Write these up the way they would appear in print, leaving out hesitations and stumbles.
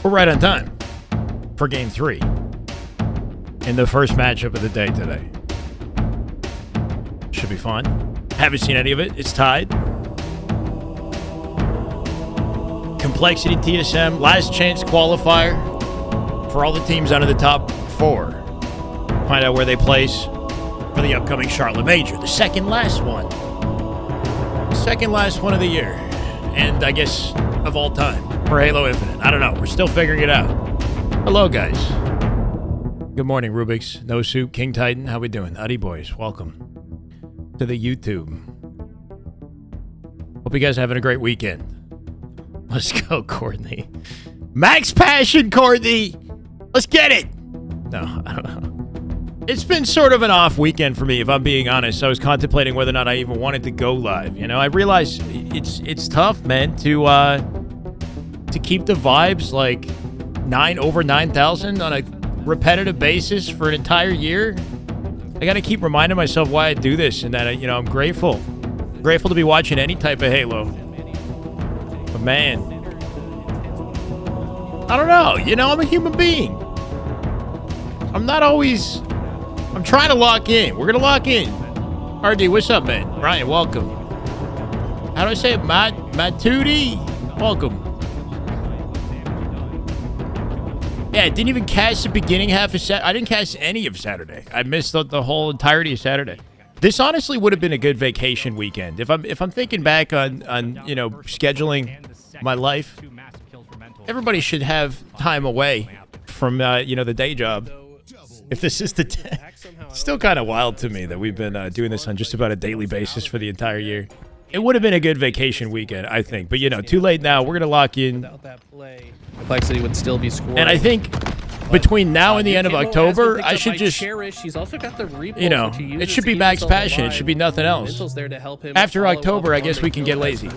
We're right on time for Game 3 in the first matchup of the day today. Should be fun. Haven't seen any of it. It's tied. Complexity TSM, last chance qualifier for all the teams out of the top 4. Find out where they place for the upcoming Charlotte Major. The second last one. Second last one of the year. And I guess of all time for Halo Infinite. I don't know. We're still figuring it out. Hello, guys. Good morning, Rubik's, No Soup, King Titan. How we doing? Howdy, boys. Welcome to the YouTube. Hope you guys are having a great weekend. Let's go, Courtney. Max Passion, Courtney. Let's get it. No, I don't know. It's been sort of an off weekend for me, if I'm being honest. I was contemplating whether or not I even wanted to go live. You know, I realize it's tough, man, to keep the vibes like over 9,000 on a repetitive basis for an entire year. I got to keep reminding myself why I do this, and that I'm grateful to be watching any type of Halo. But man, I don't know. I'm a human being. I'm not always. I'm trying to lock in. We're going to lock in. RD, what's up, man? Ryan, welcome. How do I say it? Matudi? Welcome. Yeah, I didn't even catch the beginning half of Saturday. I didn't catch any of Saturday. I missed the whole entirety of Saturday. This honestly would have been a good vacation weekend. If I'm thinking back on scheduling my life, everybody should have time away from the day job. If this is still kind of wild to me that we've been doing this on just about a daily basis for the entire year. It would have been a good vacation weekend, I think. But, too late now. We're going to lock in. Complexity would still be scoring. And I think between now and the end of October, I should just, She's also got the it should be Max Passion. It should be nothing else. After October, I guess we can get lazy.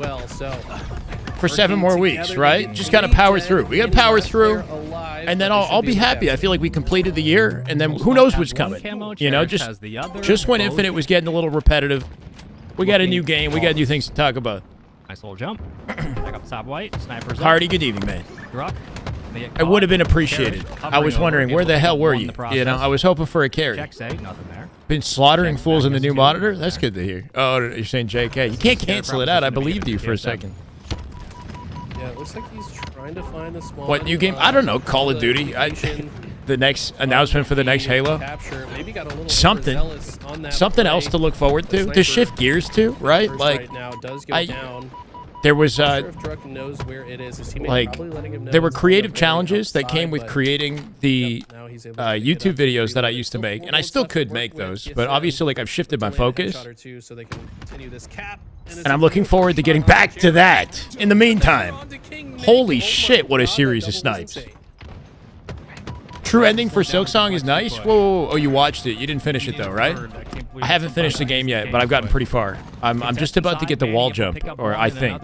For 7 more weeks, right? Just got to power through. We got to power through, and then I'll be happy. I feel like we completed the year, and then who knows what's coming. Just when Infinite was getting a little repetitive, we got a new game. We got new things to talk about. Nice little jump. Back up top white. Snipers up. Hardy, good evening, man. It would have been appreciated. I was wondering, where the hell were you? I was hoping for a carry. Nothing there. Been slaughtering fools in the new monitor? That's good to hear. Oh, you're saying JK. You can't cancel it out. I believed you for a second. Yeah, it looks like he's trying to find a small. What new game? I don't know. Call of Duty. The next announcement for the next Halo. Something else to look forward to shift gears to, right? Like, there was there were creative challenges that came with creating the YouTube videos that I used to make, and I still could make those, but obviously, like, I've shifted my focus, and I'm looking forward to getting back to that. In the meantime, holy shit, what a series of snipes. True ending for Silksong is nice. Whoa. Oh, you watched it. You didn't finish it, though, right? I haven't finished the game yet, but I've gotten pretty far. I'm just about to get the wall jump, or I think.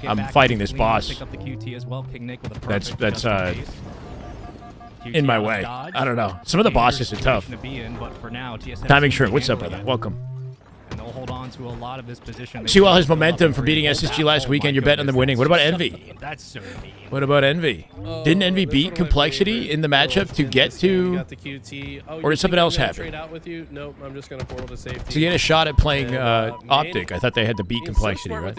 I'm fighting this boss. That's in my way. I don't know. Some of the bosses are tough. Timing Shrimp, what's up, brother? Welcome. Hold on to a lot of this position. Sewell has momentum for beating SSG last weekend. You're betting on them winning. What about Envy? What about Envy? Didn't Envy beat Complexity in the matchup to get to, or did something else happen? To get a shot at playing Optic, I thought they had to beat Complexity, right?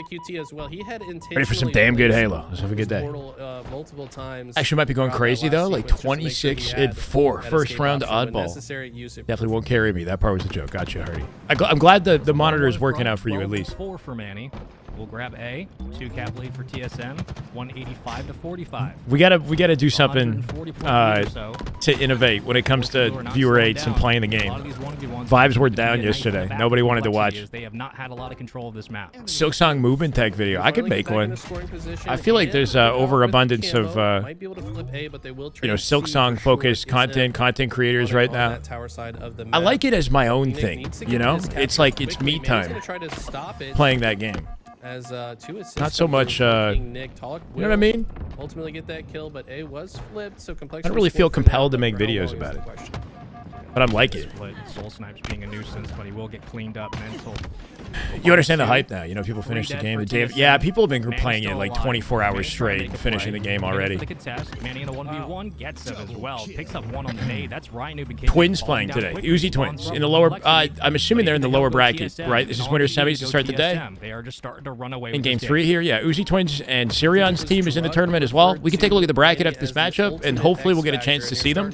Ready for some damn good Halo. Let's have a good day. Actually, might be going crazy though. Like 26-4 first round oddball. Definitely won't carry me. That part was a joke. Gotcha, Hardy. I'm glad the monitor is working out for you at least. 4 for Manny. We'll grab A. 2 cap lead for TSM. 185 to 45. We gotta do something to innovate when it comes to viewer rates and playing the game. Vibes were down yesterday. Nobody wanted to watch. They have not had a lot of control of this map. Silksong movement tech video. I could make one. I feel like there's overabundance of Silksong focused content creators right now. I like it as my own thing. It's like it's me time playing that game. Not so much, you know what I mean? Ultimately get that kill, but I don't really feel compelled to make videos about it. But I'm like it. Soul Snipes being a nuisance, but he will get cleaned up mental. You understand the hype now. You know, people finish the game the day of... Yeah, people have been playing it like 24 hours straight, finishing the game already. Manny in a 1v1 gets him as well. Picks up one on the nade. That's Ryan who became... Twins playing today. Uzi Twins. In the lower... I'm assuming they're in the lower bracket, right? This is winter semis to start the day. They are just starting to run away in game 3 here, yeah. Uzi Twins and Sirion's team is in the tournament as well. We can take a look at the bracket after this matchup, and hopefully we'll get a chance to see them.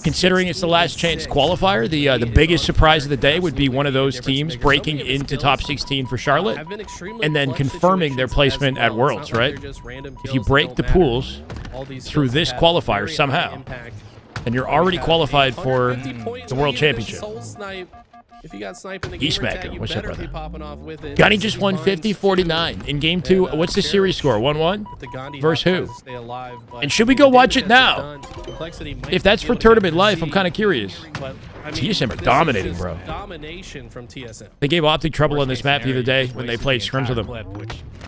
Considering it's the last chance qualifier, the biggest surprise of the day would be one of those teams breaking into top 16 for Charlotte, and then confirming their placement at Worlds, right? If you break the pools through this qualifier somehow, then you're already qualified for the World Championship. If you got sniping in the East game, Mac, you what's up, better be brother? popping off with it. Gunny just won 50-49 in game 2. What's the series score? 1-1? Versus who? And should we go watch it now? If that's for tournament life, I'm kind of curious. TSM are dominating, bro. Domination from TSM. They gave Optic trouble on this map the other day when they played scrims with them.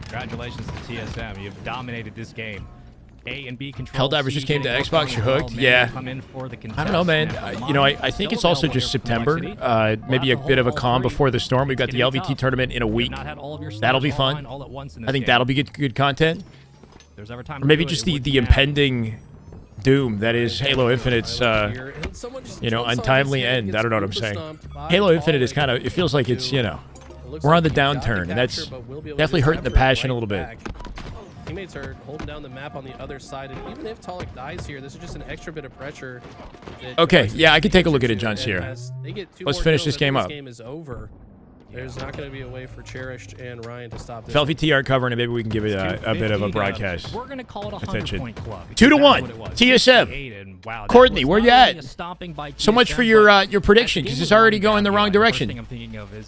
Congratulations to TSM. You've dominated this game. A and B control. Helldivers just came to Xbox. You're hooked. Yeah. I don't know, man. You know, I think it's also just September. Maybe a bit of a calm before the storm. We've got the LVT tournament in a week. That'll be fun. I think that'll be good content. Or maybe just the impending doom that is Halo Infinite's, you know, untimely end. I don't know what I'm saying. Halo Infinite is kind of, it feels like it's, you know, we're on the downturn, and that's definitely hurting the passion a little bit. Teammates are holding down the map on the other side, and even if Talik dies here, this is just an extra bit of pressure. Okay, yeah, I can take a look at it, John Sierra. Let's finish this game up. This game is over. There's not going to be a way for Cherished and Ryan to stop this. LVT aren't covering it. Maybe we can give it a bit of a broadcast. We're going to call it a 100-point club. 2-1. TSM. Courtney, where you at? So much for your prediction, because it's already going the wrong direction. All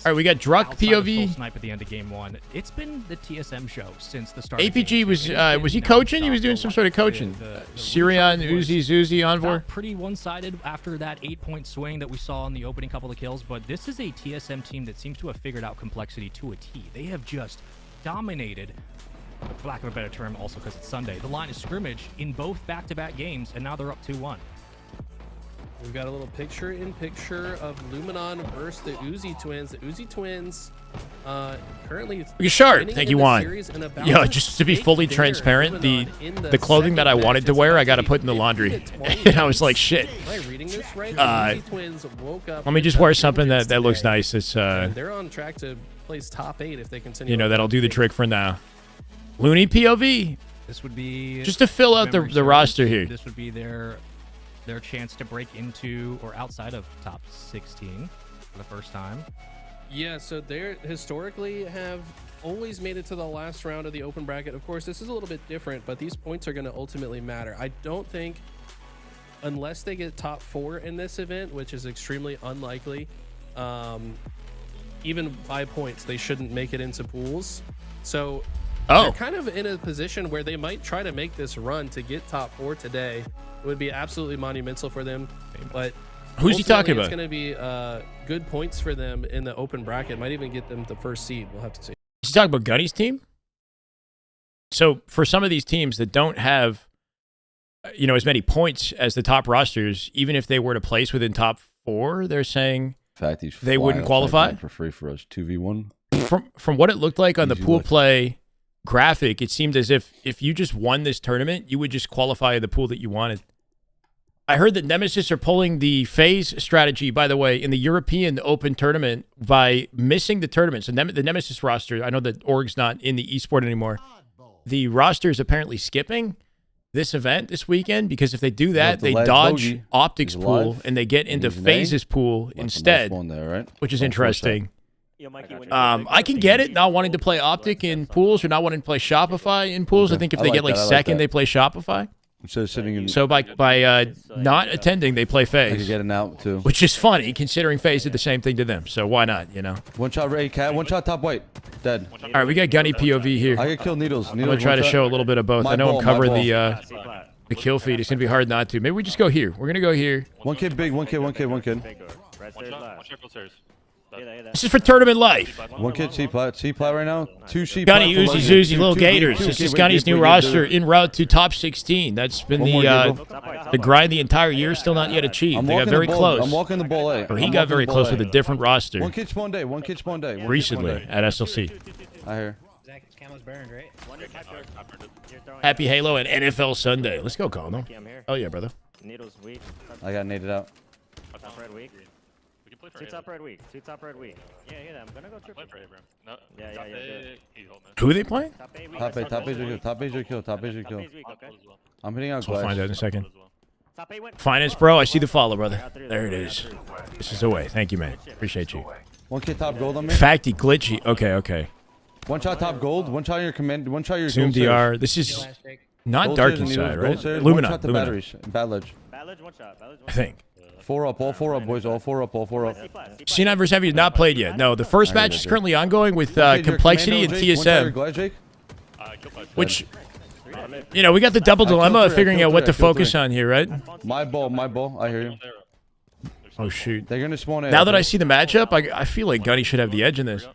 right, we got Druck POV. Snipe at the end of game 1. It's been the TSM show since the start. APG was he coaching? He was doing some sort of coaching. Sirion, Uzi, Zuzi, Envor. Pretty one-sided after that 8-point swing that we saw in the opening couple of kills, but this is a TSM team that seems to have figured out complexity to a T. They have just dominated, for lack of a better term, also because it's Sunday, the line of scrimmage in both back-to-back games, and now they're up 2-1. We've got a little picture-in-picture of Luminon versus the Uzi Twins. The Uzi Twins currently... Sharp, thank you, Juan. Yo, just to be fully transparent, the clothing that I wanted to wear, I got to put in the laundry. And I was like, shit. Am I reading this right? Let me just wear something that looks nice. It's they're on track to place top 8 if they continue. You know, that'll do the trick for now. Looney POV. This would be... Just to fill out the roster here. This would be their chance to break into or outside of top 16 for the first time. Yeah, so they historically have always made it to the last round of the open bracket. Of course, this is a little bit different, but these points are going to ultimately matter. I don't think, unless they get top 4 in this event, which is extremely unlikely, even by points, they shouldn't make it into pools. So they're kind of in a position where they might try to make this run to get top 4 today. It would be absolutely monumental for them, but who's he talking about? It's going to be good points for them in the open bracket. Might even get them the first seed. We'll have to see. He's talking about Gunny's team. So for some of these teams that don't have, you know, as many points as the top rosters, even if they were to place within top 4, they're saying they wouldn't qualify for free for us 2v1. From what it looked like on the pool play graphic, it seemed as if you just won this tournament, you would just qualify the pool that you wanted. I heard that Nemesis are pulling the phase strategy, by the way, in the European Open tournament by missing the tournament. So the Nemesis roster, I know that Org's not in the esport anymore. The roster is apparently skipping this event this weekend because if they do that, they dodge Optics pool and they get into Phases pool instead, which is interesting. I can get it, not wanting to play Optic in pools or not wanting to play Shopify in pools. I think if they get like second, they play Shopify. So by not attending, they play Phase. I can get an out too, which is funny considering Phase did the same thing to them. So why not? You know. One shot Ray Cat, one shot top white, dead. All right, we got Gunny POV here. I get killed needles. I'm gonna try to show a little bit of both. I know I'm covering the kill feed. It's gonna be hard not to. Maybe we just go here. We're gonna go here. One kid big, one kid. One This is for tournament life. One kid C plat right now. 2 C Gunny, plat. Uzi, Zuzi, Little Gators. This is Gunny's new roster en route to top 16. That's been the grind the entire year, still not yet achieved. They got very close. I'm walking the ball A. Or he got very close with a different roster One kid spawn day. recently at SLC. I hear. Camo's burned, right? Happy Halo and NFL Sunday. Let's go, Connor. Oh yeah, brother. Needles weak. I got naded out. Top red weak. We can play for Two A. top red weak. Two top red weak. Yeah, yeah, I'm gonna go triple. Play for A, bro. No. Yeah, Top yeah, A, good. he's holding it. Who are they playing? Top A weak. Top A, top A, kill. Top A, kill. Top A, Top kill. A's weak, okay? As well. I'm hitting out We'll find out glass. in a second. As well. Top A went. Finance, bro. I see the follow, brother. There it is. This is the way. Thank you, man. Appreciate you. One kid top gold on me. Facty, glitchy. Okay, okay. One shot top gold. One shot your command. One shot your Zoom gold stairs. DR. This is not Gold dark stairs and inside, needles, right? gold stairs. One Lumina. shot to Lumina. batteries. Bad ledge. Ballage, one shot. Ballage, one I think. 4 up, all 4 up, boys. All 4 up, all 4 up. C9 versus Heavy is not played yet. No, the first match is currently ongoing with Your Complexity and commando, Jake. One shot your TSM, glide, Jake. Kill by which, you know, we got the double dilemma of figuring out what to focus on here, right? My ball. I hear you. Oh, shoot. They're gonna spawn in. Now that I see the matchup, I feel like Gunny should have the edge in this.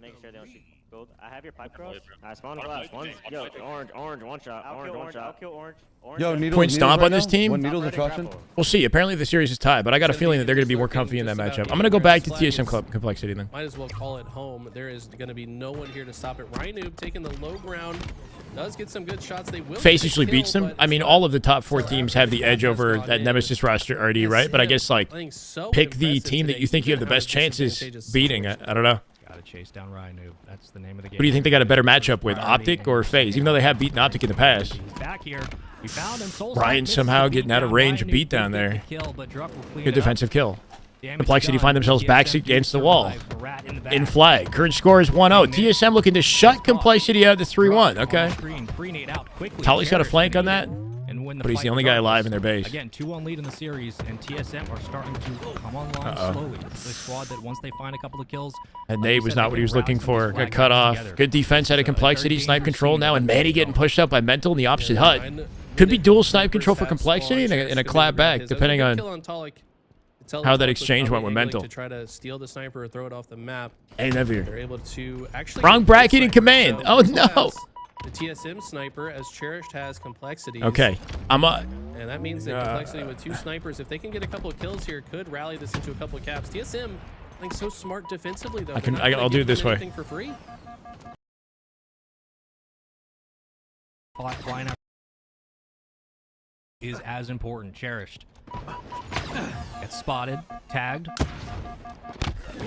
Make sure they don't shoot gold. I have your pipe cross. I spawn glass. One. Yo, orange, one shot. Orange, one shot. I'll kill orange. Yo, needles, Point stomp right on this now? team? When needles are traction. We'll see. Apparently the series is tied, but I got a feeling that they're going to be more comfy in that matchup. I'm going to go back to TSM Complexity then. Might as well call it home. There is going to be no one here to stop it. Rhinoob taking the low ground. Does get some good shots. They will FaZe get a usually kill, beats them. but I mean, all of the top 4 teams have the edge over that Nemesis roster already, right? But I guess, like, playing so pick the impressive team that today, you think you have the even best how chances disadvantageous beating. I don't know. Gotta chase down Rhinoob. That's the name of the game. Who do you think they got a better matchup with, Optic or FaZe? Even though they have beaten Optic in the past. He's back here. We found him. Soul Ryan Side somehow misses the getting out of beatdown. range of Rhinoob beat did down get there. the kill, but Druck will clean Good it up. defensive kill. Damage Complexity done. find themselves TSM back do against the wall. survive. Rat in the back. In flag. Current score is 1-0. TSM looking to shut Complexity out to 3-1. Okay. Tolly's got a flank on that, but he's the only guy alive in their base. Again, 2-1 lead in the series, and TSM are starting to come online slowly. This is a squad that once they find a couple of kills, And like Nate you was said, not they what can he was rally looking some of for. these Got flag cut guys off. together. Good defense out of Complexity. Snipe control now, and Manny getting pushed up by Mental in the opposite hut. Ryan- Could be dual snipe control for Complexity and a clap back, depending on how that exchange went with Mental. To try to steal the sniper or throw it off the map. Hey, never. They're able to actually Wrong get bracket in sniper. command. So Oh, first no. class, The TSM sniper, as Cherished has Complexity. Okay. I'm And that means that Complexity with 2 snipers, if they can get a couple of kills here, could rally this into a couple of caps. TSM, I think, so smart defensively, though. I'll do it this way. For free. Flying out is as important. Cherished. Gets spotted, tagged.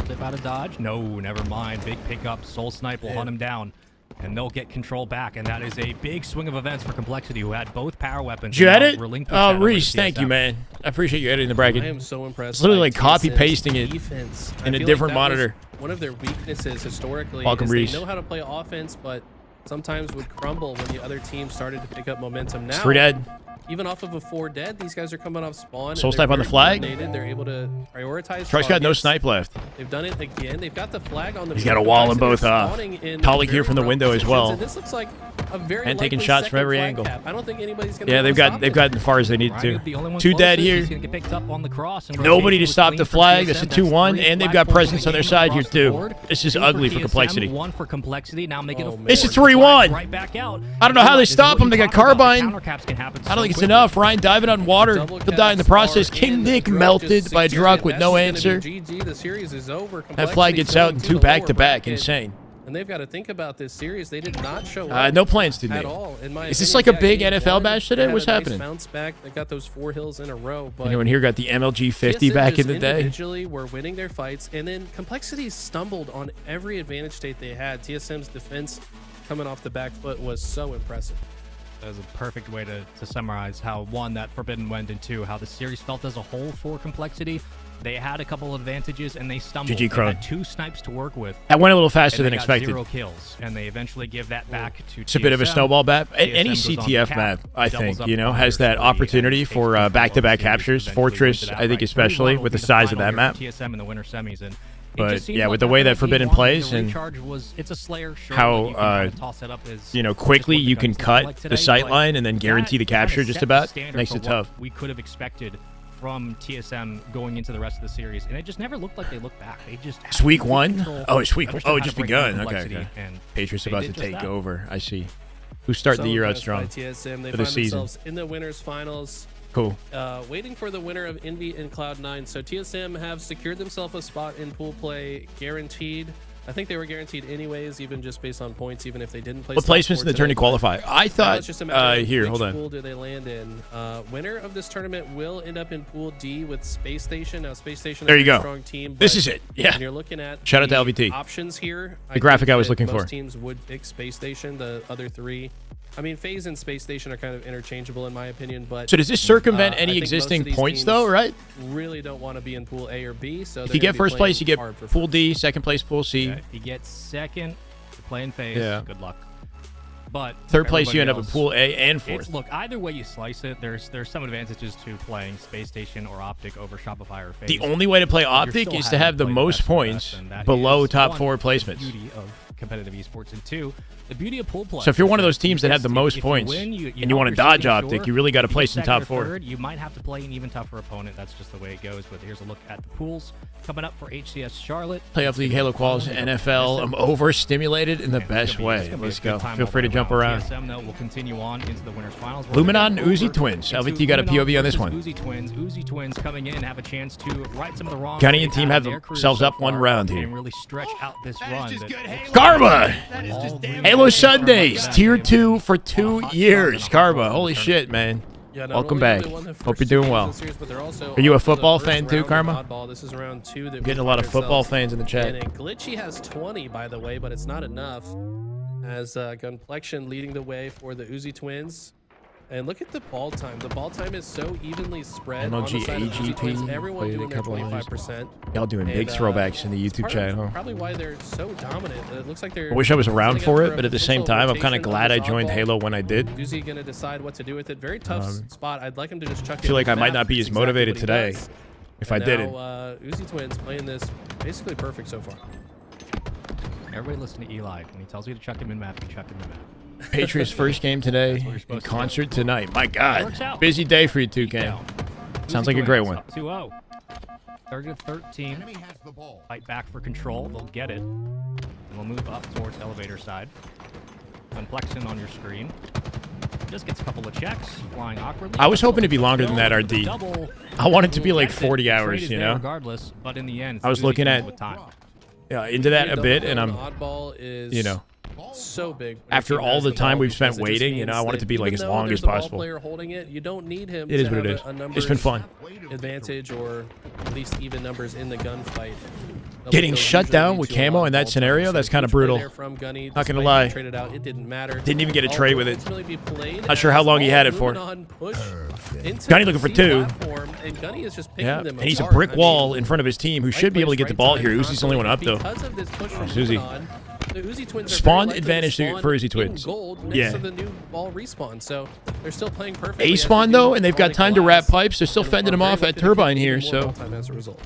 Tip out of dodge. No, never mind. Big pickup. Soul Snipe will hunt him down. And they'll get control back. And that is a big swing of events for Complexity, who had both power weapons. Did you and now edit? relinquished that over Reese, to thank you, TSM. man. I appreciate you editing the bracket. I am so impressed. It's literally by like copy TSM's pasting it defense. I in a feel different that was monitor. One of their weaknesses historically Welcome, is Reese. they know how to play offense, but sometimes would crumble when the other team started to pick up momentum. Now, 3 dead. even off of a 4 dead, these guys are coming off spawn. and Soul they're Snipe on the very flag. coordinated. They're able to prioritize. Truck's got no targets. snipe left. They've done it again. They've got the flag on the. He's got a wall in both, Tolly here from the window as well. And this looks like a very And taking likely shots from second every flag angle. cap. I don't think anybody's gonna. Yeah, be able to stop they've it. gotten as far as they need Rhinoob, the to. only one 2 dead closest. here. He's gonna get picked up on the cross, and Nobody rotation to was stop clean the for flag. TSM. That's a That's 2-1, 3 and they've flag got points presence in on the their game side here across the too. board. This is 2 ugly for TSM, Complexity. 1 for Complexity. Now make it a Oh, 4. man. This is The flag 3-1. Right back out. I don't know how they This is stop what him. They we got talk about. carbine. Counter caps can happen I don't so think it's quickly. enough. Ryan diving on water. Double He'll die in the caps process. are King in. Nick Druck melted just by secured Druck it. with That's no gonna be answer. GG. The series is over. That flag gets out in 2 back-to-back. Insane. And they've got to think about this series. They did not show up. No plans to at Nate. all. In my Is this opinion. like a big Yeah, NFL won. match today? They had What's a nice happening? Bounce back. They got those 4 hills in a row. But Anyone here got the MLG 50 TSM back in just the day? Individually, were winning their fights, and then Complexity stumbled on every advantage state they had. TSM's defense coming off the back foot was so impressive. That was a perfect way to summarize how, 1, that Forbidden went, and 2, how the series felt as a whole for Complexity. They had a couple of advantages, and they stumbled. GG They Crone. had 2 snipes to work with. That went a little faster and than they got expected. 0 kills, and they eventually give that back to It's a bit of a TSM. snowball map. TSM Any goes on to CTF cap, map, I doubles think, up you know, on has their that story, opportunity and for takes back-to-back control of the series, captures. eventually Fortress, wins it I think, outright. especially 3-1 with the will be size of final that here map. for TSM in the winter semis, and it But, just seemed yeah, like with the after way that game Forbidden 1, plays the and recharge was, it's a Slayer, sure, how, but you can kinda toss it up as you know, just quickly what the you can guns look cut like the today, sight but line and then guarantee the that kinda capture set just the about. standard Makes for it what tough. we could have expected from TSM going into the rest of the series, and it just never looked like they looked back. They just had It's week complete one? control, Oh, it's week. understood Oh, how it to just break down begun. Okay, complexity, okay. and Patriots they about did to just take that. over. I see. Who's starting the year out strong? TSM. They for the find season? themselves in the winners finals. Cool. Waiting for the winner of Envy and Cloud9. So TSM have secured themselves a spot in pool play, guaranteed. I think they were guaranteed anyways, even just based on points, even if they didn't place. What placements in the tourney qualify? I Now thought. it's just a matter of Here, which hold on. pool do they land in? Winner of this tournament will end up in Pool D with Space Station. Now, Space Station is There a you very go. strong team. This but is it. Yeah. when you're looking at Shout out to the LVT. options here, The graphic think I was that looking most for. teams would pick Space Station. The other three, I mean, FaZe and Space Station are kind of interchangeable in my opinion. But So does this circumvent I any think most of existing these points, teams though, right? really don't want to be in Pool A or B. So If they're you gonna get be first place, you playing get hard for Pool first. D, second place, Pool C. Yeah, if you get second, you're playing phase. Yeah. Good luck. But Third place, you end everybody up in else- Pool A and It's, fourth. look, either way you slice it, there's some advantages to playing Space Station or Optic over Shopify or FaZe. The only way to play You're Optic still is to having have the play most best of the points best, and that below is top one, four the placements. beauty of competitive esports, and two, the beauty of pool play. So if you're one of those is teams that have the if most you points win, and you know want to you're dodge shooting Optic, sure. you really got to If you place get in second top or four. third, you might have to play an even tougher opponent. That's just the way it goes. But here's a look at the pools coming up for HCS Charlotte. Playoff League, Halo Quals, NFL. I'm overstimulated in the best way. Let's go. Feel free to jump around. TSM, though, will continue on into the winners finals. Luminon and Uzi Twins. LVT got a POV on this one. Uzi Twins. Uzi Twins coming in and have a chance to right some of the wrongs. Gunny they've and team had have in their careers themselves so up one far round here. and really stretch out this run. Karma! Halo Sundays, Sundays, tier 2 for 2 years. Karma, holy shit, man. Yeah, not Welcome only back. have they won the Hope first you're doing two well. games of the series, but they're also Are you a on to the football first fan too, round of Karma? Oddball. This is round 2 that Getting a we lot of find football ourselves fans in the chat. in. And Glitchy has 20, by the way, but it's not enough. As Gunplexion leading the way for the Uzi Twins. And look at the ball time. The ball time is so evenly spread on the MLG, side of Uzi Twins. AGP, Everyone played a doing their couple of these. 25%. Y'all doing big And, throwbacks in the YouTube Part chat, of huh? Probably why they're so dominant. It looks like they're. I wish I was around setting up for a it, but at the same potential time, I'm kind of rotation glad on I this joined oddball. Halo when I did. Uzi gonna decide what to do with it. Very tough spot. I'd like him to just chuck it. feel like in I the might map. not be That's as motivated exactly what he today does. if I And didn't. now, Uzi Twins playing this basically perfect so far. Everybody listen to Eli. When he tells you to chuck him in map, you chuck him in map. Patriots first game today, That's what you're in supposed to concert tonight. My Works God, out. busy day for you, 2K. Down. Sounds Uzi like a great Twins one. up 2-0. 30-13. Fight back for control. They'll get it. And we'll move up towards elevator side. Complexion on your screen. Just gets a couple of checks. Flying awkwardly. I was hoping to be longer than that, RD. Double. I want it to be like Gets it. 40 The trade hours, is you there know? Regardless, but in the end, it's I was Uzi looking Twins at- with time. Yeah, into that a bit, and I'm, Oddball is you know, so big. when after your team all has the time ball we've because spent it just waiting, you know, means I want it that to be like even as though long there's as a ball possible. player holding it, you don't need him. It is to what it have is. a It's been numbers fun. advantage or at least even numbers in the gunfight. Getting shut Usually down lead with to a camo lot in of that ball scenario, time. that's So kind of huge play brutal. there from Gunny, Not gonna despite lie. being traded out, it didn't matter. Didn't even get a All trade will with it. ultimately be played Not sure how as long he all had it for. Luminon push into Gunny the looking for C 2. platform, and Gunny is just picking Yeah, them and he's a apart. brick I wall mean, in front of his team who right should be able to place, get the right ball time here. Uzi's the only one up, though. Because of this push from It's Uzi. Luminon, the Uzi Twins are Spawn very likely to advantage spawn for Uzi in Twins. gold next Yeah. to the new ball respawn, so they're still playing perfectly. A as spawn, they do though, and they've got only time to wrap glass, pipes. They're still and fending are him very off at likely to Turbine get here, even more so ball time as a result.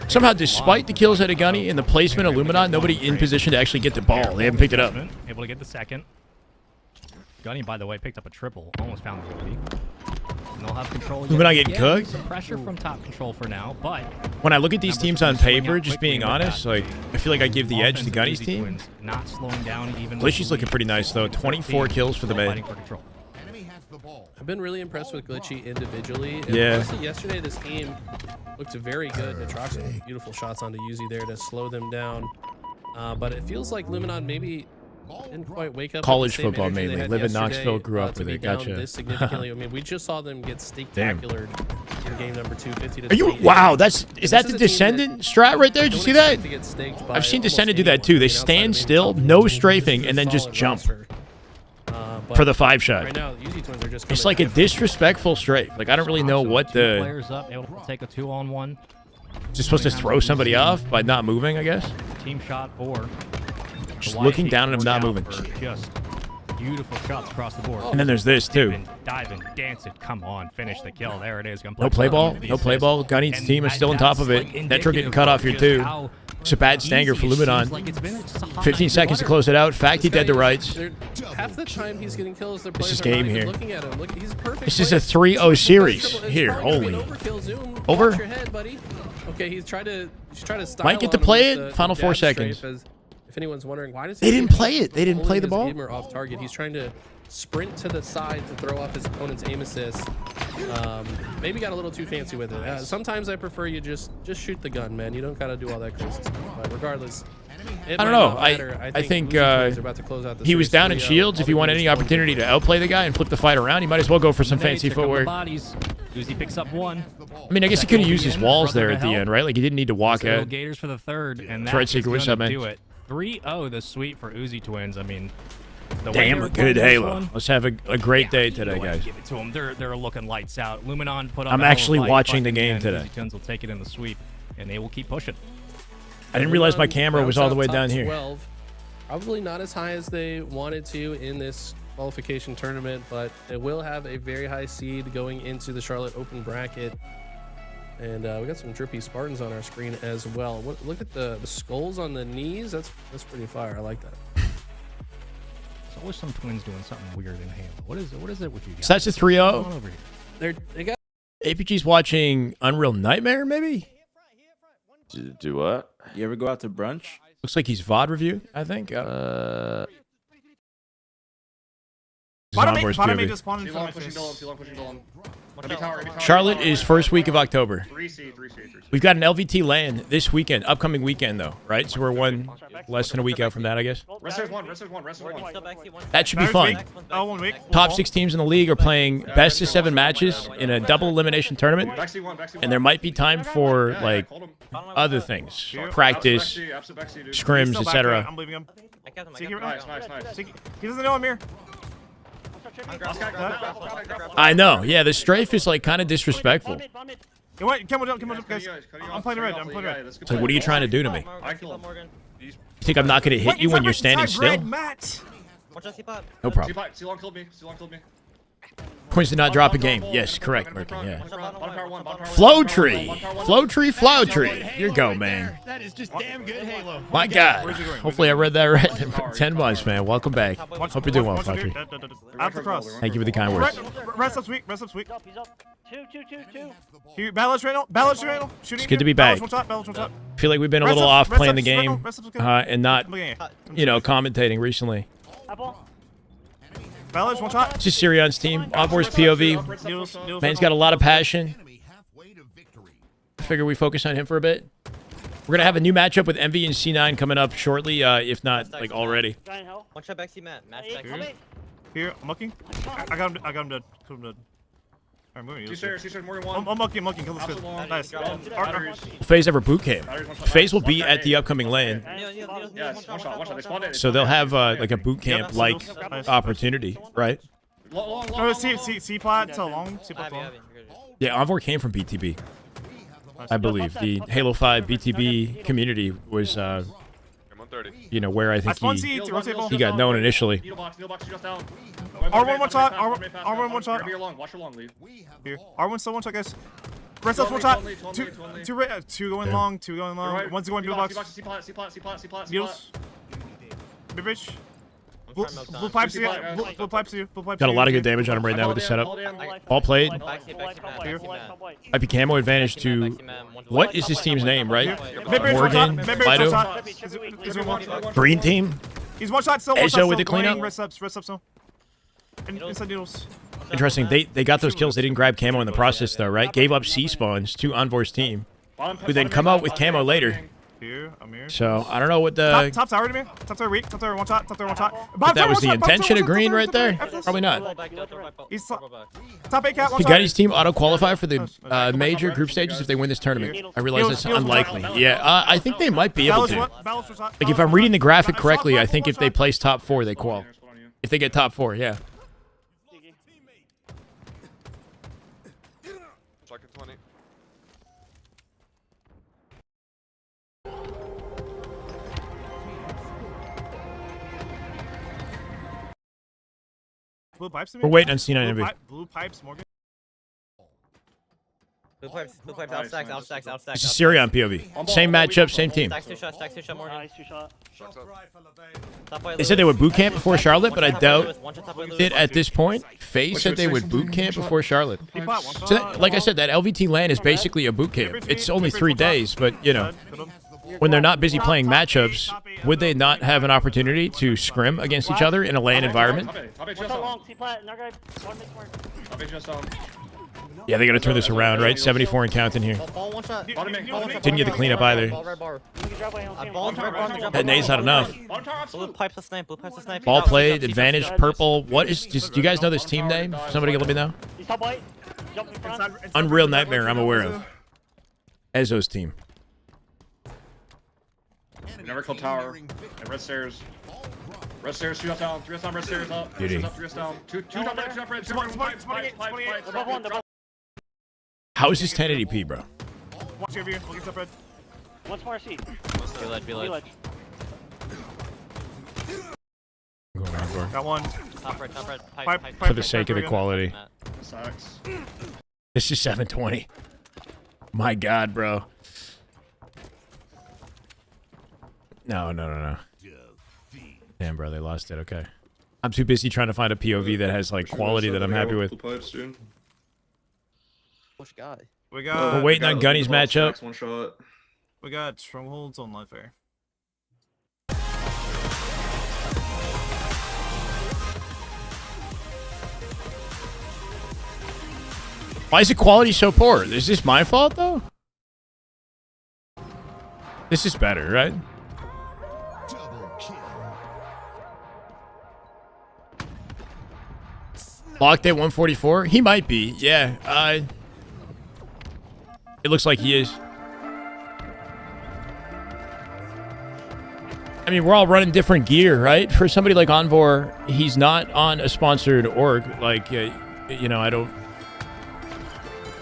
somehow, despite the kills at a Gunny and the placement of Luminon, nobody in position to actually get the ball. They haven't picked it up. Able to get the second. Gunny, by the way, picked up a triple. Almost found the OD. And they'll have control. Luminon yet getting again. cooked? Some pressure from top control for now, but When I look at these numbers teams on gonna swing paper, out just quickly being with honest, that. like I feel like I give the edge to Offensive Gunny's Uzi team. Twins not slowing down even. Glitchy's looking pretty nice, though. 24 kills for the Still man. fighting for control. I've been really impressed with Glitchy individually. And Yeah. honestly, yesterday this game looked very good. Natrox had beautiful shots onto Uzi there to slow them down. But it feels like Luminon maybe didn't quite wake up. with the College same football energy they mainly. had Live in yesterday, Knoxville, grew up to with be it. down Gotcha. This significantly. I mean, we just saw them get steak-tacular in game number 2, 50 to Are you? 28. Wow, And is that the this is a team that Descendant strat right there? Did you don't see that? expect to get staked by I've seen almost Descendant do that anyone. too. I They mean, outside of stand maybe still, Falcons, no this is strafing, a and then just solid jump roster. But for the 5 shot. right now, Uzi Twins are just It's coming like a after. disrespectful strafe. Like I don't really know So what two the. players up, able to take a 2-on-1. Just supposed to throw somebody off by not moving, I guess. Team shot or Just the looking YT down at him, not forced moving. out for just beautiful shots across the board. And then there's this too. Diving, dancing. Come on, finish the kill. There it is. No play ball. No play ball. Gunny's team is still on top of it. Netro getting cut off here too. It's a bad stanger for Luminon. 15 seconds to close it out. Fact, he dead to rights. Half the time he's getting kills. They're This is playing game around, here. Looking at him. Look, he's perfect. This is a 3-0 series. Here, holy. Over? Watch your head, buddy. Okay, he's trying to style Might get to on him play with it. the Final 4 jab seconds. strafe if anyone's wondering why does They didn't play it. They didn't play the ball. Or off target. He's trying to sprint to the side to throw off his opponent's aim assist. Maybe got a little too fancy with it. Sometimes I prefer you just shoot the gun, man. You don't gotta do all that crazy stuff. But regardless, I don't know. I think Uzi Twins are about to close out the he was series down in 3-0. shields. If you want any opportunity to outplay the guy and flip the fight around, you might as well go for some fancy footwork. Bodies. Uzi picks up one. I mean, I guess he could have used his walls there at the end, right? Like he didn't need to walk out. Gators for the third, and That's right, that is Secret. What's gonna up, man? do it. 3-0 the sweep for Uzi Twins. I mean, the way Damn, they're a good playing this Halo. one, Let's have a great day today, go ahead and guys. Give it to them. They're looking lights out. Luminon put up. I'm a hell of a actually fight, watching but the game in the end, today. Uzi Twins will take it in the sweep, and they will keep pushing. I didn't realize my camera was all the way Top down here. 12. Probably not as high as they wanted to in this qualification tournament, but it will have a very high seed going into the Charlotte Open bracket. And we got some drippy Spartans on our screen as well. Look at the skulls on the knees. That's pretty fire. I like that. There's always some twins doing something weird in Halo. What is it with you guys? So that's a What's going 3-0. on over here? They got APG's watching Unreal Nightmare, maybe? Do what? You ever go out to brunch? Looks like he's VOD review, I think. Bottom Onboard's eight POV. just spawned in front of my face. Charlotte is first week of October. 3C. We've got an LVT land this weekend, upcoming weekend though, right? So we're one less than a week out from that, I guess. Wrestlers one. That should be fun. Oh, 1 week. Top 6 teams in the league are playing best of 7 matches in a double elimination tournament, and there might be time for like other things, practice, scrims, etc. I'm leaving him. See, nice. He doesn't know I'm here. I know, yeah. The strafe is like kind of disrespectful. Hey, wait, come on, guys. I'm playing red. It's like, what are you trying to do to me? You think I'm not going to hit you when you're standing still? No problem. Points did not drop a game. Yes, correct, Murky. Yeah. Flow tree. Flow tree. Here you go, man. That is just damn good Halo. My God. Hopefully I read that right. 10 months, man. Welcome back. Hope you're doing well, Flow tree. Out the cross. Thank you for the kind words. Rest up, sweet. Balance right now. It's good to be back. Balance one shot. I feel like we've been a little off playing the game and not, commentating recently. Balance one shot. It's just Sirion's team. Onboard's POV. Man's got a lot of passion. I figure we focus on him for a bit. We're going to have a new matchup with MV and C9 coming up shortly, if not, like, already. One shot back, see Matt. Matt's back. Here, I'm looking. I got him dead. I'm moving. I'm looking. Kill this good. Nice. FaZe ever boot camp. FaZe will be at the upcoming LAN, so they'll have like a boot camp like opportunity, right? Oh, C plot to long. C plot to long. Yeah, Envor came from BTB, I believe. The Halo 5 BTB community was, where I think he got known initially. R1 one shot. R1 one shot. Here. R1 still one shot, guys. Rest up one shot. Two going long. One's going blue box. Needles. Mid bridge. Blue pipes to you. Blue pipes to you. Got a lot of good damage on him right now with the setup. All played. Might be camo advantage to... What is his team's name, right? Morgan? Lido? Green team? He's one shot still. Ezo with the cleanup? Rest up still. Inside needles. Interesting. They got those kills. They didn't grab camo in the process, though, right? Gave up C spawns to Envor's team, who then come out with camo later. Here, I'm here. So I don't know what the... Top tower to me. Top tower weak. Top tower one shot. If that was the intention of Green right there, probably not. He's top 8 cat. Can Gunny's team auto-qualify for the major group stages if they win this tournament? I realize that's unlikely. Yeah, I think they might be able to. Like, if I'm reading the graphic correctly, I think if they place top 4, they qual. If they get top 4, yeah. Blue pipes to me. We're waiting on C9 Envy. Blue pipes, Morgan. Blue pipes, out stacks, out stacks, out stacks. This is Syrian POV. Same matchup, same team. Stacks two shot, Morgan. Nice, 2 shot. They said they would boot camp before Charlotte, but I doubt it at this point. FaZe said they would boot camp before Charlotte. So that, like I said, that LVT LAN is basically a boot camp. It's only 3 days, but, you know, when they're not busy playing matchups, would they not have an opportunity to scrim against each other in a LAN environment? Yeah, they got to turn this around, right? 74 and counting here. Didn't get the cleanup either. That nade's not enough. Blue pipes a snipe, blue pipes a snipe. Ball played, advantage, purple. What is, do you guys know this team name? Somebody let me know. Unreal Nightmare, I'm aware of. Ezzo's team. Never killed tower. And red stairs. Red stairs, 2 down, 3 down, red stairs up. 3 up, 3 down. 2 top red, 2 top red, 2 pipe. How is this 1080p, bro? Watch over here. We'll get top red. One more seat. Be ledge. Got one. Top red, pipe. For the sake of the quality. Sucks. This is 720. My God, bro. No. Damn, bro, they lost it. Okay. I'm too busy trying to find a POV that has, like, quality that I'm happy with. Which guy? We got. We're waiting on Gunny's matchup. One shot. We got strongholds on live air. Why is the quality so poor? Is this my fault, though? This is better, right? Locked at 144? He might be, yeah. It looks like he is. I mean, we're all running different gear, right? For somebody like Envor, he's not on a sponsored org. Like, you know, I don't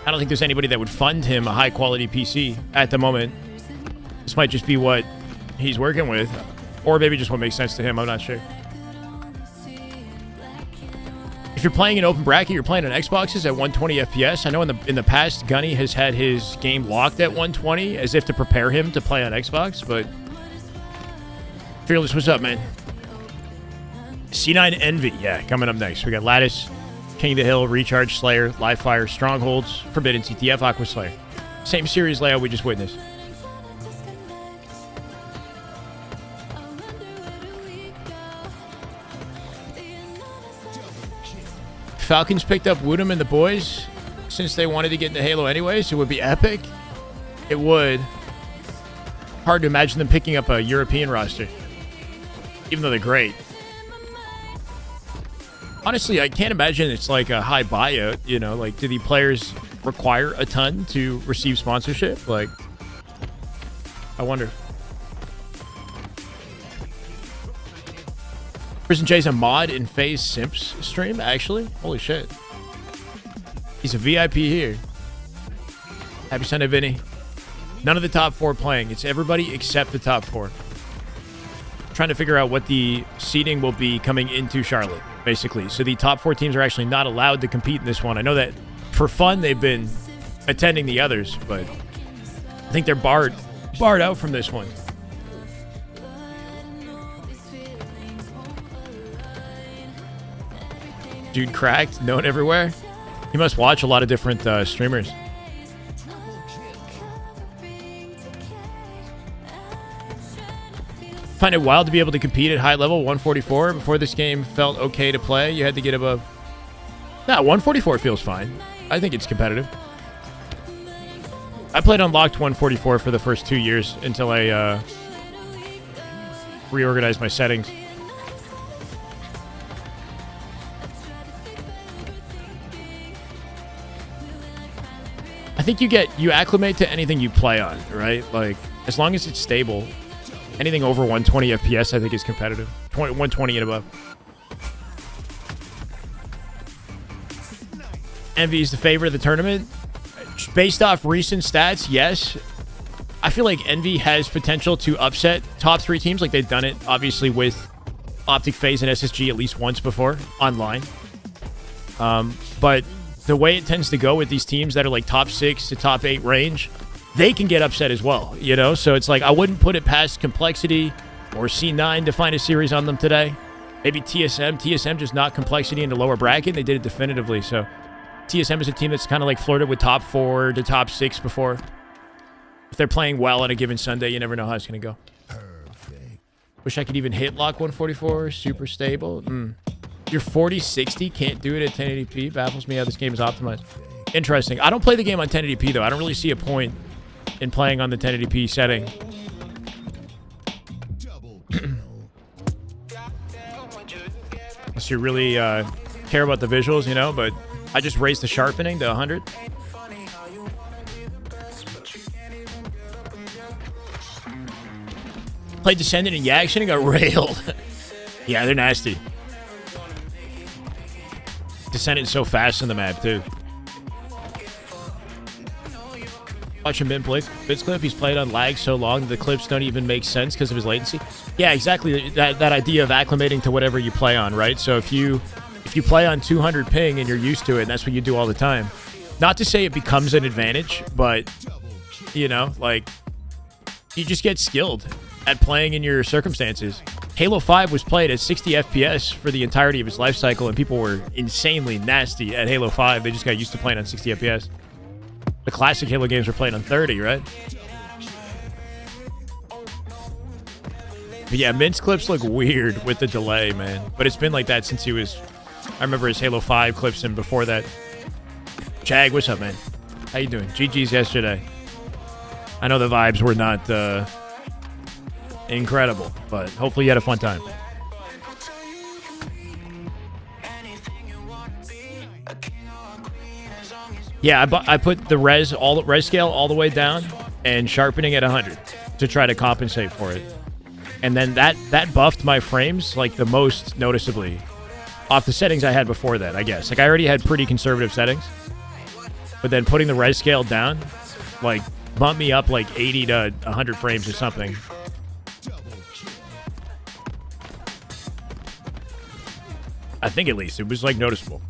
think there's anybody that would fund him a high-quality PC at the moment. This might just be what he's working with, or maybe just what makes sense to him. I'm not sure. If you're playing an open bracket, you're playing on Xboxes at 120 FPS. I know in the past, Gunny has had his game locked at 120 as if to prepare him to play on Xbox, but Fearless, what's up, man? C9 Envy, yeah, coming up next. We got Lattice, King of the Hill, Recharge, Slayer, Live Fire, Strongholds, Forbidden, CTF, Aqua Slayer. Same series layout we just witnessed. Falcons picked up Woodham and the boys since they wanted to get into Halo anyways. It would be epic. It would. Hard to imagine them picking up a European roster, even though they're great. Honestly, I can't imagine it's like a high buyout, you know, like do the players require a ton to receive sponsorship? Like, I wonder. Prison J's a mod in FaZe Simps stream, actually? Holy shit. He's a VIP here. Happy Sunday, Vinny. None of the top 4 playing. It's everybody except the top 4. Trying to figure out what the seeding will be coming into Charlotte, basically. So the top 4 teams are actually not allowed to compete in this one. I know that for fun they've been attending the others, but I think they're barred out from this one. Dude cracked, known everywhere. He must watch a lot of different streamers. Find it wild to be able to compete at high level 144. Before this game felt okay to play, you had to get above. Nah, 144 feels fine. I think it's competitive. I played unlocked 144 for the first 2 years until I reorganized my settings. I think you acclimate to anything you play on, right? Like, as long as it's stable, anything over 120 FPS I think is competitive. 120 and above. Envy is the favorite of the tournament. Based off recent stats, yes. I feel like Envy has potential to upset top 3 teams. Like they've done it, obviously, with Optic FaZe and SSG at least once before, online. But the way it tends to go with these teams that are like top 6 to top 8 range, they can get upset as well, you know? So it's like I wouldn't put it past Complexity or C9 to find a series on them today. Maybe TSM. TSM just knocked Complexity into lower bracket. They did it definitively. So TSM is a team that's kind of like flirted with top 4 to top 6 before. If they're playing well on a given Sunday, you never know how it's going to go. Wish I could even hit lock 144. Super stable. Your 4060 can't do it at 1080p. Baffles me how this game is optimized. Interesting. I don't play the game on 1080p, though. I don't really see a point in playing on the 1080p setting. Unless you really care about the visuals, you know, but I just raised the sharpening to 100. Played Descendant and Yakshin and got railed. Yeah, they're nasty. Descendant's so fast in the map, too. Watching Ben play Bits clip, he's played on lag so long that the clips don't even make sense because of his latency. Yeah, exactly. That idea of acclimating to whatever you play on, right? So if you play on 200 ping and you're used to it, and that's what you do all the time. Not to say it becomes an advantage, but, you know, like, you just get skilled at playing in your circumstances. Halo 5 was played at 60 FPS for the entirety of its life cycle, and people were insanely nasty at Halo 5. They just got used to playing on 60 FPS. The classic Halo games were played on 30, right? But yeah, Mint's clips look weird with the delay, man. But it's been like that since he was... I remember his Halo 5 clips, and before that... Jag, what's up, man? How you doing? GG's yesterday. I know the vibes were not... incredible, but hopefully you had a fun time. Yeah, I put the res scale all the way down and sharpening at 100 to try to compensate for it. And then that buffed my frames like the most noticeably off the settings I had before that, I guess. Like I already had pretty conservative settings, but then putting the res scale down like bumped me up like 80 to 100 frames or something. I think at least. It was, like, noticeable.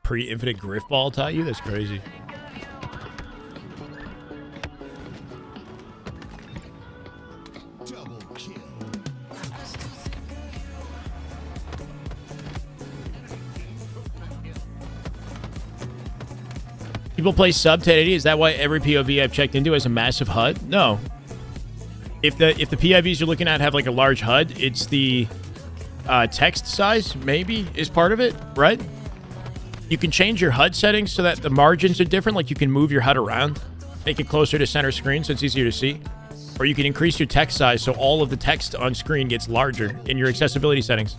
Pre-infinite griff ball taught you? That's crazy. People play sub 1080. Is that why every POV I've checked into has a massive HUD? No. If the PIVs you're looking at have like a large HUD, it's the text size maybe is part of it, right? You can change your HUD settings so that the margins are different. Like you can move your HUD around, make it closer to center screen so it's easier to see. Or you can increase your text size so all of the text on screen gets larger in your accessibility settings.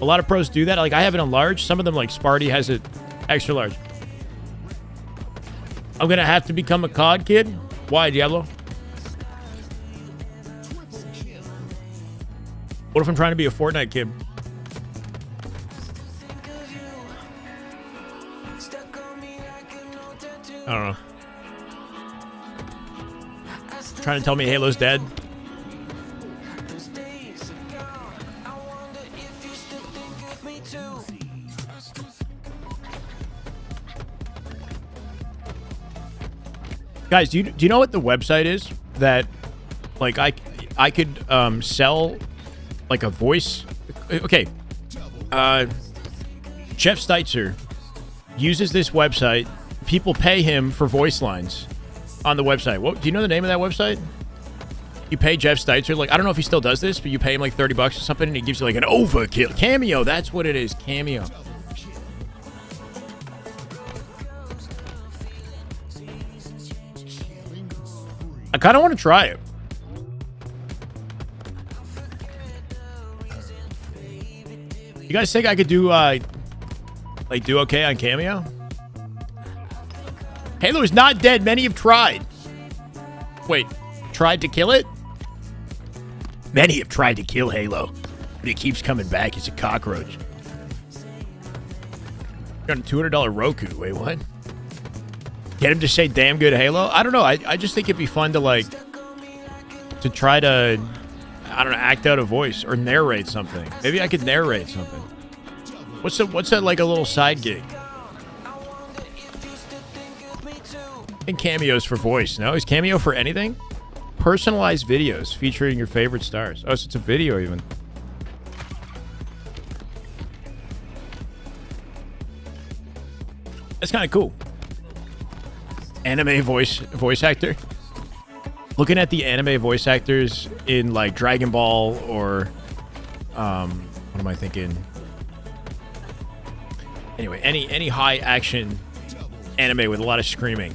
A lot of pros do that. Like I have it on large. Some of them, like Sparty, has it extra large. I'm gonna have to become a COD kid? Why, Diablo? What if I'm trying to be a Fortnite kid? I don't know. Trying to tell me Halo's dead? Guys, do you know what the website is that, like, I could sell, like, a voice? Okay. Jeff Steitzer uses this website. People pay him for voice lines on the website. What, do you know the name of that website? You pay Jeff Steitzer, like, I don't know if he still does this, but you pay him like $30 or something, and he gives you like an overkill. Cameo, that's what it is. Cameo. I kind of want to try it. You guys think I could do, do okay on Cameo? Halo is not dead. Many have tried. Wait, tried to kill it? Many have tried to kill Halo, but it keeps coming back as a cockroach. Got a $200 Roku. Wait, what? Get him to say damn good Halo? I don't know. I just think it'd be fun to, like, to try to I don't know, act out a voice or narrate something. Maybe I could narrate something. What's that like a little side gig? And Cameo's for voice. No, is Cameo for anything? Personalized videos featuring your favorite stars. Oh, so it's a video even. That's kind of cool. Anime voice actor. Looking at the anime voice actors in like Dragon Ball or what am I thinking? Anyway, any high action anime with a lot of screaming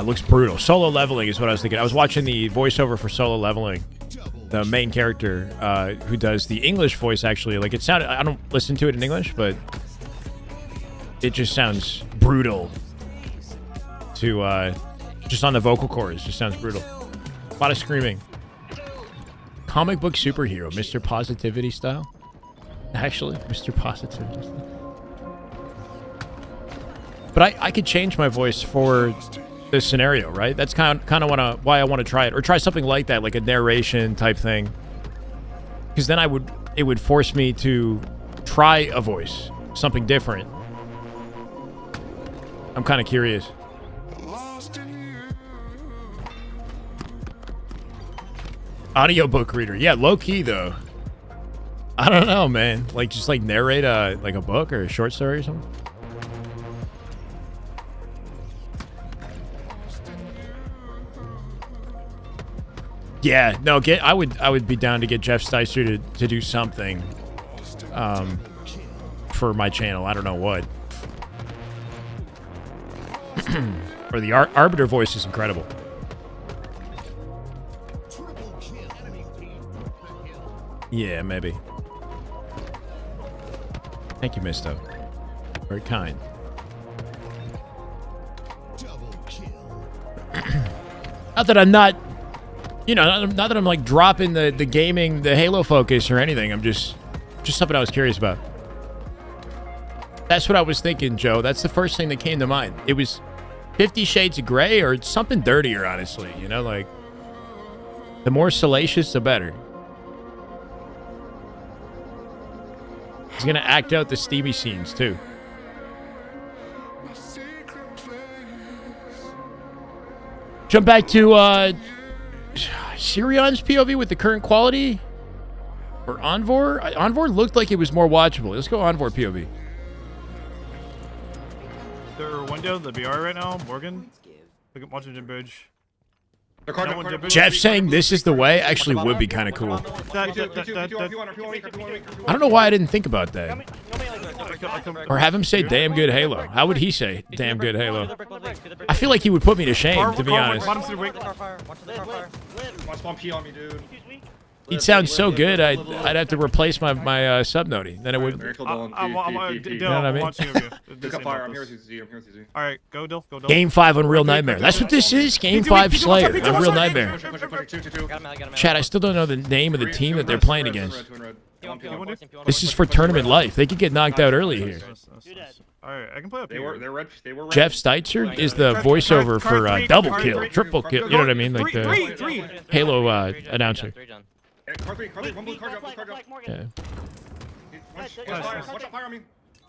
looks brutal. Solo Leveling is what I was thinking. I was watching the voiceover for Solo Leveling. The main character who does the English voice actually, like it sounded. I don't listen to it in English, but it just sounds brutal. To just on the vocal cords, just sounds brutal. A lot of screaming. Comic book superhero, Mr. Positivity style. Actually, Mr. Positivity style. But I could change my voice for this scenario, right? That's kind of why I want to try it, or try something like that, like a narration type thing. Because then it would force me to try a voice, something different. I'm kind of curious. Audiobook reader, yeah, low key though. I don't know, man. Like just like narrate like a book or a short story or something. Yeah, no, I would be down to get Jeff Sticer to do something for my channel. I don't know what. Or the Arbiter voice is incredible. Yeah, maybe. Thank you, Misto. Very kind. Not that I'm not, you know, not that I'm like dropping the gaming, the Halo focus or anything. I'm just something I was curious about. That's what I was thinking, Joe. That's the first thing that came to mind. It was 50 Shades of Grey or something dirtier, honestly. You know, like the more salacious, the better. He's gonna act out the steamy scenes too. Jump back to Sirion's POV with the current quality, or Envor. Envor looked like it was more watchable. Let's go Envor POV. Their window, the BR right now, Morgan. Look at watching Jim Bridge. Jeff saying this is the way actually would be kind of cool. I don't know why I didn't think about that. Or have him say damn good Halo. How would he say damn good Halo? I feel like he would put me to shame, to be honest. He'd sound so good, I'd have to replace my subnodie. Then it would. You know what I mean? All right, go Dill. Game 5 Unreal Nightmare. That's what this is. Game 5 Slayer Unreal Nightmare. Chad, I still don't know the name of the team that they're playing against. This is for tournament life. They could get knocked out early here. Alright, I can play up here. They were Jeff Sticer is the voiceover for double kill, triple kill. You know what I mean? Like the Halo announcer. Car 3, one blue car drop. Yeah. Watch fire on me.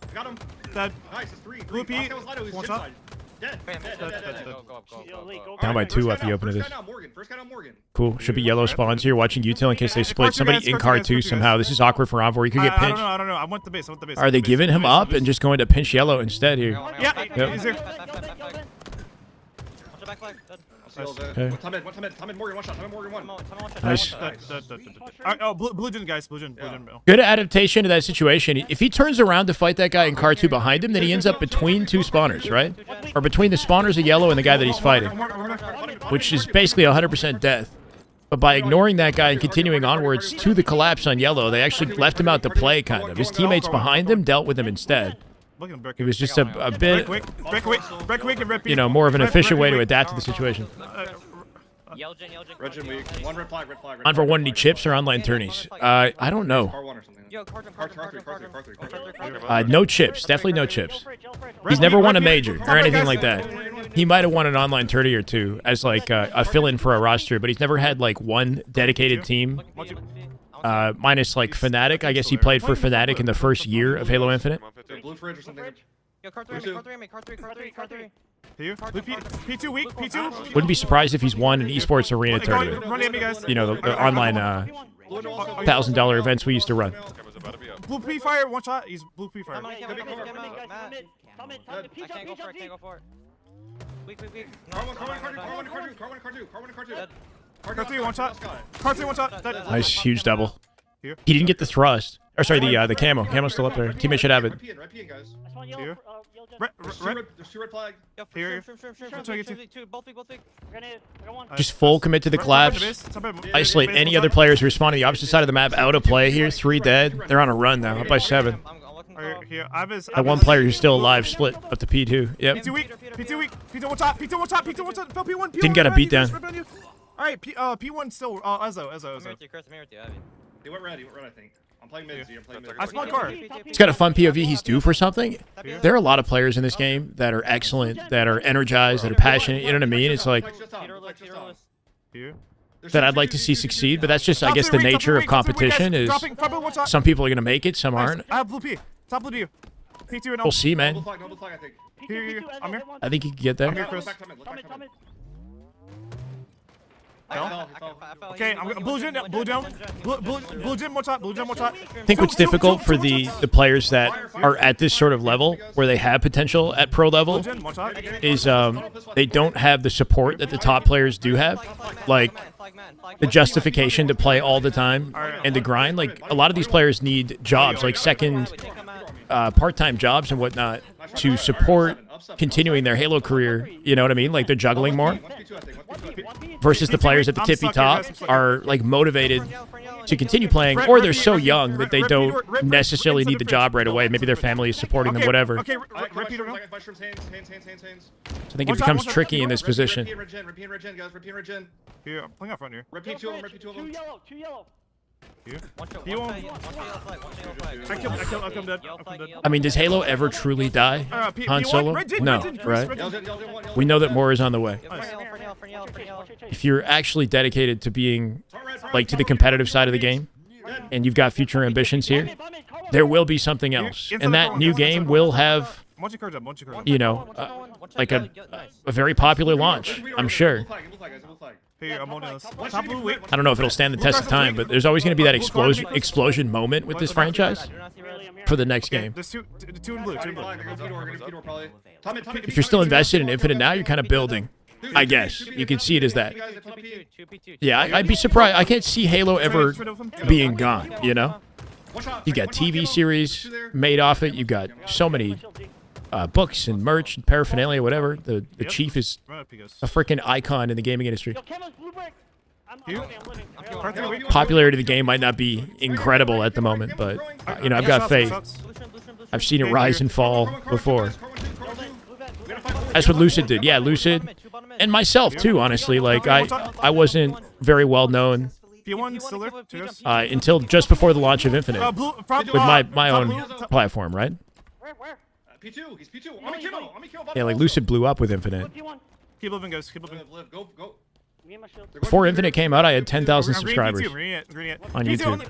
I got him. Dead. Nice, it's 3. Blue Pete. One shot. Dead. Down by 2 after the open of this. First guy down Morgan. Cool. Should be yellow spawns here watching util in case they split somebody in card 2 somehow. This is awkward for Envor. He could get pinched. I don't know. I want the base. Are they giving him up and just going to pinch yellow instead here? Yeah, he's here. Okay. Time in, Morgan, one shot. Time in, Morgan, one. Nice. Oh, blue gen, guys. Blue gen. Good adaptation to that situation. If he turns around to fight that guy in car 2 behind him, then he ends up between 2 spawners, right? Or between the spawners of yellow and the guy that he's fighting, which is basically 100% death. But by ignoring that guy and continuing onwards to the collapse on yellow, they actually left him out to play, kind of. His teammates behind him dealt with him instead. It was just a bit, you know, more of an efficient way to adapt to the situation. Red gen weak. One red flag. On for 1D chips or online tourneys? I don't know. Car 1 or something. No chips. Definitely no chips. He's never won a major or anything like that. He might have won an online tourney or two as like a fill-in for a roster, but he's never had like one dedicated team. Minus like Fnatic. I guess he played for Fnatic in the first year of Halo Infinite. Blue fridge or something. Yo, car 3 me, car 3. Here. P2 weak, P2. Wouldn't be surprised if he's won an esports arena tournament. Run at me, guys. You know, the online $1,000 events we used to run. Blue P-fire, one shot. He's blue P-fire. I can't go for it. Weak. Car 1, car 2. Car 3, one shot. Car 3, one shot. Nice, huge double. Here. He didn't get the thrust. Or sorry, the camo. Camo's still up there. Teammate should have it. Right P, guys. Here. There's two red flag. Here. Both weak. Just full commit to the collapse. Isolate any other players who respond to the opposite side of the map. Out of play here. 3 dead. They're on a run now. Up by 7. Here. That one player who's still alive split up to P2. Yep. P2 weak. P2 one shot. Fell P1. Didn't get a beat down. Alright, P1 still. Ezzo. He went red, I think. I'm playing mid. I spawned car. He's got a fun POV. He's due for something. There are a lot of players in this game that are excellent, that are energized, that are passionate. You know what I mean? It's like that I'd like to see succeed, but that's just, I guess, the nature of competition is some people are going to make it, some aren't. I have blue P. Top blue P. P2 and We'll see, man. No blue flag, I think. Here. I'm here. I think he can get there. I'm here, Chris. No? Okay, I'm blue gym, blue gym, one shot. I think what's difficult for the players that are at this sort of level, where they have potential at pro level, is they don't have the support that the top players do have, like the justification to play all the time and the grind. Like a lot of these players need jobs, like second part-time jobs and whatnot, to support continuing their Halo career. You know what I mean? Like they're juggling more. Versus the players at the tippy top are like motivated to continue playing, or they're so young that they don't necessarily need the job right away. Maybe their family is supporting them, whatever. So I think it becomes tricky in this position. Here, I'm playing out front here. Repeat two of them. Two yellow. Here. I killed dead. I mean, does Halo ever truly die on solo? No, right? We know that more is on the way. If you're actually dedicated to being, like, to the competitive side of the game, and you've got future ambitions here, there will be something else. And that new game will have, you know, like a very popular launch, I'm sure. I don't know if it'll stand the test of time, but there's always going to be that explosion moment with this franchise for the next game. If you're still invested in Infinite now, you're kind of building, I guess. You can see it as that. Yeah, I'd be surprised. I can't see Halo ever being gone, you know? You got TV series made off it. You got so many books and merch and paraphernalia, whatever. The Chief is a freaking icon in the gaming industry. Popularity of the game might not be incredible at the moment, but you know, I've got faith. I've seen it rise and fall before. That's what Lucid did. Yeah, Lucid and myself too, honestly. Like I wasn't very well known until just before the launch of Infinite with my own platform, right? P2, he's P2. I'm a kill. Yeah, like Lucid blew up with Infinite. Keep living, guys. Keep living. Go. Before Infinite came out, I had 10,000 subscribers on YouTube.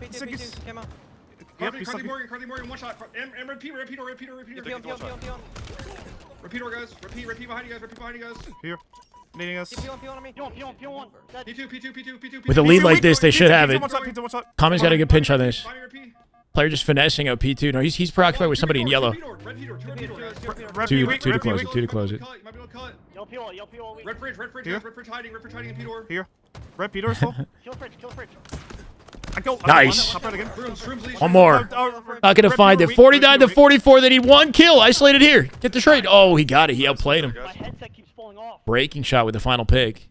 Carly Morgan, one shot. And repeat. Repeater, guys. Repeat behind you guys. Here. Needing us. P2. With a lead like this, they should have it. Common's got a good pinch on this. Player just finessing out P2. No, he's preoccupied with somebody in yellow. Two to close it. Red fridge hiding in P-door. Here. Red P-door is full. Kill fridge. Nice. One more. Not going to find it. 49 to 44. They need one kill. Isolated here. Get the trade. Oh, he got it. He outplayed him. Breaking shot with the final pick.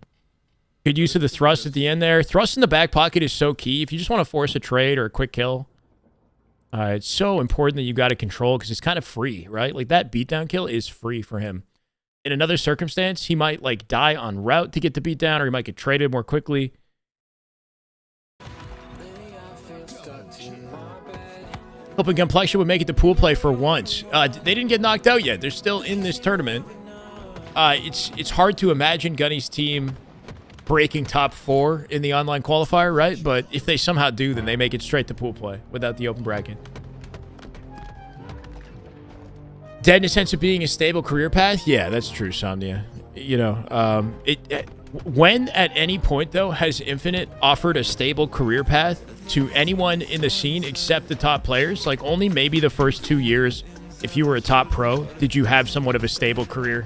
Good use of the thrust at the end there. Thrust in the back pocket is so key. If you just want to force a trade or a quick kill, it's so important that you got to control because it's kind of free, right? Like that beatdown kill is free for him. In another circumstance, he might like die en route to get the beatdown, or he might get traded more quickly. Hoping Gunplexion would make it to pool play for once. They didn't get knocked out yet. They're still in this tournament. it's hard to imagine Gunny's team breaking top 4 in the online qualifier, right? But if they somehow do, then they make it straight to pool play without the open bracket. Dead in a sense of being a stable career path? Yeah, that's true, Somnia. You know, when at any point, though, has Infinite offered a stable career path to anyone in the scene except the top players? Like, only maybe the first 2 years, if you were a top pro, did you have somewhat of a stable career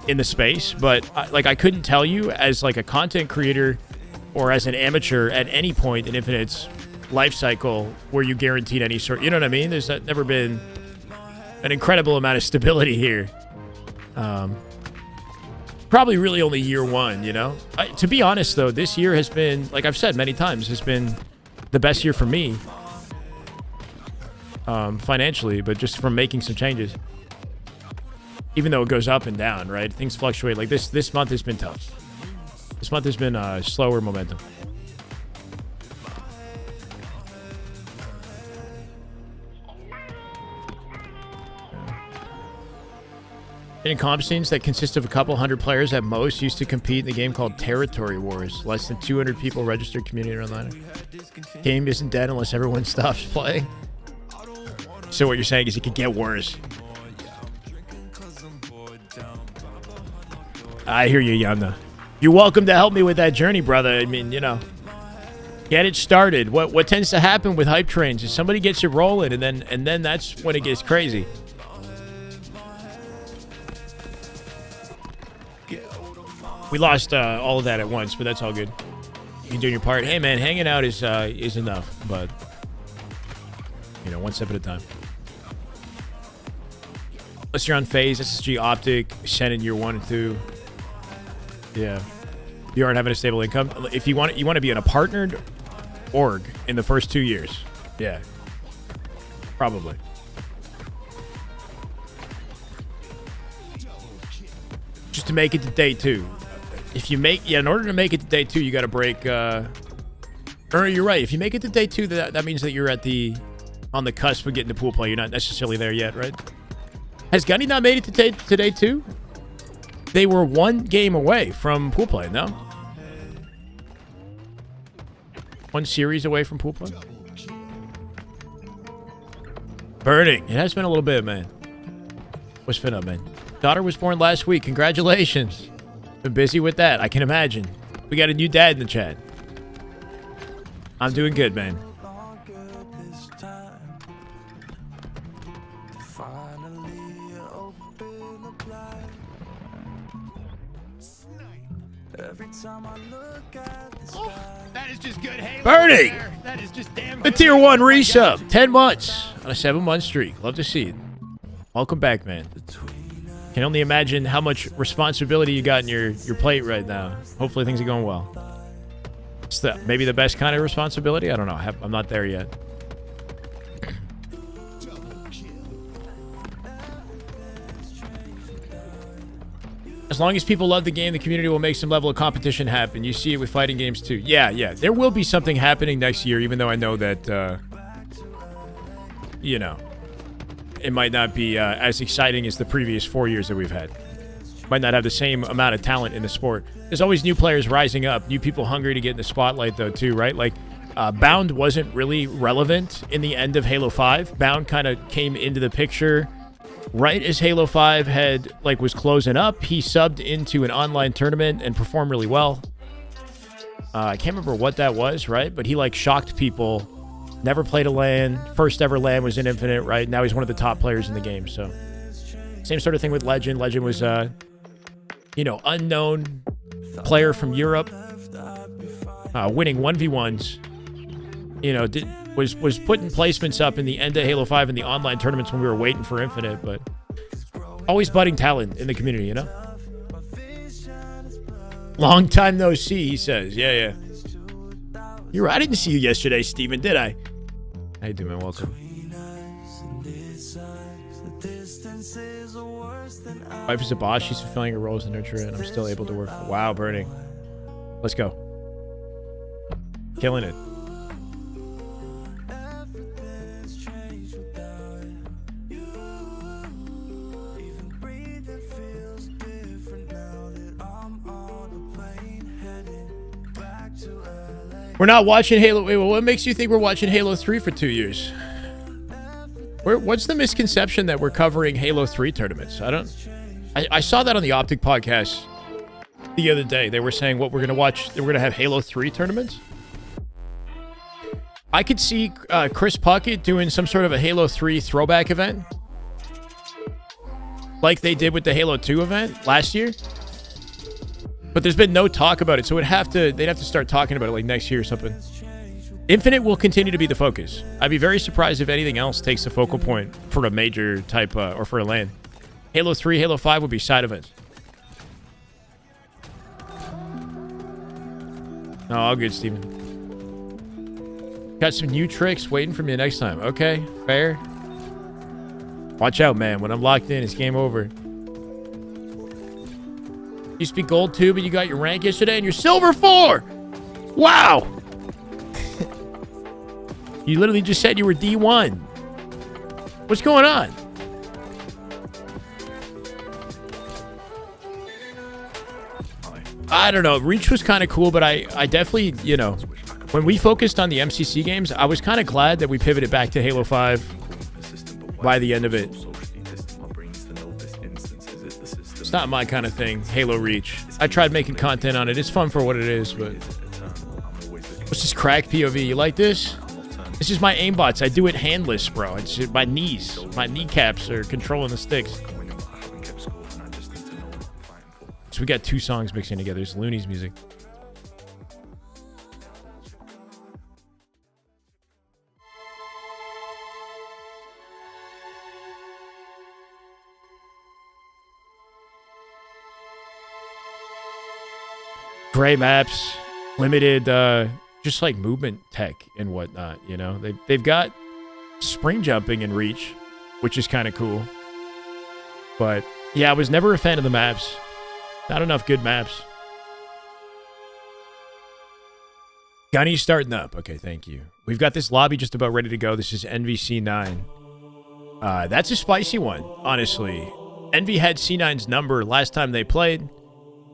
in the space. But, like, I couldn't tell you as, like, a content creator or as an amateur at any point in Infinite's life cycle where you guaranteed any sort... You know what I mean? There's never been an incredible amount of stability here. Probably really only year 1, you know? To be honest, though, this year has been, like I've said many times, has been the best year for me. Financially, but just from making some changes. Even though it goes up and down, right? Things fluctuate. Like this month has been tough. This month has been slower momentum. In comp scenes that consist of a couple hundred players at most used to compete in the game called Territory Wars. Less than 200 people registered community online. Game isn't dead unless everyone stops playing. So what you're saying is it could get worse. I hear you, Yamna. You're welcome to help me with that journey, brother. I mean, you know, get it started. What tends to happen with hype trains is somebody gets it rolling, and then that's when it gets crazy. We lost all of that at once, but that's all good. You're doing your part. Hey, man, hanging out is enough, but, you know, one step at a time. Unless you're on phase, SSG, Optic, Shen in year 1 and 2. Yeah. You aren't having a stable income. If you want to be in a partnered org in the first 2 years. Yeah. Probably. Just to make it to day 2. If you make, in order to make it to day 2, you got to break, or you're right. If you make it to day 2, that means that you're on the cusp of getting to pool play. You're not necessarily there yet, right? Has Gunny not made it to day 2? They were 1 game away from pool play, no? 1 series away from pool play? Burning. It has been a little bit, man. What's been up, man? Daughter was born last week. Congratulations. Been busy with that, I can imagine. We got a new dad in the chat. I'm doing good, man. Oh, that is just good Halo. Burning! That is just damn The good. tier 1 resub. 10 months on a 7-month streak. Love to see it. Welcome back, man. Can only imagine how much responsibility you got in your plate right now. Hopefully things are going well. It's maybe the best kind of responsibility? I don't know. I'm not there yet. As long as people love the game, the community will make some level of competition happen. You see it with fighting games too. Yeah. There will be something happening next year, even though I know that, you know, it might not be as exciting as the previous 4 years that we've had. Might not have the same amount of talent in the sport. There's always new players rising up, new people hungry to get in the spotlight, though, too, right? Like, Bound wasn't really relevant in the end of Halo 5. Bound kind of came into the picture right as Halo 5 was closing up. He subbed into an online tournament and performed really well. I can't remember what that was, right? But he, shocked people. Never played a LAN. First ever LAN was in Infinite, right? Now he's one of the top players in the game, so. Same sort of thing with Legend. Legend was, unknown player from Europe. Winning 1v1s. Was putting placements up in the end of Halo 5 in the online tournaments when we were waiting for Infinite, but always budding talent in the community, you know? Long time no see, he says. Yeah. You're right. I didn't see you yesterday, Steven, did I? How you doing, man? Welcome. Wife is a boss. She's fulfilling her role as a nurturer, and I'm still able to work. Wow, Burning. Let's go. Killing it. We're not watching Halo. Wait, well, what makes you think we're watching Halo 3 for 2 years? What's the misconception that we're covering Halo 3 tournaments? I saw that on the Optic podcast the other day. They were saying what we're going to watch. We're going to have Halo 3 tournaments. I could see Chris Puckett doing some sort of a Halo 3 throwback event, like they did with the Halo 2 event last year. But there's been no talk about it, so they'd have to start talking about it like next year or something. Infinite will continue to be the focus. I'd be very surprised if anything else takes the focal point for a major type or for a LAN. Halo 3, Halo 5 would be side events. No, all good, Steven. Got some new tricks waiting for me next time. Okay, fair. Watch out, man. When I'm locked in, it's game over. Used to be gold 2, but you got your rank yesterday and you're silver 4. Wow. You literally just said you were D1. What's going on? I don't know. Reach was kind of cool, but I definitely, you know, when we focused on the MCC games, I was kind of glad that we pivoted back to Halo 5 by the end of it. It's not my kind of thing, Halo Reach. I tried making content on it. It's fun for what it is, but... What's this crack POV? You like this? This is my aimbots. I do it handless, bro. It's my knees. My kneecaps are controlling the sticks. So we got 2 songs mixing together. It's Looney's music. Gray maps, limited, just like movement tech and whatnot, you know? They've got spring jumping in Reach, which is kind of cool. But, yeah, I was never a fan of the maps. Not enough good maps. Gunny's starting up. Okay, thank you. We've got this lobby just about ready to go. This is NVC9. That's a spicy one, honestly. Envy had C9's number last time they played.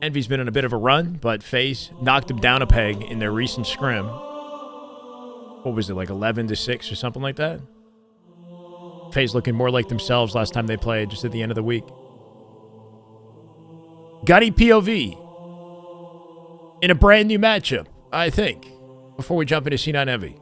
Envy's been on a bit of a run, but FaZe knocked him down a peg in their recent scrim. What was it, like 11-6 or something like that? FaZe looking more like themselves last time they played, just at the end of the week. Gunny POV in a brand new matchup, I think, before we jump into C9 Envy.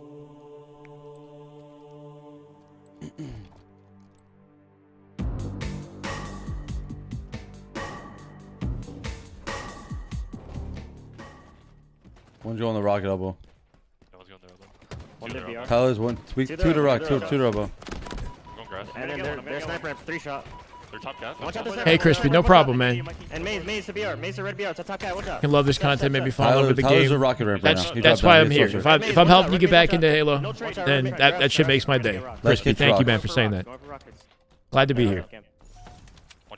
One's going the rocket elbow. One to VR. Tyler's one. Two to rock. Two to elbow. And then their sniper ramp, 3 shot. They're top cat. Hey, Crispy, no problem, man. And Maze to BR. Maze to red BR. It's a top cat. Watch out. I love this content. Maybe fall over the Tyler's game. a rocket ramp right now. That's why I'm here. If I'm helping you get back into Halo, then that shit makes my day. Crispy, thank you, man, for saying that. Glad to be here.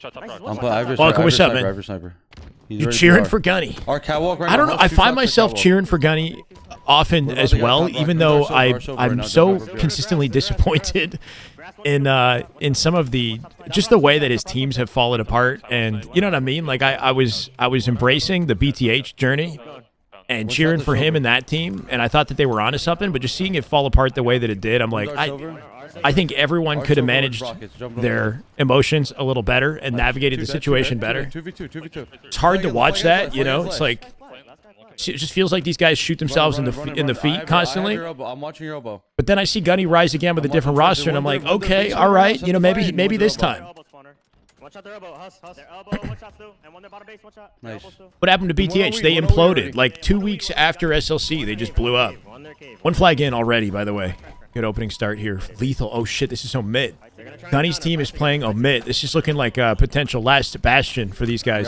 Welcome, what's up, man? You cheering for Gunny? Our catwalk right I don't know. I find myself cheering for Gunny often as well, even though I'm so consistently disappointed in some of the just the way that his teams have fallen apart. And you know what I mean? Like I was embracing the BTH journey and cheering for him and that team, and I thought that they were onto something. But just seeing it fall apart the way that it did, I'm like, I think everyone could have managed their emotions a little better and navigated the situation better. 2v2. It's hard to watch that, you know. It's like it just feels like these guys shoot themselves in the feet constantly. I'm watching your elbow. But then I see Gunny rise again with a different roster, and I'm like, okay, all right, you know, maybe this time. Watch out their elbow, Huss. Their elbow, one shot still, and one their bottom base, watch out. Nice. What happened to BTH? They imploded. Like 2 weeks after SLC, they just blew up. One flag in already, by the way. Good opening start here. Lethal. Oh, shit, this is so mid. Gunny's team is playing mid. This is looking like a potential last bastion for these guys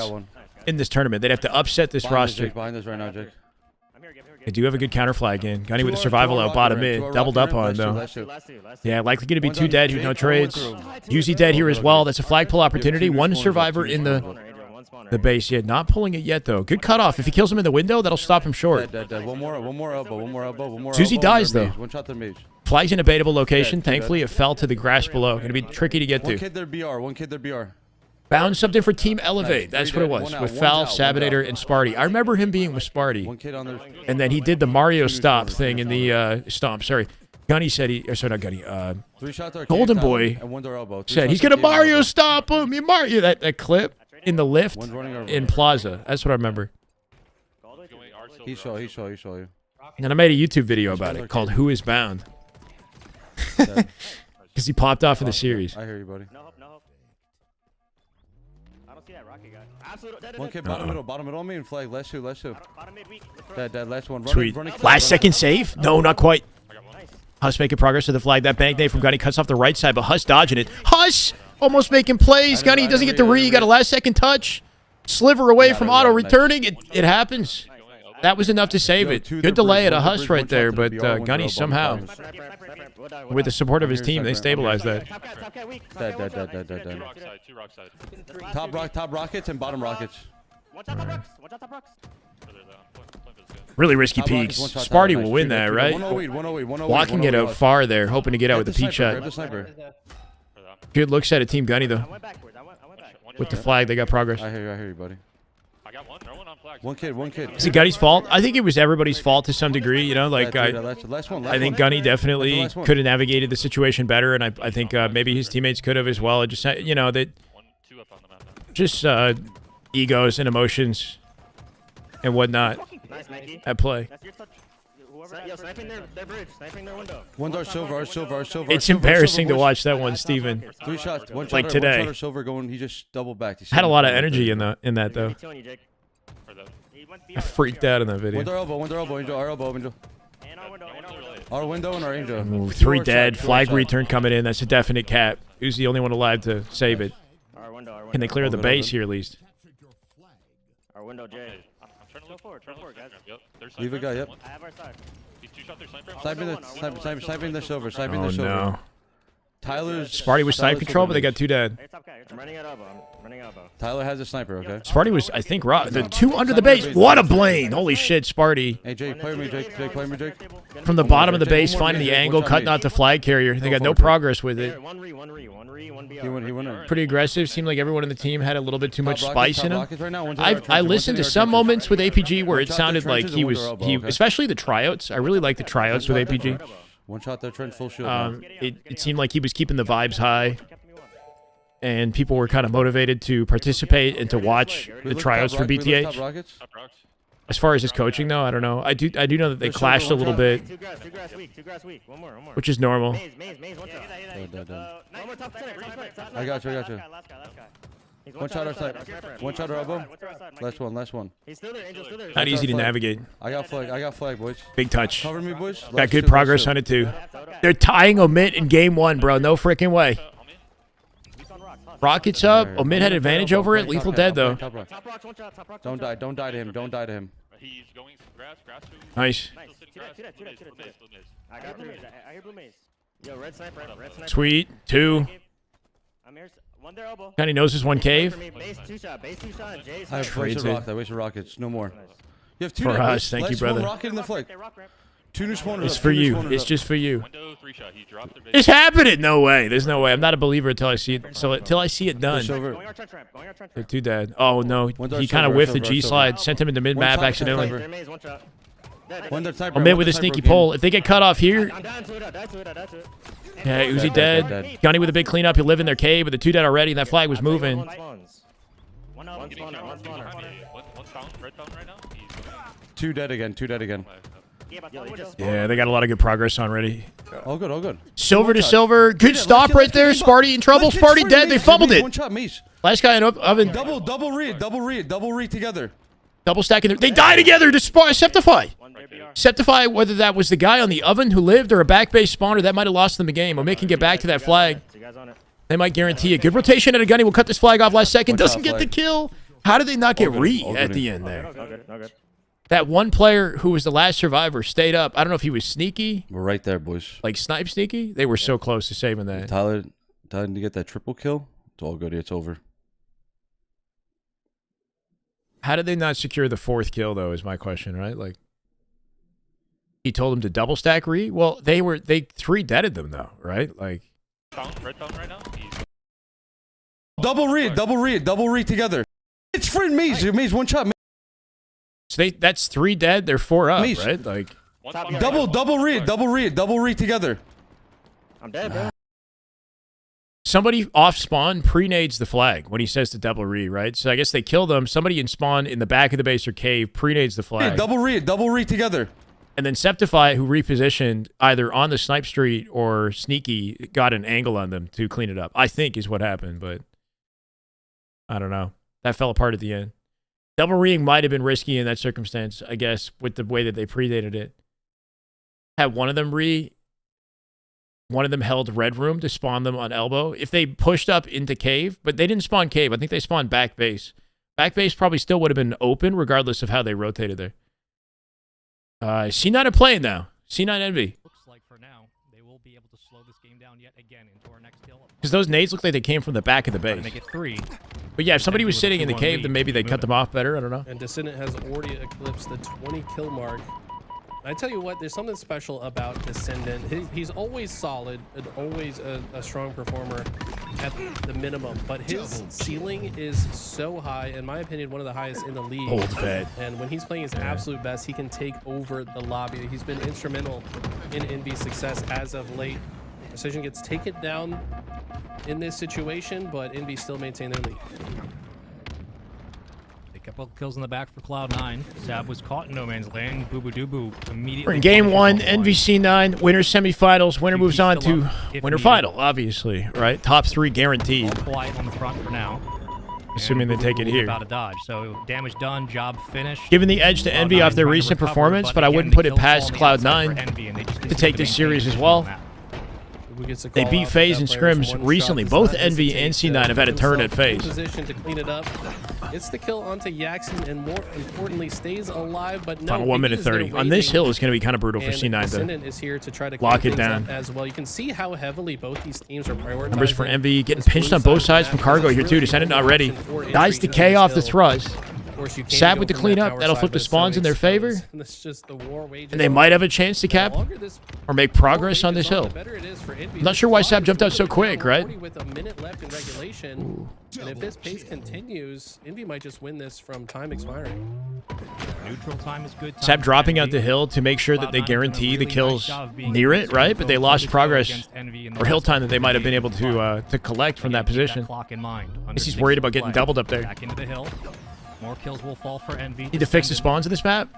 in this tournament. They'd have to upset this roster. Behind us right now, Jake. They do have a good counter flag in. Gunny with the survival out bottom mid. Doubled up on, though. Yeah, likely going to be 2 dead with no trades. Uzi dead here as well. That's a flag pull opportunity. 1 survivor in the base. Yeah, not pulling it yet, though. Good cutoff. If he kills him in the window, that'll stop him short. Dead. One more elbow. Uzi dies, though. One shot to mage. Flags in a baitable location. Thankfully, it fell to the grass below. Going to be tricky to get to. One kid there BR. Bound something for Team Elevate. That's what it was. With Foul, Sabinator, and Sparty. I remember him being with Sparty. One kid on there. And then he did the Mario Stop thing in the Stomp. Sorry. Gunny said he... Or sorry, not Gunny. 3 shots are Golden Boy and 1 door elbow. said he's going to Mario Stop him. You Mario. That clip in the lift One's running over. in Plaza. That's what I remember. He show you. And I made a YouTube video about it called Who is Bound. Because he popped off in the series. I hear you, buddy. No hope, no hope. I don't see that Rocky guy. Absolute. One kid bottom middle on me and flag. Last two. Bottom mid weak. That last one. Sweet. Running Last second save? No, not quite. Huss making progress to the flag. That bank nade from Gunny cuts off the right side, but Huss dodging it. Huss almost making plays. Gunny doesn't get the re. He got a last second touch. Sliver away from auto returning. It happens. That was enough to save it. Good delay at a Huss right there, but Gunny somehow, with the support of his team, they stabilized that. Dead. Top rockets and bottom rockets. Really risky peeks. Sparty will win that, right? 108. Blocking it out far there, hoping to get out with the peek shot. Good looks at a Team Gunny, though. With the flag, they got progress. I hear you, buddy. One kid. Is it Gunny's fault? I think it was everybody's fault to some degree, you know? Like, I think Gunny definitely could have navigated the situation better, and I think maybe his teammates could have as well. It just, you know, that just egos and emotions and whatnot at play. Sniping their bridge, sniping their window. One door silver. It's embarrassing to watch that one, Steven. 3 shots. One like shot, today. One shot silver going. He just double backed. Had a lot of energy in that though. I freaked out in that video. One door elbow, Angel. Our elbow, Angel. Our window and our Angel. Ooh, 3 dead. Flag return coming in. That's a definite cap. Who's the only one alive to save it? Can they clear the base here at least? Our window, Jay. Go forward, guys. Leave a guy, yep. I have our side. Sniping the silver. Oh no. Tyler's Sparty was snipe control, but they got 2 dead. I'm running at elbow. Tyler has a sniper, okay? Sparty was, I think, raw. The 2 under the base. What a blane! Holy shit, Sparty. Hey, Jake, play with me, Jake. Play with me, Jake. From the bottom of the base, finding the angle, cutting out the flag carrier. They got no progress with it. One re, one BR. He went. Pretty aggressive. Seemed like everyone in the team had a little bit too much spice in him. I listened to some moments with APG where it sounded like he especially the tryouts. I really like the tryouts with APG. One shot there, Trent, full shield. It seemed like he was keeping the vibes high, and people were kind of motivated to participate and to watch the tryouts for BTH. As far as his coaching, though, I don't know. I do know that they clashed a little bit, Two grass weak. One more. which is normal. Maze, one shot. One more top center. I got you. Last guy. One shot or sniper. One shot or elbow. Last one. He's still there, Angel's still there. Not easy to navigate. I got flag, boys. Big touch. Cover me, boys. Got good progress on it, too. They're tying Omit in game 1, bro. No freaking way. Rockets up. Omit had advantage over it. Lethal dead, though. Top rocks, one shot. Top rocks. Don't die to him. He's going grass. Nice. Two dead. I got blue maze. I hear blue maze. Yo, red sniper. Sweet. 2. I'm here. One there, elbow. Kind of knows his one cave. Base two shot. Jay's I have Trades wasted rockets. No more. You have 2 For dead, us, boys. thank you, Last brother. one rocket in the flick. 2 new spawners. It's up, for 2 new you. spawners It's up. just for you. Window 3 shot. He dropped their base. It's happening. No way. There's no way. I'm not a believer until I see it. So until I see it done. Silver. Going our trench ramp. They're too dead. Oh no. One's our He kind of silver, whiffed the silver, G silver. slide. Sent him into mid map top accidentally. sniper. Their maze, one shot. One there, sniper. Omit one with a there, sneaky sniper pull. If they get cut off here, I'm down to it. yeah, Uzi dead. Gunny with a big cleanup. He'll live in their cave, but the 2 dead already. And that flag was moving. One spawner. One fountain, red fountain right now. He's 2 dead again. Yeah, they got a lot of good progress already. All good. Silver to silver. Good stop right there. Sparty in trouble. Sparty dead. They fumbled it. One shot, Mace. Last guy in oven. Double read together. Double stacking there. They die together to Septify. Septify, whether that was the guy on the oven who lived or a back base spawner, that might have lost them the game. Omit can get back to that flag. They might guarantee it. Good rotation at a Gunny. Will cut this flag off last second. Doesn't get the kill. How did they not get re at the end there? That one player who was the last survivor stayed up. I don't know if he was sneaky. We're right there, boys. Like snipe sneaky. They were so close to saving that. Tyler to get that triple kill. It's all good. It's over. How did they not secure the 4th kill, though, is my question, right? Like, he told them to double stack re? Well, they 3 deaded them, though, right? Like, red fountain right now. He's Double read together. It's friend Maze. Maze, one shot. So that's 3 dead. They're 4 up, Maze. right? Like Double read together. I'm dead, bro. somebody off spawn pre-nades the flag when he says to double re, right? So I guess they kill them. Somebody in spawn in the back of the base or cave pre-nades the flag. Hey, double re together. And then Septify, who repositioned either on the snipe street or sneaky, got an angle on them to clean it up. I think is what happened, but I don't know. That fell apart at the end. Double reing might have been risky in that circumstance, I guess, with the way that they predated it. Had one of them one of them held red room to spawn them on elbow. If they pushed up into cave, but they didn't spawn cave. I think they spawned back base. Back base probably still would have been open regardless of how they rotated there. C9 are playing now. C9 Envy. Looks like for now, they will be able to slow this game down yet again into our next kill. Because those nades look like they came from the back of the base. Make it 3. But yeah, if somebody was sitting in the cave, then maybe they cut them off better. I don't know. And Descendant has already eclipsed the 20 kill mark. I tell you what, there's something special about Descendant. He's always solid and always a strong performer at the minimum, but his ceiling is so high, in my opinion, one of the highest in the league. Old vet. And when he's playing his absolute best, he can take over the lobby. He's been instrumental in Envy's success as of late. Precision gets taken down in this situation, but Envy still maintain their lead. A couple of kills in the back for Cloud9. Sab was caught in no man's land. Boo Boo Doo Boo immediately. We're in game 1, NVC9, winner semifinals. Winner moves on to winner final, obviously, right? Top 3 guaranteed. All quiet on the front for now. Assuming they take it here. About a dodge. So damage done, job finished. Giving the edge to Envy off their recent performance, but I wouldn't put it past Cloud9 to take this series as well. They beat FaZe in scrims recently. Both Envy and C9 have had a turn at FaZe. Position to clean it up. It's the kill onto Yaxon, and more importantly, stays alive. But no, final 1 minute 30. On this hill is going to be kind of brutal for C9 is here to try to lock it down as well. You can see how heavily both these teams are prioritizing. Numbers for Envy getting pinched on both sides from Cargo here too. Descendant not ready. Dies the K off the thrust. Sab with the cleanup. That'll flip the spawns in their favor. And they might have a chance to cap or make progress on this hill. I'm not sure why Sab jumped out so quick, right? With a minute left in regulation, and if this pace continues, Envy might just win this from time expiring. Neutral time is good. Sab dropping out the hill to make sure that they guarantee the kills near it, right? But they lost progress or hill time that they might have been able to collect from that position. He's worried about getting doubled up there. Back into the hill. More kills will fall for Envy. Need to fix the spawns in this map.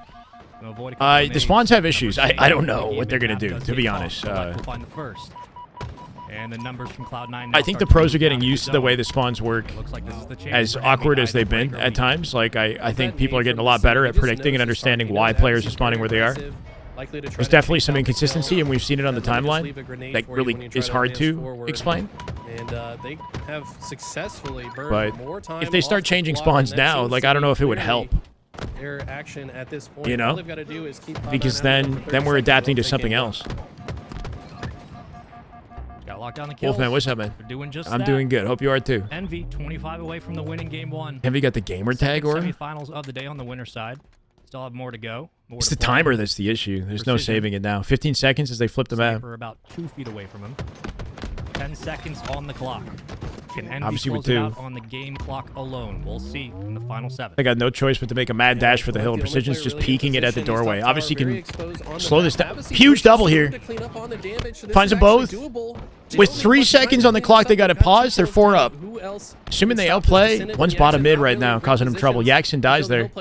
The spawns have issues. I don't know what they're gonna do, to be honest. And the numbers from Cloud9. I think the pros are getting used to the way the spawns work. As awkward as they've been at times, like I think people are getting a lot better at predicting and understanding why players are spawning where they are. There's definitely some inconsistency, and we've seen it on the timeline. That really is hard to explain. And they have successfully burned more time. If they start changing spawns now, like I don't know if it would help. Their action at this point, you know, all they've got to do is keep because then we're adapting to something else. Got locked down the kills. Wolfman, what's up, man? We're doing just I'm that. doing good. Hope you are too. Envy 25 away from the winning game 1. Envy got the gamer tag, or semifinals of the day on the winner side. Still have more to go. It's the timer that's the issue. There's no saving it now. 15 seconds as they flip the map. We're about 2 feet away from him. 10 seconds on the clock. Can Envy obviously close with 2 it out on the game clock alone? We'll see in the final 7. They got no choice but to make a mad dash for the hill, and Precision's just peeking it at the doorway. Obviously, can slow this down. Huge double here. Finds them both. With 3 seconds on the clock, they got to pause. They're 4 up. Assuming they outplay, one's bottom mid right now, causing him trouble. Yaxon dies there.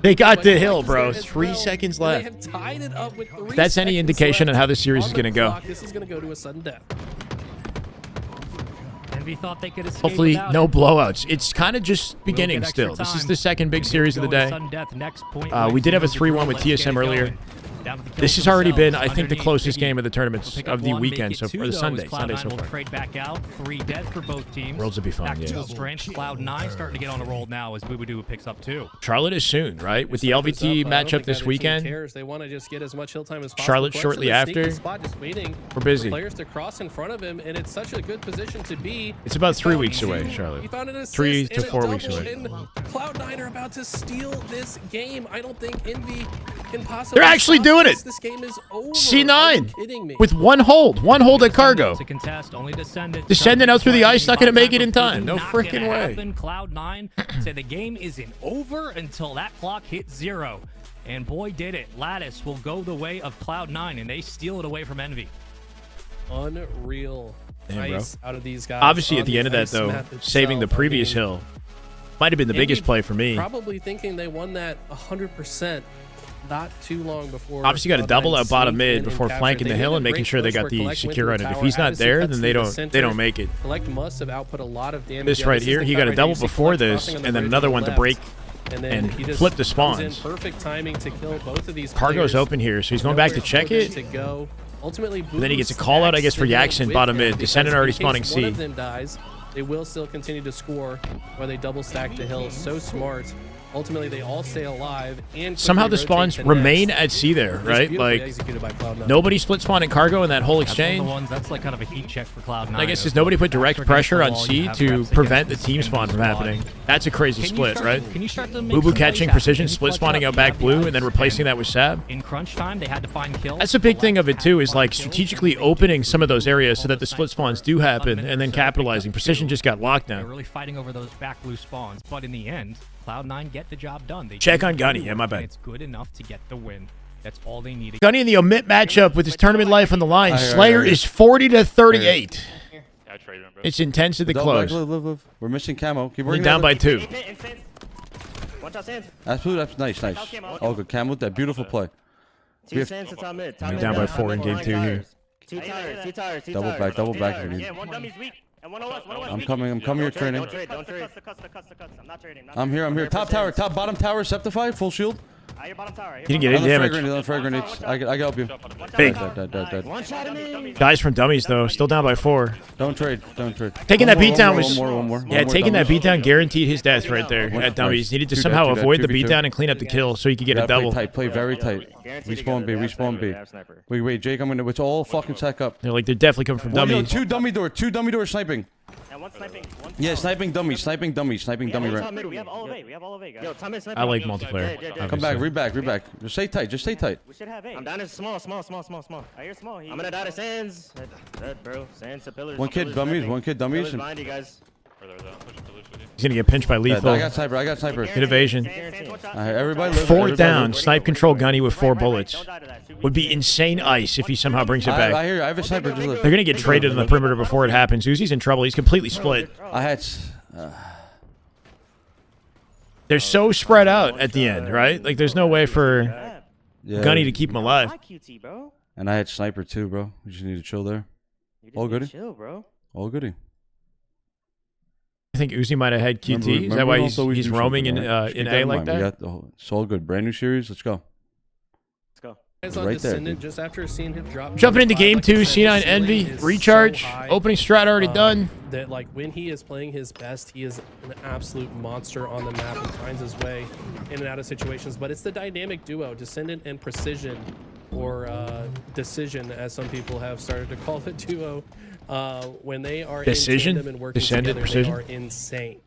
They got the hill, bro. 3 seconds left. If that's any indication on how this series is going to go. This is going to go to a sudden death. Envy thought they could escape. Hopefully, no blowouts. It's kind of just beginning still. This is the second big series of the day. We did have a 3-1 with TSM earlier. This has already been, I think, the closest game of the tournaments of the weekend, so for the Sunday so far. Trade back out. 3 dead for both teams. Worlds will be fun, yeah. Cloud9 starting to get on a roll now as Boo Boo Doo picks up 2. Charlotte is soon, right? With the LVT matchup this weekend. They want to just get as much hill time as possible. Charlotte shortly after. We're busy. Players to cross in front of him, and it's such a good position to be. It's about 3 weeks away, Charlotte. 3 to 4 weeks away. Cloud9 are about about to steal this game. I don't think Envy can possibly. They're actually stop doing this. it. This game is over. Are you C9 kidding me? with one hold at cargo. To contest, only Descendant. Descendant out through the ice, not gonna make it in time. No freaking way. Cloud9 said the game isn't over until that clock hits 0. And boy, did it. Lattice will go the way of Cloud9, and they steal it away from Envy. Unreal. Damn, Nice out of these guys. Obviously, on at the end of that, ice though, map saving the itself. I previous mean, hill might have been the Envy biggest play for me. Probably thinking they won that 100%. Not too long before. Obviously, got to double out bottom mid before captured. flanking They the did hill a and making great sure they push got where the Collect went secure through on the it. If tower. he's not Addison there, cuts then through they the don't center. make it. Collect must have output a lot of damage. This Yeah, right is here, the he cut got a right double here. You see before Collect this, crossing on the and then bridge another on one the to break left. And then and he just flip the comes in spawns. perfect timing to kill both of these Cargo's players. open here, so he's going back to Nowhere check for them it. to go. Ultimately, And then he gets a Boo call out, I guess, stacks for the hill Yaxin with bottom him mid. because Descendant in already case spawning one C. of them dies, they will still continue to score, or they double stack the hill. So smart. Ultimately, they all stay alive and Somehow the quickly spawns rotate the remain next. at C there, Just right? beautifully Like, executed by Cloud9. nobody split spawn in cargo in that whole That's one of exchange. the ones, that's like kind of a heat check for Cloud9. I guess of because nobody put direct faster against the pressure on wall, C you have to reps prevent the against team Envy spawn from squad. happening. That's a crazy Can you split, start- right? Can you start to make Boo Boo some plays catching, happen? Precision Can you split clutch spawning up? out You back have the blue, ice, and then replacing that with Sab. In crunch time, they had to find kills. That's a big thing of it too, is like Kills. strategically opening some of those areas so that the split spawns do happen, and then capitalizing. Precision just got locked They're down. really fighting over those back blue spawns, but in the end, Cloud9 get the job done. They Check do on Gunny. the Yeah, my work, bad. and it's good enough to get the win. That's all they need. Gunny in the omit matchup with his tournament life on the line. I hear, Slayer is 40-38. Yeah, I traded him, bro. It's intense at the Double back, close. live. We're missing camo. Keep Only working down by it. 2. Watch out, Sands. That's blue. That's nice. All good. Camo with that beautiful play. We Two have- Sands to top mid. We're down by 4 in game 2 here. Two tires. Two tires. Two Double tires. back, double Two back, tires. dude. Yeah, one dummy's weak. And one of us. One of us. I'm weak. coming. I'm coming here training. Don't trade. Don't trade. The cuts. I'm not trading. I'm here. I'm here. Top tower. Top bottom tower. Septify. Full shield. I hear bottom tower. He didn't get any damage. Another frag grenade. I can help you. Big. Dead. One shot at me. Guys from dummies, though. Still down by 4. Don't trade. Taking that beatdown was... One more. Yeah, taking that beatdown guaranteed his death right there at dummies. Needed to Two somehow dead, avoid the 2v2. beatdown and clean up the kill so he could get a Gotta play double. tight. Play very tight. Respawn B. Respawn B. Wait, Jake. I'm gonna. It's all fucking sack up. They're like, they're definitely coming from dummies. Two dummy door sniping. And one sniping. Yeah, sniping dummy right. We have all of A. We have all of A, guys. Yo, Tom is I like multiplayer. Come back, obviously. reback. Just stay tight. We should have A. I'm down to small. I hear small. I'm gonna die to Sands. Dead, bro. Sands to pillars. One kid dummies. Pillars behind you guys. Further down, push pillars with you. He's going to get pinched by I lethal. got sniper. Hit evasion. Everybody live. 4th down. Snipe control Gunny with 4 bullets. Would be insane ice if he somehow brings it I back. hear you. I have a sniper. Just look. They're going to get traded on the perimeter before it happens. Uzi's in trouble. He's completely split. I had. They're so spread out at the end, right? Like, there's no way for Yeah. Gunny to keep him alive. My QT, bro. And I had sniper too, bro. We just need to chill there. You just All need to goody. Chill, bro. All goody. I think Uzi might have had QT. Is that why he's roaming in A like that? It's all good. Brand new series. Let's go. Let's go. Guys on Right there, Descendant, dude. just after seeing him drop. Jumping into 25, game like 2, I said, C9 the Envy, ceiling is recharge, so high, opening strat already done. That like when he is playing his best, he is an absolute monster on the map and finds his way in and out of situations. But it's the dynamic duo, Descendant and Precision, or Decision, as some people have started to call the duo. When they are Decision? in tandem and working Descendant, together, Precision? they are insane.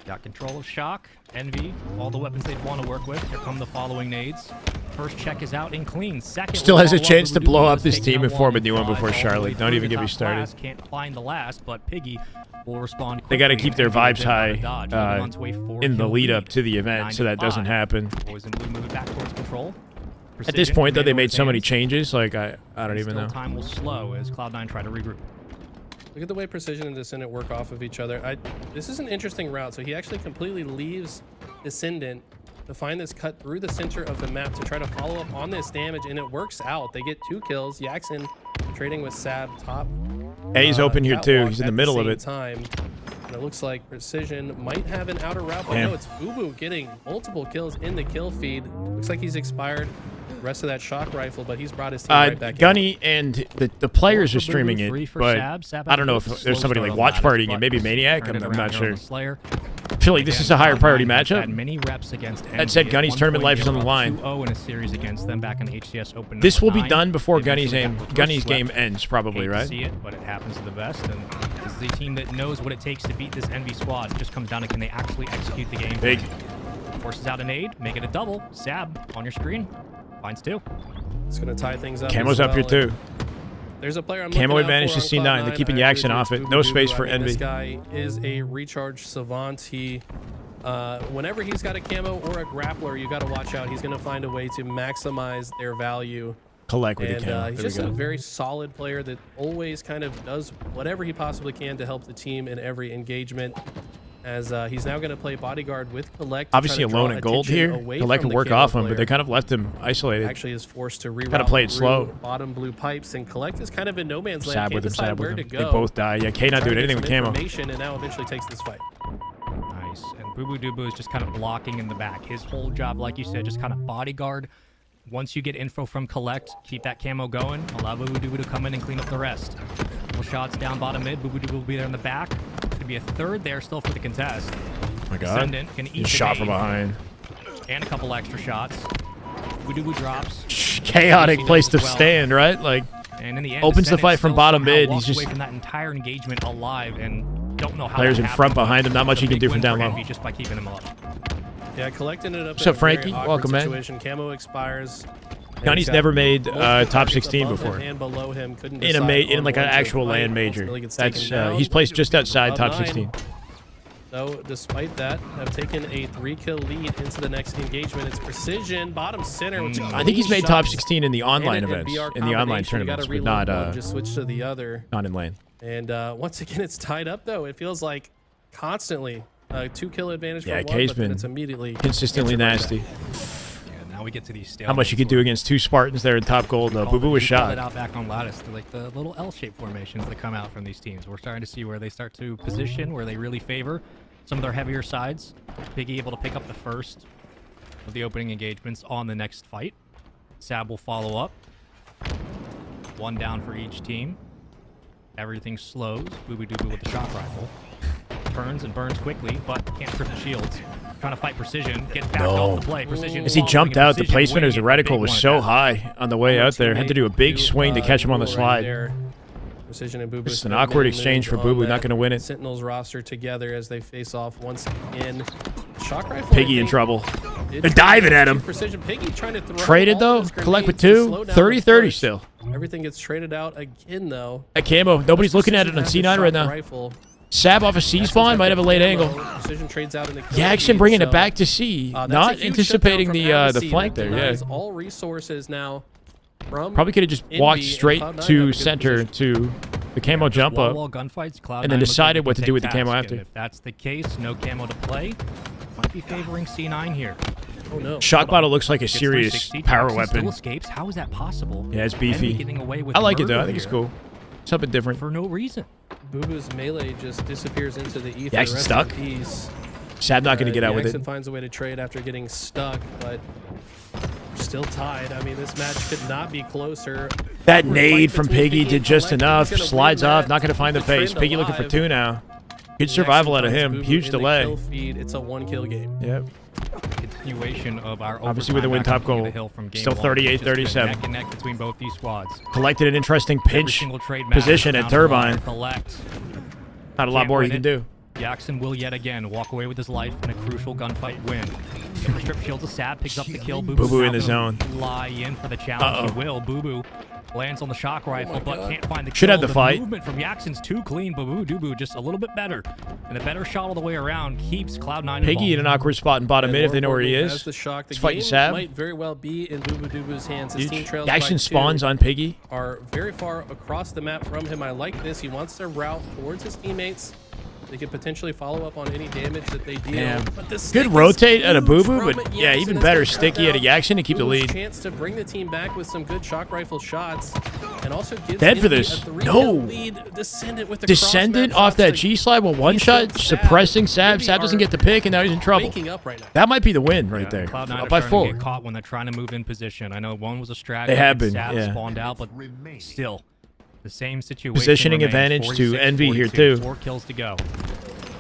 Got control of Shock, Envy, all the weapons they'd want to work with. Here come the following nades. First check is out and clean. Second, Still has a follow-up chance to with blow Reduce, up this taking team out and form a one new one and before five, all the Charlotte. way Don't through even the get me top started. class. Can't find the last, but Piggy will respond quickly. They got to keep their and Envy vibes will high get out of dodge, moving on to a 4 in the kill lead lead. up to the event so that 9-5. doesn't happen. Boys in blue moving back towards control. At this Precision, point, though, they commando made so many advance. changes. Like, I don't even Still know. time will slow as Cloud9 try to regroup. Look at the way Precision and Descendant work off of each other. This is an interesting route. So he actually completely leaves Descendant to find this cut through the center of the map to try to follow up on this damage, and it works out. They get 2 kills. Yaxin trading with Sab top. A's open here, too. catwalk He's in at the middle of same it. Time. And it looks like Precision might have an outer route, but Damn. no, it's Boo Boo getting multiple kills in the kill feed. Looks like he's expired the rest of that shock rifle, but he's brought his team right back in. Gunny and the players are streaming it, Free for but Sab I don't know if had a there's somebody slow like start watch on Lattice, partying it. but Maybe Maniac. turned it I'm around not here on sure. the Slayer. I feel like this is a higher priority Cloud9 has matchup. had many reps against That said, Envy. Gunny's At tournament one life point, is on they the were line. 2-0 in a series against them back in HCS Open. This will be #9. done before They Gunny's eventually got the first game sweep. ends, probably, Hate to right? see it, but it happens to the best. And this is a team that knows what it takes to beat this Envy squad. It just comes down to can they actually execute the game. Big. Forces out a nade, make it a double. Sab on your screen. Finds 2. It's going to tie things up. Camo's up here too. There's a player I'm Camo looking out advantage for to on C9. Cloud9. They're keeping I agree Jackson off with it. No Boo space Boo. for I mean, Envy. This guy is a recharge savant. He, whenever he's got a camo or a grappler, you got to watch out. He's going to find a way to maximize their value. Collect with the And camo. he's There we just a go. very solid player that always kind of does whatever he possibly can to help the team in every engagement. As he's now going to play bodyguard with Collect. Obviously trying to alone draw at gold attention here. away Collect from can the work camo off him, but player. they kind of left him isolated. Actually is forced to reroute Gotta play it through slow. bottom blue pipes, and Collect is kind of in no man's land. Sab Can't with him, decide sab with where him. to They go. both die. Yeah, K not Trying doing to get anything with some camo. information, and now eventually takes this fight. Nice. And Boo Boo Doo is just kind of blocking in the back. His whole job, like you said, just kind of bodyguard. Once you get info from Collect, keep that camo going. Allow Boo Boo Doo to come in and clean up the rest. Couple shots down bottom mid. Boo Boo Doo will be there in the back. Could be a third there still for the contest. Oh my god. Descendant can eat He's the shot from nade. behind. And a couple extra shots. Boo Doo drops. Chaotic place to stand, right? Like, And in the end, opens the Descendant fight from still bottom somehow mid. walks He's away just from that entire engagement alive and don't know how players that in happened, front but behind him. Not much it's he a can do big from win down for low. Envy just by keeping him up. Yeah, Collect ended up What's in up, a very Frankie? awkward Welcome, man. situation. Camo expires. and Gunny's he's got never made multiple top targets 16 above him before. and below him. Couldn't In a decide in on like an one to actual fight. land major. Ultimately gets That's taken down. he's placed just outside top Cloud9, 16. Though, despite that, have taken a 3-kill lead into the next engagement. It's precision, bottom center. With two I think he's clean made top shots 16 in the online and an events, NBR in the online combination. You gotta tournaments, but reload not one, just switch to the other. not in lane. And once again, it's tied up though. It feels like constantly 2-kill advantage Yeah, for one, K's but then been it's immediately consistently gets it right nasty. Yeah, now we get to these stalemates. How much you could do against 2 Spartans there in top gold though. Boo Boo was He called it shot. out back on Lattice, like the little L-shaped formations that come out from these teams. We're starting to see where they start to position, where they really favor some of their heavier sides. Piggy able to pick up the first of the opening engagements on the next fight. Sab will follow up. 1 down for each team. Everything slows. Booby Doo with the shock rifle. Turns and burns quickly, but can't trip the shields. Trying to fight Precision. Gets back off the play. Precision As he following jumped and out, the Precision placement of his winning a big reticle was one at so that. high on the way out there. Had to do a big swing to catch him on the slide. Precision and Boo Boo. Just an awkward exchange for Boo Boo. Not going to win it. Sentinels roster together as they face off once again. Shock rifle. Piggy in trouble. They're diving at him. Precision Piggy trying to throw Traded all though. his Collect with grenades to 2. slow down the 30-30 push. still. Everything gets traded out again though. That camo. Nobody's looking at it on Precision C9 has the right shock now. rifle. Sab off a C spawn. Might have a late angle. Precision trades out in the kill Jackson feed, bringing so, it back to C. that's a Not huge anticipating shutdown from the Abbasi. flank That there. Yeah. denies all resources now from Probably could have just Envy, walked and straight Cloud9 have a to good center position. to the camo jump up. Wall gunfights, Cloud9 and then looks decided like what they to can do with the take camo task, after. and if that's the case, no camo to play. Might be favoring C9 here. Oh no. Shock bottle looks like a Gets serious 360. power Jackson weapon. Still escapes. How is that possible? Yeah, it's Envy beefy. getting away with I like it though. I murder think it's here cool. Something different. for no reason. Boo Boo's melee just disappears into the ether. Jackson Rest stuck. in peace. Sab not going to get out with Jackson it. finds a way to trade after getting stuck, but we're still tied. I mean, this match could not be closer. That Awkward nade fight from between Piggy Piggy did and just Collect. enough. He's gonna Slides win off. that. Not going to find the Keep the face. trend Piggy looking for alive. 2 now. Good Jackson survival out of finds him. Boo Boo Huge in the delay. kill feed. It's a 1-kill game. Yep. Continuation of our Obviously with the overtime win back top on King of goal. the Hill from game Still 1. It's just been 38-37. Neck and neck between both these squads. Collected an interesting Every pinch single trade matters. position at Down to wire, Turbine. Collect. Not a lot Can't more win he can it. do. Jackson will yet again walk away with his life in a crucial gunfight win. Super strip shield to Sab, picks up the kill. Boo Boo Boo in now the zone. gonna Lie in for the challenge. Uh-oh. He will. Boo Boo lands on the shock rifle, but can't find the kill. Should have the fight. Movement from Jackson's too clean. Boo Boo just a little bit better, and a better shot all the way around keeps Cloud9 Piggy in an awkward spot in bottom And mid if they know where he Lord is. has the shock. The He's fighting game Sab. might very well be in Boo Boo Doo Boo's hands. His team trails Jackson by 2. spawns on Piggy. Are very far across the map from him. I like this. He wants to route towards his teammates. They could potentially follow up on any damage that they deal. Damn. But the Good stick is rotate at a huge Boo Boo, from but Jackson. yeah, even That's better gonna sticky cut at a out Jackson to keep the Boo Boo's lead. chance to bring the team back with some good shock rifle shots, and also gives Dead for Envy this. a 3-kill No. lead. Descendant with the Descendant cross map off that shots to G slide with one waste shot, on Sab. suppressing Sab. Envy Sab doesn't are get the pick, and now he's in trouble. waking up right now. That might be the win right there. Cloud9 Up are by starting to 4. get caught when they're trying to move in position. I know one was a strategy. They have been, Sab yeah. spawned out, but still, the same situation. Positioning remains. advantage to 46, Envy here 42, too. 4 kills to go.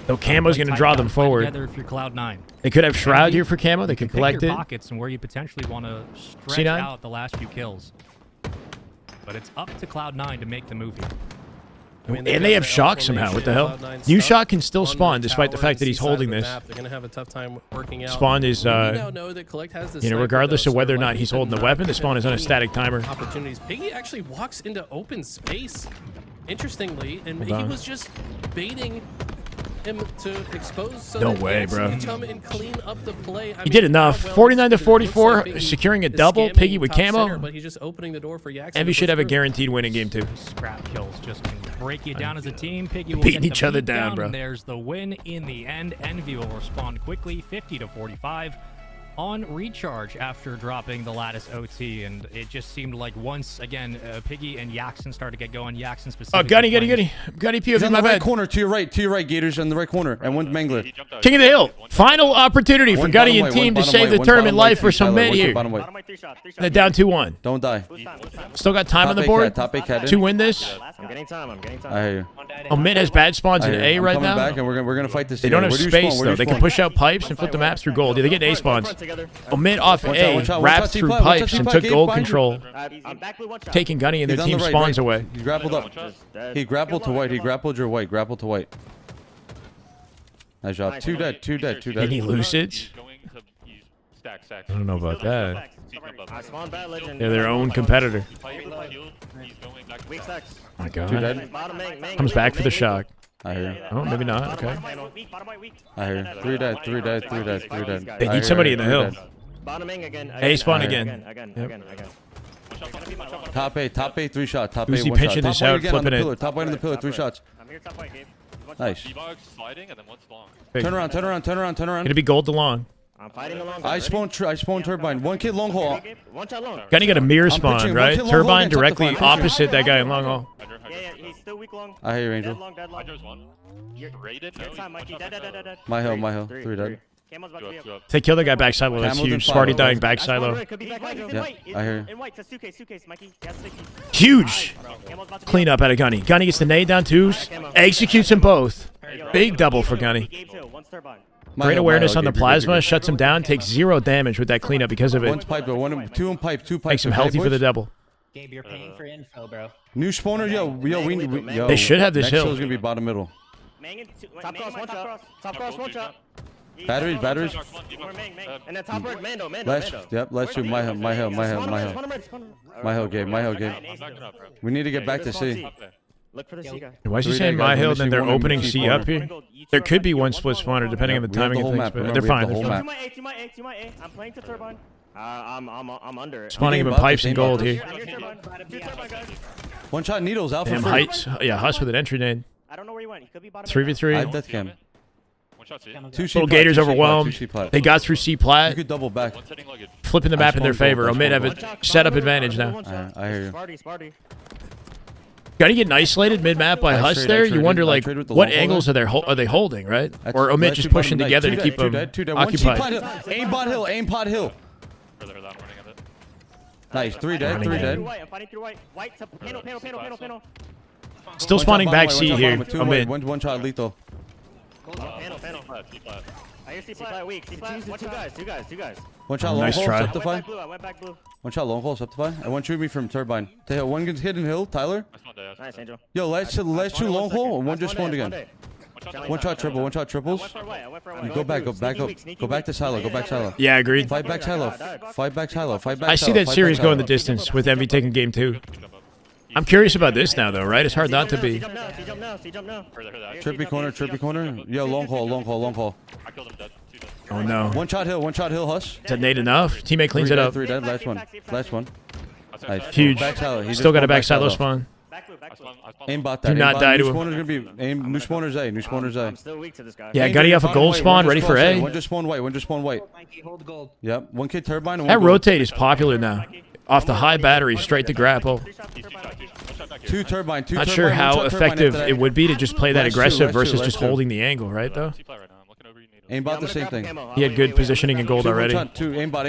Though Camo's going to draw them forward. Together if you're Cloud9. They could have Shroud Envy, here for Camo. They you could pick collect your it. pockets and where you potentially want to stretch C9? out the last few kills. But it's up to Cloud9 to make the move here. mean, And they have shock somehow. What the hell? New shock can still spawn despite the fact that he's holding this. They're gonna have a tough time working out. Spawn is, We now know that Collect has this you know, sniper, regardless though, of so whether or there not might he's be holding the not weapon, the spawn is on a many static timer. Opportunities. Piggy actually walks into open space, interestingly, and he on. was just baiting him to expose. So No that way, Jackson bro. could come and clean up the play. I He did mean, enough. how well 49 to executed. It looks 44, like Piggy securing a is double. scamming Piggy with top camo. center, but he's just opening the door for Jackson. And we to should push have a through. guaranteed win in game 2. Scrap kills just can break you down as a team. Piggy will Beating get each the other beat down, bro. And there's the win in the end. Envy will respond quickly, 50 to 45. On recharge after dropping the lattice OT, and it just seemed like once again Piggy and Yaxon started to get going. Yaxon specifically. Oh, Gunny playing- POV, He's on my the right bad. corner, to your right, Gators on the right corner, and one Mangler. King of the Hill. Final opportunity for One Gunny bottom and white, team one to bottom save white, the one tournament bottom white, life for three some shot, mid one here. bottom white. Bottom right, 3 shot. They're down 2-1. Don't die. Still got time on the Top board top eight cat to in. win this. I'm getting time. I'm getting time. I hear you. Oh, mid has bad spawns I in hear you. A I'm right coming now. back, and we're gonna fight this. They don't together. have Where do you space spawn? Where though. do They you can spawn? push out pipes and flip the maps through gold. Yeah, they get A spawns. Oh, mid off Watch out, A, watch out, wrapped watch out, through C-Plat, watch out, pipes and C-Plat, took Gabe, gold behind you. control, I'm back with one shot. taking Gunny and their He's on team the right, spawns right. away. He grappled up. He grappled to white. He grappled your white. Grappled to white. Nice job. Two dead. And he lucids. Stack. I don't know about that. I spawned bad legend. They're their own competitor. Weak stacks. Oh my Two god. dead. Bottom main. Comes back for the shock. I hear you. Oh, maybe not. Okay. Bottom white weak. I hear you. Three dead. They need somebody in the hill. Bottom main again. A spawn Again. again. Top eight. 3 shot. Top Uzi eight. One pinching shot. this Top white out, again on the flipping it. pillar. Top white on the pillar. 3 shots. I'm here top white, Gabe. Nice. D-Box sliding and then one's long. Turn around. Gonna be gold to long. I'm fighting along. I spawned turbine. One kid long haul. One shot long. Gunny got a mirror spawn, pitching. right? One kill long Turbine again, top directly to five. opposite that guy in long haul. Yeah, he's still weak long. I hear you, Angel. Dead long. Hydro's one. Rated? Good time, Mikey. Dead. My hill. 3 dead. Camo's about to be up. They kill the guy backside low. That's Camels huge. and Sparty five. dying backside low. Could be back white. He's in Yeah, white. I hear you. In white. It's a suitcase, Mikey. Yes, sticky. Huge Camo's about to be clean up out of Gunny. Gunny gets the nade down twos. Executes them both. Big double for Gunny. Gabe's hill. One's turbine. Great awareness on the plasma. Shuts him down. Takes 0 damage with that cleanup because of One's it. pipe, two in pipe. Makes him healthy for the double. Gabe, you're paying for info, bro. New spawner, yo. They should have this next hill. hill's gonna be bottom middle. Top cross, one shot. Top cross, one shot. Batteries. And then top right, Mando. Let's do my hill. My hill, Gabe. We need to get back to C. Look for the C guy. Why is he Three saying dead my guys. hill? We're Then they're missing one opening key C corner. up here. There could be one split spawner depending on the We have timing the of whole things, map, but remember, they're we have fine. the They're whole fine. map. To my A. I'm playing to turbine. I'm under it. Spawning him in Aimbot, pipes and aimbot. gold here. I hear turbine. Two turbine guys. One shot needles out for Damn free. heights. Yeah, Huss with an entry nade. I don't know where he went. He could be bottom. 3v3. I have death cam. One shot C. Two C Little plat, Gators two C plat, overwhelmed. two C plat. They got through C You plat. could double back. One setting luggage. Flipping the map in their spawned favor. gold, I Omid have spawned a setup advantage now. I hear you. Sparty. Gotta get isolated mid map by I Huss trade, there. I You trade, wonder I like trade with the what long angles holder. are they holding, right? That's- Or Omid that's just two pushing bottom together right. to Two keep dead, them two dead. One C occupied. pot hill. Aim pot hill. Further without running of it. Nice. 3 dead. Running 3 in. dead. I'm fighting through white. White to panel. Still spawning back C here. Two Omid. one shot lethal. Panel. C-flat. I hear C-flat weak. C-flat. Two guys. One shot Oh, long nice hole. try. Septify. I went back blue. One shot long hole. Septify. And one shoot me from turbine. To hill. One gets hidden hill. Tyler. I spawned A. Nice, Angel. Yo, let's two long hole and one just spawned again. One shot One shot triples. You go back to silo. Go back silo. Yeah, agreed. Fight back silo. Fight back silo. I see that series going the distance with Envy taking game 2. I'm curious about this now though, right? It's hard not to be. C jump now. Trippy corner. Yo, long haul. I killed him dead. Two dead. Oh no. One shot hill, Hush. Is that nade enough? Teammate cleans it up. 3 dead. Last one. Nice. Huge. Back silo. He Still just got a spawned back silo silo. spawn. Back blue. Aimbot that. Do not aimbot. die New to him. spawner's gonna be new spawner's A. New spawner's A. I'm still weak to this guy. Yeah, Gunny off a gold spawn, ready for A. One just spawned white. Mikey, hold gold. Yep. One kid turbine. And That one gold. rotate is popular now. Off the high battery, straight to grapple. Two turbine. Not sure how one shot turbine effective after it would be to just play that Let's do, aggressive let's do, versus let's just do. holding the angle, right though? C-flat right now. I'm looking over you. Needle. Aimbot the same thing. He had good positioning in gold already. Two aimbot.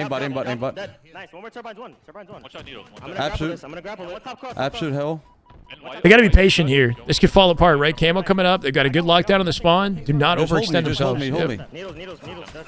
Nice. One more turbine's one. One shot needle. One I'm dead. gonna grapple Absolute- this. I'm gonna grapple it. Top cross. Absolute hell. And white. They got to be patient here. This could fall apart, right? Camo coming up. They've got a good lockdown on the spawn. Do not Just hold me, overextend just hold themselves. me. Yep. Needles.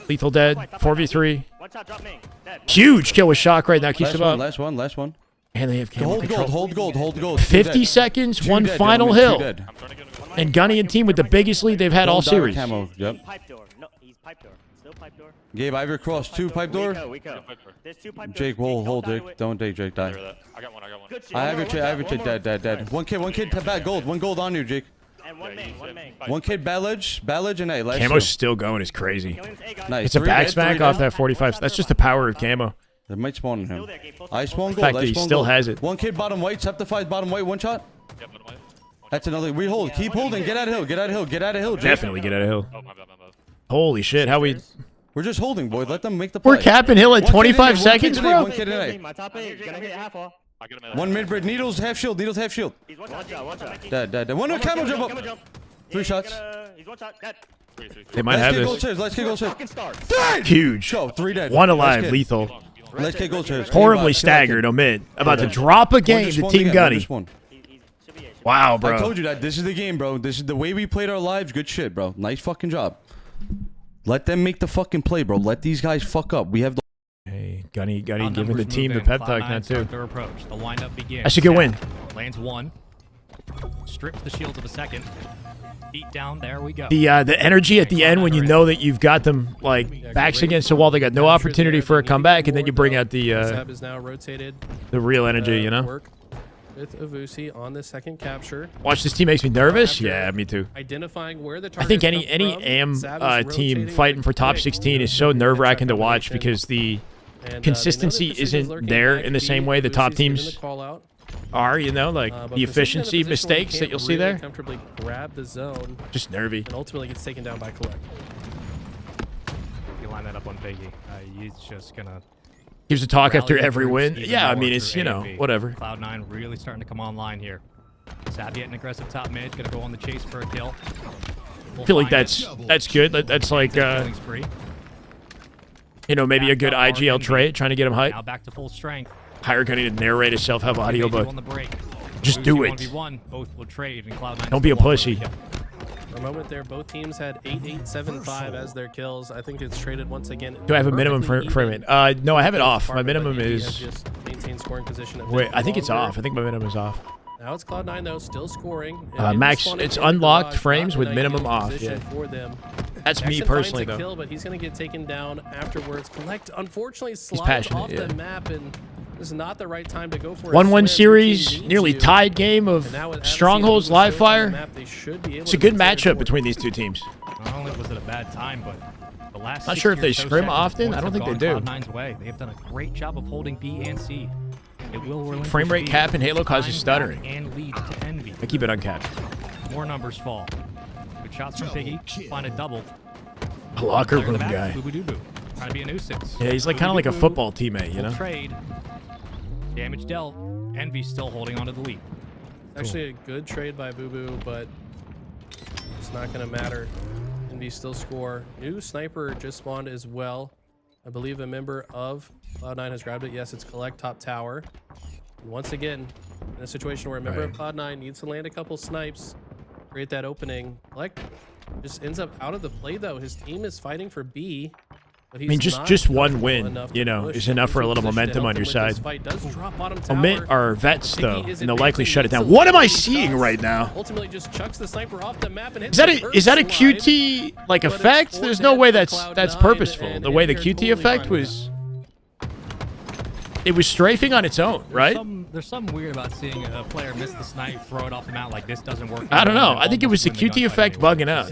Lethal dead. 4v3. One shot drop main. Dead. Huge kill with shock right now. Keeps him up. Last one. And they have Camo Hold control. gold, hold gold, hold gold. 50 seconds, Two one dead, final gentlemen, hill. two dead. I'm trying to get him. And Gunny and team with the biggest lead they've had all Don't die with series. Camo. Yep. Pipe door. No, he's pipe door. Still pipe door. Gabe, Ivor cross. 2 pipe door. We go. There's 2 pipe doors. Jake, hold Jake. Don't Jake There, die. that. I got one. Good shit. I have One your more, chick, I have your one chick, more. dead. One kid, back gold. 1 gold on you, Jake. And one main, one main. One kid, bad ledge, and A. Last Camo's two. still going is crazy. Nice. It's a 3 back dead, smack 3 off dead. that 45. That's just the power of Camo. They might spawn on him. I spawn gold. The fact I that he spawn still gold. has it. One kid, bottom white. Septified, bottom white. 1 shot. Yeah, but am I? That's another. We hold. Keep holding. Get out of hill. Jake. Definitely get out of hill. Oh, my bad. Holy shit, how we... We're just holding, boy. Let them make the play. We're capping hill at One kid in 25 there, seconds, bro? One kid in A. My top 8. Gonna hit half wall. I get him in. 1 mid bridge. Needles half shield. He's one shot. Dead. One more camo jump up. 3 shots. He's one shot. Dead. They might have Let's this. get gold chairs. Fucking start. Huge. Show 3 dead. One Let's alive, get- lethal. Let's get gold chairs. Horribly staggered, omit. About to drop a game to Team Gunny. Should be. Wow, I bro. told you that. This is the game, bro. This is the way we played our lives. Good shit, bro. Nice fucking job. Let them make the fucking play, bro. Let these guys fuck up. We have the... Hey, Gunny giving the Outnumbers team the move in. pep talk Cloud9 now, start too. their approach. The windup begins. That's a good win. Lands 1. Strips the shield of a second. Beat down. There we go. The energy at the end when you know that you've got them, like, backs against the wall. They got no opportunity for a comeback, and then you bring out Zab is now rotated. the real energy, you know? Work with Uzi on the second capture. Watch, this team makes me nervous. Yeah, me too. Identifying where the I think targets any come from. AM Zab is team rotating fighting for top quick. 16 is so nerve-wracking to watch because the And, they know that consistency Precision's isn't lurking there back in the B. same way the top Uzi's giving teams the call out. are, you know, like But the Precision in a efficiency position where he mistakes that can't you'll see really there. comfortably grab the zone Just nervy. and ultimately gets taken down by Collect. If you line that up on Biggie, he's just gonna Gives a talk after rally the every troops win. even Yeah, I more mean, it's, through you know, A&B. whatever. Cloud9 really starting to come online here. Savvy at an aggressive top mid, gonna go on the chase for a kill. I feel like that's good. That's like, Killing spree. you know, maybe a good IGL trait, trying to get him hyped. Now back to full strength. Hire Gunny to narrate himself, have audio, Major but on the break. just do Uzi it. 1v1, both will trade, and Cloud9 Don't be a still walks pussy. with a kill. For a moment there, both teams had 8-8-7-5 as their kills. I think it's traded once again. Do I have a minimum perfectly frame even. it? No, I have it off. My Department, but minimum EB has is... just maintained scoring position at Wait, 50 I think it's longer. off. I think my minimum is off. Now it's Cloud9 though, still scoring. Max, it's unlocked frames with minimum off, yeah. For them. That's me Jackson personally, finds a though. kill, but he's going to get taken down afterwards. Collect, unfortunately, slides passionate, off yeah. the map, and this is not the right time to go for it. 1-1 series, nearly tied game of Strongholds live fire. It's a good matchup between these two teams. Not only was it a bad time, but the last Not 60 sure if or they so scrim seconds, often. points I don't have think they gone do. Cloud9's way. They have done a great job of holding B and C. It will relinquish Frame rate B, cap in Halo causes time stuttering. back And lead to Envy. I keep it uncapped. More numbers fall. Good shots from Piggy. Find a double. A locker Player in room the back, guy. Boo-boo-doo-boo. Trying to be a nuisance. Yeah, he's like kind of like a Boo-boo-doo-boo. football teammate, you Full know? Trade. Damage dealt. Envy still holding onto the lead. Actually, a good trade by Boo Boo, but it's not going to matter. Envy still score. New sniper just spawned as well. I believe a member of Cloud9 has grabbed it. Yes, it's Collect top tower. And once again, in a situation where a member of Cloud9 needs to land a couple snipes, create that opening. Collect just ends up out of the play though. His team is fighting for B. But I mean, just one win, you know, is enough for a little momentum on your side. Omit our vets, though, and they'll likely shut it down. What am I seeing right now? Ultimately, just chucks the sniper off the map and hits Is that a QT like effect? There's no way that's purposeful. The way the QT effect was, it was strafing on its own, right? There's something weird about seeing a player miss the snipe, throw it off the mount like this doesn't work. I don't know. I think it was the QT effect bugging out.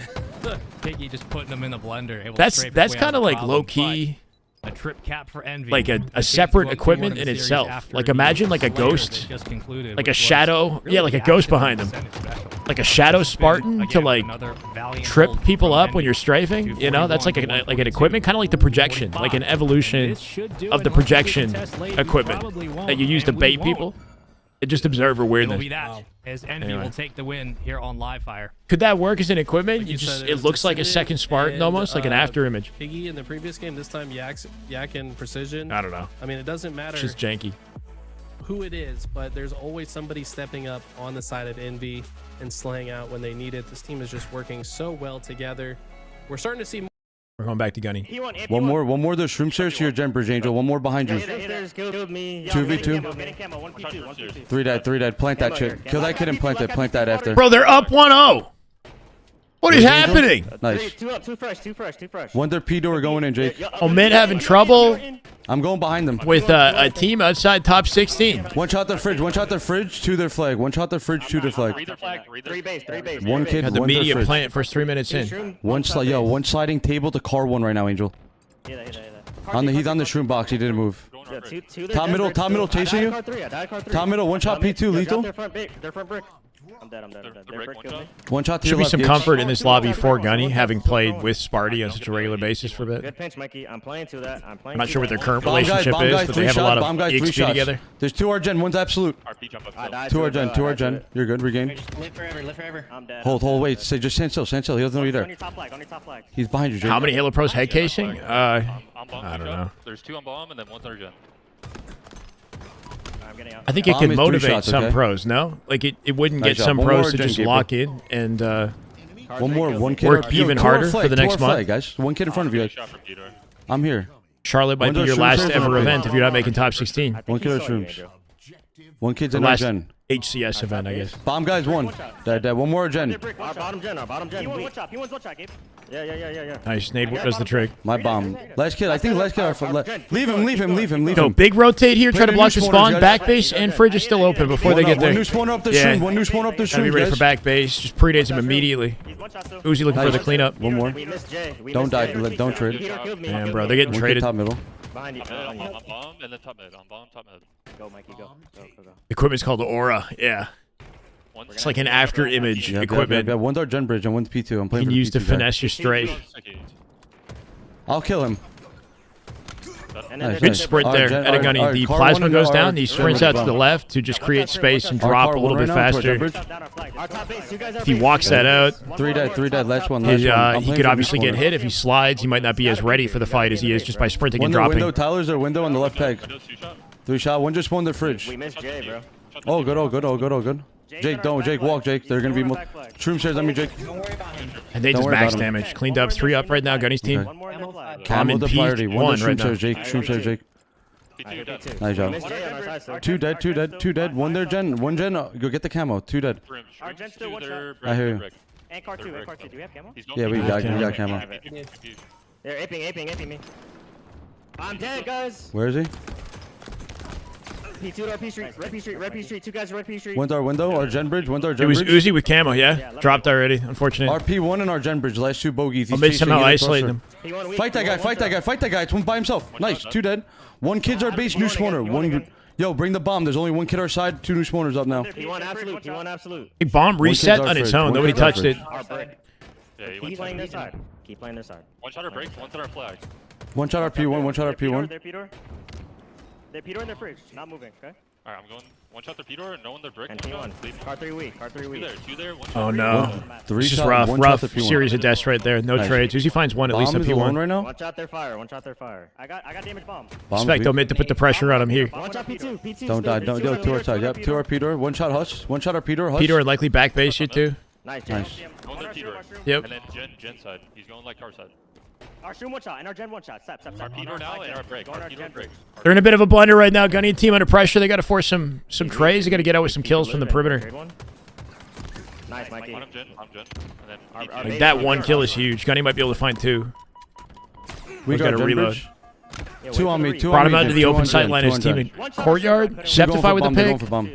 Piggy just putting them in the blender. able to That's scrape his way out kind of of the like problem, low key. but A trip cap for Envy. Like a separate equipment in itself. Like imagine like a ghost, like a shadow, yeah, like a ghost behind them, like a shadow Spartan to like trip people up when you're strafing. You know, that's like an equipment, kind of like the projection, like an evolution of the projection equipment that you use to bait people. It just observer It will weirdness. be that as Envy Anyway. will take the win here on Live Fire. Could that work as an equipment? Like You you just said, it it's looks like a Descendant second Spartan and, almost, like an after image. Piggy in the previous game, this time Yak and Precision. I don't know. I mean, it doesn't matter It's just janky. who it is, but there's always somebody stepping up on the side of Envy and slaying out when they need it. This team is just working so well together. We're starting to see We're going back to Gunny. One more. There's shroom stairs to your gen bridge, Angel. One more behind you. 2v2. 3 dead. Plant that shit. Kill that kid and plant it. Plant that after. Bro, they're up 1-0. What is happening? Nice. Two fresh. One their P door going in, Jake. Oh, mid having trouble I'm going behind them. with a team outside top 16. One shot their fridge. To their flag. One shot their fridge to their flag. Three base. One kid. Had the one their media fridge. plant first 3 minutes in. One sliding table to car one right now, Angel. He's on the shroom box. He didn't move. Top middle chasing you. Top middle. One shot P2 lethal. Their front brick. I'm dead. Their brick killed me. One shot to Should your be left. some Gage. comfort in this lobby for Gunny, having played with Sparty on such a regular basis for a bit. Good pinch, Mikey. I'm playing to that. I'm not sure what their current Bomb guys, relationship bomb is, guys, but three they have a shots. lot Bomb of guys, 3 EXP shots. together. There's 2 Argen, one's absolute. RP jump up. 2 Argen, 2 Argen. You're good. Regain. Live forever. I'm dead. Hold. Wait. Say just stand still. He doesn't know you're On there. your top flag. He's behind you, Jake. How many Halo Pros head casing? On bomb, I don't jump. know. There's 2 on bomb and then 1's Argen. I'm getting out. I think it Bomb could is 3 motivate shots, some okay? pros, no? Like, it wouldn't Nice get job. some One pros more to Argen, just Gabriel. lock in and One more. One kid. Work even harder for the next month. Guys. One kid in front of you. Shot for Peter. I'm here. Charlotte might One be of your those last shroom ever stairs event if you're not making top 16. One kid or shrooms. One kid's The in last Argen. HCS event, I guess. Bomb guys, one. Dead. One more Argen. Our bottom gen. He won one shot, Gabe. Yeah. Nice. Nade does the trick. My bomb. Last kid. I think last kid. Leave him. Go big rotate here. Try to Play block the the new spawn. spawners, Back guys. base and fridge is still open before they get One new there. spawn up the Yeah. shroom. One new spawn up the Gotta be shroom, ready for guys. back base. Just predates him immediately. He's one shot, so. Uzi looking for the cleanup. One more. We missed Jay. Don't die. Don't trade. Peter killed me. Damn, bro. They're getting One kid traded. top middle. Behind you. On bomb and then top mid. On bomb, top mid. Go, Mikey, go. Equipment's called Aura. Yeah. It's like an after image equipment. Yeah, one's our gen bridge and one's P2. I'm You playing can for use to the P2 guy. finesse your strafe. I'll kill him. And Good sprint there at a Gunny. The plasma goes down. He sprints out to the left to just create space and drop a little bit faster. If he walks that out, 3 dead. Last one. he could obviously get hit. If he slides, he might not be as ready for the fight as he is just by sprinting and Window, dropping. Tyler's there. Window on the left peg. 3 shot. One just spawned the fridge. We missed Jay, bro. Oh, good. Jake, don't. Jake, walk, Jake. They're going to be shroom shares on me, Jake. And they Don't just worry max about him. damage. Cleaned up 3 up right now, Gunny's team. One more in their flag. Camel in the P1 priority. One right shroom now. shares, Jake. Shroom shares, Jake. Nice job. Missed Jay on our side, so. 2 dead. One there, Gen. One Gen. Go get the camo. 2 dead. Our gen's still one shot. I hear you. And car 2. Do we have camo? Yeah, we got camo. They're aping me. I'm dead, guys. Where is he? P2 to our P street. Red P street. 2 guys at red P street. One's our window, our gen bridge. One's our It gen was bridge. Uzi with camo, yeah? Dropped already, unfortunate. Our P1 and our gen bridge. Last 2 bogeys. I'll He's be chasing somehow either isolating cluster. them. Fight that guy. One by himself. Nice. 2 dead. One kid's our base. New spawner. One. Yo, bring the bomb. There's only one kid our side. 2 new spawners up now. P1 absolute. Big bomb reset our on its fridge. own. One Nobody kid's our touched it. fridge. Our brick. Yeah, he Keep went playing their side. one shot our break, one shot our flag. One shot our P1. One shot our P1. They're Peter in their fridge. Not moving, okay? Alright, I'm going one shot their Peter, no one their brick. And P1. Car 3 weak. Two there, one shot. Oh no. 3 This is shot, rough. one shot Rough the P1. series of deaths right there. No Nice. trades. Uzi finds one at least Bomb a is alone P1. right now. One shot their fire. I got damage bomb. Bomb's Expect weak. Omid to put the pressure on him here. One shot P2. Don't die. Don't go to our side. Yep, to our Peter. One shot Hush. One shot our Peter. Hush. Peter would likely back base you too. Nice. Going their Peter. Yep. And then Gen side. He's going like car side. Our shroom one shot and our gen one shot. Step. Our Peter now and our break. Going Our our Peter gen and break. They're in a bit of a blender right now. Gunny and team under pressure. They got to force some trays. They got to get out with some kills from the perimeter. Nice, Mikey. I'm Gen. And then Like that one kill is huge. Gunny might be able to find 2. We gotta gen reload. bridge. 2 on me. 2 Brought on him me. out to the Two open on sight gen, line. two His on team gen. in courtyard. They're going Septify for with the bomb, they're going pick. for bomb.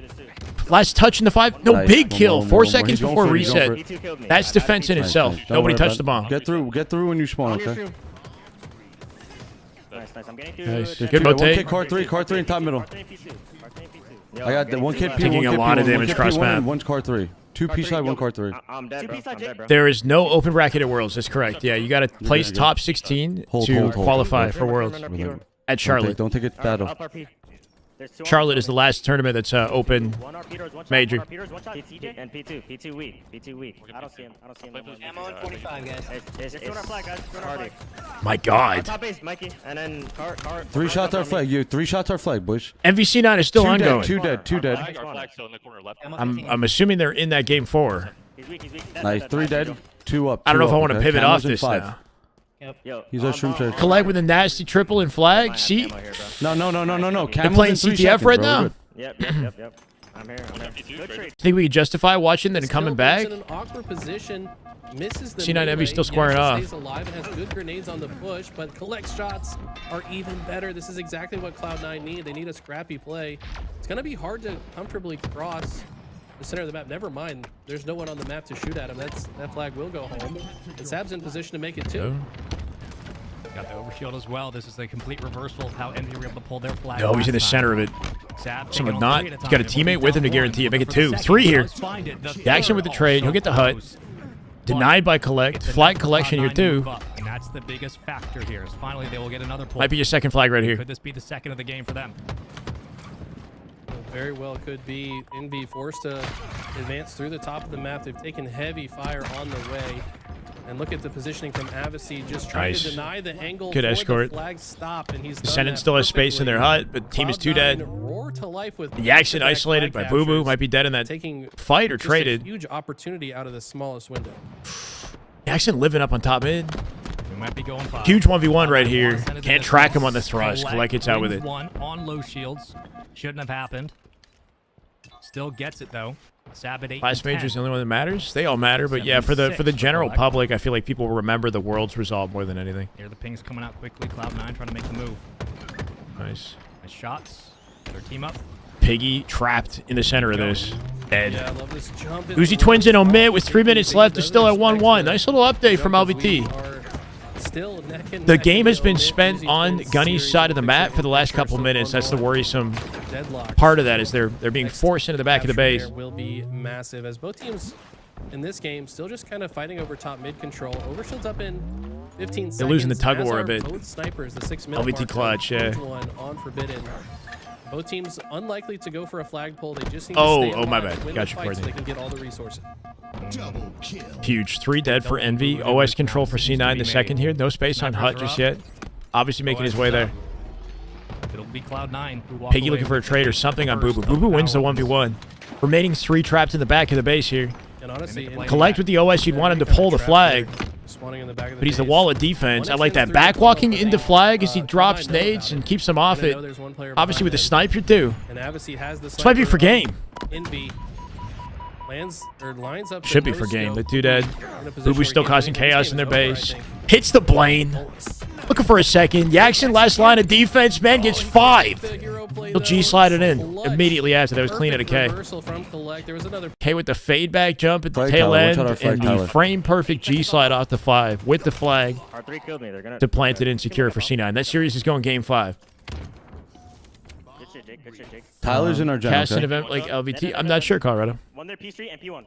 Last touch in the 5. No, Nice. big One kill. more, 4 one more. seconds He's going before for it, he's going reset. for it. P2 killed me. That's defense in Nice, itself. nice. Don't Nobody worry touched about the it. bomb. Get through when you spawn, On your okay? shroom. Nice. I'm getting through. Nice. gen. Good One rotate. kid car 3 in top middle. Car 3 and P2. I got the one kid P1. Taking a one kid lot of P1, damage one kid cross P1, map. and one's car 3. 2 P side, 1 car 3. I'm dead, bro. There is no open bracket at Worlds. That's correct. Yeah, you got to place top 16 to qualify for Worlds at Charlotte. Don't take it battle. Up RP. Charlotte is the last tournament that's open. Major. And P2 weak. I don't see him. Ammo on 45, guys. It's on our flag, guys. It's on our flag. My God. Top base, Mikey. And then car. 3 shots our flag. You 3 shots our flag, boys. MVC9 is still 2 ongoing. dead. 2 dead. 2 dead. Our flag still in the corner left. I'm assuming they're in that game 4. He's weak. Nice. 3 dead. 2 up. I don't know if I want to okay? pivot Cameras off in this 5. now. Yo, He's our shroom church. Collect with a nasty triple and flag. See? No. They're Camel's playing in 3 CTF seconds, right bro. now. We're good. Yep. I'm here. Good trade. Think we could justify watching then coming Still back? puts in an awkward position. Misses the C9 melee. Envy still squaring He off. actually stays alive and has good grenades on the push, but collect shots are even better. This is exactly what Cloud9 need. They need a scrappy play. It's going to be hard to comfortably cross the center of the map. Never mind. There's no one on the map to shoot at him. That flag will go home. And Sab's in position to make it too. Got the overshield as well. This is a complete reversal of how Envy were able to pull their flag. No, he's in the last center time. of it. Sab Someone taking not. on 3 at a He's got a time. teammate with him to Down guarantee it. one, Make it but for the 2. second, 3 he here. does find it. The Jackson with the third trade. He'll also get the hut. close. Denied by collect. It's Flag enough collection for here Cloud9 too. move up, and that's the biggest factor here. Is finally they will get another pull. Might be your second flag right here. Could this be the second of the game for them? Very well could be. Envy forced to advance through the top of the map. They've taken heavy fire on the way. And look at the positioning from Avicii, just trying Nice. to deny the angle Good for escort. the flag stop, and he's done Descendant that still has space in their perfectly. hut, but team is 2 Cloud9 dead. roar to life with Jackson back-to-back isolated by flag Boo Boo. captures, Might be dead in that taking fight or just a traded. huge opportunity out of the smallest window. Jackson living up on top mid. We might be going 5. Huge 1v1 right here. Send it to Can't this track one. him on the thrust. Collect gets out with it. One on low shields. Shouldn't have happened. Still gets it though. Sab at 8. Last major is the only one that matters. They all matter, but yeah, for the 76 general for public, I feel like people will remember the world's result more than anything. Here the ping's coming out quickly. Cloud9 trying to make the move. Nice. Nice shots. Their team up. Piggy trapped in the center of this. Dead. Yeah, I love this jump. Uzi Twins in omit with 3 minutes left. Is still at 1-1. Nice little update from LVT. Still neck and The neck game in has been Omit. spent Uzi on Twins Gunny's series side of the of map victory for the last first couple and minutes. That's the foremost. worrisome Deadlock. part of that is they're being Next forced into the back of the capture base. there will be massive as both teams in this game still just kind of fighting over top mid control. Overshield's up in 15 seconds. They're losing the tug of as war a are bit. Both snipers, the 6 minute LVT mark, clutch, yeah. one on Forbidden. Both teams unlikely to go for a flag pull. They just need Oh, to stay my alive, bad. win Got the you, fight so Courtney. they can get all the resources. Huge. 3 dead for Envy. OS control for C9 the second here. No space on Hut just yet. Obviously making his way there. It'll be Cloud9 who walk Piggy away looking for a with trade or the something on Boo Boo. first Boo Boo of wins the our 1v1. Remaining 3 trapped in the back of the base here. And honestly, They make a play. Collect with the OS. You'd want him to pull the flag, spawning in the back of the but he's the base. wall of defense. I like that 1x3 backwalking control, into but flag as he Cloud9 drops know nades about and it. keeps them off And I it. know there's one player Obviously with the behind sniper too. And Avicii has the This might be for sniper game. on Envy. Lines up. Should be no for game. The scope. 2 dead. In a position Boo where Boo's still he can causing win. This chaos game in their is over, I base. think. Hits the Blaine. Looking for a second. Jackson, last line of defense. Man gets 5. The hero play, He'll though. G-slide it in Clutch. immediately after. That was clean at a Perfect K. reversal from Collect. There was another K with the fade back jump at the Flag tail Tyler, end watch out our flag and the Tyler. frame perfect G-slide off the 5 with the flag R3 killed me. They're gonna to plant it in secure for C9. That series is going game 5. Good shit, Jake. Good shit, Jake. Tyler's in our gen. Cast an Okay? event like LVT. I'm not sure, Colorado. One there, P3 and P1.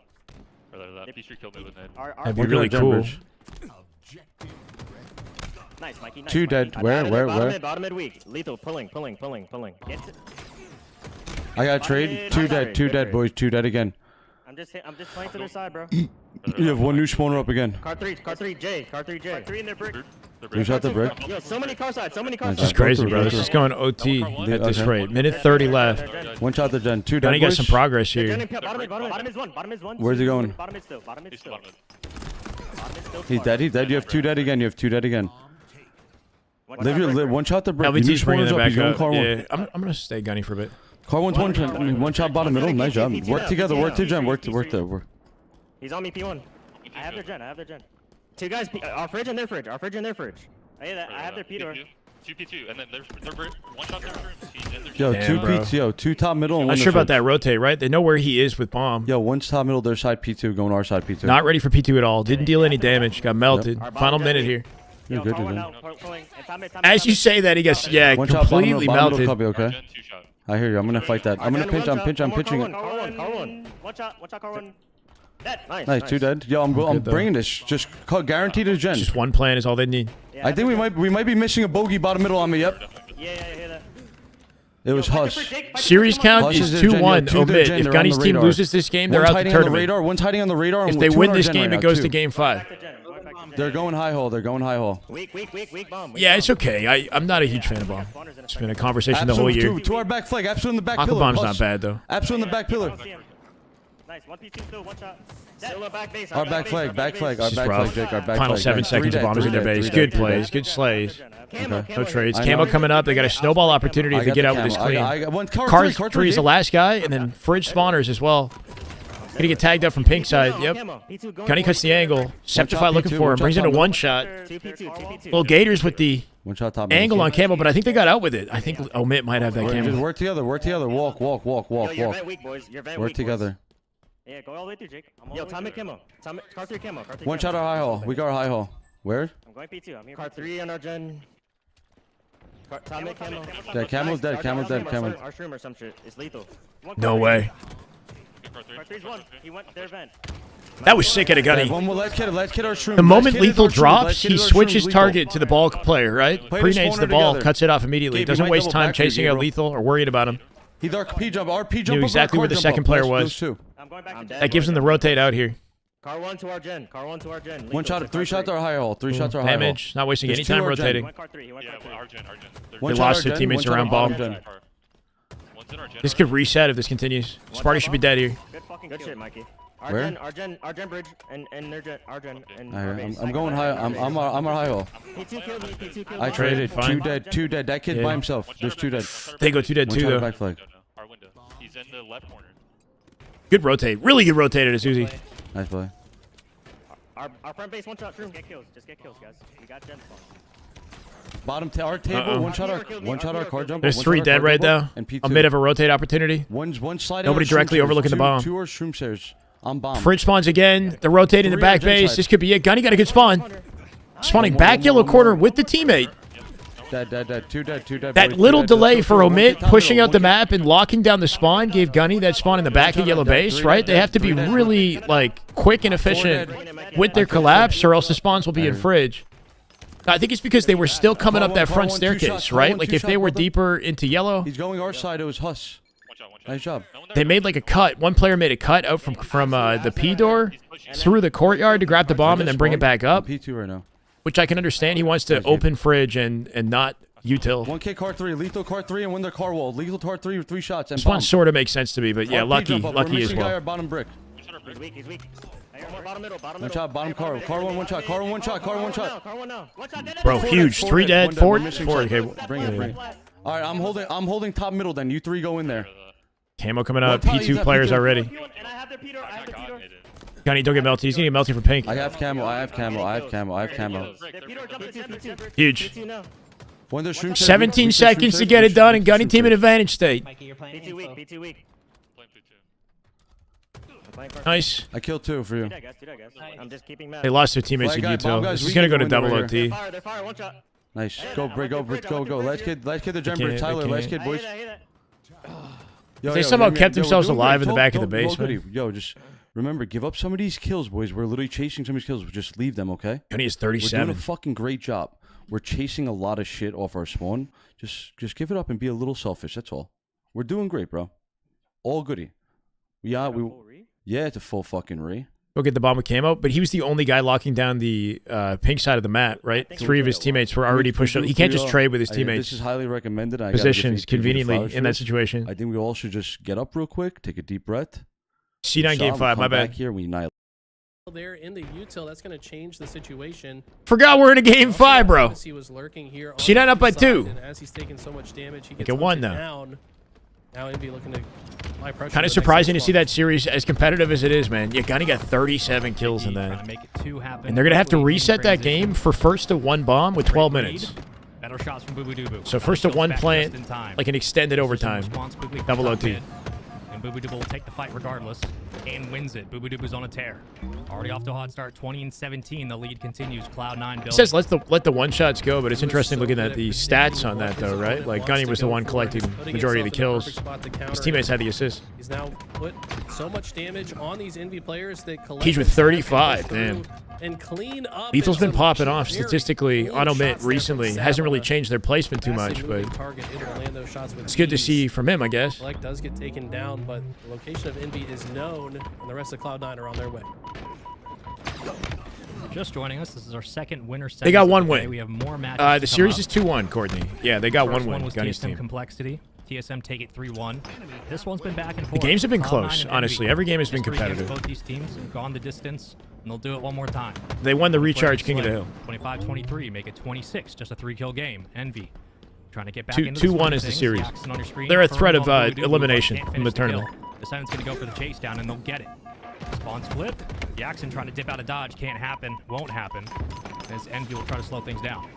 P3 killed me with Ned. That'd be We're really doing cool. Gen Bridge. Nice, Mikey. Nice, 2 Mikey. dead. I Where? batted Where? it, bottom Where? mid, bottom mid weak. Lethal. Pulling. Get it. I got a trade. 2 dead. 2 dead, boys. 2 dead again. I'm just playing to their side, bro. You have 1 new spawner up again. Car 3, J. Car 3 in their brick. You shot the brick. Yo, so many car sides. This is crazy, bro. This is going OT at this Okay. rate. Minute 30 left. 1 shot the gen. 2 dead, Gunny got boys. some progress Bottom here. mid, bottom is one. Where's he going? Bottom mid still. Bottom mid still. He's dead. He's dead. You have 2 dead again. You have 2 dead again. Live your live. 1 shot the brick. Your new LVT's bringing spawner's it up. back He's going up. car 1. Yeah, I'm going to stay Gunny for a bit. Car 1's 1 shot bottom middle. Nice job. Work together. Work to gen. Work there. Work. He's on me, P1. I have their gen. 2 guys, our fridge and their fridge. I have their P door. 2 P2, and then there's 1 shot their rooms. He's in their Yo, Damn, 2 bro. PTO. 2 top middle. And Not 1 sure about fridge. that rotate, right? They know where he is with bomb. Yo, 1's top middle. Their side P2. Going our side P2. Not ready for P2 at all. Didn't deal any damage. Got melted. Our bottom Final gun minute lead. here. You're good, dude. As you say that, he gets, yeah, 1 shot bottom completely middle. Bottom middle melted. copy. Okay. Gen 2 shot. I hear you. I'm gonna fight that. I'm gonna pinch. I'm pitching it. Car 1. One shot, car 1. Dead. Nice. 2 dead. Yo, I'm good, though. bringing this. Just guaranteed a gen. Just one plan is all they need. Yeah, I think we might be missing a bogey bottom middle on me. Yep. Yeah, I hear that. It was Yo, Hush. Series count Hush is is their gen, 2-1. yeah, 2 their Omit. gen, If they're on Gunny's the team radar. loses this game, they're One's out the hiding on the tournament. radar. One's hiding on the radar. If and they 2 win on our this gen game, right it now, goes 2. to game 5. They're going high hole. Weak bomb. Yeah, it's okay. I'm not a huge fan of bomb. It's been a conversation the whole year. To our back flag. Absolute in the back Aqua pillar. bomb's Plus. not bad, though. Absolute in the back pillar. Nice. 1p2 still. One shot. Still a back base. Our back flag. Back flag. Our This is back rough. flag, Jake. Our back Final flag. 7 Nice. seconds. Three Bombers in dead, their three base. dead, Good three dead. plays. Good slays. Camo. No trades. I Camo know. coming up. They got a snowball opportunity I to got get the out with this camo. clean. I got one. Car Car 3 is the last guy, and then Fridge spawners as well. Gonna get tagged up from pink side. Yep. Gunny cuts the angle. Septify looking for him. Brings him to one shot. 2p2. Little Gators with the One shot top. angle on Camo, but I think they got out with it. I think Omit might have that Just Camo. work together. Work together. Walk. Walk. Walk. Walk. You're Walk. vent weak, boys. You're vent Work weak, together. Boys. Yeah, go all the way through, Jake. Yo, time it camo. Car 3 camo. Car 3 One camo. shot our high hall. We got our high hall. Where? I'm going P2. I'm here. Car 3 on our gen. Time it camo. Dead. Camo's dead. Camo's dead. Camo. Our shroom or some shit. It's lethal. No way. Car 3's one. He went their vent. That was sick at a Gunny. One more. Let's get our shroom. The moment Let's get Lethal our shroom. drops, Let's get he our shroom. switches Lethal. target to the ball player, right? Play the Pre-nades the spawner ball, together. cuts it off immediately. Gabe, Doesn't you might waste double time back here, chasing out Gabriel. Lethal or worried about him. He's our P jump. Our P jump. Knew over exactly our where the car second jump player up. was. Those two. I'm going back to That gives him the rotate out here. Car 1 to our gen. Car 1 to our gen. One Lethal shot. to 3 car shots 3. our high hall. 3 shots our high hall. Damage, not wasting There's any two time our gen. He rotating. went car 3. He went Yeah, car 3. our gen. One They shot lost our their gen, teammates one shot around our bomb. gen. One's in our gen. This could reset if this continues. Sparty should be dead here. Good fucking Good shit, Mikey. Where? Our gen bridge and their gen. Our gen and our Alright, base. I'm going high. I'm our high hall. P2 killed me. P2 killed me. I traded. Fine. 2 dead. 2 dead. That kid Yeah. by himself. There's 2 dead. They go 2 dead One too, shot our though. back flag. Our window. He's in the left corner. Good rotate. Really good rotated as Uzi. Nice play. Our front base one shot. Just get kills. Just get kills, guys. We got gen spawn. Bottom our table. Uh-oh. One shot our car jump. There's one 3 shot our dead car right jump, now. And P2. A mid of a rotate opportunity. One sliding. Nobody on directly shroom overlooking the stairs. bomb. 2 are shroom stairs. I'm bomb. Fridge spawns again. They're rotating the 3 back on gen base. side. This could be it. Gunny got a good spawn. Spawning back yellow corner with the teammate. Dead. 2 dead. 2 dead. That boys. little 2 dead. delay Just for go Omit top pushing middle. out the One map and locking down the spawn gave Gunny that spawn in the back of yellow base, right? They have to be really like quick and efficient with their collapse or else the spawns will be in Fridge. I think it's because they were still coming up that front staircase, right? Like if they were deeper into yellow, He's going our side. It was Huss. One shot. Nice job. No one there. they made like a cut. One player made a cut out from the P door through the courtyard to grab the bomb and then bring it back up, P2 right now. which I can understand. He wants to open Fridge and not util. 1K car 3. Lethal car 3 and win their car wall. Lethal car 3 with 3 shots. And Spawn bomb. sort of makes sense to me, but yeah, Our P lucky jump up. We're as missing guy well. our bottom brick. He's weak. He's weak. Bottom middle. Bottom One middle. shot. Bottom car. Car 1 shot. Car 1 shot. Car 1 shot. Car 1 now. One shot. Dead. Bro, huge. 3 dead, 4 okay. Bring it. All right, I'm holding top middle. Then you 3 go in there. Camo coming up. One time, he's P2 at players P2. already. And I have the Peter. I have the Peter. Gunny, don't get melty. He's gonna get melty from pink. I have camo. I have camo. I have camo. I have camo. Huge. One of the shroom 17 seconds to get it done, and Gunny team in advantage state. Mikey, you're playing P2 weak. info. P2 weak. Flame 2-2. Nice. I killed 2 for you. Two dead, guys. I'm just keeping mad. They lost their teammates in Flag guy, bomb util. guys, This is we gonna can go to win double right OT. They're fire. One shot. Nice. Go, break, go, break, go. Let's get the gen can't, bridge. Tyler, they let's can't. get boys. I hear that. Yo, They yo, somehow man, kept yo, we're themselves doing alive great. in the back of the Don't- basement. Yo, just remember, give up some of these kills, boys. We're literally chasing some of these kills. Just leave them, okay? Gunny is We're doing 37. a fucking great job. We're chasing a lot of shit off our spawn. Just give it up and be a little selfish. That's all. We're doing great, bro. All goody. Yeah, it's a full fucking re. Go get the bomb with Camo, but he was the only guy locking down the pink side of the mat, right? 3 of his teammates were already pushed up. He can't just trade with his This teammates. is highly recommended. I gotta give Positions you the conveniently flowers in for that this. situation. I think we all should just get up real quick, take a deep breath. C9 game Shot, 5, come my back bad. here, we annihilate. There in the util, that's going to change the situation. Forgot we're in a game 5, bro. He was lurking here on C9 up by the 2. side, and as he's taking so much damage, he gets Get 1 hunted now. down. Now Envy looking to apply pressure. Kind to of the next surprising to spawn. see that series as competitive as it is, man. Yeah, Gunny got 37 kills in Trying that. to make it 2 happen And they're going to have to quickly in reset that transition. game for first to 1 bomb with 12 Great minutes. read. Better shots from Boo Boo Doo Boo. So first to Kills 1 back plant, just in time. like an extended overtime. Response quickly from Double top OT. mid. And Boo Boo Doo Boo will take the fight regardless and wins it. Boo Boo Doo Boo's on a tear. Already off to a hot start, 20-17. The lead continues. Cloud9 building. It says let the 1-shots go, but it's interesting looking at the stats on that, though, right? Like, Gunny was the one collecting majority of the kills. His teammates had the assists. He's now put so much damage on these Envy players that He's with 35, damn. And clean up. Lethal's been some popping off very statistically clean on Omit shots there recently. from Hasn't really Sava. changed their placement too Fastly much, moving but target able to land those shots with it's good to ease. see from him, I guess. Fleck does get taken down, but the location of Envy is known, and the rest of Cloud9 are on their way. Just joining us. This is our second winner. They got segment 1 of the day. win. We have more matches. The series is 2-1, Courtney. Yeah, they got First 1 win, was Gunny's TSM team. Complexity. TSM take it 3-1. This one's been back and forth. The games have been Cloud9 close, and honestly. Envy. Every game has been History gives competitive. Both these teams have gone the distance, and they'll do it one more time. They won the recharge King of the Hill. 25-23, make it 26, just a 3-kill game. Envy trying to get back 2-1 into the swing of is the things. series. Jackson on your screen, They're a firm threat of on Bubu Dubu, elimination can't from finish the tournament. kill. The Silence going to go for the chase down, and they'll get it. Spawns flip. Jackson trying to dip out of dodge. Can't happen. Won't happen. As Envy will try to slow things down.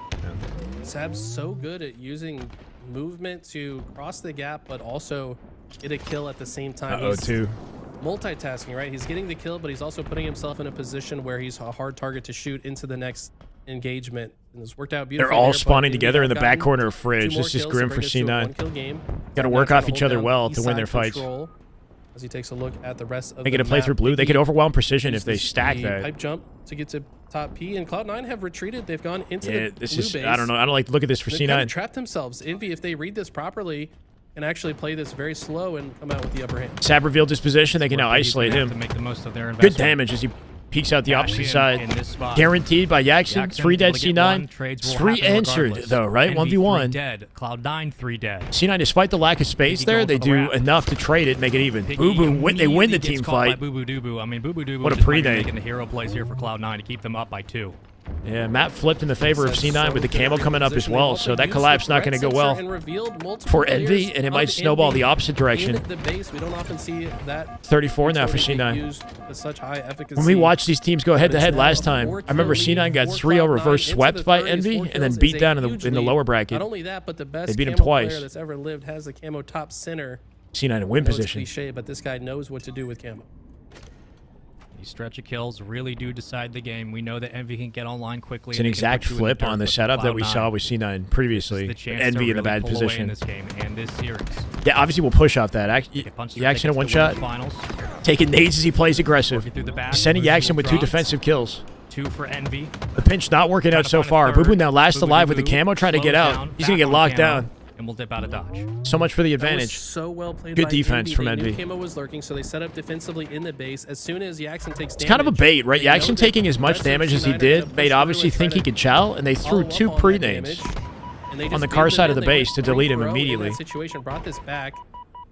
Sab's so good at using movement to cross the gap, but also get a kill at the same time. Uh-oh, He's too. multitasking, right? He's getting the kill, but he's also putting himself in a position where he's a hard target to shoot into the next engagement. And it's worked out beautifully. They're all here, but spawning Envy together have in the back gotten corner of 2 Fridge. more This is kills grim to for bring us to a C9. one-kill game. Got to Now work trying off each hold other down well the to east win their side fights. control as he takes a look at the rest of They get the to play map. through blue. They could overwhelm precision Use if they this stack speed that. pipe jump to get to top P, and Cloud9 have retreated. They've gone into Yeah, the this blue is. base. I don't know. I don't like to look at this for They've kind C9. of trapped themselves. Envy, if they read this properly, can actually play this very slow and come out with the upper hand. Sab revealed his position. They can now He's isolate gonna have him. to make the most of their Good investment. damage as he peeks out the Cash opposite in side. this spot. Guaranteed by Jackson. Jackson 3 dead will get one. C9. Trades will 3 happen answered regardless. though, right? Envy 1v1. 3 dead. Cloud9 3 dead. C9, despite the lack of space Piggy there, going they for the do wrap. enough to trade it, make it even. Piggy Boo Boo, they win the immediately team gets caught fight. by Bubu Dubu. I mean, Bubu Dubu What a just might be pre-nade. making the hero plays here for Cloud9 to keep them up by 2. Yeah, map flipped in the favor of Sab's C9 so with the good at camo coming up as repositioning. well, Also so that used collapse the not going to threat go sensor well and revealed multiple for players Envy, and it of might snowball Envy the opposite direction. in the base. We don't often see that 34 now for utility C9. used with such high efficacy. When we watched these teams go head to But head it's now last a time, 4-kill I remember lead C9 got for 3-0 Cloud9 reverse into swept the by 30s. Envy, 4 and then kills beat is down a in huge the lead. lower bracket. Not only that, but the best They beat him camo twice. player that's ever lived has the camo top center. C9 in win I know it's position. cliche, but this guy knows what to do with camo. These stretch of kills really do decide the game. We know that Envy can get online quickly. It's an and they can exact put you in flip dirt, on the but setup that we Cloud9, saw with C9 this is previously. the chance Envy to in a really bad pull away in position. this game and this series. Yeah, obviously we'll push off that. Get punched Jackson in one tickets to win shot, the finals. taking nades as he plays aggressive. Working through the back. Sending Luzi Jackson will with 2 drop. defensive kills. 2 for Envy. The pinch not working Trying out to so find a far. third. Boo Boo now last Bubu alive with the Dubu camo trying to get slows out. down, He's going to back get on locked camo, down. And we'll dip out of dodge. So much for the That was advantage. so well played Good by defense Envy. from They knew Envy. Camo was lurking, so they set up defensively in the base. As soon as Jackson takes damage, It's kind of a bait, right? they know Jackson that taking as much the rest of damage as he C9 are gonna did push made through obviously and try think he to could chow, and they threw follow 2 up on that pre-nades damage. And they on just the baited car side them of the in. They base went to delete him 3-0 in immediately. that situation brought this back.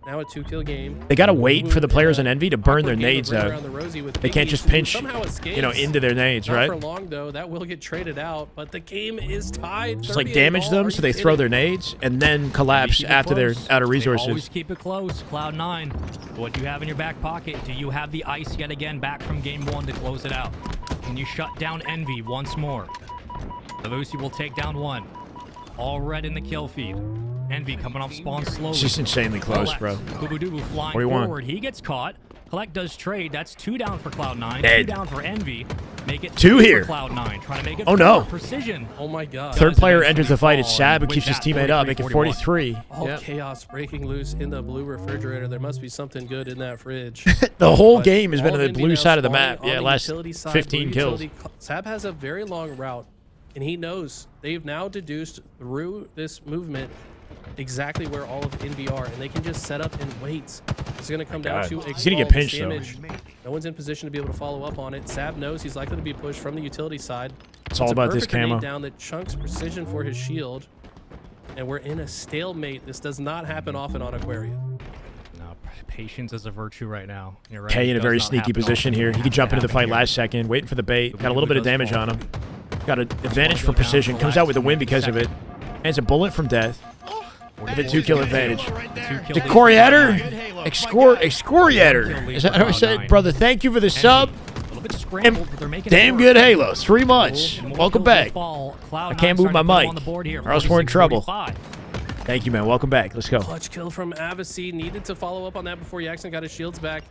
Now a 2-kill game. They got to wait for the players on Envy to burn their Awkward game of nades Ring out. Around the Rosie with They can't Piggy, just who pinch, somehow escapes. into their nades, Not right? for long though. That will get traded out, but the game is tied. Just like 38 damage all. them Are so you they throw kidding? their nades and then collapse Keep it after they're close. out of They resources. always keep it close. Cloud9. What do you have in your back pocket? Do you have the ice yet again back from game 1 to close it out? Can you shut down Envy once more? Lucy will take down 1. All red in the kill feed. Envy coming off spawn slowly. It's just insanely close, bro. Bubu Dubu flying 41. forward. He gets caught. Collect does trade. That's 2 down for Cloud9. Dead. 2 down for Envy. Make it 2 3 here. for Cloud9. Trying to make it Oh, 4. no. Precision. Oh my god. Third Does player eventually enters the fight. It's fall Sab who and keeps wins his that teammate up, make it 43-41. 43. All Yep. chaos breaking loose in the blue refrigerator. There must be something good in that fridge. The whole But game has been all on the Envy blue now side of the spawning map. on Yeah, the last utility side, 15 blue kills. utility. Sab has a very long route, and he knows they've now deduced through this movement exactly where all of Envy are, and they can just set up and wait. It's going to come down God. to a He's gonna get call, pinched, though. damage. No one's in position to be able to follow up on it. Sab knows he's likely to be pushed from the utility side. It's all about this a perfect grenade camo. down that chunks precision for his shield, and we're in a stalemate. This does not happen often on Aquarium. No, patience is a virtue right now. You're right. K It in a does very not sneaky happen position often. here. He could jump into the fight Happen here. last second, waiting for the bait. Got a Bubu little bit of does damage fall. on him. Got an advantage for precision. Comes out with the win because of it. And it's a bullet from death. With a 2-kill advantage. Two-kill The lead. Coriator? Excoriator. Is that how I said? Brother, thank you for the sub. A little bit scrambled, but they're making it Damn work. good Halo. 3 months. More Welcome kills back. will fall. Cloud9 I can't move starting my to put them mic, on the board here, or else we're in 46, trouble. 45. Thank you, man. Welcome back. Let's go. Clutch kill from Avicii. Needed to follow up on that before Jackson got his shields back.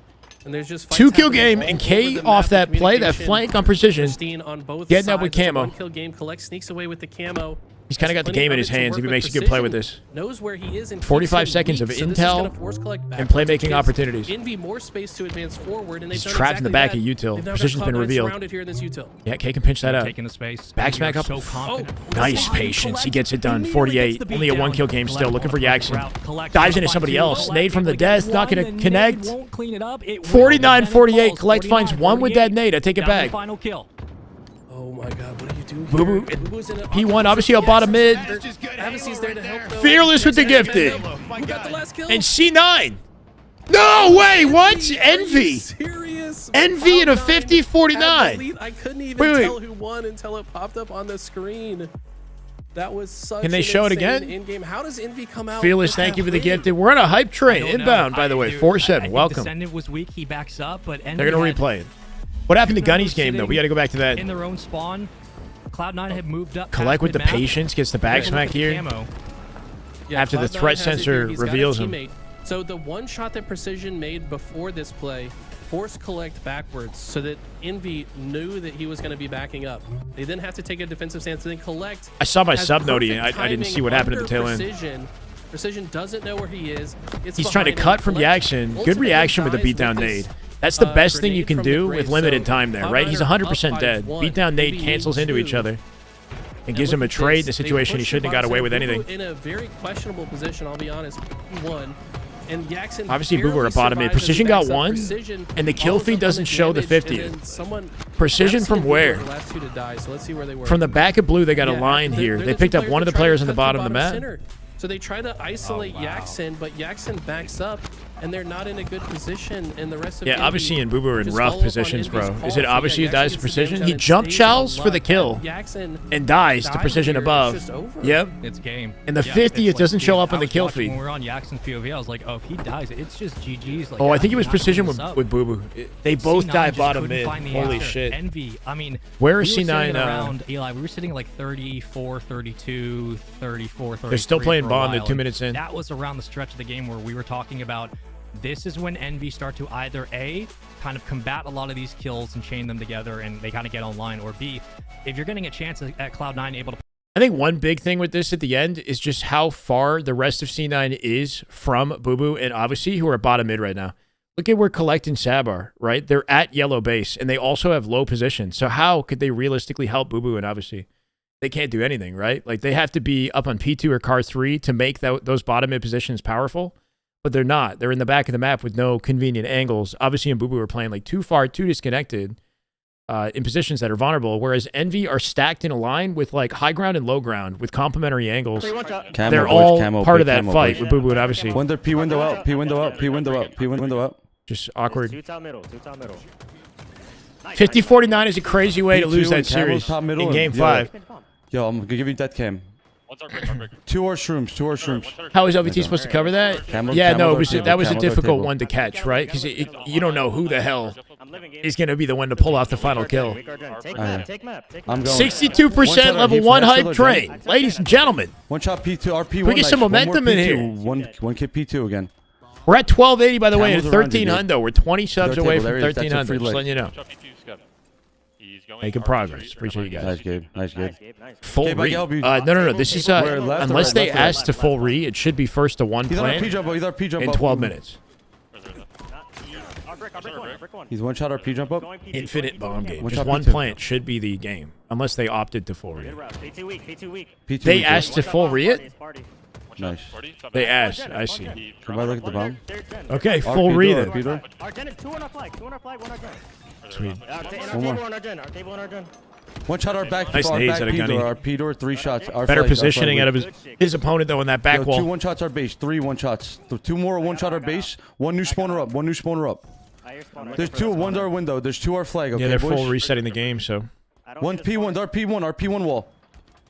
And there's just fights 2-kill happening game, all and over K the off map. that play, that Communication flank on precision. pristine on both Getting sides. up with It's a camo. 1-kill game. Collect sneaks away with the camo. He's kind of got the game in his hands if he makes a good play with this. Knows where he is and 45 keeps him seconds of weak, so this is intel gonna force Collect and backwards. playmaking Gives opportunities. Envy more space to advance forward, and they've He's done trapped in the back exactly of that. util. They've now got Precision's been Cloud9 revealed. surrounded here in this util. Yeah, K can pinch that out. Taking the space. Back smack up. So confident. Nice patience. He gets it done. 48. Only a 1-kill game still. Looking for Jackson. Dives into somebody else. Nade from the death. Not going to connect. 49-48. Collect finds 1 with that nade. I take it back. Final kill. Oh my god, what are you doing Boo Boo and Boo-Boo's in a- P1 obviously on bottom mid. Abacy's there to help. though. Fearless with the gifted. Who got the last kill? And C9. No way. What? Are you Envy. serious? Envy in a Cloud9 50-49. had the lead. I couldn't even Wait. tell who won until it popped up on the screen. That was such Can they an show it insane again? In-game. How does Envy come out? Fearless, with thank that you for the win? gifted. We're on a hype train. I don't know. Inbound, by the way. Dude, 4-7. I think Welcome. Descendant was weak. He backs up, but They're going to replay it. What happened to Gunny's game, though? We got to go back to that. in their own spawn. Cloud9 had moved up. Collect past with the mid-map. patience, gets the back Take a look smack at the here. camo. After the Cloud9 threat has it sensor here. He's got a reveals him. teammate. So the one shot that Precision made before this play forced Collect backwards so that Envy knew that he was going to be backing up. They then have to take a defensive stance, and then Collect. I saw my has sub noting. perfect I didn't see timing what happened at the under tail end. Precision doesn't know where he is. It's He's trying to behind him. cut from Collect Jackson. Good ultimately reaction with the dies beatdown with nade. this, That's the best thing you grenade can from the do grave. with limited So time there, right? He's Cloud9 100% up dead. by 1. Beatdown nade Envy cancels needs into each 2. other. And And gives look him a at trade in this. the They situation. He pushed shouldn't have got the away box with in. anything. Boo-Boo in a very questionable position, I'll be honest. P1. And Jackson Obviously, Boo-Boo are barely bottom mid. survives as Precision he got backs up. one, Precision and the kill follows feed up on doesn't show the damage, 50th. and then someone- Precision Abacy from and Boo-Boo where? are the last two to die, so let's see where they were. From the back of blue, they got a Yeah, line they're- here. they're They the picked two up one of the that try to players on the cut bottom of the map. center. So they try to isolate Jackson, but Jackson backs up, and they're not in a good position. And the rest of Yeah, Envy obviously and Boo-Boo are in just rough follow up on positions, Envy's bro. call. Is it So obviously yeah, he dies to Jackson gets Precision? the He damage jump down and chows stays for the alive. kill Jackson and dies to died Precision here. It's above. just over. Yep. It's game. And the Yeah, 50th it's doesn't show dude, up on I the was kill watching feed. When we were on Jackson's POV, I was like, oh, if he dies, it's just GG's. Like, Oh, I yeah, think it was he's not Precision giving this up. with Boo-Boo. They both C9 died just bottom couldn't mid. find the Holy answer. shit. Envy. I mean, Where we is were C9? sitting around Eli, we were sitting like 34, 32, 34, 33. They're still playing for a Bond. They're while, 2 and minutes in. That was around the stretch of the game where we were talking about this is when Envy start to either A, kind of combat a lot of these kills and chain them together and they kind of get online, or B, if you're getting a chance at Cloud9 able to. I think one big thing with this at the end is just how far the rest of C9 is from Boo-Boo and obviously who are bottom mid right now. Look at where Collect and Sab are, right? They're at yellow base, and they also have low position. So how could they realistically help Boo-Boo? And obviously, they can't do anything, right? Like, they have to be up on P2 or Car 3 to make those bottom mid positions powerful, but they're not. They're in the back of the map with no convenient angles. Obviously, and Boo-Boo are playing like too far, too disconnected in positions that are vulnerable, whereas Envy are stacked in a line with like high ground and low ground with complementary angles. Camo, They're boys, all camo, part big of that camo, fight boys. with Boo-Boo and obviously. Window, P window out, P window out, P window out, P window out. Just awkward. Two top middle, two top middle. 50-49 is a crazy way to P2 lose that and Camo's series top middle in and- game yo. 5. Yo, I'm gonna give you that cam. One's our brick, our brick. Two more shrooms, two more shrooms. How is LVT supposed to cover that? Camo- Yeah, no, Camo's it was, our table, that was a Camo's our difficult table. one to catch, right? Because you don't know who the hell I'm living game. is going to be the one to pull off the final kill. Take Alright. map, take map, take I'm map. going. 62% level 1 hype Killer, train. Ladies and gentlemen, One shot P2, our P1. we get some nice. One more momentum in P2. here. One kid P2 again. we're at 1280, by the way, at Camo's around you, 13 dude. hundo. We're 20 subs Their away table, from there it is. That's a 1300. free Just leg. letting you know. Watch out, P2, Scott. He's going Making RP3, progress. or Appreciate you guys. Nice, Gabe. Nice, Gabe. Nice, Gabe, nice. Full Gabe, I re. can help you. No. This is, Where, left or unless right? they Left or right? ask to full re, it should be first to one He's on our P plant jump up. He's our P jump in up. 12 minutes. Our brick one, our brick one. He's one shot our P jump up. Going P2, Infinite going bomb P2. game. One Just shot one P2. plant should be the game, unless they opted to full re. Good route. P2 weak, P2 week. P2. They weak, asked Gabe. to full re it? It's party. Nice. They asked. I see. Somebody look at the bomb. Okay, Our full P2, re our then. P2. Our gen is two on our flag, two on our flag, one on our gen. Sweet. Our One more. table on our gen, our table on our gen. One shot our back. Nice our nades back out of P Gunny. door. Our P door. 3 shots. Our Better flag, our positioning flag out of his opponent, though, in that back Yo, wall. 2 one shots our base. 3 one shots. 2 more one shot our base. 1 new spawner up. 1 new spawner up. There's 2. One's our window. There's 2 our flag. Okay, Yeah, they're boys? full resetting the game, so. 1 P1. Our P1. Our P1 wall.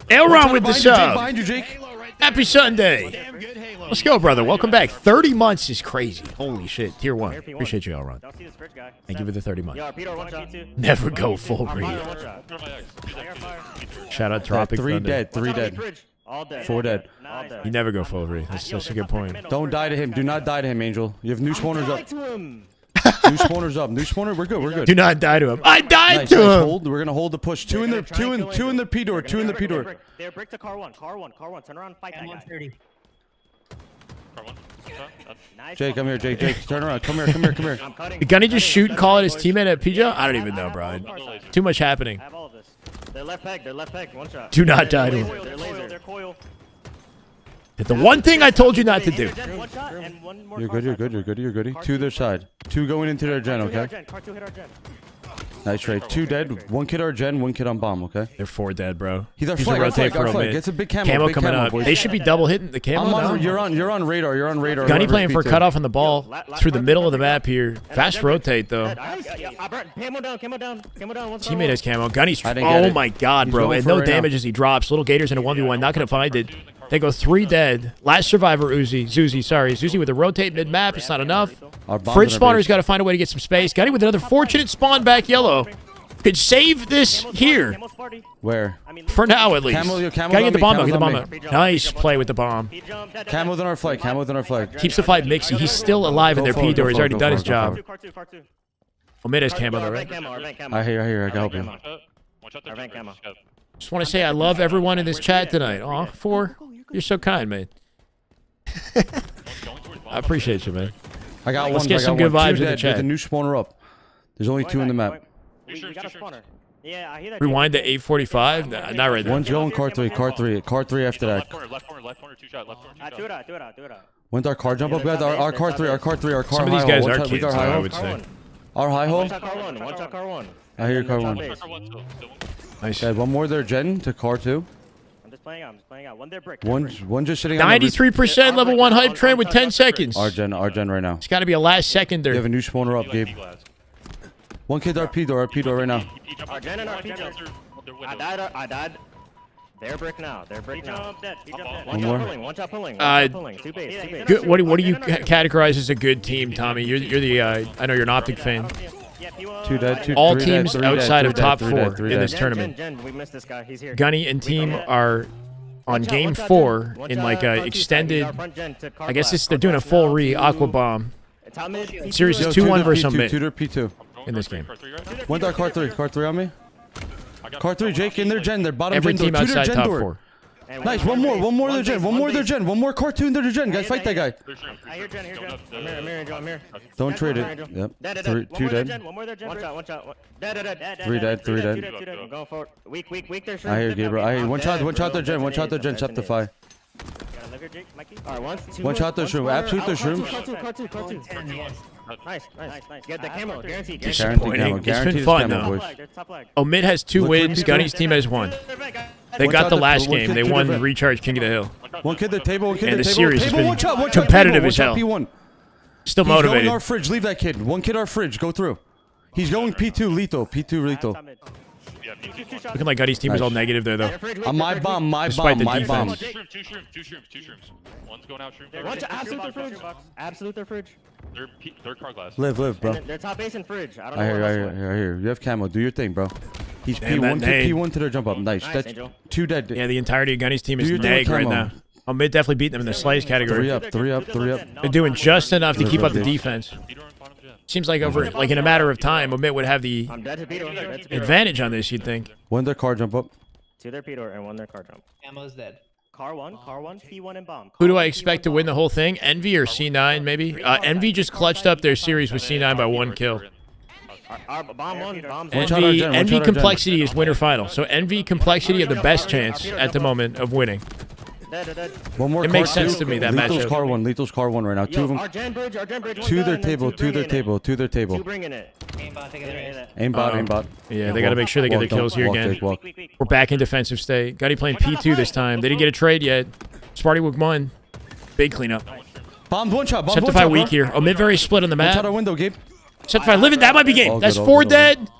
Elron with the sub. Behind you, Jake. Happy Sunday. Damn good Halo. Let's go, brother. Welcome back. 30 months is crazy. Holy shit. Tier 1. Appreciate you, Elron. Don't see this fridge guy. Thank you for the 30 months. Yo, our Peter, one shot. Never go full Our read. fire, one shot. Shout out Tropic 3 Thunder. dead. 3 Watch out, dead. fridge. All dead. 4 dead. All dead. You never go full read. That's a good point. Don't die to him. Do not die to him, Angel. You have new spawners Die up. to him. New spawners up. New spawner. We're good. We're good. Do not die to him. I died Nice, to nice. him. Hold. We're gonna hold the push. 2 in the P door. 2 in the P door. They're brick to car one. Car one. Turn around and fight that guy. 130. Nice. Jake, come here. Jake. Turn around. Come here. I'm cutting. Did Gunny just shoot and call it his teammate at PJ? I don't even know, bro. Too much happening. I have all of this. They're left peg. One shot. Do not die to him. They're laser. They're coil. The one thing I told you not to do. One shot and one more You're car good. You're side. good. You're good. You're good. 2 their side. 2 going into their gen. Car two hit our Okay. gen. Car two hit our gen. Nice trade. 2 dead. 1 kid our gen, 1 kid on bomb, okay? They're 4 dead, bro. He's our He's flag, a our rotate flag, our for a flag. mid. Gets a big camo, big coming camo, up. boys. They should be double hitting the camo. I'm on, now. you're on radar. Gunny playing for P2. cutoff on the ball through the middle of the map here. Fast rotate though. Camo down. Teammate has camo. Gunny's. I didn't get Oh it. my god, He's bro! going And for no it right now. damage as he drops. Little Gators in a 1v1. Not gonna find it. They go 3 dead. Last survivor, Zuzi. Sorry, Zuzi with a rotate mid map. It's not enough. Our bombs Fridge in our spawner's base. got to find a way to get some space. Gunny with another fortunate spawn back yellow. Could save this here. Where? For now, at least. Camo's Gotta on get the me, bomb out. Camo's Get the on bomb me. out. Nice play with the bomb. Camo's on our flag. Camo's on our flag. Keeps the fight mixy. He's still alive in their P door. He's already done his job. Car two. Well, mid has camo though, right? I hear. I can help you. Watch out there. Arvent camo. Just want to say I love everyone in this chat tonight. Aw, 4. You're so kind, man. I appreciate you, man. I got one. Let's get I got some good one. vibes 2 in the dead. chat. There's a new spawner up. There's only 2 in the map. We got a spawner. Yeah, I hear that. Rewind to 8:45. Nah, not right there. One's going car 3. Car 3 after that. Left corner, 2 shot, left corner, 2 shot. Do it. When's our car jump up, guys? Our car 3. Our car Some of these high guys hole. are We kids, got high I hole. would say. Our high hole. One shot car one. I hear car 1. Car 1 still. Nice. Okay, one more there, Gen, to car 2. I'm just playing out. One there brick. One just sitting on the roof. 93% level 1 hype train with 10 seconds. Our gen right now. It's got to be a last You have seconder. a new spawner up, Gabe. One kid our P door right now. Our gen and our P jump. I died. They're brick now. One more. One shot pulling. Two base. Good. What do you categorize as a good team, Tommy? You're the. I know you're an optic fan. 2 dead. All 3 teams dead, outside of top 4 3 in dead. this tournament. Gen, we missed this guy. He's here. Gunny and team are on game 4 in like a extended. I guess they're doing a full Aqua Bomb. Series is 2-1 versus some mid Tutor P2. in this game. When's our car 3? Car 3 on me? Car 3, Jake, in their gen. They're bottom Every gen team door. Tutor outside gen top door. 4. Nice, one more their gen. One more their gen. One more car 2 in their gen. Guys, fight that guy. I hear Gen. I'm here. Don't trade it. Yep. 2 dead. One more there, Gen. One shot. Dead. 3 dead. I'm going forward. Weak. There's I hear Gabriel. I hear one shot their gen. One shot their gen. Septify. Alright, One shot their shroom. Absolute their shrooms. Car two. Nice. Get the camo. Guaranteed. Disappointing. It's been fun though. Oh, mid has 2 wins. Gunny's team has 1. They got the last game. They won Recharge King of the Hill. One kid the table. One kid And the the table. series has Table, been one shot, competitive table, as hell. P1. Still He's going motivated. our fridge. Leave that kid. One kid our fridge. Go through. He's going P2 lethal. P2 lethal. Looking like Gunny's team is all negative there though. My bomb. Despite the My defense. bomb. Two shrooms. One's going out shroom. One shot. Absolute their fridge. They're car glass. Live, bro. They're top base and fridge. I don't I know. hear. You have camo. Do your thing, bro. He's Damn, P1 that nade. P1 to their jump up. Nice. Nice, That's Angel. 2 dead. Yeah, the entirety of Gunny's team is Do your thing with nag right camo. now. Oh, mid definitely beating them in the slice category. 3 up. They're doing just enough to keep up the Good. defense. Seems like in a matter of time, Omit would have the I'm dead to Peter. advantage on this, you'd think. When their car jump up. 2 their Peter and 1 their car jump. Camo's dead. Car 1, P1 and bomb. Who do I expect to win the whole thing? Envy or C9, maybe? Envy just clutched up their series with C9 by 1 kill. Our bomb 1, bomb's One shot our gen, one Envy shot our gen. Complexity is winner final. So Envy Complexity have the best chance at the moment of winning. Dead. One more It car makes sense 2. to me, that Lethal's matchup. car 1. Lethal's car 1 right now. 2 of them. Our gen bridge. To their table. To their table. 2 bringing it. Aimbot, take it. Aimbot. Yeah, they got to make sure they get their kills here again. Walk. We're back in defensive state. Gunny playing P2 this time. They didn't get a trade yet. Sparty with 1. Big cleanup. Bombed one shot. Septify weak here. Omid very split on the One shot map. our window, Gabe. Septify living. That might be game. All That's good, all 4 good, all good. dead.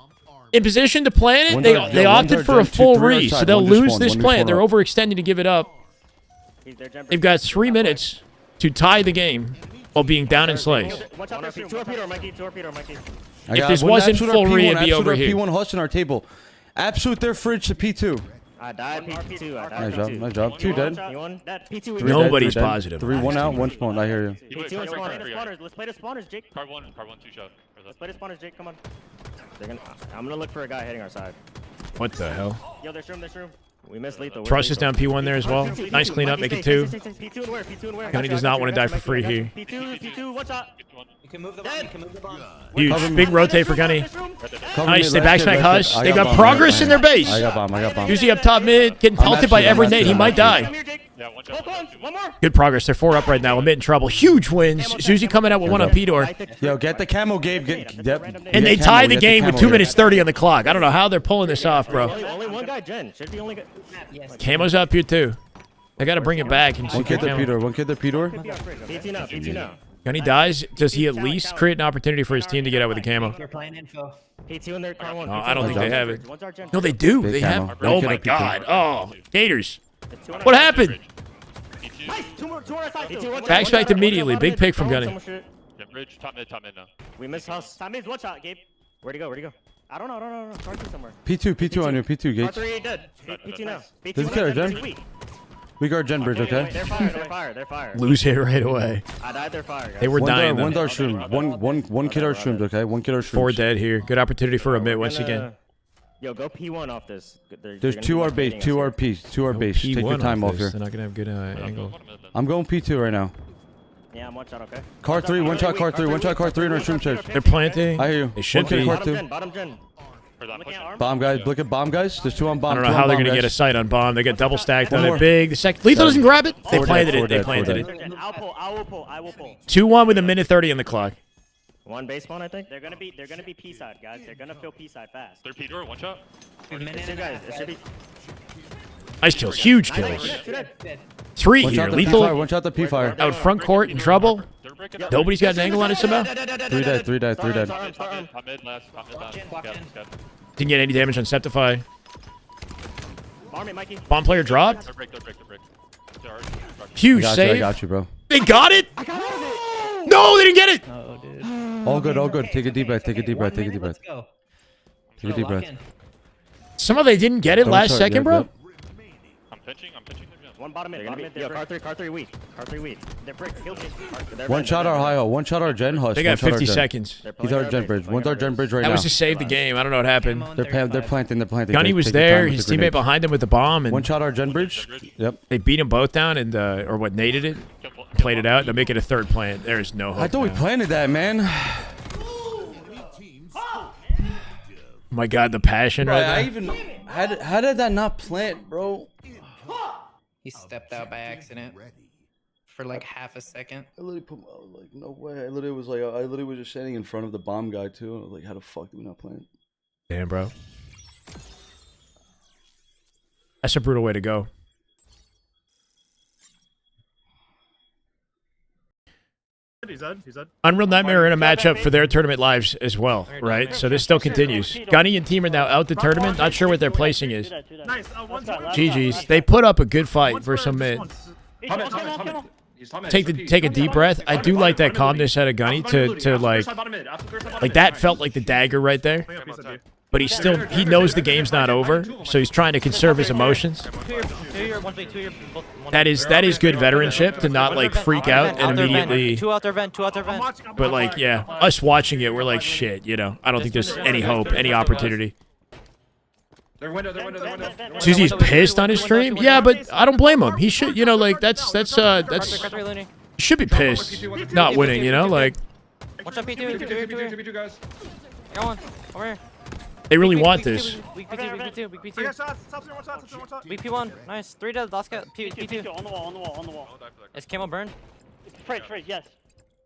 In position to plan it. One They guard, yeah, one opted guard, for a gen, full 3 re, so outside, they'll one lose despawn, this one plan. despawn They're up. overextending to give it up. They've got 3 minutes to tie the game while being down in slice. Torpedo, Mikey. If this wasn't full re, it'd be over here. P1 hush in our table. Absolute their fridge to P2. I died P2. Nice job. 2 dead. P2. 3 Nobody's dead, 3 dead. positive. 3, 1 out, 1 spawn. I hear you. P2 and spawners. Let's play the spawners, Jake. Car 1, 2 shot. Let's play the spawners, Jake. Come on. I'm gonna look for a guy hitting our side. What the hell? Yo, there's room. We missed lethal. Thrust is down P1 there as well. Nice cleanup. Make it 2. P2 and where? Gunny does not want to die for free here. P2, one shot. You can move the bomb. You can move the bomb. Huge. Big rotate for Gunny. Cover Nice. me, They left backsmack kid, Hush. left They kid. got progress in their base. I got bomb. Uzi up top mid. Getting pelted by actually- every I'm nade. He actually- might die. Yeah, one One more. Good progress. They're 4 up right now. Limit in trouble. Huge wins. Susie coming out with 1 on P-Door. Yo, get the camo, Gabe. And they tie the game with 2 minutes 30 on the clock. I don't know how they're pulling this off, bro. Only one guy, Jen. Should be only. Camo's up here, too. I got to bring it back. And see One kid the Camo. P-door. One kid the P-door. PT now. PT now. When he dies, does he at least create an opportunity for his team to get out with the camo? You're playing info. P2 in their car one. No, I don't think they have it. One's our Jen. No, they do. Big They camo. have. Big Oh, kid my up, God. Oh, Gators. It's 2 on What our happened? Nice. Two more side. PT, one Back shot, spiked one immediately. shot, Big one pick shot, from Gunny. someone shoot. Yeah, bridge, top mid now. We missed Huss. Time is one shot, Gabe. Where'd he go? I don't know. Car 2 somewhere. P2 on you. P2 Car Gates. 3 dead. PT now. PT This one killer, dead, Jen. PT weak. We guard Gen Bridge, okay? They're fire. Lose it right away. I died, they're fire, guys. They were dying, One though. dart shrooms. One kid our shrooms, okay? One kid our shrooms. 4 dead here. Good opportunity for a mid once again. Yo, go P1 off this. There's 2 our base, 2 our piece, 2 our base. Take your time off here. They're not going to have good angle. I'm going P2 right now. Yeah, I'm one shot, okay? Car 3, one shot car 3, one shot car 3 in our shroom church. They're planting. I hear you. They should One kid be. car Bottom 2. gen, bottom gen. Bomb guys, look at bomb guys. There's 2 on bomb. I don't know 2 how on they're bomb, going to get a guys. sight on bomb. They get double stacked on One it more. big. The second. Lethal doesn't grab it. They 4 planted dead, it. They 4 planted dead. it. I will pull. 2-1 with a minute 30 on the clock. One base spawn, I think. They're gonna be P side, guys. They're gonna fill P side fast. Third P-door, one shot. It's two guys. It should be. Nice kills. Huge kills. Two dead. 3 One here. shot the Lethal P-fire, one shot the P-fire. out front court in trouble. Nobody's got an angle on it somehow. 3 dead, 3 dead, 3 dead. Top mid last. Scout. Didn't get any damage on Septify. Bomb me, Mikey. Bomb player dropped. They're break. Huge I save. got you, bro. They got it. No, they didn't get it. Oh, dude. All good. Take a deep breath, take a deep breath. Let's go. Take a deep breath. Somehow they didn't get it Don't last start, second, yep, bro. yep. I'm pitching their gen. One bottom mid. Yo, car three weak. They're brick. Kill me. One shot our high, one shot our Gen Hush. They got one shot our 50 Gen. seconds. He's our Gen Bridge. One's our Gen Bridge right That now. was to save the game. I don't know what happened. They're planting. Gunny Take was your there. time with His the teammate grenade. behind him with the bomb, One and shot our Gen Bridge. Yep. they beat them both down and or what naded it, played it out. They'll make it a third plant. There is no hope. I thought we now. planted that, man. My God, the passion right I there. even how did that not plant, bro? He stepped out by accident for like half a second. I literally put like no way. I literally was just standing in front of the bomb guy too. And I was like, how the fuck did we not plant? Damn, bro. That's a brutal way to go. He's dead. Unreal Nightmare are in a matchup for their tournament lives as well, right? So this still continues. Gunny and team are now out the tournament. Not sure what their placing is. Nice. GG's. They put up a good fight versus some mid. Take a deep breath. I do like that calmness out of Gunny to like that felt like the dagger right there. But he knows the game's not over, so he's trying to conserve his emotions. That is good veteranship to not like freak out and immediately. Two out their vent. But like, yeah, us watching it, we're like, shit, you know. I don't think there's any hope, any opportunity. Susie's pissed on his stream. Yeah, but I don't blame him. He should, you know, like that's he should be pissed not winning, you know, like. One shot P2 guys. Go on. Over here. They really want this. Weak P2. I got shots. Top one shot. Weak P1. Nice. 3 dead. Last guy. P2. On the wall. Is Camo burned? Fridge, yes.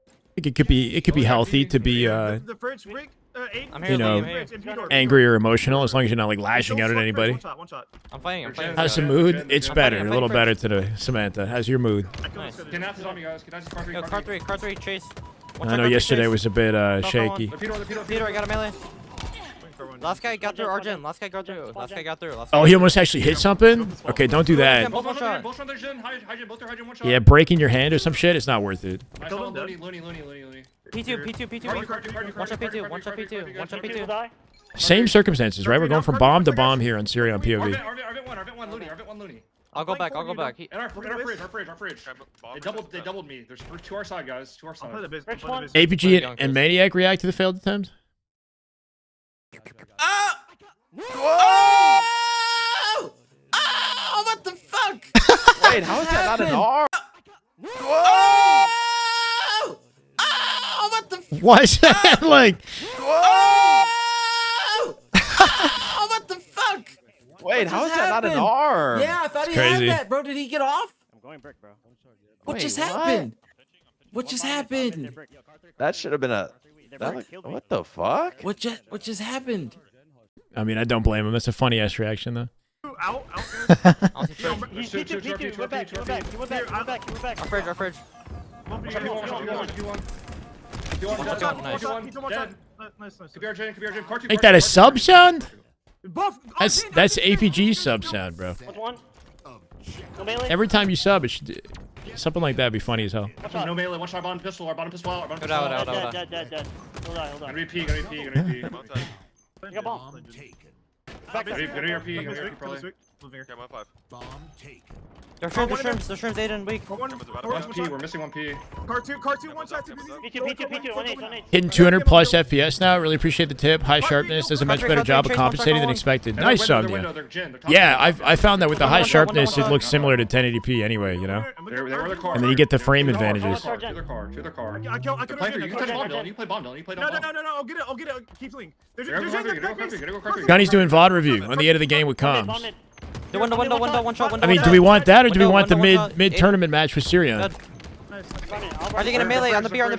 I think it could be healthy to be The fridge freak. 8. I'm here. You know, angry or emotional, as long as you're not like lashing out at anybody. One shot. I'm fighting. How's the mood? It's better, a little better today. Samantha, how's your mood? Nice. Yo, Yo, car 3. Chase. One I shot, know car 3, yesterday chase. was a bit Go, shaky. Peter, I got a melee. Last guy got through Argent. Last guy got through. Oh, he almost actually hit something? Okay, don't do that. Yeah, breaking your hand or some shit, it's not worth it. P2. One shot P2. Same circumstances, right? We're going from bomb to bomb here on Syria on POV. I'll go back. And our fridge. They doubled me. There's to our side, guys. To our side. APG and Maniac react to the failed attempts? What the fuck? Wait, how is that not an R? What the fuck? Why is that like? What the fuck? Wait, how is that not an R? Yeah, I thought he crazy. had that, bro. Did he get off? Going brick, bro. What just happened? What just happened? That should have been a. What the fuck? What just happened? I mean, I don't blame him. That's a funny ass reaction though. Out. He's P2. He went back. Our fridge. Ain't that a sub sound? That's APG sub sound, bro. Every time you sub, it should something like that would be funny as hell. No melee, one shot, bottom pistol, our bottom pistol out, Dead. Hold on. Gonna be P. You got bomb. Gonna be RP, probably. They're shrimps, 8 and weak. One P, we're missing one P. Car two, one shot. P2, 1 Hitting 200 plus FPS now. Really appreciate the tip. High sharpness does a much better job of compensating than expected. Nice sub, yeah. Yeah, I found that with the high sharpness, it looks similar to 1080p anyway, you know? And then you get the frame advantages. To their car. You can touch bomb, Dylan. You play bomb, Dylan. You play No, I'll get it. Keep playing. Gunny's doing VOD review on the end of the game with comms. The window, one shot. I mean, do we want that or do we want the mid tournament match with Syrian? Are they gonna melee on the BR?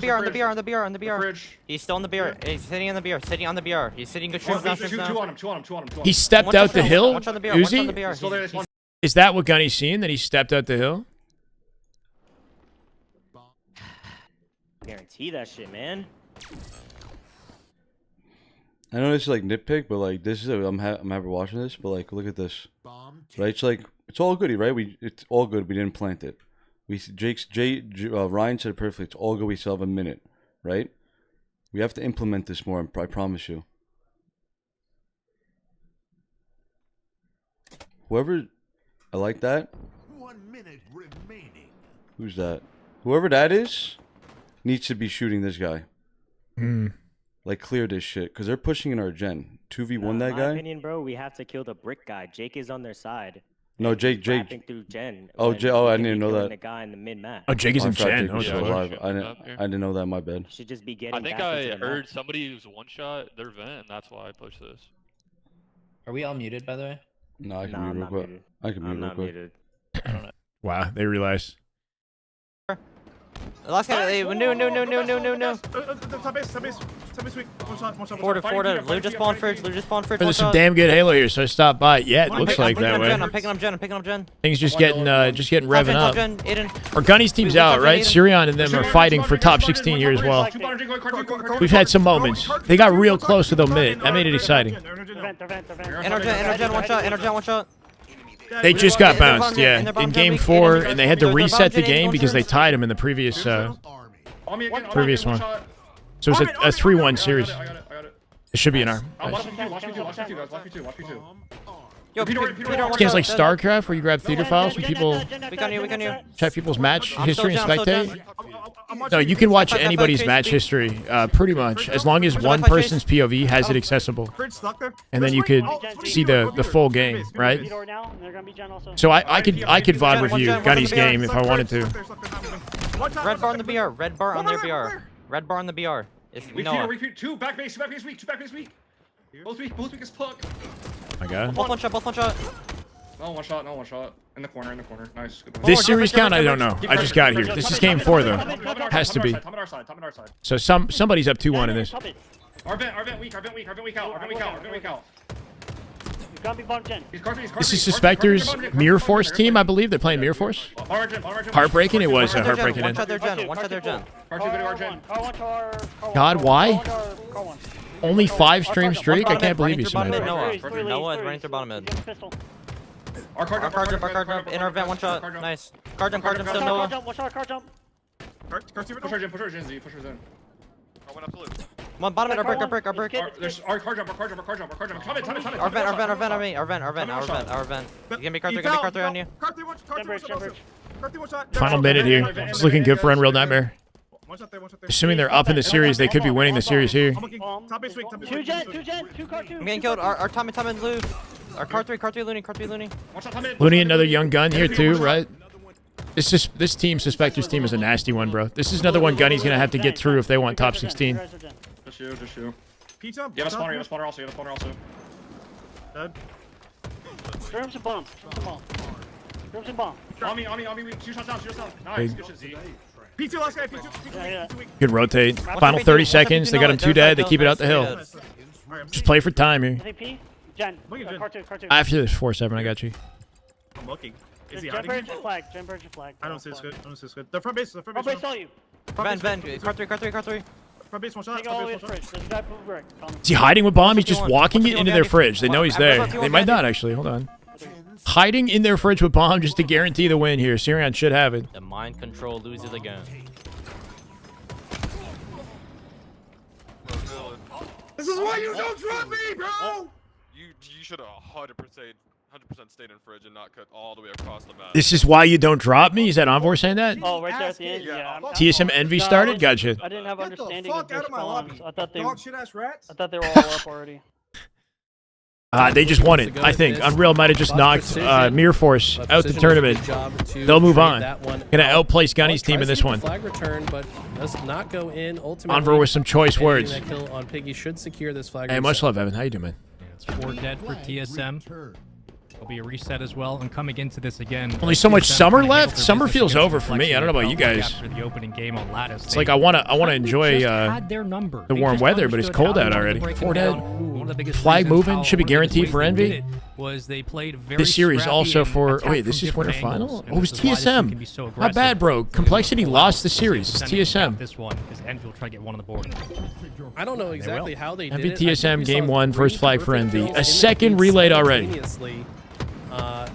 He's still on the BR. He's sitting on the BR. He's sitting good shrimps now. Two on him. He stepped out the hill? Watch on the BR. Uzi? Is that what Gunny's seeing? That he stepped out the hill? Guarantee that shit, man. I know this is like nitpick, but like this is I'm ever watching this, but like look at this, right? It's like it's all goody, right? It's all good. We didn't plant it. Ryan said it perfectly. It's all good. We still have a minute, right? We have to implement this more. I promise you. Whoever, I like that. 1 minute remaining. Who's that? Whoever that is, needs to be shooting this guy. Like, clear this shit, because they're pushing in our gen. 2v1 that guy? In my opinion, bro, we have to kill the brick guy. Jake is on their side. No, Jake. Through gen I didn't know that. The guy in the mid-map. Oh, Jake is in gen. I didn't know that, my bad. Should just be getting I think I heard somebody who's one-shot their vent, and that's why I pushed this. Are we all muted, by the way? No, I can mute real quick. I can mute real quick. Wow, they realized. Last guy, no. Top base weak. One shot. Forward. Lou just spawned fridge. There's some damn good Halo here, so I stopped by. Yeah, it looks like that way. I'm picking up Gen. Things just getting revving up. Aiden. Or Gunny's team's out, right? Syrian and them are fighting for top 16 here as well. We've had some moments. They got real close to the mid. That made it exciting. Energen, one shot. They just got bounced, yeah, in game 4, and they had to reset the game because they tied him in the previous one. So it's a 3-1 series. It should be an arm. This game's like StarCraft, where you grab theater files from people, check people's match history and spectate. No, you can watch anybody's match history, pretty much, as long as one person's POV has it accessible. And then you could see the full game, right? So I could VOD review Gunny's game if I wanted to. Red bar on the BR. Red bar on the BR. It's Noah. Two back base weak. Both weak as fuck. My God. Both one shot. No one shot. In the corner. Nice. Good This series count, I don't know. I just got here. This is game 4 though. Has to be. Top of our side. So somebody's up 2-1 in this. Our vent weak out. This is Suspector's Mirror Force team, I believe. They're playing Mirror Force. Heartbreaking? It was heartbreaking. One shot their gen. God, why? Only 5 stream streak? I can't believe he's Noah is running through bottom mid. Our car jump. In our vent, one shot. Nice. Car jump, still Noah. Push our gen. One bottom mid, our brick. There's our car jump. Come in. Our vent. You can be car 3 on you. Final minute here. It's looking good for Unreal Nightmare. Assuming they're up in the series, they could be winning the series here. Two gen, I'm getting killed. Our Tom and Lou. Our car 3 Looney. Looney, another young gun here too, right? This team, Suspector's team, is a nasty one, bro. This is another one Gunny's gonna have to get through if they want top 16. Just you. You have a spawner also. Dead. Storm's a bomb. On me. 2 shots down. Nice. Good shit, Z. P2 last guy. P2. Good rotate. Final 30 seconds. They got him 2 dead. They keep it out the hill. Just play for time here. After this 4-7, I got you. I'm looking. Is he Jump hiding? bridge flag. I don't see this good. The front base. Saw you. Car 3. Front base, one shot. Take all the way to fridge. There's a guy moving brick. Is he hiding with bomb? He's just walking it into their fridge. They know he's there. They might not, actually. Hold on. Hiding in their fridge with bomb just to guarantee the win here. Sirion should have it. The mind control loses again. This is why you don't drop me, bro! You should have 100% stayed in fridge and not cut all the way across the map. This is why you don't drop me? Is that Envor saying that? Oh, right there at the end. Yeah. TSM Envy started? Gotcha. I didn't have understanding of their spawns. I thought they were rats. I thought they were all up already. They just won it, I think. Unreal might have just knocked Mirror Force out the tournament. They'll move on. Gonna outplace Gunny's team in this one. Flag return, but does not go in. Ultimately, Envor with some choice words. That kill on Piggy should secure this flag. Hey, much love, Evan. How you doing, man? Yeah, it's 4 dead for TSM. There'll be a reset as well, and coming into this again. Only so much summer left. Summer feels over for me. I don't know about you guys. After the opening game on Lattice, it's like I wanna enjoy the warm weather, but it's cold out already. 4 dead. Flag moving should be guaranteed for Envy. This series also for this is winter final. Oh, it was TSM. Not bad, bro. Complexity lost the series. It's TSM. This one because Envy will try to get one on the board. I don't know exactly how they did Envy it. TSM game 1, first flag for Envy. A second relayed already.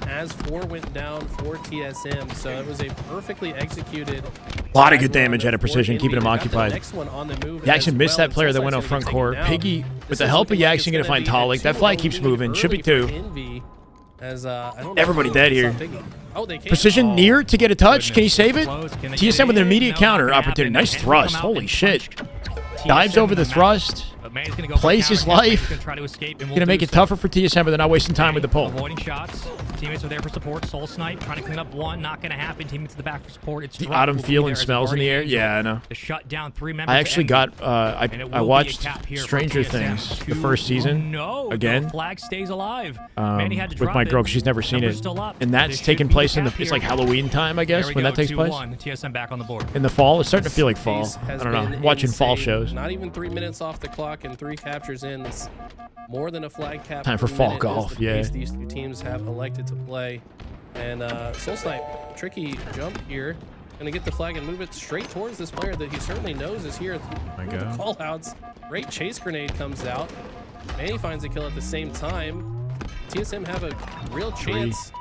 As 4 went down for TSM, so it was a perfectly executed. A lot of good damage out of precision, keeping him occupied. Jackson missed that player that went on front court. Piggy, with the help of Jackson, going to find Talik. That flag keeps moving. Should be 2. Everybody dead here. Precision near to get a touch. Can he save it? TSM with an immediate counter opportunity. Nice thrust. Holy shit. Dives over the thrust. Plays his life. Gonna make it tougher for TSM, but they're not wasting time with the pull. Avoiding shots. Teammates are there for support. Soul Snipe trying to clean up one. Not gonna happen. Teammates to the back for support. It's the autumn feel and smells in the air. Yeah, I know. To shut down 3 members. I actually got. I watched Stranger Things the first season again. The flag stays alive. With my girl, 'cause she's never seen it, and that's taking place in the. It's like Halloween time, I guess, when that takes place. TSM back on the board. In the fall, it's starting to feel like fall. I don't know. I'm watching fall shows. Not even 3 minutes off the clock and 3 captures in. It's more than a flag cap. Time for fall golf, yeah. These 2 teams have elected to play. And Soul Snipe, tricky jump here. Gonna get the flag and move it straight towards this player that he certainly knows is here. My God. Call outs. Great chase grenade comes out. Manny finds a kill at the same time. TSM have a real chance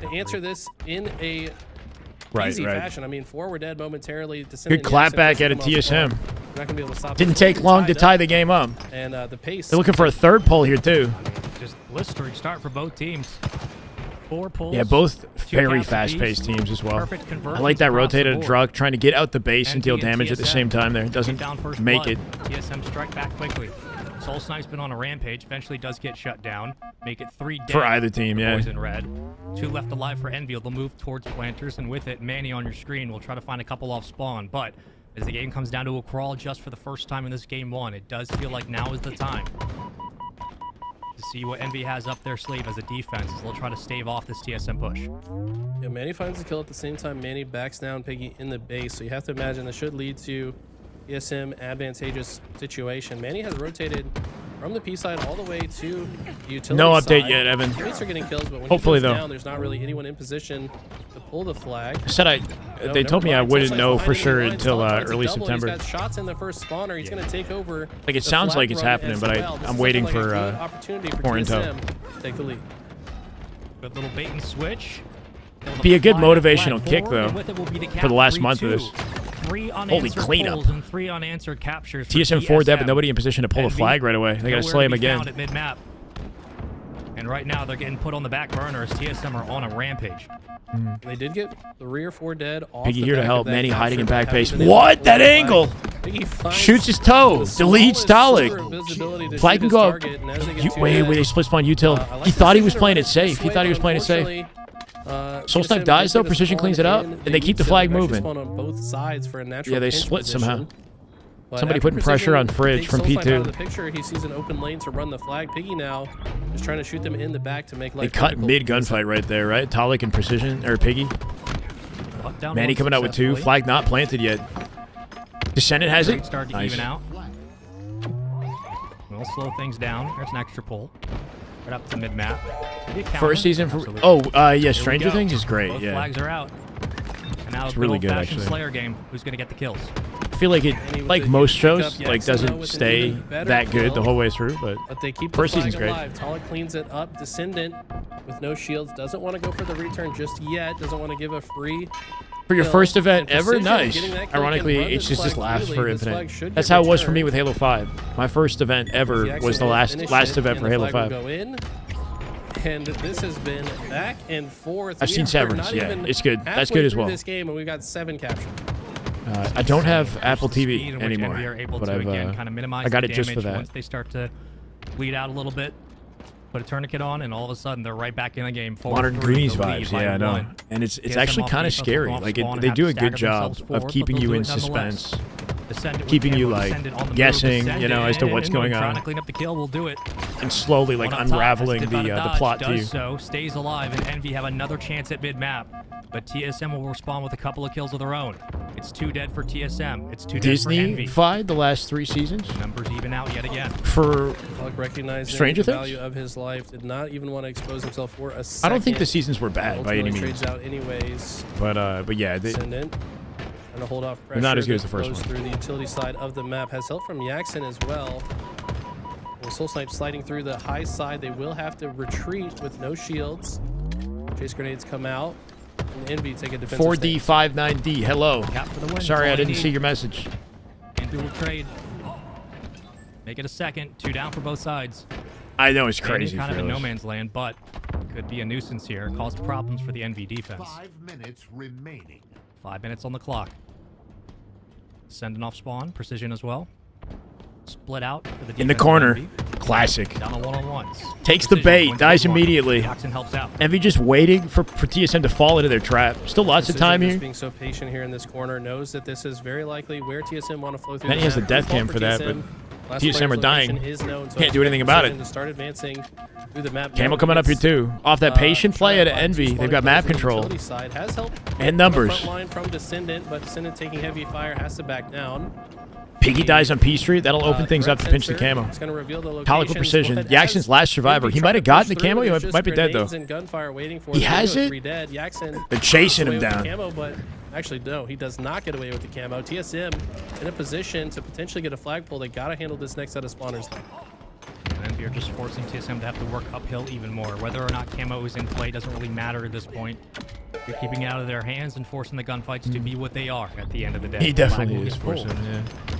to answer this in a easy fashion. I mean, 4 were dead momentarily. Good clapback out of TSM. Not gonna be able to stop. Didn't take long to tie the game up. And the pace. They're looking for a 3rd pull here too. Just blistering start for both teams. 4 pulls. Yeah, both very fast-paced teams as well. I like that rotated drug, trying to get out the base and deal damage at the same time there. It doesn't make it. TSM strike back quickly. Soul Snipe's been on a rampage. Eventually does get shut down. Make it 3 dead for either team, yeah. Boys in red. 2 left alive for Envy. They'll move towards planters, and with it, Manny on your screen will try to find a couple off spawn. But as the game comes down to a crawl just for the first time in this game 1, it does feel like now is the time to see what Envy has up their sleeve as a defense as they'll try to stave off this TSM push. Yeah, Manny finds the kill at the same time. Manny backs down Piggy in the base, so you have to imagine this should lead to TSM advantageous situation. Manny has rotated from the P side all the way to the utility No update side. yet, Evan. Teammates are getting kills, but when hopefully he goes though, down, there's not really anyone in position to pull the flag. I said they told me I wouldn't know for sure until early September. He's got shots in the first spawner. He's going to take over. Like it sounds like it's happening, but I'm waiting for more intel. Take the lead. Good little bait and switch. Be a good motivational kick though for the last month of this. 3 Holy cleanup. And 3 unanswered captures. TSM 4 dead, but nobody in position to pull the flag right away. They got to slay him again. At mid-map. And right now they're getting put on the back burner as TSM are on a rampage. They did get 3 or 4 dead. Piggy here to help. Manny hiding in back base. What? That angle! Shoots his toe. Deletes Dalek. Flag can go up. Wait, they split spawn util. He thought he was playing it safe. He thought he was playing it safe. Soul Snipe dies though. Precision cleans it up, and they keep the flag moving. On both sides for a natural yeah, they split somehow. But Somebody after putting pressure on Precision Fridge from takes Soulslipe out of P2. the picture, he sees an open lane to run the flag. Piggy now is trying to shoot them in the back to make They life cut difficult. mid gunfight right there, right? Talik and Precision, or Piggy. Manny coming out with 2. Flag not planted yet. Descendant has it. Start to Nice. even out. We'll slow things down. There's an extra pull. Right up to mid map. First season for yeah, Stranger Things is great. Both Yeah, flags are out. And now it's it's really good good old-fashioned actually. Slayer game. Who's gonna get the kills? I feel like it, like most shows, pickup, like Yaxon doesn't with an stay even better that good the kill. whole way through. But they keep first the flag season's great. alive. Talik cleans it up. Descendant with no shields doesn't want to go for the return just yet. Doesn't want to give a free For your kill. first event And ever, Precision nice. getting that kill Ironically, can run it's this just flag lasts for freely. This flag infinite. should That's get how it was for me returned. with Halo 5. My first event ever Yaxon was the will last finish event it, for and Halo the flag 5. will go in. And this has been back and forth. I've We seen are Severance, not yeah, even it's good. That's halfway good as through well. This game and we've got 7 captured. I don't have Apple Speed TV in which anymore, Envy are able but to, I've again, kind of minimize I got the it just for damage that. once they start to bleed out a little bit. Put a tourniquet on, and all of a sudden they're right back in the game. Modern Goonies vibes, yeah, I know. And it's actually kind of scary. Like they do a good job of keeping you in suspense, keeping you like guessing, you know, as to what's going Trying to on, clean up the kill, we'll do it. and slowly like One up top, unraveling has to the plot to does you. so, stays alive, and Envy have another chance at mid-map. But TSM will respond with a couple of kills of their own. It's 2 dead for TSM. It's 2 dead for Envy. Disney-fied the last 3 seasons Numbers even out yet again. for Talik recognizing Stranger the Things? value of his life, did not even want to expose himself for a I second. don't think the seasons were bad by any Ultimately means, trades out anyways. but yeah, they, Descendant trying to hold off pressure. They're not as good as that the first goes one. Through the utility side of the map has help from Yaxon as well. With Soul Snipe sliding through the high side, they will have to retreat with no shields. Chase grenades come out. And Envy take a defensive 4D, stance. 59D. Hello. Cap for the win. Sorry, I That's all didn't they see need. your message. Envy will trade. Make it a second. 2 down for both sides. I know it's Envy crazy. kind of for in no those. man's land, but could be a nuisance here. Cause problems for the Envy defense. 5 minutes remaining. 5 minutes on the clock. Sending off spawn. Precision as well. Split out for the In the defense of corner. Envy. Classic. Down on one-on-ones. Takes the Precision bait, wins dies this one. immediately. Jackson helps out. Envy just waiting for TSM to fall into their trap. Still lots of Precision time just here. being so patient here in this corner, knows that this is very likely where TSM want to flow through. Then he has the death cam for that, but TSM are dying. Can't do anything about it. To start advancing through the map. Camo coming up here too. Off that patient play at Envy, they've got map control Side has help and numbers. Front line from Descendant, but Descendant taking heavy fire has to back down. Piggy dies on P Street. That'll open things up to pinch the camo. It's gonna reveal the Talik with precision. Yaxon's last survivor. He might have gotten the camo. He might be dead though. He has it. They're chasing him down. Camo, but actually no, he does not get away with the camo. TSM in a position to potentially get a flag pull. They gotta handle this next set of spawners. And then you're just forcing TSM to have to work uphill even more. Whether or not camo is in play doesn't really matter at this point. You're keeping it out of their hands and forcing the gunfights to be what they are at the end of the day. He definitely Flag will is get pulled. forcing him, yeah.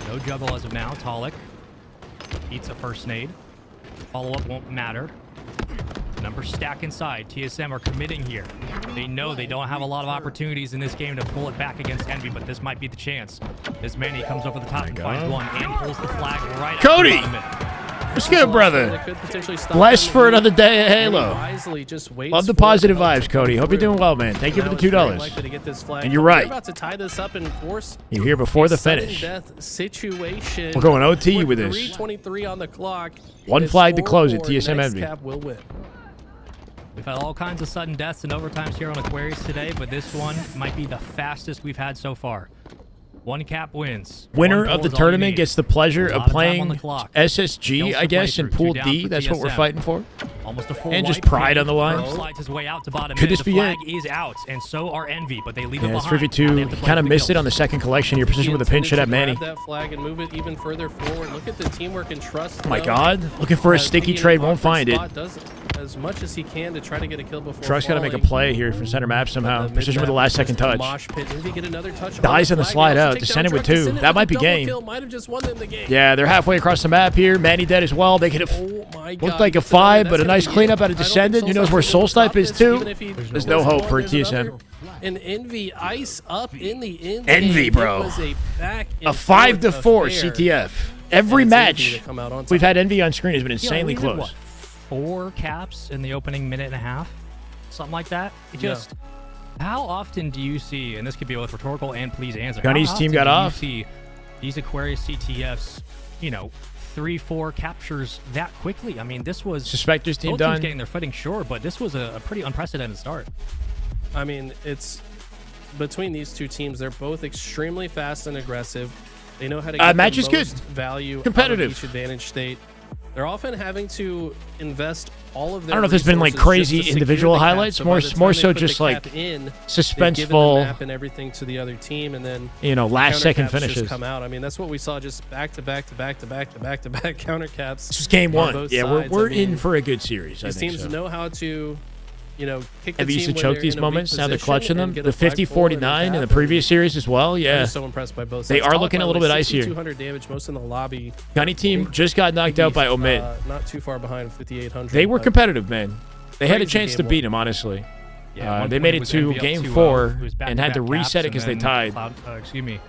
No juggle as of now. Talik eats a first nade. Follow-up won't matter. Numbers stack inside. TSM are committing here. They know they don't have a lot of opportunities in this game to pull it back against Envy, but this might be the chance. This Manny comes over the top and finds one and pulls the flag right Cody! up the bottom. What's good, brother? Blessed for another day of Halo. Love the positive vibes, Cody. Hope you're doing well, man. Thank you for the $2. And you're right. About to tie this up and force You're here before the sudden finish. death situation. We're going OT with this. 3:23 on the clock. One It's flag to close it. 4-4. TSM Next Envy. cap will win. We've had all kinds of sudden deaths and overtimes here on Aquarius today, but this one might be the fastest we've had so far. One cap wins. Winner One of pull the is all you tournament need. gets the pleasure A lot of time on playing the clock. SSG, Kills I to guess, play in through. Pool Two down D. for That's what we're TSM. fighting for. Almost a full And just wipe. pride on the line. Pro slides his way out to bottom Could mid. this The be flag it? is out, and so are Envy, but they leave Yeah, it it's behind. Now they 3v2. have to play Kind for of the missed it kills. on the second collection. Your position with a pinch hit at Manny. Grab that flag and move it even further forward. Look at the teamwork and trust. Oh my though. God. Looking for a sticky Piggy in trade. an Won't awkward find it. spot, does as much as he can to try to get a kill before Truck's got to make a falling. play here for center map somehow. The Precision with the mid-map last second touch. mosh pit. Envy get another touch Dies on the flag. slide They also out. take down Descendant with Truck. 2. Descendant That with might a be double game. kill. Might have just won them the game. Yeah, they're halfway across the map here. Manny dead as well. They could have Oh my looked God, like a gets another. 5, That's but a gonna nice be cleanup it. out of I don't Descendant. think Who knows where Soulsnipe Soul is gonna Snipe is stop this, too? even if he There's no goes hope one, for there's TSM. another. And Envy ice up in the end. Envy, game. bro. It was a back A and 5-4 forth affair. CTF. Every And it's Envy match to come out on we've top. had Envy on screen has been Yeah, insanely we did, close. what, 4 caps in the opening minute and a half? Something like that? It just... How often do you see, and this could be both rhetorical and please answer. Gunny's how team often got do you off. see these Aquarius CTFs, you know, 3-4 captures that quickly. I mean, this was Suspectors team both done. teams getting their footing, sure, but this was a pretty unprecedented start. I mean, it's between these two teams. They're both extremely fast and aggressive. They know how to get match the is most good. value Competitive. out of each advantage state. They're often having to invest all of their I don't know if there's been like resources crazy just to secure individual the cap. highlights, So by more the time more they so put the just like cap in, they've given the suspenseful, map and everything to the other team, and then you know, last second counter caps finishes. just come out. I mean, that's what we saw, just back to back to back to back to back to back counter caps. This is game on one. both Yeah, sides. we're I mean, in for a good series. I these think teams so. know how to, you know, kick the Have you used to team when choke they're these in a weak moments? Now they're position clutching them. and get The a 5-4 in 50-49 in the cap. previous series as well. I'm Yeah, just so impressed by both they sides. are Top, looking by a the little way, bit icier. 6,200 damage, most in the lobby. Gunny team just got knocked out by Omid. Not too far behind, 5,800. They were but competitive, man. They had a crazy chance game to one. beat him, honestly. Yeah, at They one made point it was to envy up game to, 4 it was and had to back-to-back reset it caps, because they and tied. then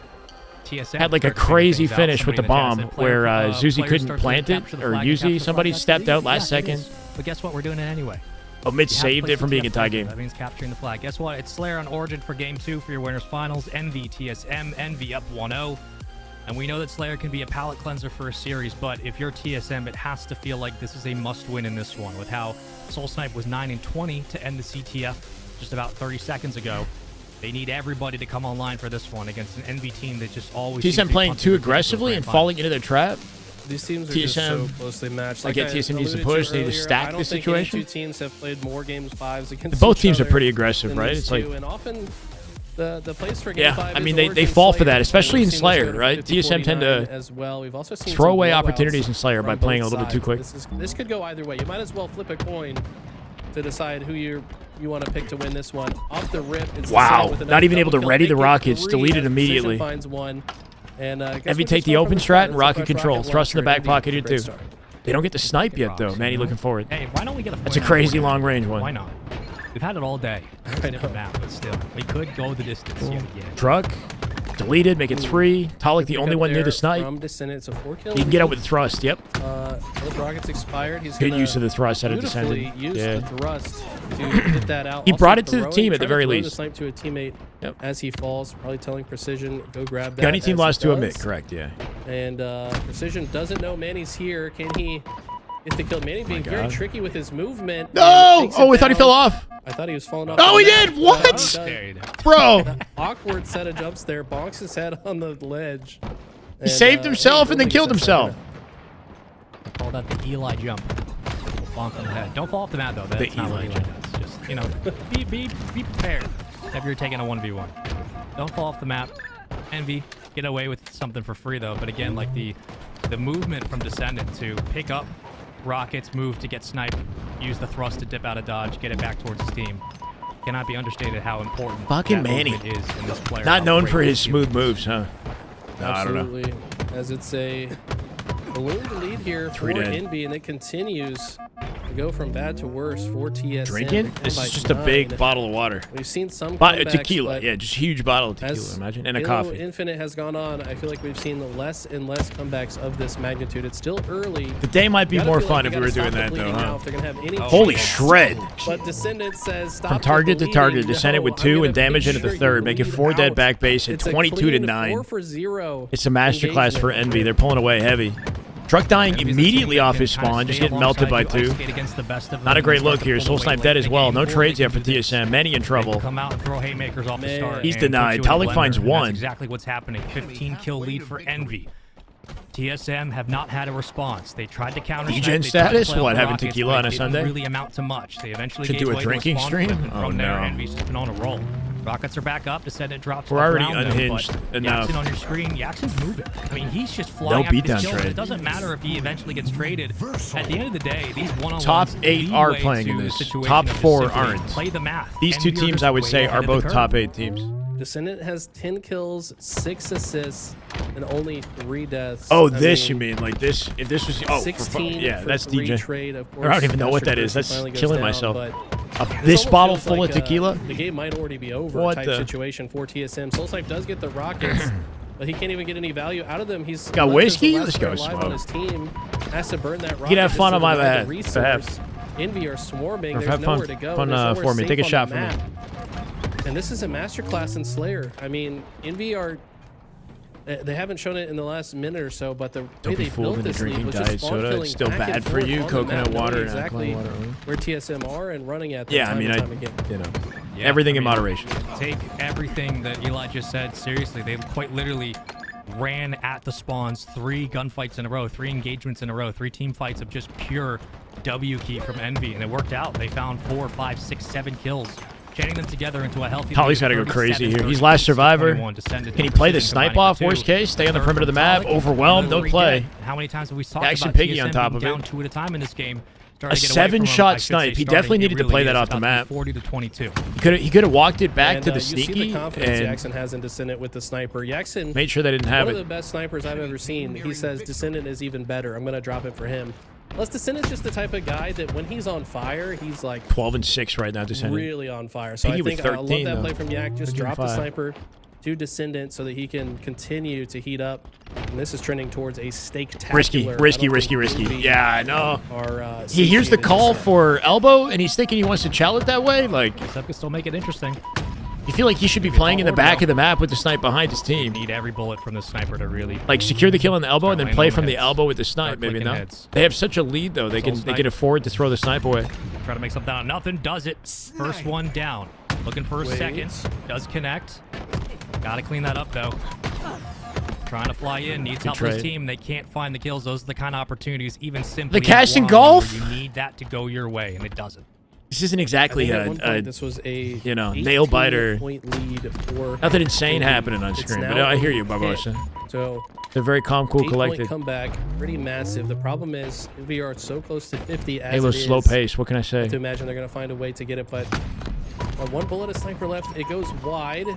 TSM Had like a started figuring crazy things out. finish with the Somebody bomb that has a where player- Zuzi players couldn't start to plant it, capture the or flag and capture Uzi, the somebody flag. stepped out Yeah, last it second. is. But guess what? We're doing it anyway. Omid You have to saved play it from being a CTF tie flag. game. That means capturing the flag. Guess what? It's Slayer on Origin for Game 2 for your winners finals. Envy, TSM, Envy up 1-0. And we know that Slayer can be a palate cleanser for a series, but if you're TSM, it has to feel like this is a must-win in this one. With how Soul Snipe was 9-20 to end the CTF just about 30 seconds ago. They need everybody to come online for this one against an Envy team that just always seems to TSM be playing punting too their ticket to the aggressively grand and finals. falling into their trap. These teams are just so TSM, closely matched. I get TSM needs to alluded push, they need to earlier, stack I don't this think situation. Any two teams have played more games 5s against Both each teams are other pretty aggressive, than right? these It's like, two, and often the place for game yeah, 5 I is mean, they Origin fall for Slayer, that, especially and in we've seen Slayer, this go to right? TSM tend 50-49 to as well. We've also seen throw some away blowouts opportunities in Slayer by from playing a both little bit too quick. This could go either way. You might as well flip a coin to decide who you want to pick to win this one. Off the rip, it's Wow, with a not even able to double kill. ready the Make it Rockets, 3 deleted as Precision immediately. finds one. And Envy take the open strat and Rocket control. Thrust in the back pocket here too. Start. They don't get to snipe yet though. Manny looking forward. Hey, why don't we get a That's a crazy long range one. Why not? We've had it all day. I know. Map, but still, we could go the distance yet again. Truck, deleted, make it 3. Talik the only one near the snipe. From Descendant, so 4 kills. He can get out with thrust. Yep. Both rockets expired. He's Good gonna use of the thrust out of beautifully Descendant. use Yeah. the thrust to get that out. He Also brought it to the throwing- team at the trying to very throw the least. snipe to a teammate as he falls, probably telling Precision, go grab that. Gunny team as he lost to a does. mid, correct? Yeah. And Precision doesn't know Manny's here. Can he get the kill? Manny being very God. tricky with his movement. No! Takes it Oh, we thought he down. fell off. I thought he was falling off. Oh, the he map, did? but What? he does. Bro. Awkward set of jumps there. Bonks his head on the ledge. He saved himself and then killed himself. I call that the Eli jump. Bonk on the head. Don't fall off the mat though. That's not what Eli does. Just, you know, be prepared if you're taking a 1v1. Don't fall off the map. Envy, get away with something for free though. But again, like the movement from Descendant to pick up rockets, move to get sniped, use the thrust to dip out of dodge, get it back towards his team. Cannot be understated how important Fucking that Manny. movement is in this player. Not How known great for he his is. smooth moves, huh? No, I don't know. Absolutely. As it's a balloon lead here for 3 dead. Envy, and it continues to go from bad to worse for TSM. Drinking? They're This down is by just a 9. big bottle of water. We've seen some Tequila, but yeah, just huge bottle of tequila, as imagine, and a Halo coffee. Infinite has gone on, I feel like we've seen less and less comebacks of this magnitude. It's still early. The day might be Gotta more feel fun like if we we were gotta doing stop the that, though, bleeding now huh? if they're gonna have any Holy chance. shred. But Descendant says stop From the target to bleeding. target, Descendant with No, 2 I'm and gonna damage make into the sure third, you make it bleed 4 dead out. back base and It's a 22 to clean 9. 4 for 0 It's a masterclass for engagement. Envy. They're pulling away heavy. Truck dying immediately off his spawn, just getting melted by 2. Not a great look here. Soul Snipe dead as well. No trades yet for TSM. Manny in trouble. Come out and throw haymakers off the start. He's and put denied. you in a Talik blender, finds and 1. That's exactly what's happening. 15 kill lead for Envy. TSM have not had a response. They tried to counter. Degen status? What, having tequila on a Sunday? Didn't really amount to much. They eventually Should gave do a away to drinking spawn stream? flip, and Oh, from there, no. Envy's just been on a roll. Rockets are back up. Descendant drops. We're up already around them, unhinged but enough. Yaxon on your screen. Yaxon's moving. I mean, he's just No flying after beatdown his kills, and trade. It doesn't matter if he eventually gets traded. At the end of the day, these one-on-ones Top 8 are lead way playing in to this. the situation Top of just 4 simply aren't. Play the math. These 2 Envy are teams, just I would way say, ahead are of the both curve. top 8 teams. Descendant has 10 kills, 6 assists, and only 3 deaths. Oh, I this mean, you mean? Like this? If this was... Oh, 16 yeah, for that's 3 DJ. trade, of I don't course. even know what that Master is. Person That's finally goes killing down, myself. but This almost bottle feels full like, of tequila? The game might already be over What type the- situation for TSM. Soulsnipe does get the rockets, but he can't even get any value out of them. He's Got left as the whiskey? last Let's go player alive smoke. on his team. Has to burn that rocket. can have just fun to on my provide the behalf, resource. perhaps. Envy are swarming. Or There's have fun- nowhere to go. fun, There's nowhere for me. safe Take a on shot the for me. map. And this is a masterclass in Slayer. I mean, Envy are They haven't shown it in the last minute or so, but the way Don't be they fooled built into this lead drinking was diet just spawn soda. killing It's still back and bad for forth you. on the Coconut map, knowing water and exactly alkaline water. where TSM are and running at them Yeah, I time mean, and time again. you know, Yeah, everything in mean, moderation. Take everything that Eli just said seriously. They quite literally ran at the spawns 3 gunfights in a row, 3 engagements in a row, 3 team fights of just pure W key from Envy, and it worked out. They found 4, 5, 6, 7 kills, chaining them together into a healthy. Holly's got to go crazy here. He's last survivor. Can he play the snipe off? Worst case, stay on the perimeter of the map. Overwhelmed, don't play. How many times have we talked Action about Piggy on TSM top being of it. down 2 at a time in this game? A 7-shot snipe. He definitely needed to play that off the map. 40 to 22. He could have walked it back And, to the you see sneaky the confidence and Jackson has in Descendant with the sniper. Jackson made sure they didn't have one it. of the best snipers I've ever seen. He says Descendant is even better. I'm going to drop it for him. Plus, Descendant's just the type of guy that when he's on fire, he's like 12-6 right now. Descendant really on fire. So Piggy I with think I love 13, that though. play from Yak. Just 13 drop the 5. sniper to Descendant so that he can continue to heat up. And this is trending towards a stake-tacular. Risky. Yeah, I know. He hears the call for elbow, and he's thinking he wants to chow it that way. Like, That could still make it interesting. you feel like he should be playing in the back of the map with the snipe behind his team. Need every bullet from the sniper to really Like, secure the kill on the elbow and then Start play laying from low the heads. elbow with the snipe. Start Maybe clicking not. heads. They have such a lead though. They Soul can afford to throw the snipe away. try to make something out of nothing. Does it? First one down. Looking for a second. Does connect. Got to clean that up though. Trying to fly in. Needs help from his trade. team. They can't find the kills. Those are the kind of opportunities. Even simply The cast and in golf? where you need that to go your way, and it doesn't. This isn't exactly I think at one point this was a nail biter. 18-point lead for Nothing insane Envy. happening on It's screen, now but I hear a you, Barbosa. hit. So They're very calm, cool, 8-point collected. comeback, pretty massive. The problem is we are so close to 50 as Halo's it is. slow pace. What can I I say? have to imagine they're going to find a way to get it, but one bullet of sniper left. It goes wide.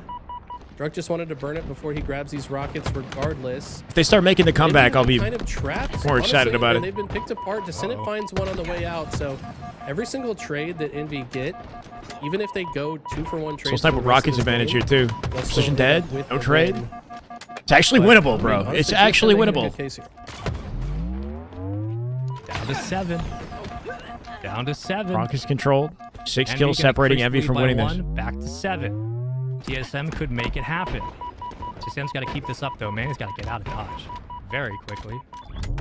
Druk just wanted to burn it before he grabs these rockets regardless. If they start making the comeback, I'll be kind of trapped, more excited honestly, about and it. They've been picked apart. Descendant finds one on the way out, so every single trade that Envy get, even if they go 2-for-1 trades, So sniper for the rest of Rockets this advantage game, here too. they'll Position still dead. end up with No the trade. win. It's actually But, winnable, I mean, bro. honestly, It's TSM actually making a winnable. good case here. Down to 7. Down to 7. Rockets controlled. 6 Envy kills gonna separating increase Envy lead from by winning 1, this. Back to 7. TSM could make it happen. TSM's got to keep this up though, man. He's got to get out of dodge very quickly.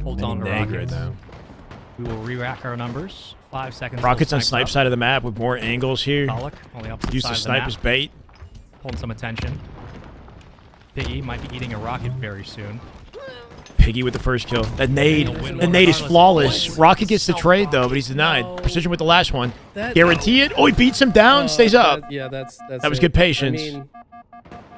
Holds on to Negro, Rockets. though. We will re-rack our numbers. 5 seconds. Rockets till on snipe up. side of the map with more angles here. Pollock on the opposite Use side the of snipe map. as bait. Holding some attention. Piggy might be eating a rocket very soon. Piggy with the first kill. That nade is regardless. flawless. Rocket gets the trade though, but he's denied. Precision with the last one. That- Guarantee it. Oh, he beats him down. Stays up. That was good patience. I mean,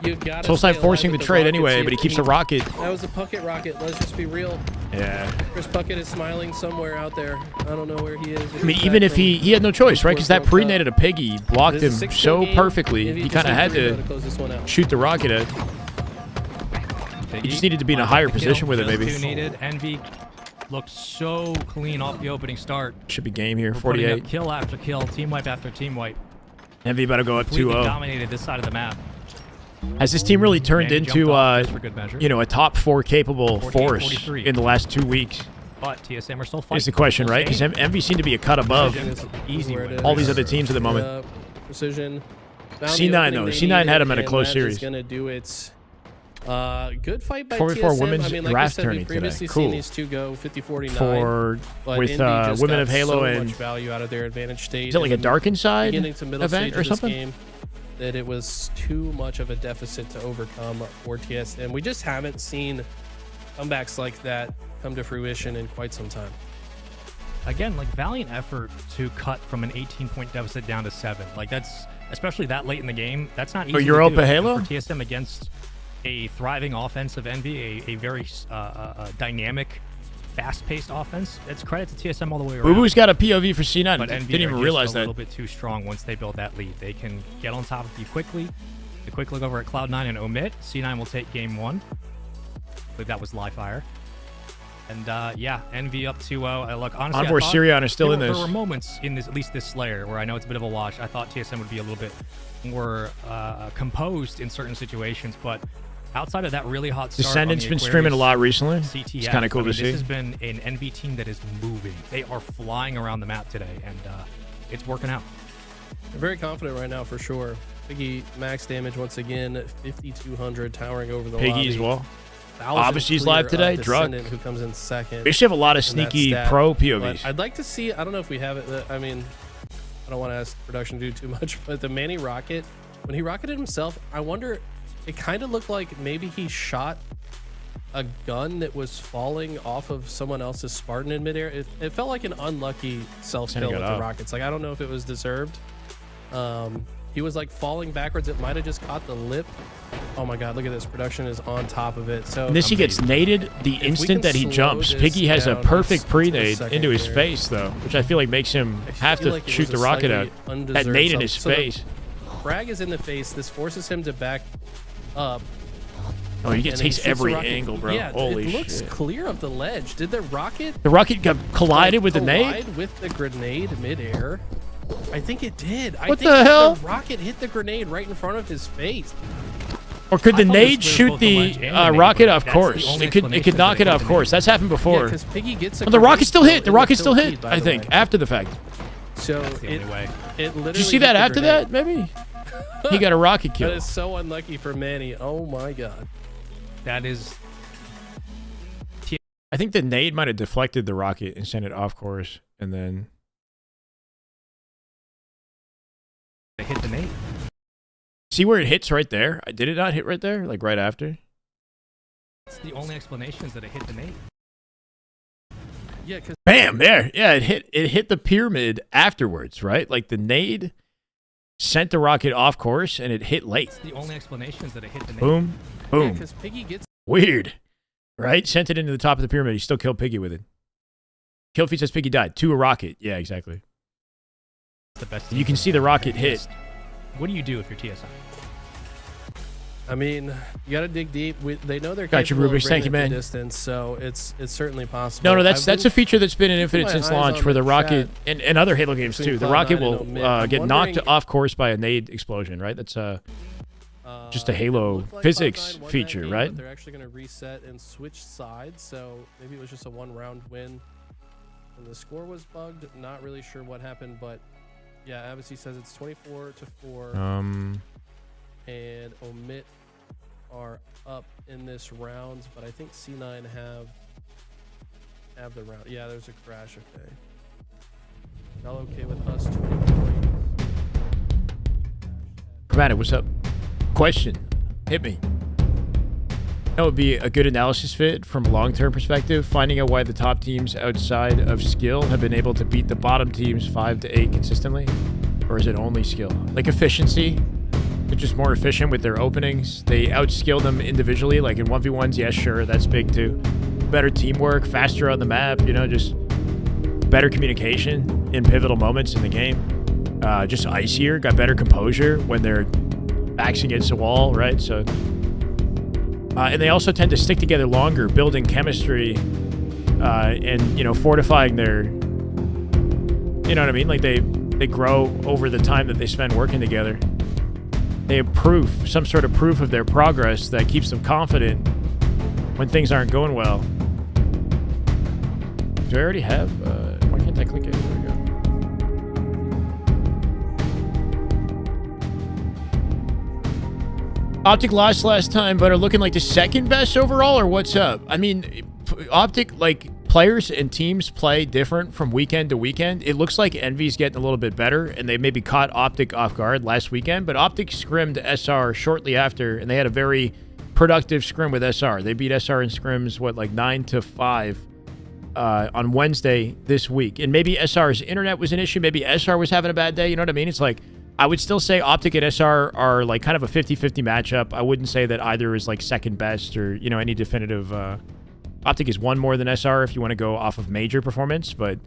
you gotta Soul's not stay alive forcing the with trade rockets. anyway, but he keeps the rocket. That was a Puckett rocket. Let's just be real. Yeah. Chris Puckett is smiling somewhere out there. I don't know where he is. I mean, even if he had no choice, right? Because that pre-nated a Piggy blocked him so perfectly. He kind of had to shoot the rocket at. He just needed to be in a higher position with it, maybe. Just 2 needed. Envy looked so clean off the opening start. Should be game here. We're putting up 48. kill after kill, team wipe after team wipe. Envy about to go up Completely 2-0. dominated this side of the map. Has this team really turned Manny jumped into, off just for good measure. a top 4 capable 48, force 43. in the last 2 weeks? But TSM are still fighting. Is the question, Full right? Because same. Envy seem to be a cut above Easy win. all these other teams at the moment. Precision. C9 though. C9 had him in a close series. Gonna do it. Good fight by 4v4 TSM. women's I mean, like draft we said, tourney we've today. previously Cool. seen these two go 50-49. For but with Envy just women got of Halo so and much value out of their advantage state. is it like a in the Dark Inside beginning to middle event stage or of this something? game, that it was too much of a deficit to overcome for TSM. We just haven't seen comebacks like that come to fruition in quite some time. Again, like valiant effort to cut from an 18-point deficit down to 7. Like that's especially that late in the game. That's not easy. to Europa do. Halo? For TSM against a thriving offensive Envy, a very dynamic, fast-paced offense. It's credit to TSM all the way around. Boo-Boo's got a POV for C9. But Envy Didn't are even just realize a that. little bit too strong once they build that lead. They can get on top of you quickly. A quick look over at Cloud9 and omit. C9 will take game 1. I believe that was Qualifier. And yeah, Envy up 2-0. Look, honestly, Envoy Sirion is still in this. There were moments in this, at least this Slayer, where I know it's a bit of a wash. I thought TSM would be a little bit more composed in certain situations, but outside of that really hot start, Descendant's been streaming a lot recently. It's kind of cool to see. This has been an Envy team that is moving. They are flying around the map today, and it's working out. They're very confident right now for sure. Piggy max damage once again, 5,200 towering over the lobby. Piggy as well. Obviously, live today. Drug. Who comes in second. We should have a lot of sneaky pro POVs. But I'd like to see. I don't know if we have it. I mean, I don't want to ask production to do too much, but the Manny rocket, when he rocketed himself, I wonder. It kind of looked like maybe he shot a gun that was falling off of someone else's Spartan in midair. It felt like an unlucky self-kill with the rockets. Like, I don't know if it was deserved. He was like falling backwards. It might have just caught the lip. Oh my god, look at this. Production is on top of it. So and this, he gets naded the instant that he jumps. Piggy has a perfect pre-nade into his face, though, which I feel like makes him have to like shoot the rocket out. That nade in his face. Frag is in the face. This forces him to back up. Oh, he takes every angle, bro. Yeah, holy it looks shit. clear of the ledge. Did the rocket? The rocket got collided with the nade? With the grenade midair? I think it did. What the hell? The rocket hit the grenade right in front of his face. Or could the nade shoot the rocket off course? It could knock it off course. That's happened before. Because Piggy gets the rocket still hit. The rocket still hit, I think, after the fact. So it literally. Did you see that after that, maybe? He got a rocket kill. That is so unlucky for Manny. Oh my god. That is. I think the nade might have deflected the rocket and sent it off course, and then they hit the nade. See where it hits right there? Did it not hit right there? Like right after? That's the only explanation is that it hit the nade. Yeah, cause bam, there. Yeah, it hit the pyramid afterwards, right? Like the nade sent the rocket off course and it hit late. That's the only explanation is that it hit the nade. Boom, boom. Yeah, because Piggy gets weird, right? Sent it into the top of the pyramid. He still killed Piggy with it. Kill feed says Piggy died to a rocket. Yeah, exactly. The best. You can see the rocket hit. What do you do if you're TSI? I mean, you got to dig deep. They know they're got you, Rubik's. Thank you, man. Distance, so it's certainly possible. No, that's a feature that's been in Infinite since launch, where the rocket and other Halo games too. The rocket will get knocked off course by a nade explosion, right? That's just a Halo physics feature, right? They're actually going to reset and switch sides, so maybe it was just a one-round win. And the score was bugged. Not really sure what happened, but yeah, Abbacy says it's 24-4. And Omit are up in this round, but I think C9 have the round. Yeah, there's a crash. Okay, y'all okay with us? 20 points. Chromatic, what's up? Question, hit me. That would be a good analysis fit from a long-term perspective, finding out why the top teams outside of skill have been able to beat the bottom teams 5 to 8 consistently, or is it only skill? Like efficiency. They're just more efficient with their openings. They outskill them individually, like in 1v1s, yeah, sure, that's big too. Better teamwork, faster on the map, you know, just better communication in pivotal moments in the game. Just icier, got better composure when they're backs against a wall, right? So, and they also tend to stick together longer, building chemistry and, you know, fortifying their, you know what I mean? Like they grow over the time that they spend working together. They have proof, some sort of proof of their progress that keeps them confident when things aren't going well. Do I already have? Why can't I click it? There we go. Optic lost last time, but are looking like the second best overall, or what's up? I mean, Optic, like, players and teams play different from weekend to weekend. It looks like Envy's getting a little bit better, and they maybe caught Optic off guard last weekend, but Optic scrimmed SR shortly after, and they had a very productive scrim with SR. They beat SR in scrims, what, like 9-5 on Wednesday this week. And maybe SR's internet was an issue. Maybe SR was having a bad day. You know what I mean? It's like, I would still say Optic and SR are like kind of a 50-50 matchup. I wouldn't say that either is like second best or, you know, any definitive... Optic is one more than SR if you want to go off of major performance, but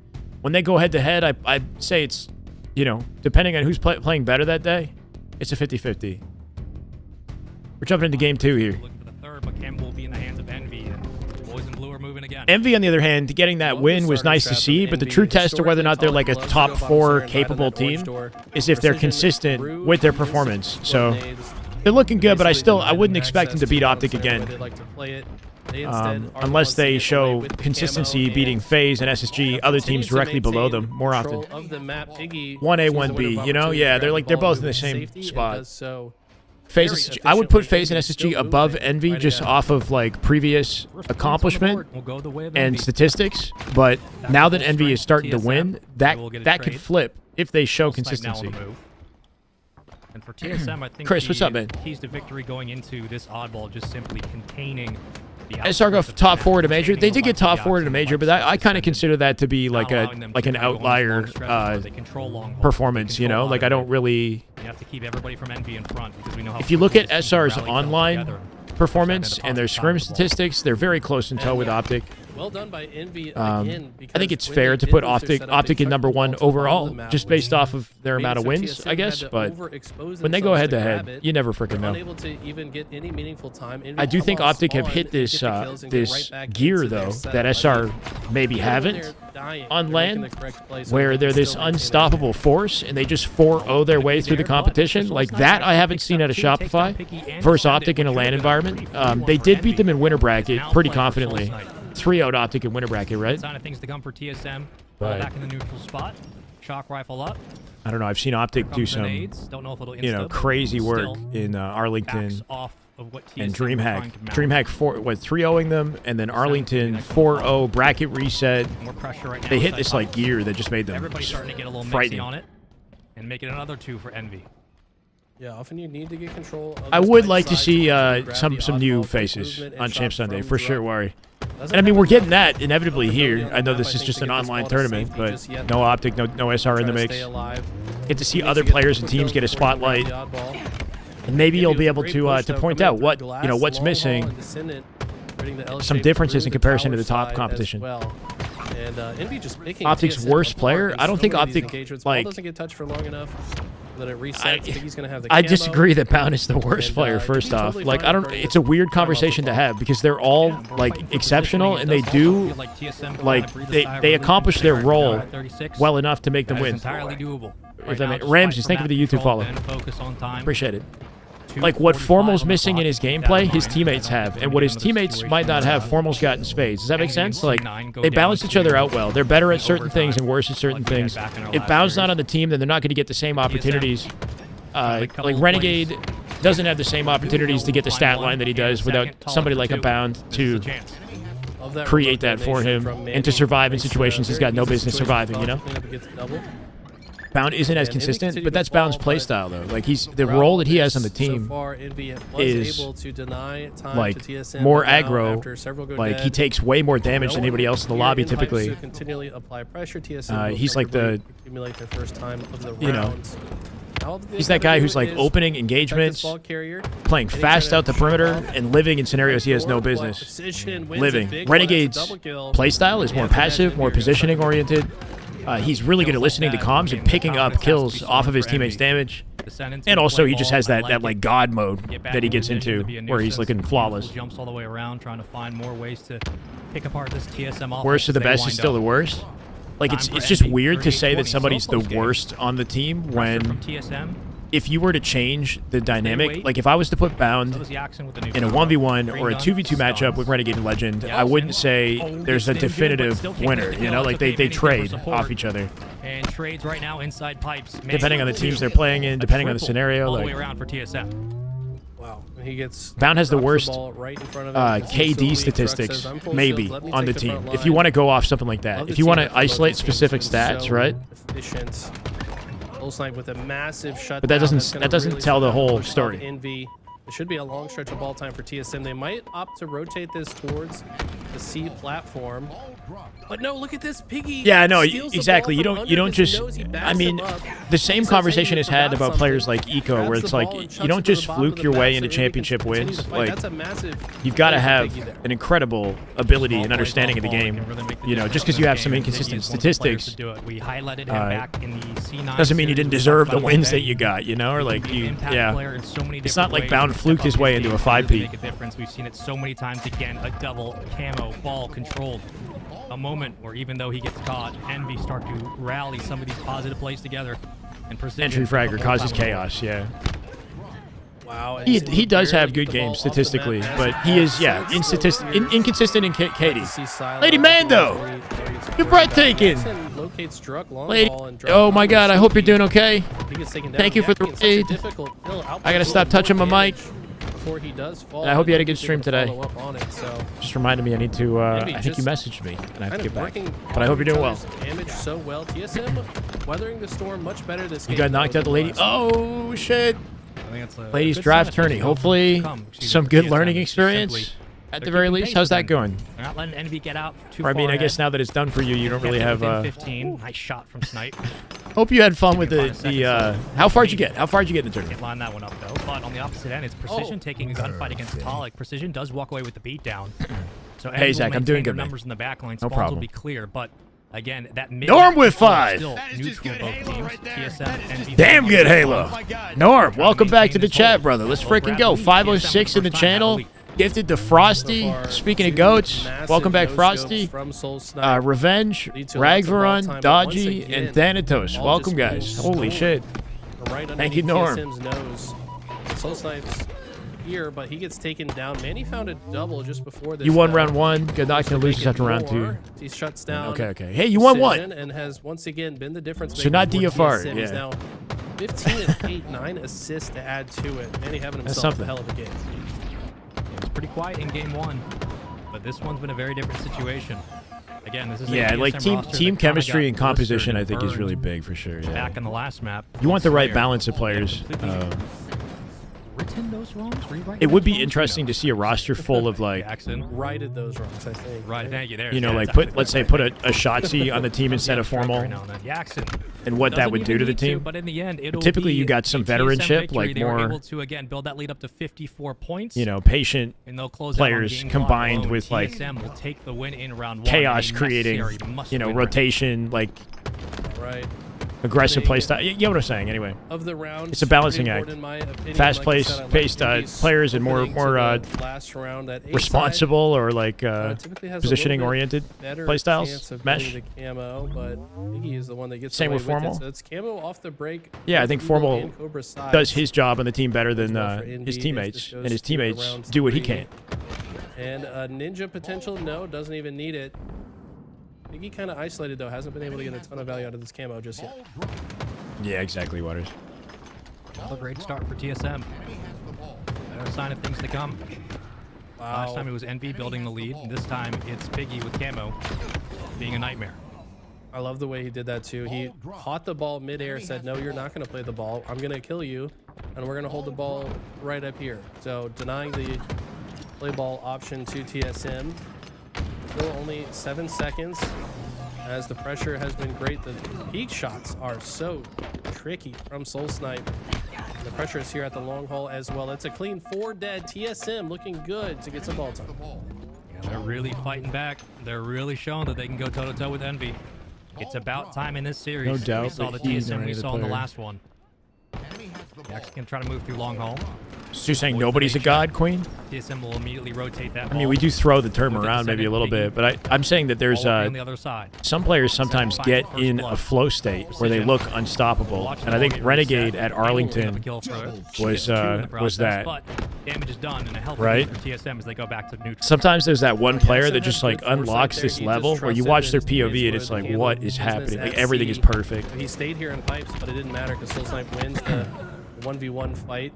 when they go head-to-head, I'd say it's, you know, depending on who's playing better that day, it's a 50-50. We're jumping into game 2 here. Looking for the third, but Campbell will be in the hands of Envy, and boys in blue are moving again. Envy, on the other hand, getting that win was nice to see, but the true test of whether or not they're like a top 4 capable team is if they're consistent with their performance. So they're looking good, but I wouldn't expect them to beat Optic again. Unless they show consistency beating FaZe and SSG, other teams directly below them more often. 1A, 1B, you know? Yeah, they're both in the same spot. So FaZe SSG, I would put FaZe and SSG above Envy just off of like previous accomplishment and statistics. But now that Envy is starting to win, that could flip if they show consistency. And for TSM, I think Chris, what's up, man? Keys to victory going into this oddball just simply containing the SR go top 4 at a major. They did get top 4 at a major, but I kind of consider that to be like an outlier performance. You know, like I don't really. You have to keep everybody from Envy in front because we know how. If you look at SR's online performance and their scrim statistics, they're very close in tow with Optic. Well done by Envy again. I think it's fair to put Optic in #1 overall, just based off of their amount of wins, I guess. But when they go head-to-head, you never freaking know. I do think Optic have hit this gear, though, that SR maybe haven't on LAN, where they're this unstoppable force, and they just 4-0 their way through the competition. Like that I haven't seen out of Shopify versus Optic in a LAN environment. They did beat them in winter bracket pretty confidently. 3-0'd Optic in winter bracket, right? Sign of things to come for TSM. Back in the neutral spot. Shock rifle up. I don't know. I've seen Optic do some, crazy work in Arlington and DreamHack. DreamHack 3-0ing them, and then Arlington 4-0 bracket reset. They hit this like gear that just made them frightening. On it and make it another 2 for Envy. Yeah, often you need to get control of I would like to see some new faces on Champ Sunday for sure, Worry. And I mean, we're getting that inevitably here. I know this is just an online tournament, but no Optic, no SR in the mix. Get to see other players and teams get a spotlight, and maybe you'll be able to point out what's missing, some differences in comparison to the top competition. Optic's worst player? I don't think Optic doesn't get touched for long enough. That it resets. He's gonna have the I disagree that Bound is the worst player. First off, like it's a weird conversation to have because they're all like exceptional and they do they accomplish their role well enough to make them win. Entirely doable. If that makes Ramses, thank you for the YouTube follow. Appreciate it. Like what Formal's missing in his gameplay, his teammates have, and what his teammates might not have, Formal's got in spades. Does that make sense? Like they balance each other out well. They're better at certain things and worse at certain things. If Bound's not on the team, then they're not going to get the same opportunities. Like Renegade doesn't have the same opportunities to get the stat line that he does without somebody like a Bound to create that for him and to survive in situations he's got no business surviving. You know. Bound isn't as consistent, but that's Bound's playstyle, though. Like the role that he has on the team is like more aggro. Like he takes way more damage than anybody else in the lobby typically. He's like the, he's that guy who's like opening engagements, playing fast out the perimeter, and living in scenarios he has no business living. Renegade's playstyle is more passive, more positioning oriented. He's really good at listening to comms and picking up kills off of his teammates' damage. And also, he just has that like God mode that he gets into where he's looking flawless. Jumps all the way around, trying to find more ways to pick apart this TSM offense. Worst of the best is still the worst. Like it's just weird to say that somebody's the worst on the team when if you were to change the dynamic, like if I was to put Bound in a 1v1 or a 2v2 matchup with Renegade and Legend, I wouldn't say there's a definitive winner, you know? Like they trade off each other. And trades right now inside pipes. Depending on the teams they're playing in, depending on the scenario. All the way around for TSM. Wow, he gets Bound has the worst KD statistics, maybe, on the team. If you want to go off something like that. If you want to isolate specific stats, right? With a massive shutdown, but that doesn't tell the whole story. Envy. It should be a long stretch of ball time for TSM. They might opt to rotate this towards the C platform. But no, look at this Piggy. Yeah, no, exactly. You don't just. I mean, the same conversation is had about players like Eco, where it's like you don't just fluke your way into championship wins. Like you've got to have an incredible ability and understanding of the game. You know, just because you have some inconsistent statistics doesn't mean you didn't deserve the wins that you got. You know, or like you. Yeah, it's not like Bound fluked his way into a 5P. We've seen it so many times again. A double camo ball controlled. A moment where even though he gets caught, Envy start to rally some of these positive plays together and Entry fragger causes chaos, yeah. Wow. He does have good games statistically, but he is, inconsistent in KD. Lady Mando! You're breathtaking! locates Struck long Lady. ball and Oh my God, I hope you're doing okay. He gets taken down. Thank you for the raid. I gotta stop touching my mic. Before he does fall. And I hope you had a good stream today. Up on it, so. Just reminded me I need to, I think you messaged me, and I have to get back. But I hope you're doing well. Damage so well. TSM weathering the storm much better this game. You got knocked out the lady. Oh, shit. Ladies draft tourney. Hopefully, some good learning experience. At the very least, how's that going? They're not letting Envy get out too Or, I mean, far I guess ahead. now that it's done for you, you don't really have. 15. Nice shot from Snipe. Hope you had fun with the. How far did you get? How far did you get in the tournament? Can't line that one up though. But on the opposite end, it's Precision taking a gunfight against Talik. Precision does walk away with the beatdown. So Hey, Envy Zach, will I'm doing maintain good, their man. numbers in the back line. No Spawns problem. will be clear, but again, that mid Norm with still 5. neutral both teams. TSM, Envy. Damn good Halo. Norm, welcome back to the chat, brother. Let's freaking go. 506 in the channel. Gifted to Frosty. Speaking of goats, welcome back, Frosty. Revenge, Ragvaron, Dodgy, and Thanatos. Welcome, guys. Holy shit. Thank you, Norm. Soul Snipes here, but he gets taken down. Manny found a double just before this. You won round 1. Good not gonna lose after round 2. He shuts down. Okay. Hey, you won 1. And has once again been the difference. So not maker for DFR, TSM. He's yeah. now 15 and 8, 9 assists to add to it. Manny having himself a hell of a game. It was pretty quiet in game 1, but this one's been a very different situation. Again, this is a Yeah, like TSM roster team that kinda chemistry got and composition, I blistered think, and is really burned big for sure. Yeah. back in the last map. You want the right Slayer. balance of players. Written those wrongs? Rewrite It would those be wrongs? interesting to see a roster full of like, Jackson. Righted those wrongs, I think. Right, thank you. There. you know, like let's say put a Shotzi on the team instead of Formal, Jackson. and what that Doesn't would do even to the need team. but in the end, it'll Typically, be you got some a TSM veteranship, victory. like They were more, able to again build that lead up to 54 points. you know, patient And they'll close out on players game clock combined alone. with like TSM will take the win in round 1 chaos in a creating, necessary must-win you know, round. rotation, like Right. aggressive play style. You know what I'm saying? Anyway, Of the rounds, it's a balancing pretty act. important in my opinion. Fast Like I paced, said, I like paced Envy's players and more opening to the last round at A side. responsible or like Typically has a positioning little bit oriented better play styles. chance of Mesh. getting the camo, but Iggy is the one that gets Same away with it. Formal. So it's camo off the break. Yeah, I both think Eagle Formal and Cobra sides. does his job on the team better than well for his Envy as teammates, this and goes his to teammates round do what he 3. can. And ninja potential, no, doesn't even need it. Iggy kind of isolated though, hasn't been able to get a ton of value out of this camo just yet. Yeah, exactly, Waters. Another great start for TSM. Better sign of things to come. Last time it was Envy building the lead, and this time it's Piggy with camo being a nightmare. I love the way he did that too. He caught the ball midair, said, no, you're not going to play the ball. I'm going to kill you, and we're going to hold the ball right up here. So denying the play ball option to TSM. Still only 7 seconds as the pressure has been great. The peak shots are so tricky from Soul Snipe. The pressure is here at the long haul as well. It's a clean 4 dead. TSM looking good to get some ball time. Yeah, they're really fighting back. They're really showing that they can go toe-to-toe with Envy. It's about time in this series. No doubt, We saw the but he's TSM we already the saw in the player. last one. Jackson can try to move through long haul. So you're saying nobody's a god, Queen? TSM will immediately rotate that I mean, ball. we do throw the term Look at around the maybe a second little Piggy. bit, but I'm saying that there's All on the other side. some players sometimes Finds get first in blood. a flow state where they look unstoppable, Watch the and I ball think get Renegade reset. at They will pick up a Arlington kill for it. was Get 2 in the process, that. But damage is done, and a healthy Right? lead for TSM as they go back to neutral. Sometimes there's that one player that just like Good foresight unlocks there. this He level just where you trusted watch their his teammates POV and it's to like, handle what is business happening? Like at everything is sea. perfect. He stayed here in pipes, but it didn't matter because Soul Snipe wins the 1v1 fight.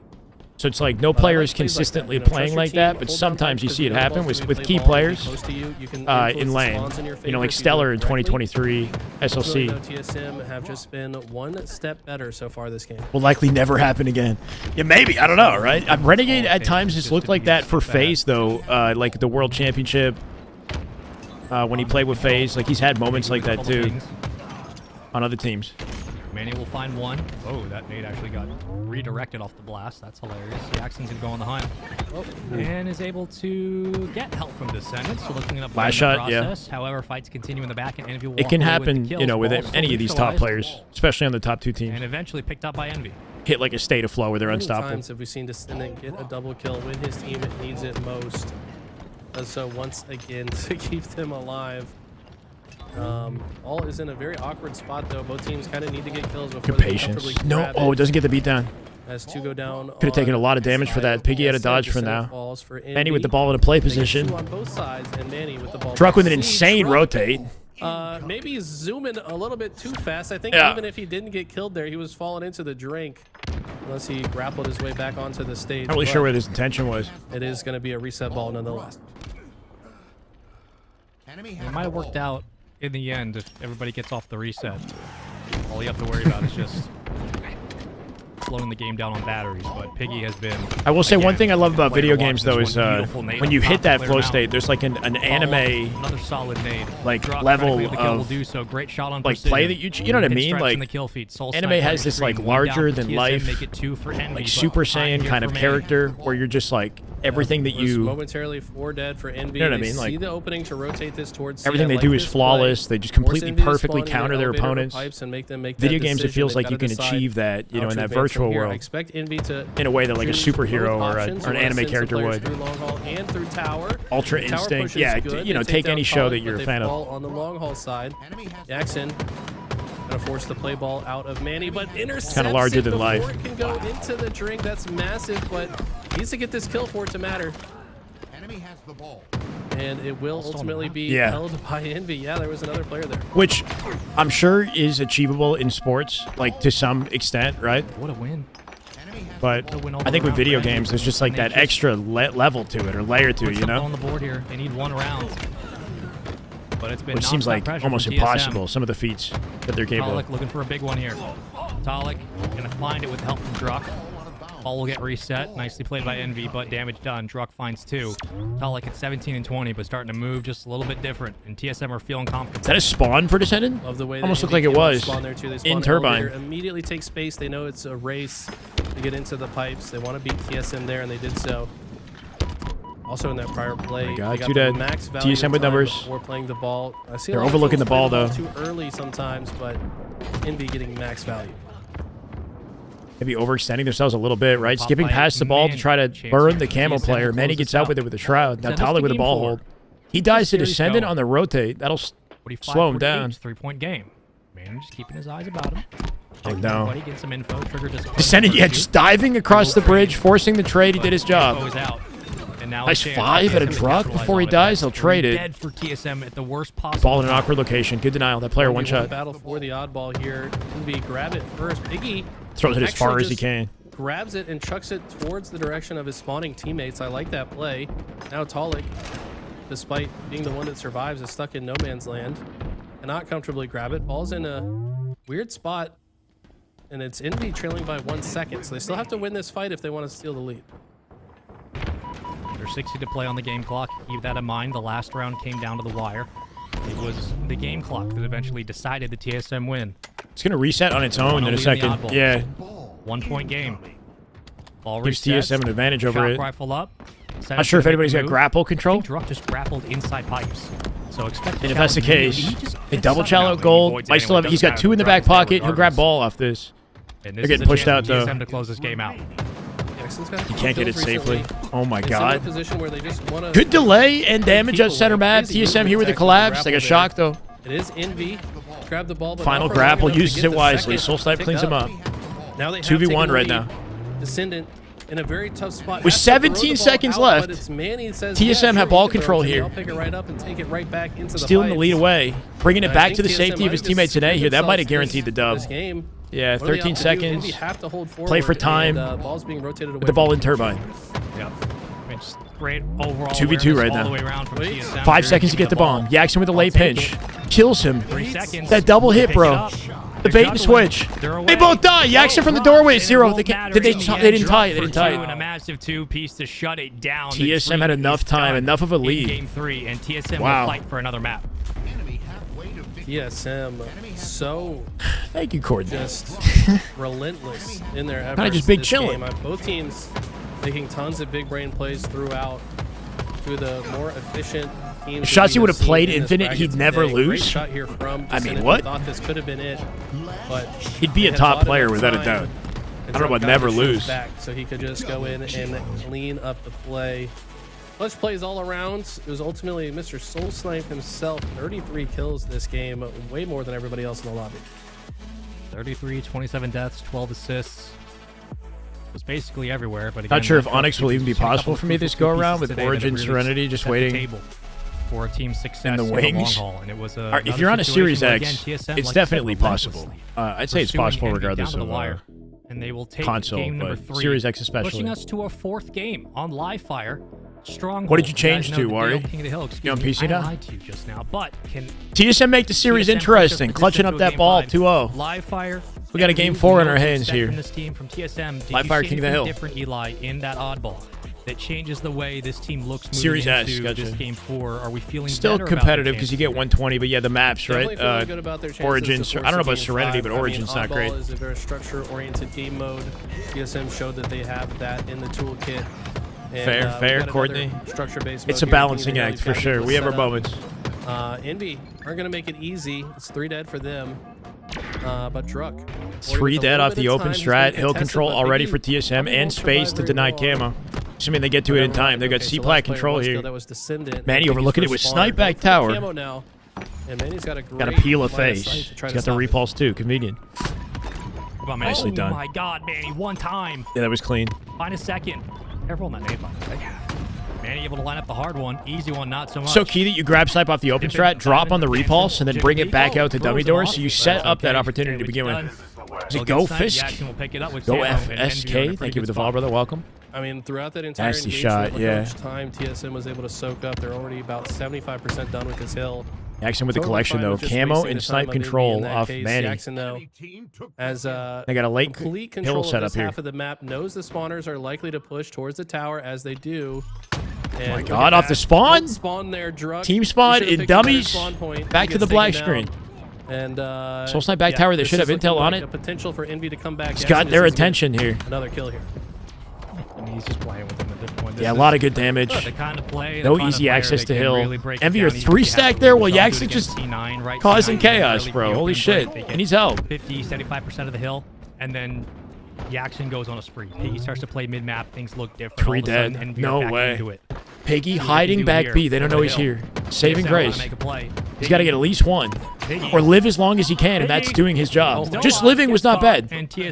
So it's like no But I player like is plays like that. consistently You know, trust playing your like team, that, but hold down sometimes pipes you 'cause see it no happen balls with when key you play ball, players close to you. You can in influence the lane. spawns in your You know, like favor if you do Stellar it in correctly. 2023 Ultimately, SLC. though, TSM have just been one step better so far this game. Will likely never happen again. Yeah, maybe. I don't know, right? Renegade at times just looked like that for FaZe, though. Like the World Championship, when he played with FaZe, like he's had moments like that too on other teams. Manny will find one. Oh, that nade actually got redirected off the blast. That's hilarious. Jackson's gonna go on the hunt. And is able to get help from Descendants. So looking up Last the shot, yeah. process. However, fights continue in the back, and Envy will It walk can away happen, with the you know, kills. with Ball any still of these top neutralized, players, especially on the top 2 teams. and eventually picked up by Envy. Hit like a state of flow where they're How many unstoppable. times have we seen Descendant get a double kill when his team needs it most? And so once again, to keep them alive. All is in a very awkward spot though. Both teams kind of need to get kills before Good they patience. comfortably No, grab oh, it it. doesn't get the beat down. As 2 go down. Could have taken a lot of damage for that. Piggy had a dodge for now. Manny with the ball in a play position. On both sides, and Manny with the ball Truck with an back. insane Truck rotate. Maybe zooming a little bit too fast. I think Yeah. even if he didn't get killed there, he was falling into the drink. Unless he grappled his way back onto the stage. Not really sure what his intention was. It is going to be a reset ball nonetheless. It might have worked out in the end if everybody gets off the reset. All you have to worry about is just slowing the game down on batteries, but Piggy has been... I will say again, one thing I love about player video one, games, though, just is one beautiful nade when you on hit top, that player flow out. state, there's like an Follow-up, anime another solid nade. like Drop level correctly, the kill will of do so. Great shot on like play that precision. you know what I Hit mean? stretch Like in the kill feed. Soul anime sniper has this like extreme. One down larger for than TSM, life, make it 2 for Envy, like but Super high Saiyan here kind for of Manny. character where you're just like everything that Was you momentarily 4 dead for Envy. You know what I They mean? Like, see the opening to rotate this towards C. everything I they do like is this flawless. play. They just Force completely Envy to perfectly spawn in counter their elevator or opponents. pipes and make them make Video that games, it decision. feels They've like you gotta can decide achieve that, you know, how in to that advance from virtual here. I world expect Envy to in a way that like a choose superhero both or options. an You wanna anime send some character players would. through long haul and through tower. Ultra Tower Instinct, push is yeah, good. you know, They take down any show Pollock, that you're but a they fan of. fall on the long haul side. Jackson gonna force the play ball out of Manny, but intercepts Kinda larger it than before life. it can go into the drink. That's massive, but needs to get this kill for it to matter. Enemy has the ball. And it will ultimately be Yeah. held by Envy. Yeah, there was another player there. Which I'm sure is achievable in sports, like to some extent, right? What a win. But I think with video games, there's just like that extra level to it or layer to it, you know? On the board here, they need 1 round. But it's been Which seems nonstop like pressure almost from TSM. impossible, some of the feats that they're capable Talik of. looking for a big one here. Talik gonna find it with help from Druck. Ball will get reset. Nicely played by Envy, but damage done. Druck finds 2. Talik at 17 and 20, but starting to move just a little bit different. And TSM are feeling comfortable. Is that a spawn for Descendant? Love the way Almost that looked like it Envy was. spawn there too. They spawn In an Turbine. elevator, immediately take space. They know it's a race to get into the pipes. They want to beat TSM there, and they did so. Also in that prior play, Oh my God, they got two the dead. max value TSM of with time numbers. before playing the ball. I see a They're lot of overlooking folks the ball, playing though. too early sometimes, but Envy getting max value. Maybe overextending themselves a little bit, right? Pop Skipping by past the ball to Manny. try to Chance burn here the for camo TSM to player. close Manny this gets out out. with it with a shroud. Now Is that Talik with a game ball for? hold. He dies to series Descendant going? on the rotate. That'll 45, slow him down. 3-point game. Man, just keeping his eyes about him. Oh, no. Everybody get some info. Trigger just Descendant, yeah, just diving across the bridge, forcing the trade. He did his job. Info is out. And now Nice a chance 5 for at a TSM to Druck capitalize before he on it. dies. They'll That's trade 3 it. Dead for TSM at the worst possible Ball in an time. awkward location. Good denial. That player one 1v1 shot. battle for the oddball here. Envy grab it first. Piggy Throws it as actually far as he just can. grabs it and chucks it towards the direction of his spawning teammates. I like that play. Now Talik, despite being the one that survives, is stuck in no man's land. Cannot comfortably grab it. Ball's in a weird spot, and it's Envy trailing by 1 second. So they still have to win this fight if they want to steal the lead. There's 60 to play on the game clock. Keep that in mind. The last round came down to the wire. It was the game clock that eventually decided the TSM win. It's going to reset on its own in a second. Yeah. 1-point game. Ball Gives resets. TSM an advantage over Shock it. rifle up. Not sure if anybody's got grapple control. Druck just grappled inside pipes. So expect And if that's the case, a double challenge challenge gold. Might still have. He's got 2 in the back pocket. He'll grab ball off this. They're getting pushed out though. TSM to close this game out. You can't get it safely. Oh my It's in a God. position where they just wanna Good delay and damage at center map. Crazy TSM here with the movement to collapse. actually Like a grapple shock there. though. It is Envy. Grab the ball, but Final not for long grapple, enough to uses get it the wisely. second Soul Snipe pick cleans him up. Now they have 2v1 taken the right lead. now. Descendant in a very tough spot. With Has to throw the 17 ball seconds out, left, but it's Manny says, TSM yeah, sure, have ball you can throw control it to me. here. I'll pick it right up and take it right back into the Stealing the pipes. lead away. Bringing it And I back think to the TSM safety of might his have teammates today here. That might have themselves guaranteed the dub. this game. Yeah, What do they 13 have to do? seconds. Envy have to hold Play for forward, time. and, ball's being rotated away. With the ball in turbine. Yep. It's great overall 2v2 awareness right all now. the way around from TSM. 5 They're seconds to keeping get the bomb. Jackson with a late take pinch. Kills him. 3 seconds. That double hit, Pick it bro. up. The They're bait and juggling. switch. They're away. They both die. Jackson from the Druck, doorway. and it 0. won't They matter didn't in the tie end. it. They Druck didn't for tie 2 it. and a massive 2-piece to shut it down. The TSM had streak enough is time, done enough of a in lead. Game 3, and TSM Wow. will fight for another map. TSM so Thank you, Courtney. just relentless in their efforts. Kinda just big this chilling. game. Both teams making tons of big brain plays throughout. To the more efficient teams. If Shotzi that we would have have played seen in this Infinite, bracket he'd never today. Great lose. shot here from I mean, Descendant. what? Thought this could have been it, but He'd be a had top bought player enough without a time, doubt. and I don't know about Druck got never his shoes lose. back, so he could just go in and clean up the play. Clutch plays all around. It was ultimately Mr. Soul Snipe himself. 33 kills this game, way more than everybody else in the lobby. 33, 27 deaths, 12 assists. It was basically everywhere, but again, Not sure if Druck Onyx will keeps even be a couple possible of for me crucial this go pieces around with today that Origin really Serenity just set the waiting. table. for a team's success in the long wings. haul, and it was If you're on a Series where, X, again, TSM it's likes definitely to possible. I'd say it's possible regardless of and they will take console, game number but 3, Series X especially. pushing us to a 4th game on Livefire. Strong. What did you change to, Wari? You on PC now? I lied to you just now, but can TSM make the series TSM interesting, push us clutching up to a that game ball 5? 2-0. Livefire. We got a game 4 in our hands here. From this team, from TSM, did Livefire you see King of the Hill. different, Eli, in that oddball that changes the way this team looks moving Series S, into gotcha. this game 4? Are we feeling Still better about competitive the because you get 120, but yeah, the maps, right? Definitely feeling good about their chances Origins. to I don't know about force a Serenity, game but 5. Origins not great. Oddball is a very structure-oriented game mode. TSM showed that they have that in the toolkit. And, Fair, got Courtney. Structure-based It's mode a here. balancing King of the act Hill, for you've gotta sure. get We have our set up. moments. Envy aren't going to make it easy. It's 3 dead for them. But Druck. 3 dead off the open strat. Hill control already for TSM and space to deny camo. Assuming they get to it in time. They've got C-plat control here. Manny overlooking it with snipe back tower. And Manny's got a Got a peel of face. He's got the repulse too. Convenient. Nicely done. Oh my God, Manny! One time. Yeah, that was clean. Find a second. Careful on that nade, by the way. Manny able to line up the hard one. Easy one, not so much. So key that you grab snipe off the open strat, drop on the repulse, and then bring it back out to dummy doors. So you set up that opportunity to begin with. Is it Go Fisk? Go FSK. Thank you for the follow, brother. Welcome. I mean, throughout that entire Nasty engagement, shot, look yeah. how much time TSM was able to soak up. They're already about 75% done with this hill. Jackson with the Totally collection, fine though. with just Camo wasting and the snipe time on Envy control in that off case. Manny. Jackson, though, as They got a late complete hill control set of up this here. half of the map, knows the spawners are likely to push towards the tower as they do. And Oh my look God, at off the that. spawn? Don't spawn there, Druck. Team You spawn should've in picked a better dummies. spawn point. Back He to the gets black taken down. screen. And Soul Snipe back tower, they this should have is intel looking on like it. A potential for Envy to come back. It's Jackson got just their needs to get attention here. Another kill here. I mean, he's just playing with them at this point. Yeah, a lot of good damage. The kind of play, No easy access to hill. Envy are 3-stack there while Jackson just causing chaos, bro. Holy shit. He needs help. 50, 75% of the hill, and then Jackson goes on a spree. Piggy starts to play mid-map. Things look different. 3 dead. No way. Into it. Piggy hiding back B. They don't know he's here. Saving grace. He's got to get at least 1. Or live as long as he can, and that's doing his job. Just living was not bad.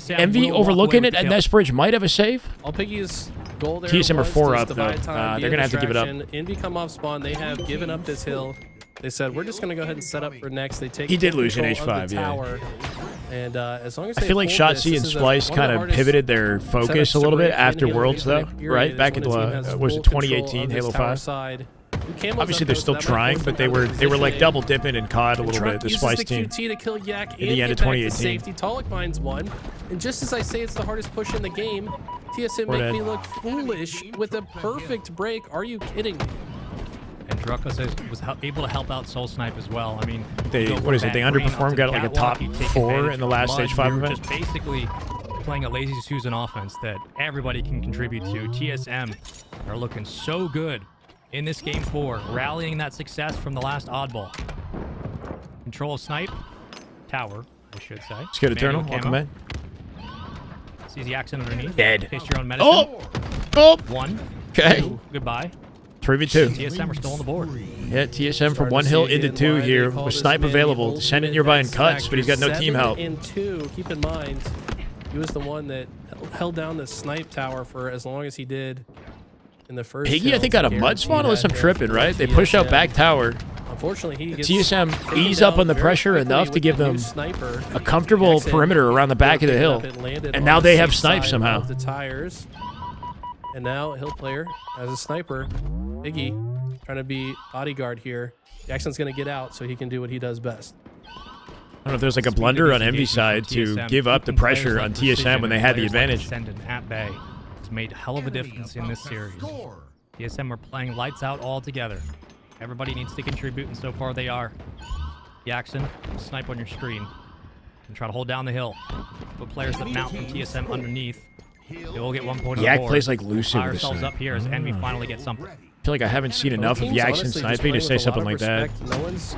Envy overlooking it, and Nest Bridge might have a save. All Piggy's goal there TSM are was 4 to up, though. divide time, They're be a going to have to give it up. distraction. Envy come off spawn. They have given up this hill. They said, we're just going to go ahead and set up for next. They take He did full lose in control of H5, the yeah. tower. And as long as I they feel like hold this, Shotzi this and is Splice one of kind the of hardest pivoted their focus a little bit after Worlds, though, right? Back in was it 2018, Halo 5? Obviously, they're still trying, but they were like double dipping in COD a little bit. The Splice team. QT to kill Yak in the end of 2018. Safety. Talik finds one, and just as I say, it's the hardest push in the game. TSM We're make dead. me look foolish with a perfect break. Are you kidding me? And Druckus was able to help out Soul Snipe as well. I mean, They go for what is it? bad They green underperformed. onto Got the like a catwalk, top you take 4 advantage in the of last mud. stage 5 We were event. just basically playing a lazy Susan offense that everybody can contribute to. TSM are looking so good in this game 4, rallying that success from the last oddball. Control Snipe, tower, I should say. Let's get Eternal. Welcome in. Sees the accent underneath. Dead. Taste your own medicine. Oh! 1. Okay. 2. Goodbye. 3v2. TSM are still on the board. Yeah, TSM from 1 hill into 2 here with snipe available. Send it nearby in cuts, but he's got no team help. 7 in 2. Keep in mind, he was the one that held down the snipe tower for as long as he did in the first. Piggy, I think, got a mud spawn unless I'm tripping, right? They push out back tower. Unfortunately, he gets TSM ease up on the pressure enough to give them a comfortable perimeter around the back of the hill. And now they have snipe somehow. The tires. And now Hill player as a sniper, Iggy, trying to be bodyguard here. Jackson's going to get out so he can do what he does best. I don't know if there's like a blunder on Envy's side to give up the pressure on TSM when they had the advantage. At bay has made a hell of a difference in this series. TSM are playing lights out all together. Everybody needs to contribute, and so far they are. Jackson, snipe on your screen. And try to hold down the hill. Put players that mount from TSM underneath. They will get 1 point on the Yak board. plays like Lucy Fire with this ourselves thing. up here as Envy finally gets something. I feel like I haven't seen enough of Jackson sniping to say something like that. No one's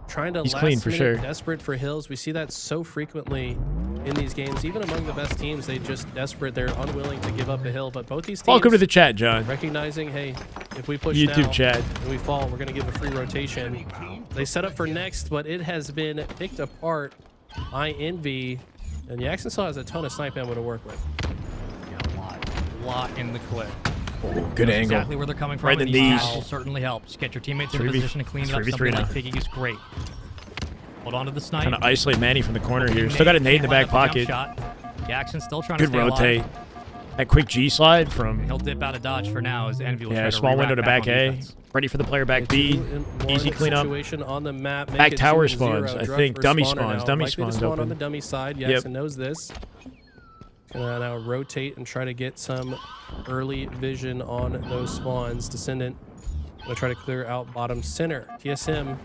trying to He's last clean for minute sure. desperate for hills. We see that so frequently in these games. Even among the best teams, they just desperate. They're unwilling to give up a hill. But both these teams Welcome to the chat, John. recognizing, hey, if we push YouTube now chat. and we fall, we're going to give a free rotation. They set up for next, but it has been picked apart by Envy. And Jackson still has a ton of snipe ammo to work with. A lot in the clip. Good angle. Exactly where they're coming from. Right in and the these knees. tackles will certainly help. Just get your teammates in 3v position to clean it up. 3v3 Something now. like Piggy is great. Hold on to the snipe. Trying to isolate Manny from the corner here. Still got a nade in the back pocket. Jackson still trying Good to stay rotate. alive. That quick G slide from... He'll dip out of dodge for now as Envy will try Yeah, to small window to re-rack back A. on defense. Ready for the player back B. Easy cleanup. Situation on the map. Back tower spawns. I think dummy spawns. Dummy spawns spawn open. on the dummy side. Jackson knows this. Gonna now rotate and try to get some early vision on those spawns. Descendant gonna try to clear out bottom center. TSM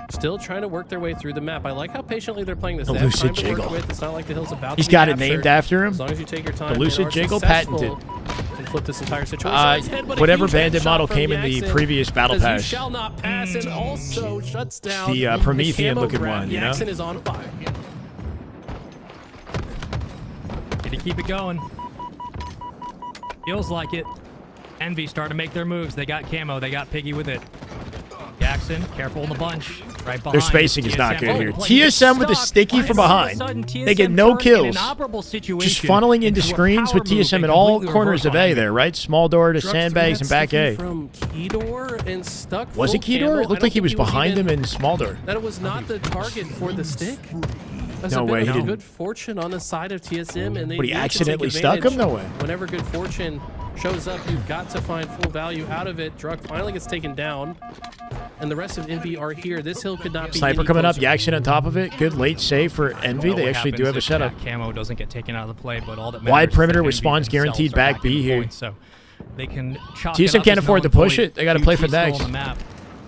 still trying to work their way through the map. I like how patiently they're playing this. They have time to work with. It's not like the hill's about He's to be got it captured. named after him. As long as you take your time. The Lucid and are Jiggle successful patented. and flip this entire situation. Whatever bandit model came in the previous battle pass. You shall not pass, and also shuts down The Promethean looking grab. one, you know? Jackson is on fire. Gonna keep it going. Feels like it. Envy starting to make their moves. They got camo. They got Piggy with it. Jackson, careful in the bunch. Right behind. Their spacing is not TSM. good here. Oh, TSM with the sticky from behind. They get no kills. Just funneling into screens with TSM in all corners of A there, right? Small door to sandbags and back A. From key door and stuck. Was it key door? It looked like he was behind him in small door. That it was not the target for the stick. That's No a bit way, he of didn't. good fortune on the side of TSM, and they But he need to take accidentally stuck him? advantage. No way. Whenever good fortune shows up, you've got to find full value out of it. Druck finally gets taken down, and the rest of Envy are here. This hill could not be Sniper any coming up. closer. Jackson on top of it. Good late save for Envy. They actually do have a setup. Camo doesn't get taken out of the play, but all that matters Wide is perimeter that with Envy spawns themselves guaranteed are back backing B the here. point, so they can chalk TSM it up can't as afford to null push and it. They got to play for void. QT still next. on the map.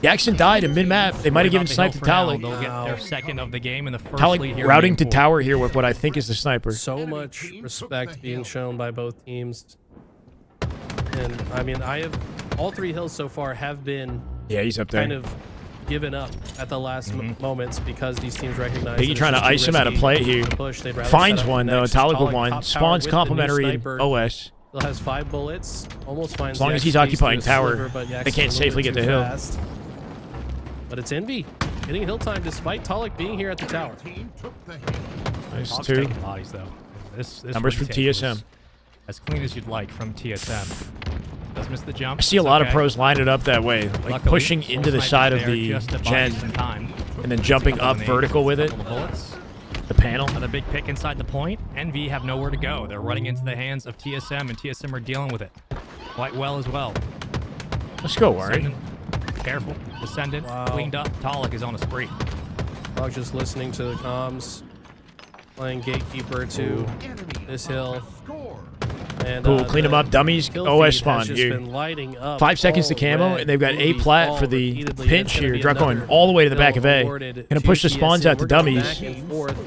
Jackson died in mid-map. They might have given About snipe the to hill for now. Talik. They'll get their second of the game and the first Talik lead here. routing to moving tower here with what I think is the sniper. So much respect being shown by both teams. And I mean, all three hills so far have been Yeah, he's up there. kind of given up at the last moments because these teams recognize Piggy that trying it's to just ice too him out of risky play here. to push. They'd rather Finds set up one, though. next. Talik with Talik one. top tower Spawns with the new complimentary in sniper. OS. Still has 5 bullets. Almost finds As long the as he's X-Face occupying through a tower, sliver, but they Jackson's can't a little safely bit get the too hill. fast. But it's Envy getting hill time despite Talik being here at the tower. Nice Hawks two. taking bodies though. This Numbers from retake was TSM. as clean as you'd like from TSM. Does miss the jump. I see a It's lot okay. of pros line it up that way, like Luckily, pushing into the snipers side of there the just to buy gen some time. and then jumping up vertical with it. Couple of bullets. The panel. Another big pick inside the point. Envy have nowhere to go. They're running into the hands of TSM, and TSM are dealing with it quite well as well. Let's go, Ari. Descendant, careful. Descendant, Wow. cleaned up. Talik is on a spree. Dog just listening to the comms, playing gatekeeper to this hill. And, Cool, clean them up. Dummies, kill OS feed spawn has just here. been lighting up 5 seconds to all camo, red. and they've got A Envy plat fall for the repeatedly. pinch That's gonna here. be Druck going another all the way to the back of A. awarded Gonna push the to spawns TSM. out to We're going dummies. back and forth.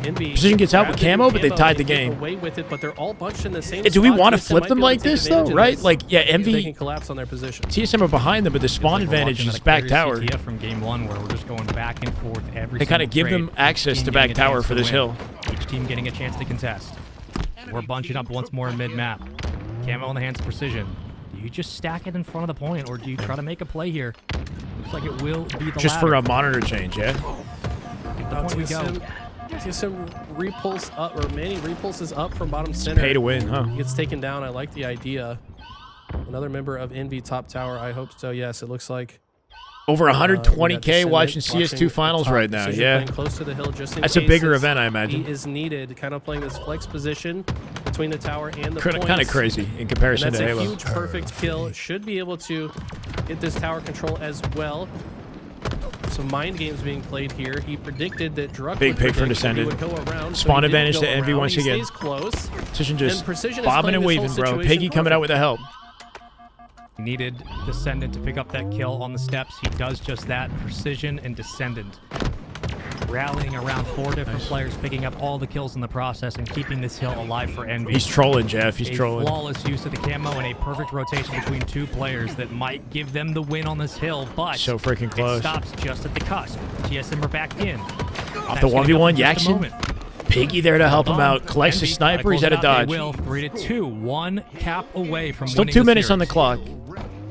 Envy Precision gets out with grabbed camo, but they tied the and get game. away with it, but they're all bunched in the same Do we spot. want to TSM flip might them be able like to take this, though? advantage of Right? this Like, yeah, if they Envy, can collapse on their position. TSM are behind them, but the spawn Feels like we're advantage watching is that back clear tower. CTF from game 1 where we're just going back and forth every They kind of single give them trade. access Team to getting back a tower chance for to this win. hill. Each team getting a chance to contest. We're bunching up once more in mid-map. Camo in the hands of Precision. Do you just stack it in front of the point, or do you try to make a play here? Looks like it will be the Just for latter. a monitor change, yeah? The point we go. TSM repulse up, or Manny repulses up from bottom center. Pay to win, huh? He gets taken down. I like the idea. Another member of Envy top tower. I hope so. Yes, it looks like Over we got 120K Descendant watching CS2 finals top. right now, Precision yeah. playing close to the hill just in That's a case bigger it's- event, I imagine. He is needed, kind of playing this flex position between the tower and the Kind of points. crazy in comparison And to that's a Halo. huge perfect kill. Should be able to get this tower control as well. Some mind games being played here. He predicted that Druck Big would pick from predict that he Descendant. would go around, so Spawn he didn't advantage go to Envy around. once He again. stays close. Precision just And Precision is bobbing playing and this whole weaving, bro. situation Piggy coming out with the help. Needed Descendant to pick up that kill on the steps. He does just that. Precision and Descendant rallying around 4 different players, picking up all the kills in the process and keepeping this hill alive for Envy. He's trolling, Jeff. He's a trolling. flawless use of the camo and a perfect rotation between 2 players that might give them the win on this hill, but So freaking close. it stops just at the cusp. TSM are back in. Off the 1v1, Jackson. Piggy there to help him out. Collects the sniper. He's at a dodge. Will 3-2, 1 cap away from Still winning 2 the minutes on the series. clock.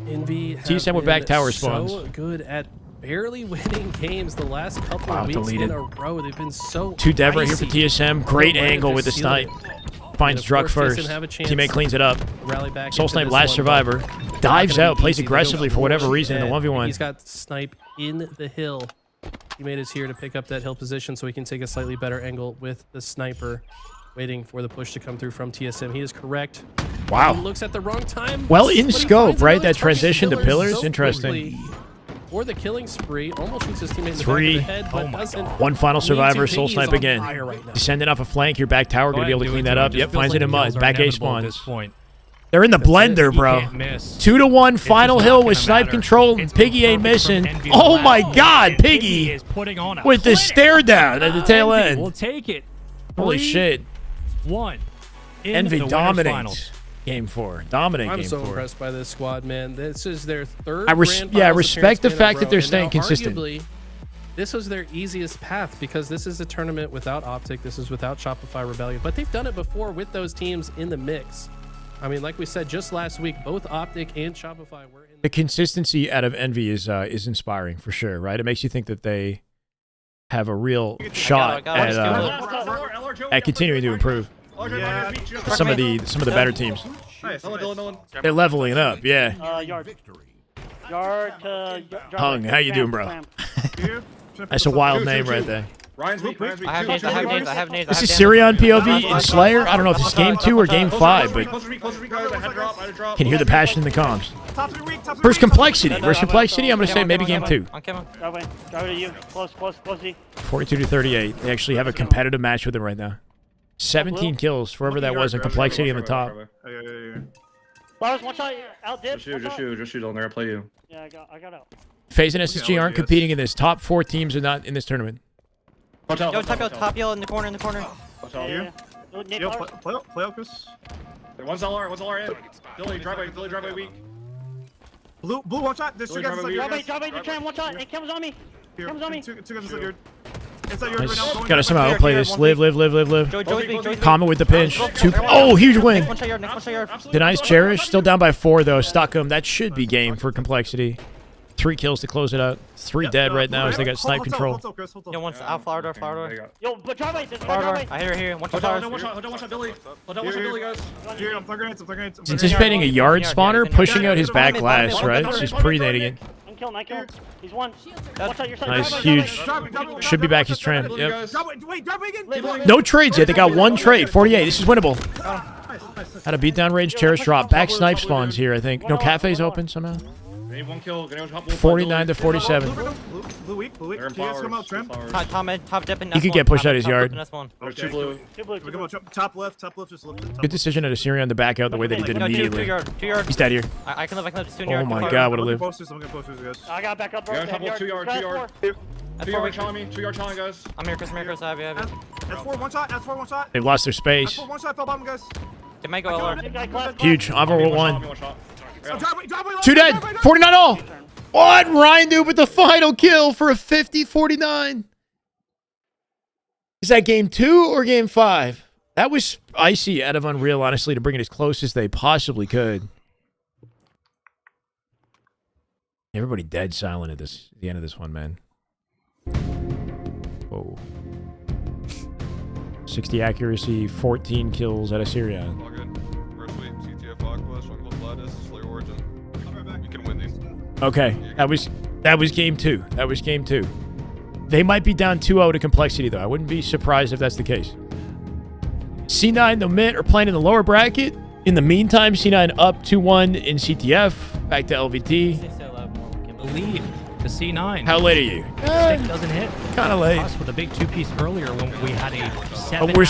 Envy have TSM with been back tower so spawns. good at barely winning games the last couple Wow, of weeks deleted. in a row. They've been so 2 dev right here for icy. TSM. Great Might have angle just with the sealed snipe. it. finds of Druck course, first. TSM have a chance Teammate cleans it up. to rally back Soul into Snipe this last one, survivor. but Dives not gonna out, be plays easy. They go aggressively for whatever forward reason in the ahead. 1v1. He's got Snipe in the hill. Teammate is here to pick up that hill position so he can take a slightly better angle with the sniper, waiting for the push to come through from TSM. He is correct. Wow. He looks at the wrong time. Well in but he scope, finds right? another That target transition to pillars, so interesting. quickly. For the killing spree, almost shoots his teammate in the Three. back of the head, but doesn't. One final need survivor, to. Soul Piggy is Snipe on again. fire right now. Descending off a flank, your back tower, going to be able to clean that up. Yep, finds it in mud. Back A spawns. They're in the blender, bro. 2-1 final hill with snipe control, and Piggy ain't missing. Oh my God, Piggy with the stare down at the tail end. We'll take it. Holy shit. 3-1. Envy the dominates finals. game 4. Dominate I'm game so 4. impressed by this squad, man. This is their third. I grand finals respect the appearance fact in that a they're row, and staying now consistent. arguably, this was their easiest path because this is a tournament without Optic. This is without Shopify Rebellion, but they've done it before with those teams in the mix. I mean, like we said just last week, both Optic and Shopify were in. The consistency out of Envy is inspiring for sure, right? It makes you think that they have a real shot at continuing to improve. Some of the better teams. They're leveling up, yeah. Yard. Yard to... Hung, how you doing, bro? That's a wild name right there. Ryan's weak. Ryan's weak. I have nades. This is Sirion POV in Slayer. I don't know if it's game 2 or game 5, but can hear the passion in the comms. Versus complexity. I'm going to say maybe game 2. Drive to you. Close. 42-38. They actually have a competitive match with them right now. 17 kills, wherever that was, in complexity on the top. Flowers, one shot. Out dip. Just shoot. They're gonna play you. Yeah, I got out. FaZe and SSG aren't competing in this. Top 4 teams are not in this tournament. Yo, top yellow in the corner. Yeah. Yo, play up, Chris. One's LR in. Billy driveway weak. Blue one shot. There's 2 guys inside your Driveway, the tram, one shot. And Cam's on me. Cam's on me. 2 guys inside your... Inside your... Nice. Gotta somehow outplay this. Live. Joey's Comment with the pinch. Oh, huge win. Next one shot yard. Denies Cherish. Still down by 4, though. Stuck him. That should be game for complexity. 3 kills to close it out. 3 dead right now as they got snipe control. Yo, one's out, flower door. Yo, but driveway, there's Flower door. I hear here. One shot. Don't watch out, Billy. Don't watch out, Billy, guys. Here, I'm plugging grenades. He's anticipating a yard spawner, pushing out his back glass, right? So he's pre-nading it. Nine kill. He's one. One shot, your side. Nice, Driveway, huge. Should be back his tram. Yep. Wait, drop again. No trades yet. They got 1 trade. 48. This is winnable. Had a beatdown range. Cherish drop. Back snipe spawns here, I think. No, cafe's open somehow. 49-47. Blue weak. Can you guys come out, tram? Top dip and He could get pushed out his yard. Two blue. Top left, just left. Good decision out of Sirion to back out the way that he did immediately. 2 yard. He's dead here. I can live. 2 Oh my God, what a live. I'm gonna post this, guys. I got back up, bro. Yeah, top left, 2 yard. 2 yard challenge me. 2 yard challenge, guys. I'm here, Chris. I have you. That's 4 one shot. They've lost their space. 4 one shot, fell bottom, guys. They might go LR. Huge. Envoy 1. 2 2 dead. 49 all. What? Ryan dude with the final kill for a 50-49. Is that game 2 or game 5? That was icy out of Unreal, honestly, to bring it as close as they possibly could. Everybody dead silent at the end of this one, man. Whoa. 60 accuracy, 14 kills out of Sirion. All good. First week, CTF Aqua, Jungle Gladys, Slayer Origin. We can win these. Okay, that was game 2. They might be down 2-0 to complexity, though. I wouldn't be surprised if that's the case. C9, the mid, are playing in the lower bracket. In the meantime, C9 up 2-1 in CTF. Back to LVT. The lead to C9. How late are you? Stick doesn't hit. Kind of late. Us with a big 2-piece earlier when we had a 7-hour We're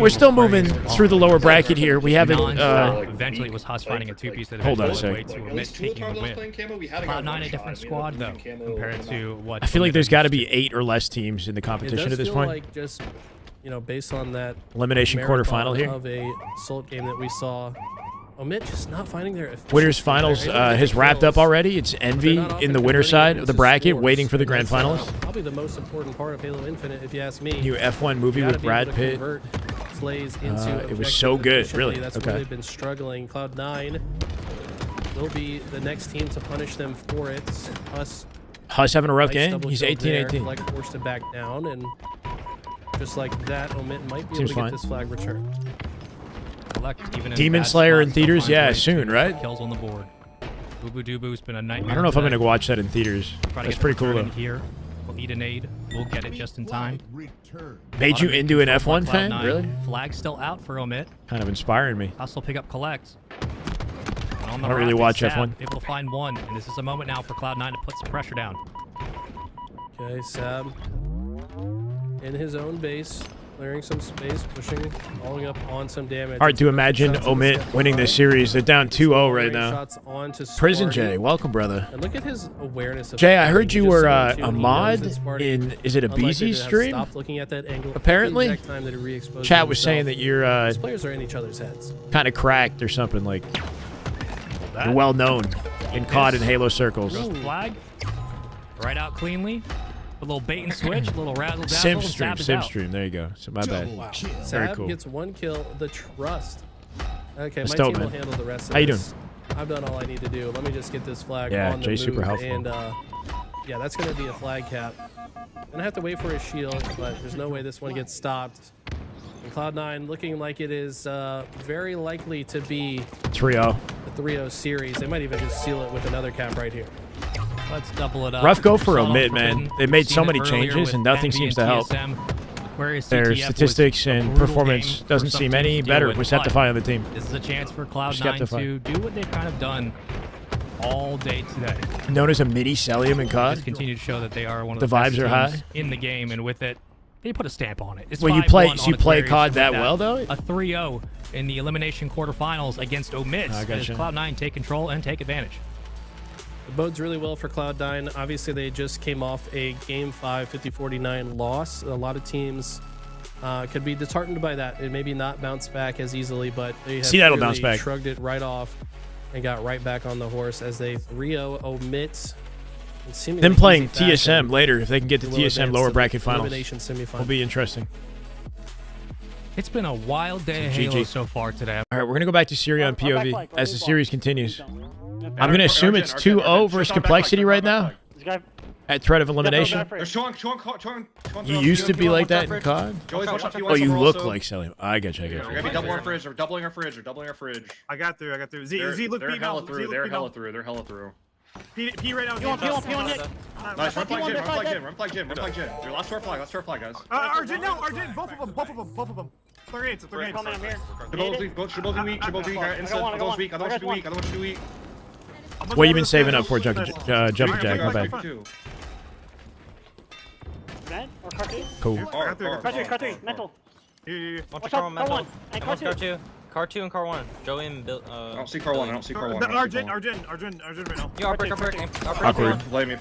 still game moving through the lower bracket here. We haven't. Eventually, it was Huss finding a 2-piece that Hold on a eventually second. way to omit taking the win. Cloud9 a different squad though compared to what. I feel like there's got to be 8 or less teams in the competition at this point. Like just, based on that elimination quarterfinal here of a Salt game that we saw. Omit just not finding their efficiency. Winners finals has wrapped up already. It's Envy in the winner side of the bracket, waiting for the grand finals. Probably the most important part of Halo Infinite, if you ask me. New F1 movie with Brad Pitt. It was so good, really. That's where they've been struggling. Cloud9 will be the next team to punish them for it. Huss having a rough game. He's 18-18. Like forced to back down, and just like that, Omit might be able to get this flag returned. Collect, even in Demon bad Slayer in spots, still theaters? finds Yeah, ways soon, to right? get kills on the board. Boo Doobu's been a nightmare. I don't know if I'm today. gonna go watch that in theaters. Try to That's get pretty the cool return though. in here. We'll eat an aid. We'll get it just in time. Made you into an Control F1 by fan? Cloud9. Really? Flag still out for Omit. Kind of inspiring me. Hustle, pick up, collect. And on the I don't really rapid watch stab, F1. Able to find one, and this is a moment now for Cloud9 to put some pressure down. Okay, Sab in his own base, clearing some space, pushing, following up on some damage. Hard to imagine Omit winning this series. They're down 2-0 right now. Shots onto Prison Sparty. Jay, welcome, brother. And look at his awareness of Jay, I timing. heard He you just were saw it too, a and he mod knows that Sparty, in, is it a unlikely BZ to have stream? stopped looking at that angle. Apparently. The exact time that he re-exposed Chat was himself. saying that you're These players are in each other's heads. kind of cracked or something, like you're well known in COD and Halo circles. Goes the flag. Right out cleanly. A little bait and switch, a little razzle dazzle. Sim and stream, Sab is Sim out. stream. There you go. So my bad. Wow. Very Sab cool. gets one kill. The trust. Okay, That's my dope, team will man. handle the rest of How you this. I've done all I need to do. Let me just get this flag Yeah, on the Jay's super move, helpful. And yeah, that's going to be a flag cap. Gonna have to wait for his shield, but there's no way this one gets stopped. And Cloud9 looking like it is very likely to be 3-0. the 3-0 series. They might even just seal it with another cap right here. Let's double it up. Rough go for Saw it on Omit, man. Forbidden. They made We've so seen many it earlier changes with and nothing Envy seems and to help. TSM. Aquarius Their CTF statistics was a and brutal performance game doesn't for some seem teams any to better. deal with, Receptify but on the team. This is a chance for Cloud9 Skeptify. to do what they've kind of done all day today. Known as a mini Celium in COD. Just continue to show that they are one of The the best vibes are teams high. in the game, and with it, they put a stamp on it. It's Well, you 5-1 play- on so you play Aquarius, COD and that with well, though? A 3-0 in the elimination quarterfinals against Omit I as gotcha. Cloud9 take control and take advantage. It bodes really well for Cloud9. Obviously, they just came off a Game 5 50-49 loss. A lot of teams could be disheartened by that and maybe not bounce back as easily, but they have See, that'll clearly bounce back. shrugged it right off and got right back on the horse as they 3-0 Omit. Them playing TSM later, if they can get to TSM lower bracket finals, elimination semifinal. will be interesting. It's been a wild day of GG. Halo so far today. All right, we're going to go back to Syria on POV as the series continues. I'm going to assume it's 2-0 versus Complexity right now at threat of elimination. You used to be like that in COD? Oh, you look like Celium. I got you. We're gonna be doubling our fridge. They're doubling our fridge. They're doubling our fridge. I got through. Z, look They're P hella now. through. Z, They're look hella through. They're hella through. P right now. P1, Nick. Nice. Run flag Jin. Run flag Jin. Run flag Jin. Run flag Jin. Your last flag. Last flag, guys. Arjun, no, Arjun. Both of them. 38. Coming, I'm here. Should both be weak. Should both be weak. Instant. I don't want you to be weak. I don't want you to be weak. I don't want you to be weak. What you been saving up for, Jumping Jack? My bad. Red or car 2? Cool. Car 3, mental. Watch Watch car out, 1, car mental. 1, and Almost car car 2. Car 2 and car 1. Joey and Bill. I don't see car 1. I don't see car 1. Arjun right now. Yo, break. Awkward. Play me.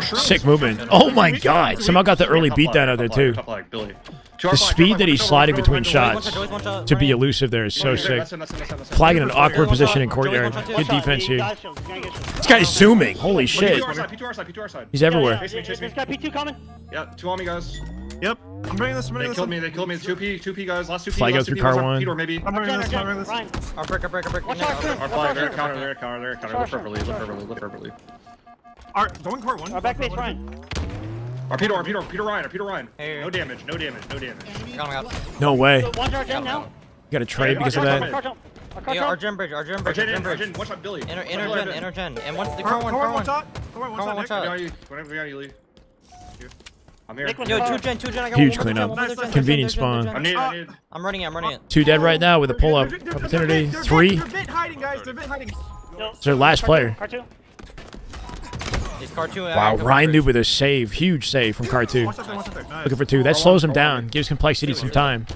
Sick movement. Oh my god. Somehow got the early beatdown out there too. The speed that he's sliding between shots to be elusive there is so sick. Flagging an awkward position in courtyard. Good defense here. This guy's zooming. Holy shit. P2R side. He's everywhere. This guy P2 coming. Yeah, 2 on me, guys. Yep. I'm bringing this. They killed me. 2P, guys. Last 2P. Flag out through car 1. Peter, maybe. I'm bringing this. Ryan. I'll break. Watch out, Our flag. They're counter. Lift perfectly. Going car 1. Back base, Ryan. Our Peter Ryan. Hey. No damage. No way. So one's Arjun now. You got to trade because of that. Car jump. Yeah, Arjun bridge. Arjun, watch out, Billy. Inner gen. And once the Car car 1. 1 shot. Car 1 shot. Whenever you leave. I'm here. Nick, Yo, 2 gen. I got Huge one more cleanup. gen. Convenient spawn. I need. I'm running it. 2 dead right now with a pull-up opportunity. 3. They're bit hiding, guys. They're bit hiding. It's their last player. Car 2. It's car 2. Wow, Ryan Noob with a save. Huge save from car 2. Watch out there. Nice. Looking for 2. That slows him down. Gives Complexity some time.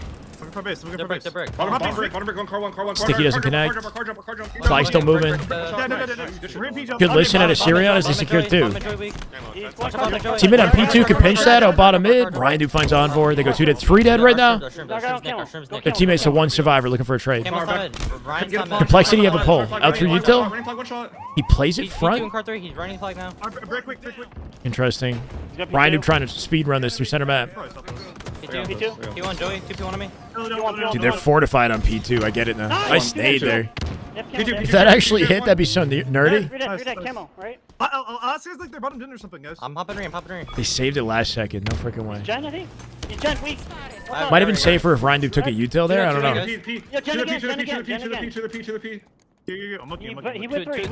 Looking for base. The brick. Bottom brick, on car 1. Sticky doesn't connect. Car jump. Flag still moving. Good listen out of Syria as they secure 2. Teammate on P2 can pinch that. Oh, bottom mid. Ryan Noob finds Envoy. They go 2 dead. 3 dead right now. Their teammates are 1 survivor looking for a trade. Complexity have a pull. Out through util. He plays it front. Car 3. He's running flag now. Break quick. Interesting. Ryan Noob trying to speed run this through center map. P2. P1 Joey. 2P1 on me. Dude, they're fortified on P2. I get it now. Nice nade there. If that actually hit, that'd be so nerdy. Read that camo, right? I'll ask guys like they're bottomed in or something, guys. I'm popping ring. They saved it last second. No freaking way. Jen, I think. Gen, weak. Might have been safer if Ryan took a util there. I don't know. To the P, to the P. I'm looking. He went through.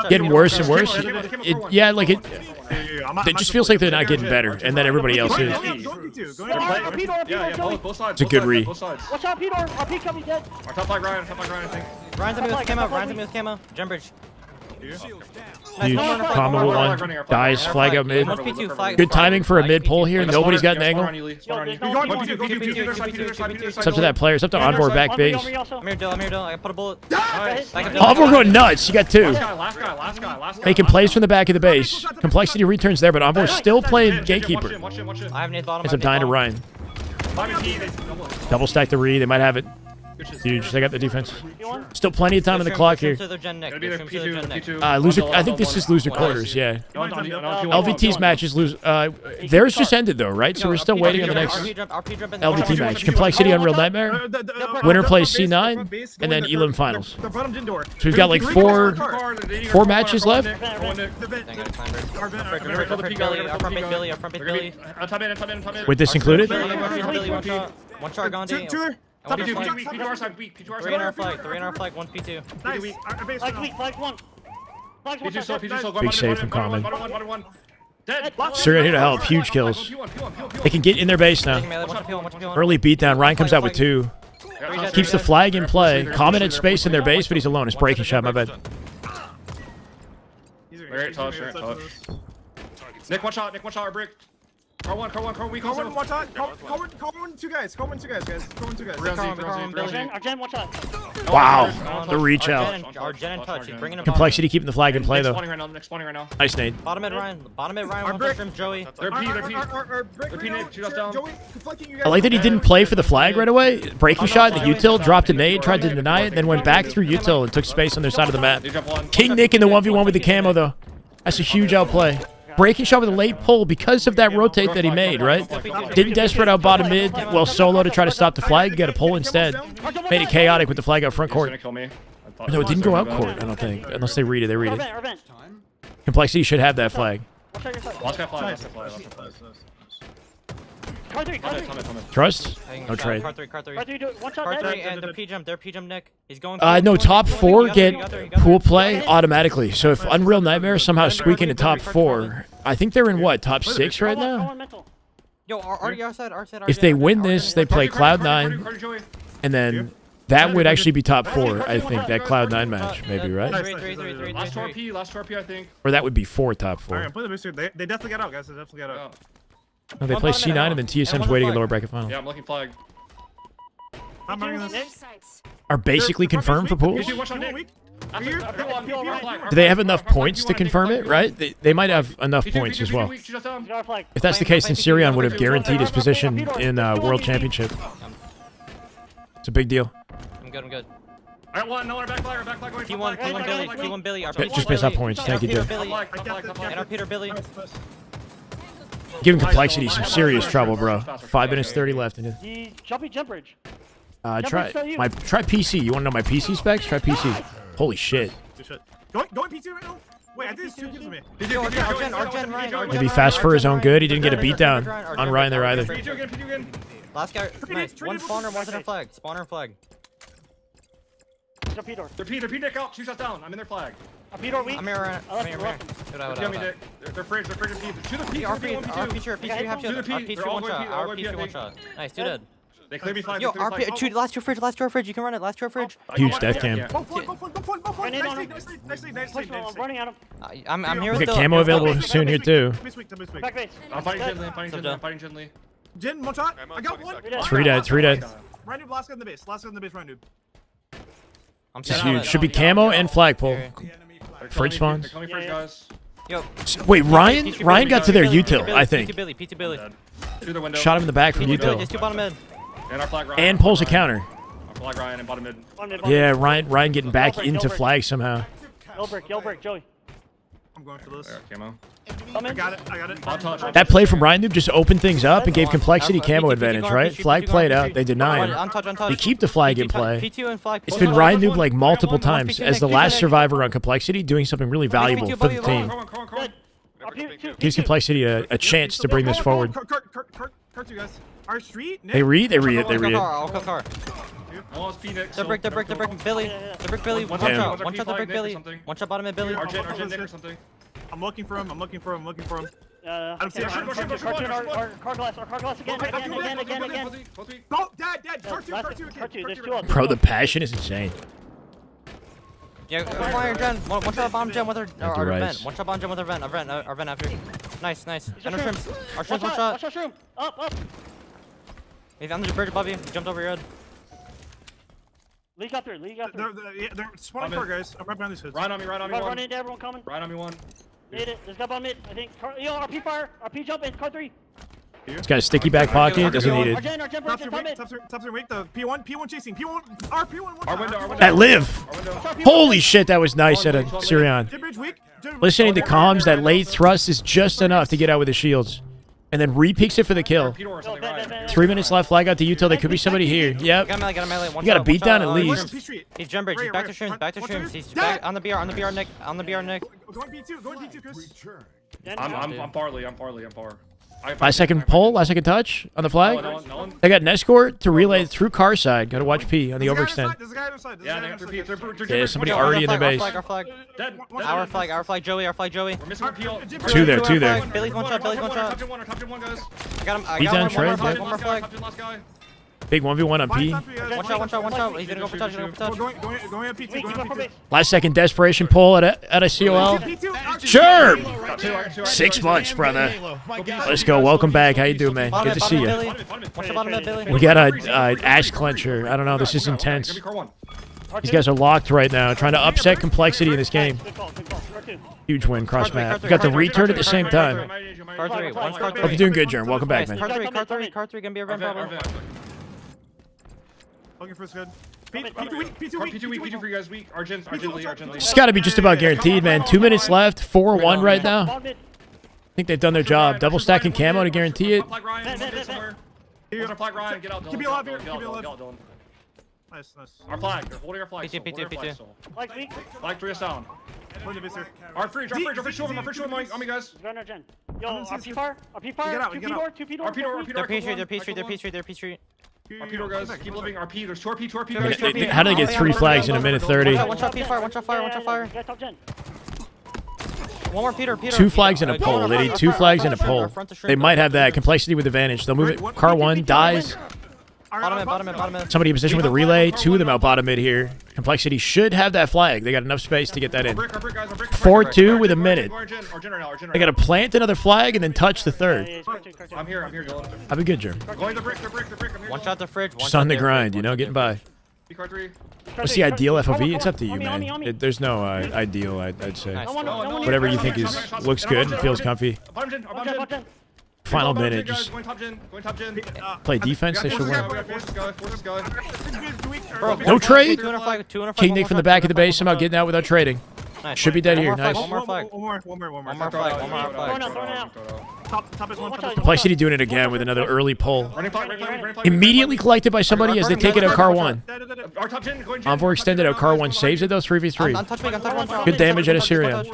Getting worse and worse. Yeah, like it just feels like they're not getting better, and then everybody else is. It's a good read. Watch out, Peter. RP coming dead. Our top flag Ryan, I think. Ryan's on me with camo. Ryan's on me with camo. Jump bridge. Huge combo one. Dies, flag out mid. P2, flag. Good timing for a mid pull here. Nobody's got an angle. It's up to that player. It's up to Envor back base. I'm here, Dill. I put a bullet. Envor going nuts. You got two. Last guy. Making plays from the back of the base. Complexity returns there, but Envor's still playing gatekeeper. I have nade bottom. Ends up dying to Ryan. Double stack the re. They might have it. Huge. They got the defense. Still plenty of time on the clock here. Loser. I think this is loser quarters. Yeah. LVT's match is lose. Theirs just ended though, right? So we're still waiting on the next LVT match. Complexity Unreal Nightmare. Winner plays C9, and then Elim finals. So we've got like four matches left. With this included. One shot Gandhi. P2 our side, weak. P2 our side. 3 in our flag, 1 P2. Flag one. P2 slow. Big save from Common. Dead. Surya here to help. Huge kills. They can get in their base now. Early beatdown. Ryan comes out with 2. Keeps the flag in play. Common had space in their base, but he's alone. It's breaking shot. My bad. Very touch. Nick, watch out, our brick. Car one, weak. Call one, two guys, guys. Arjen, watch out. Wow. The reach out. Arjen and touch. He's bringing him. Complexity keeping the flag in play though. Next spawning right now. Nice nade. Bottom mid Ryan, one push from Joey. They're P. Nick, shoot us down. I like that he didn't play for the flag right away. Breaking shot, the util, dropped a nade, tried to deny it, then went back through util and took space on their side of the map. King Nick in the 1v1 with the camo though. That's a huge outplay. Breaking shot with a late pull because of that rotate that he made, right? Didn't desperate out bottom mid, well solo to try to stop the flag, got a pull instead. Made it chaotic with the flag out front court. No, it didn't go out court, I don't think. Unless they read it, they read it. Complexity should have that flag. Trust? No trade. Car 3 and the P jump. They're P jump Nick. He's going. No, top 4 get pool play automatically. So if Unreal Nightmare somehow squeak into top 4, I think they're in what, top 6 right now? Yo, our side. If they win this, they play Cloud9, and then that would actually be top 4, I think, that Cloud9 match, maybe, right? Last RP, I think. Or that would be 4 top 4. Alright, play the booster. They definitely got out, guys. They definitely got out. No, they play C9 and then TSM's waiting in lower bracket final. Yeah, I'm looking flag. I'm running this. Are basically confirmed for pools? Do they have enough points to confirm it, right? They might have enough points as well. If that's the case, then Sirion would have guaranteed his position in World Championship. It's a big deal. I'm good. Alright, no one back flag going. P1 Billy. Just based on points. Thank you, dude. And our Peter Billy. Giving Complexity some serious trouble, bro. 5 minutes 30 left. Jump bridge. Try PC. You want to know my PC specs? Try PC. Holy shit. Going P2 right now? Wait, I think it's 2 kills for me. Arjen, Ryan. Maybe fast for his own good. He didn't get a beatdown on Ryan there either. Last guy. Nice. One spawner, one's in a flag. Spawner and flag. They're P Nick out. 2 shots down. I'm in their flag. I'm here. They're fridge to P. Our P3 half shot. Our P3 one shot. Nice, 2 dead. They clear me flag. Yo, last two fridge. You can run it. Last two fridge. Huge death cam. Go. Nicely. I'm running at him. I'm here We with got camo available soon here too. Back base. I'm fighting gently. Jin, one shot. I got one. 3 dead. Ryan noob, last guy in the base. Ryan noob. This is huge. Should be camo and flagpole. Fridge spawns. Yo. Wait, Ryan got to their util, I think. P2 Billy. Shot him in the back from util. Just 2 bottom mid. And pulls a counter. Flag Ryan and bottom mid. Yeah, Ryan getting back into flag somehow. Yell brick, Joey. I'm going for this. Camo. I got it. That play from Ryan Noob just opened things up and gave Complexity camo advantage, right? Flag played out. They deny it. They keep the flag in play. It's been Ryan Noob like multiple times as the last survivor on Complexity doing something really valuable for the team. Gives Complexity a chance to bring this forward. got you guys. Our street. Nick. They read it. I'll kill car. I lost Phoenix. They're brick, Billy. They're brick, Billy. One shot the brick, Billy. One shot bottom mid, Billy. Argent, Nick or something. I'm looking for him. I don't see him. Our car glass again. Oh, Dad. Car two. There's two of them. Bro, the passion is insane. Yeah, fire Gen. One shot bomb Gen with our right. vent. One shot bomb Gen with our vent. Our vent after. Nice. And our shrimps. Our shrimps, one Watch shot. out, shroom. Up. He's on the bridge above you. He jumped over your head. Lee got through. They're spawning car, guys. I'm right behind these hoods. Run on me, one. Run into everyone coming. Run on me, one. Made it. There's got bomb mid. I think. Yo, RP fire. RP jump in. Car 3. It's got a sticky back pocket. Doesn't need it. Argent, Tops are weak. The P1 chasing. P1. Our P1. Our window. That live. Holy shit, that was nice at a Sirion. Listening to comms, that late thrust is just enough to get out with the shields. And then re-peeks it for the kill. 3 minutes left. Flag out to Util. There could be somebody here. Yep. Got melee. You got a beat down at least. He's jump bridge. He's back to shrooms. He's back on the BR, Nick. On the BR, Nick. Going P2, Chris. I'm parley. Last second pull, last second touch on the flag. No one. They got an escort to relay through car side. Got to watch P on the overextend. There's a guy other side. Yeah, somebody already in the base. Our flag, Joey. We're missing our PL. Two there. Billy's one shot. Top gen one, guys. I got him. Beat down One trade. more flag. Last guy. Big 1v1 on P. One shot. He's gonna go for touch. Going on P2. Last second desperation pull at a COL. Sure. 6 months, brother. Let's go. Welcome back. How you doing, man? Good to see you. What's the bottom of Billy? We got a ash clencher. I don't know. This is intense. These guys are locked right now, trying to upset complexity in this game. Huge win, cross map. We got the return at the same time. Car 3. Hope you're doing good, Jerm. Welcome back, man. Car 3 gonna be a run problem. Looking for good. P2 for you guys weak. Argent Lee. It's got to be just about guaranteed, man. 2 minutes left. 4-1 right now. I think they've done their job. Double stacking camo to guarantee it. Get out, Keep me alive here. Nice. Our flag. They're holding our flag. P2. Flag 3 us down. Our fridge, two of them on me, guys. Yo, RP fire. Two P door. They're P Street. RP door, guys. Keep living. RP. There's 2 RP. How do they get 3 flags in a minute 30? One shot fire. One more Peter. 2 flags and a pole. They need 2 flags and a pole. They might have that. Complexity with advantage. They'll move it. Car 1 dies. Bottom mid. Somebody in position with a relay. 2 of them out bottom mid here. Complexity should have that flag. They got enough space to get that in. 4-2 with a minute. They got to plant another flag and then touch the third. I'm here, Dylan. Have a good journey. Going to brick. One shot the fridge. Just on the grind, you know, getting by. What's the ideal FOV? It's up to you, man. There's no ideal, I'd say. Whatever you think looks good and feels comfy. Final minute, just play defense. They should win. No trade. King Nick from the back of the base, somehow getting out without trading. Should be dead here. Nice. One more flag. Complexity doing it again with another early pull. Immediately collected by somebody as they take it out car 1. Envoy extended out car 1. Saves it though. 3v3. Good damage at Assyria.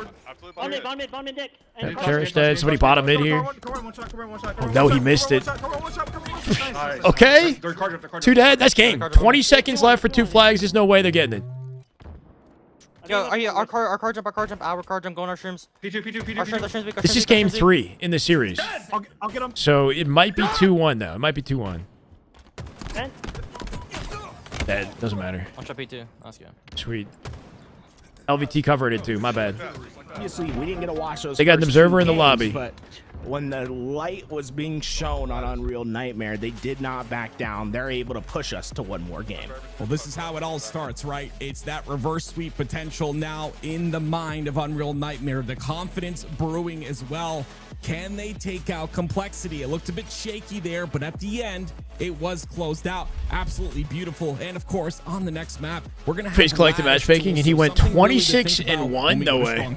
Cherish dead. Somebody bottom mid here. Oh, no, he missed it. Okay. 2 dead. That's game. 20 seconds left for 2 flags. There's no way they're getting it. Yo, our car jump, going our shrooms. P2. This is game 3 in the series. I'll get him. So it might be 2-1 now. It might be 2-1. That dodoesn't matter. One shot P2. Let's go. Sweet. LVT covered it too. My bad. Obviously, we didn't get to watch those. They got an observer in the lobby. But when the light was being shown on Unreal Nightmare, they did not back down. They're able to push us to one more game. Well, this is how it all starts, right? It's that reverse sweep potential now in the mind of Unreal Nightmare. The confidence brewing as well. Can they take out Complexity? It looked a bit shaky there, but at the end, it was closed out. Absolutely beautiful. And of course, on the next map, we're going to have Face collective matchmaking, and he went 26-1. No way.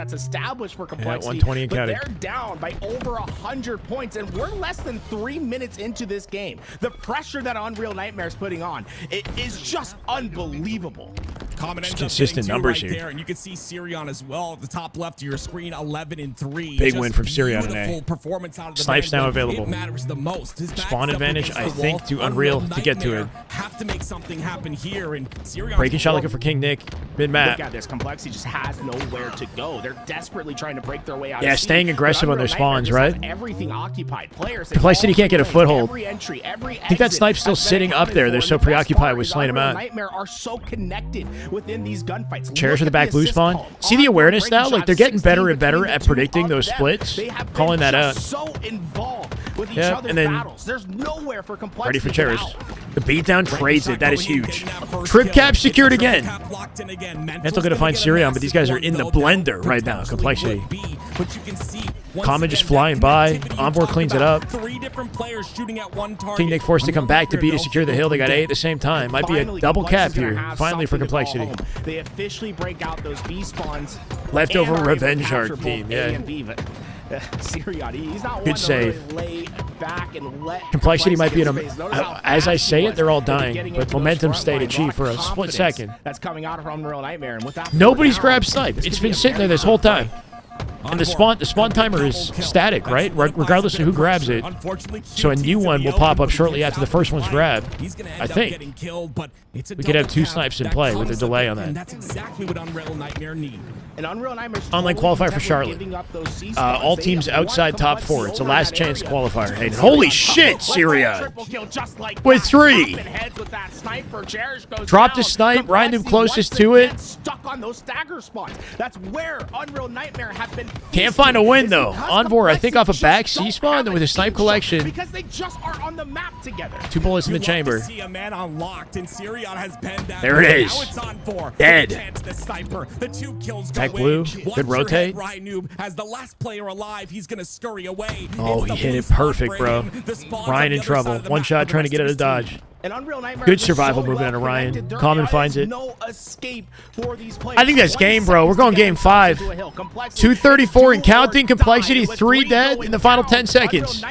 that's established for Complexity. 120 and but counting. they're down by over 100 points, and we're less than 3 minutes into this game. The pressure that Unreal Nightmare's putting on, it is just unbelievable. Just consistent numbers here. And you can see Sirion as well at the top left of your screen, 11-3. Big win from Sirion today. Performance out of the Snipes now available. It matters the most. Spawn advantage, I think, to Unreal to get to it. Have to make something happen here. And Sirion breaking shot looking for King Nick. Mid-map. Look at this. Complexity just has nowhere to go. They're desperately trying to break their way out. Yeah, staying aggressive on their spawns, right? Everything occupied. Players. Complexity can't get a foothold. Every entry, every I think that snipe's still sitting up there. They're so preoccupied with slaying him out. Nightmare are so connected within these gunfights. Cherish with the back blue spawn. See the awareness now? Like, they're getting better and better at predicting those splits. Calling that out. So involved with each Yeah, other's and then battles. There's nowhere for Complexity. ready for Cherish. The beatdown trades it. That is huge. Trip cap secured again. Mental going to find Sirion, but these guys are in the blender right now. Complexity. Common just flying by. Envor cleans it up. King Nick forced to come back to B to secure the hill. They got A at the same time. Might be a double cap here. Finally for Complexity. They officially break out those B spawns. Leftover Revenge Arc team. Yeah. Sirion, he's not good save. Really lay back and let Complexity might be in a. As I say it, they're all dying, but momentum stayed achieved for a split second. That's coming out from Unreal Nightmare, and with that, nobody's grabbed snipe. It's been sitting there this whole time. And the spawn timer is static, right? Regardless of who grabs it. So a new one will pop up shortly after the first one's grabbed. I think. We could have 2 snipes in play with a delay on that. That's exactly what Unreal Nightmare need. Online qualifier for Charlotte. All teams outside top 4. It's a last chance qualifier. Hayden. Holy shit, Sirion. With 3. Dropped a snipe. Ryan closest to it. Stuck on those stagger spots. That's where Unreal Nightmare have been. Can't find a win though. Envor, I think, off a back C spawn with a snipe collection. Because they just are on the map together. 2 bullets in the chamber. See a man unlocked, and Sirion has penned that. There it is. Now it's on for dead. The sniper. The 2 kills go Tech blue. Good rotate. Ryan Noob as the last player alive. He's gonna scurry away. Oh, he hit it perfect, bro. Ryan in trouble. One shot trying to get out of dodge. Good survival movement on Ryan. Common finds it. I think that's game, bro. We're going game 5. 234 and counting. Complexity 3 dead in the final 10 seconds.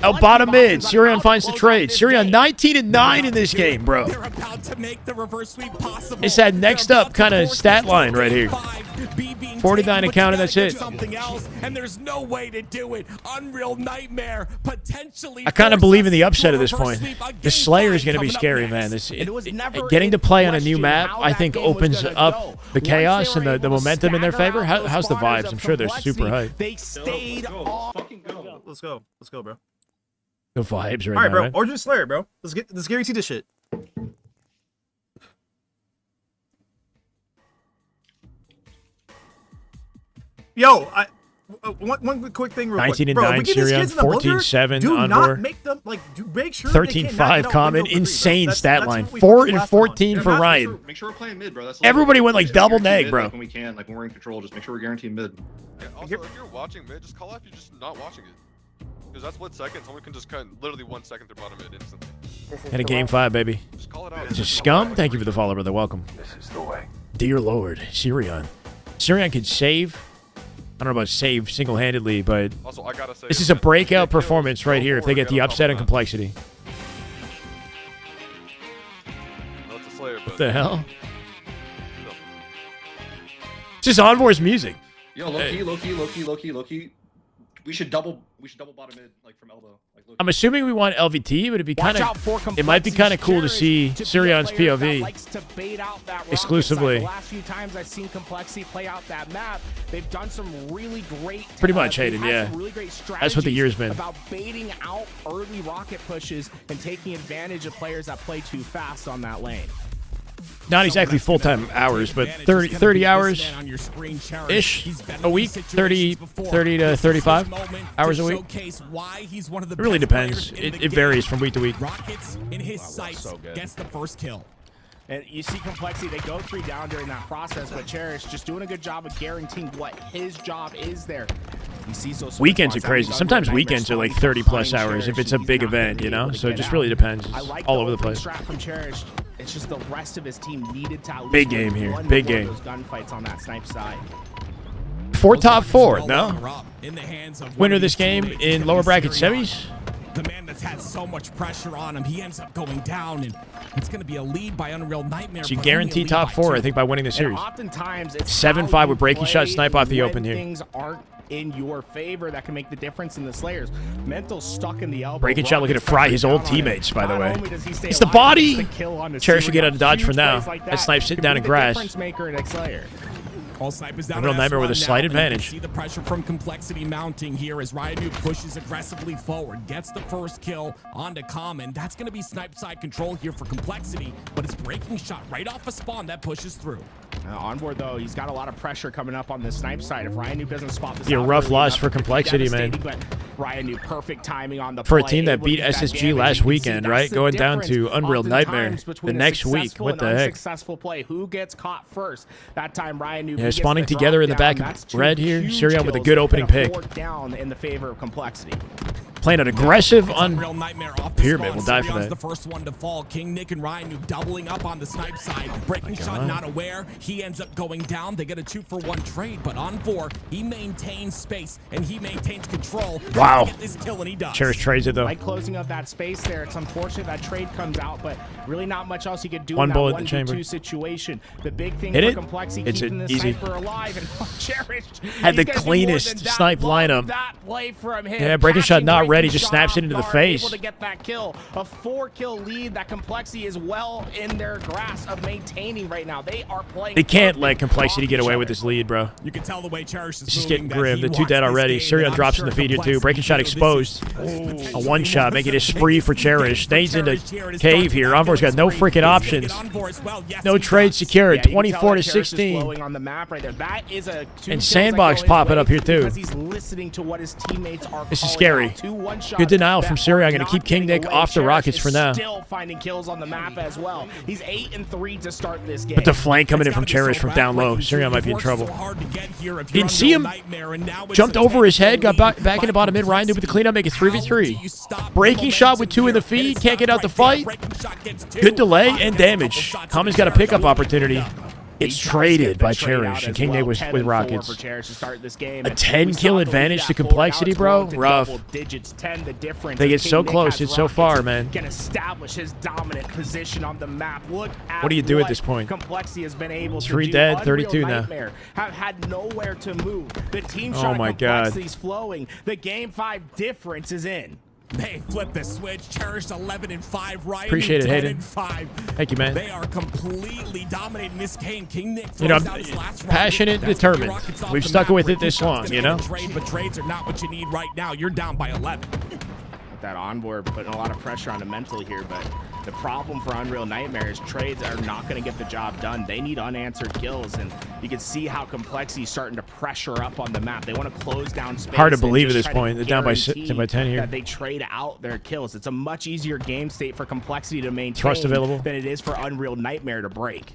Out bottom mid. Sirion finds the trade. Sirion 19-9 in this game, bro. It's that next up kind of stat line right here. 49 accounted, that's it. Something else, and there's no way to do it. Unreal Nightmare potentially. I kind of believe in the upset at this point. The Slayer is going to be scary, man. Getting to play on a new map, I think, opens up the chaos and the momentum in their favor. How's the vibes? I'm sure they're super hyped. They stayed on. Let's go, bro. The vibes right now. All right, bro. Right? Origin Slayer, bro. Let's guarantee this shit. Yo, one quick thing, real quick. 19-9 Sirion, 14-7 do Envor. not make them make sure 13-5 Common, insane stat line. 4-14 for Ryan. Make sure we're playing mid, bro. Everybody went like double neg, bro. When we can, like when we're in control, just make sure we're guaranteed mid. Yeah, also, if you're watching mid, just call out if you're just not watching it. Because that's 1 second. Someone can just cut literally 1 second through bottom mid instantly. And a game 5, baby. Just call it out. This is Scum. Thank you for the follow, brother. Welcome. This is the way. Dear Lord, Sirion. Sirion could save. I don't know about save single-handedly, but also, I gotta say, this is a breakout performance right here if they get the upset and complexity. No, it's a Slayer, but What the hell? This is Envor's music. Yo, low key. We should double bottom mid, like from elbow. Like, I'm assuming we want LVT, but it'd be kind of. It might be kind of cool to see Sirion's POV exclusively. The last few times I've seen Complexity play out that map, they've done some really great. Pretty much, Hayden. Yeah. Really great That's what the year's been. About baiting out early rocket pushes and taking advantage of players that play too fast on that lane. Not exactly full-time hours, but 30 hours-ish a week, 30 to 35 hours a week. It really depends. It varies from week to week. Rockets in his sights gets the first kill. And you see Complexity, they go 3 down during that process, but Cherish just doing a good job of guaranteeing what his job is there. He sees those weekends are crazy. Sometimes weekends are like 30+ hours if it's a big event, you know? So it just really depends. It's all over the place. From Cherish. It's just the rest of his team needed to at least big game here. Big game. Those gunfights on that snipe side. 4 top 4, no? Winner this game in lower bracket semis? The man that's had so much pressure on him, he ends up going down, and it's going to be a lead by Unreal Nightmare. So you guarantee top 4, I think, by winning the series. Oftentimes, it's 7-5 with breaking shot, snipe off the when open here. Things aren't in your favor that can make the difference in the Slayers. Mental stuck in the elbow. Breaking shot looking to fry his old teammates, by the way. It's the body! Cherish should get out of dodge for now. That snipe sitting down in grass. All snipers down. Unreal Nightmare with a slight advantage. See the pressure from Complexity mounting here as Ryu pushes aggressively forward, gets the first kill onto Common. That's going to be snipe side control here for Complexity, but it's breaking shot right off a spawn that pushes through. Onboard though, he's got a lot of pressure coming up on the snipe side. If Ryu doesn't spot this, a rough loss for Complexity, man. But Ryu perfect timing on the for a play, team that beat SSG last weekend, right? Going down to Unreal Nightmare the next week. What the heck? Successful play. Who gets caught first? That time Ryu. Yeah, spawning together in the back of red here. Sirion with a good opening pick. Down in the favor of Complexity. Playing an aggressive on Unreal Nightmare off Pyramid. Will die for Sirion's that. The first one to fall. King Nick and Ryu doubling up on the snipe side. Breaking shot not aware. He ends up going down. They get a 2-for-1 trade, but on 4, he maintains space and he maintains control. Wow. Get this kill and he does. Cherish trades it though. Like closing up that space there. It's unfortunate that trade comes out, but really not much else you could do One in bullet that in the chamber. 1v2 situation. The big thing Hit for it? Complexity It's keeping this easy. sniper alive and Cherish Had the he's gonna be cleanest more than that. snipe Love lineup. that play from him. Yeah, breaking shot not Passing, ready. breaking Just shot snaps it off into the guard, face. Able to get that kill. A 4-kill lead that Complexity is well in their grasp of maintaining right now. They are playing. They can't let Complexity get away with this lead, bro. You can tell the way Cherish is It's just moving getting that grim. he The 2 wants dead this already. game, Sirion and I'm drops sure in the feed here too. Complexity Breaking shot feel this exposed. is- A 1 shot, making it a spree for Cherish. Stays into cave here. Envoy's got no freaking options. No trade secured. Yeah, you can tell 24 to that Cherish is 16. flowing on the map right there. That is a 2 And kills Sandbox that go his popping way up here too. because he's listening to what his teammates are This is calling scary. out. 2 1-shots Good denial from that Sirion. are I'm going to not keep King getting Nick away. off the Cherish Rockets is for now. Still finding kills on the map as well. He's 8-3 to start this game. But the flank coming in from Cherish from down low. Sirion might be in trouble. Didn't see him. Jumped over his head. Got back in the bottom mid. Ryan did with the cleanup. Make it 3v3. Breaking shot with 2 in the feed. Can't get out the fight. Good delay and damage. Common's got a pickup opportunity. It's traded by Cherish, and King Nick was with Rockets. A 10-kill advantage to Complexity, bro? Rough. They get so close. It's so far, man. Can establish his dominant position on the map. Look at What do you do at this point? Complexity has been able to 3 do. dead, Unreal 32 now. Nightmare have had nowhere to move. The team Oh shot my of God. Complexity's flowing. The game 5 difference is in. They flip the switch. Cherish 11-5. Ryan Appreciate it, Hayden. 10-5. Thank you, man. They are completely dominating this game. King Nick You know, throws out his last passionate, rocket. That's determined. gonna be Rockets off We've the stuck map. with it this Breaking long, shot's you gonna know? Trade, but trades are not what you need right now. You're down by 11. That onboard putting a lot of pressure on the mental here, but the problem for Unreal Nightmare is trades are not going to get the job done. They need unanswered kills, and you can see how Complexity is starting to pressure up on the map. They want to close down space. Hard to and believe at just this try to point. They're down by guarantee 10 by 10 here. That they trade out their kills. It's a much easier game state for Complexity to maintain Thrust available. than it is for Unreal Nightmare to break.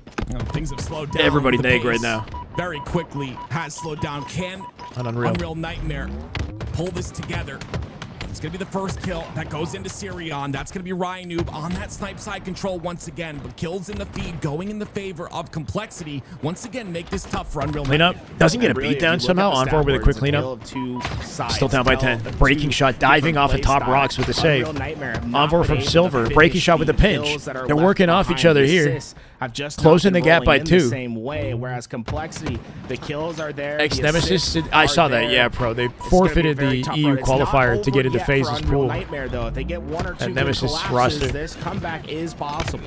Things have slowed down. Everybody The neg pace right now. Very quickly has slowed down. Can On Unreal. Nightmare pull this together? It's going to be the first kill that goes into Sirion. That's going to be Ryan Noob on that snipe side control once again. But kills in the feed going in the favor of Complexity. Once again, make this tough for Unreal Cleanup. Nightmare. Doesn't get a Really, beat if down you look somehow. at the On board with a stat quick boards, cleanup. tale of 2 sides, Still down by tale 10. of Breaking 2 shot, diving off the different top play rocks with the styles. save. Unreal Nightmare have not Envoy been from able to Silver. finish Breaking shot with the the pinch. kills that are They're left working off each behind. other The here. assists have just not Closing been the gap by rolling in 2. the same way, whereas Complexity, the kills are there. Ex the Nemesis. assists I are saw that. there. Yeah, pro. They It's gonna be forfeited very the tough EU road. It's not qualifier to get over into yet phases for Unreal pool. Nightmare, though. If they get 1 or 2 That good Nemesis collapses, roster. this comeback is possible.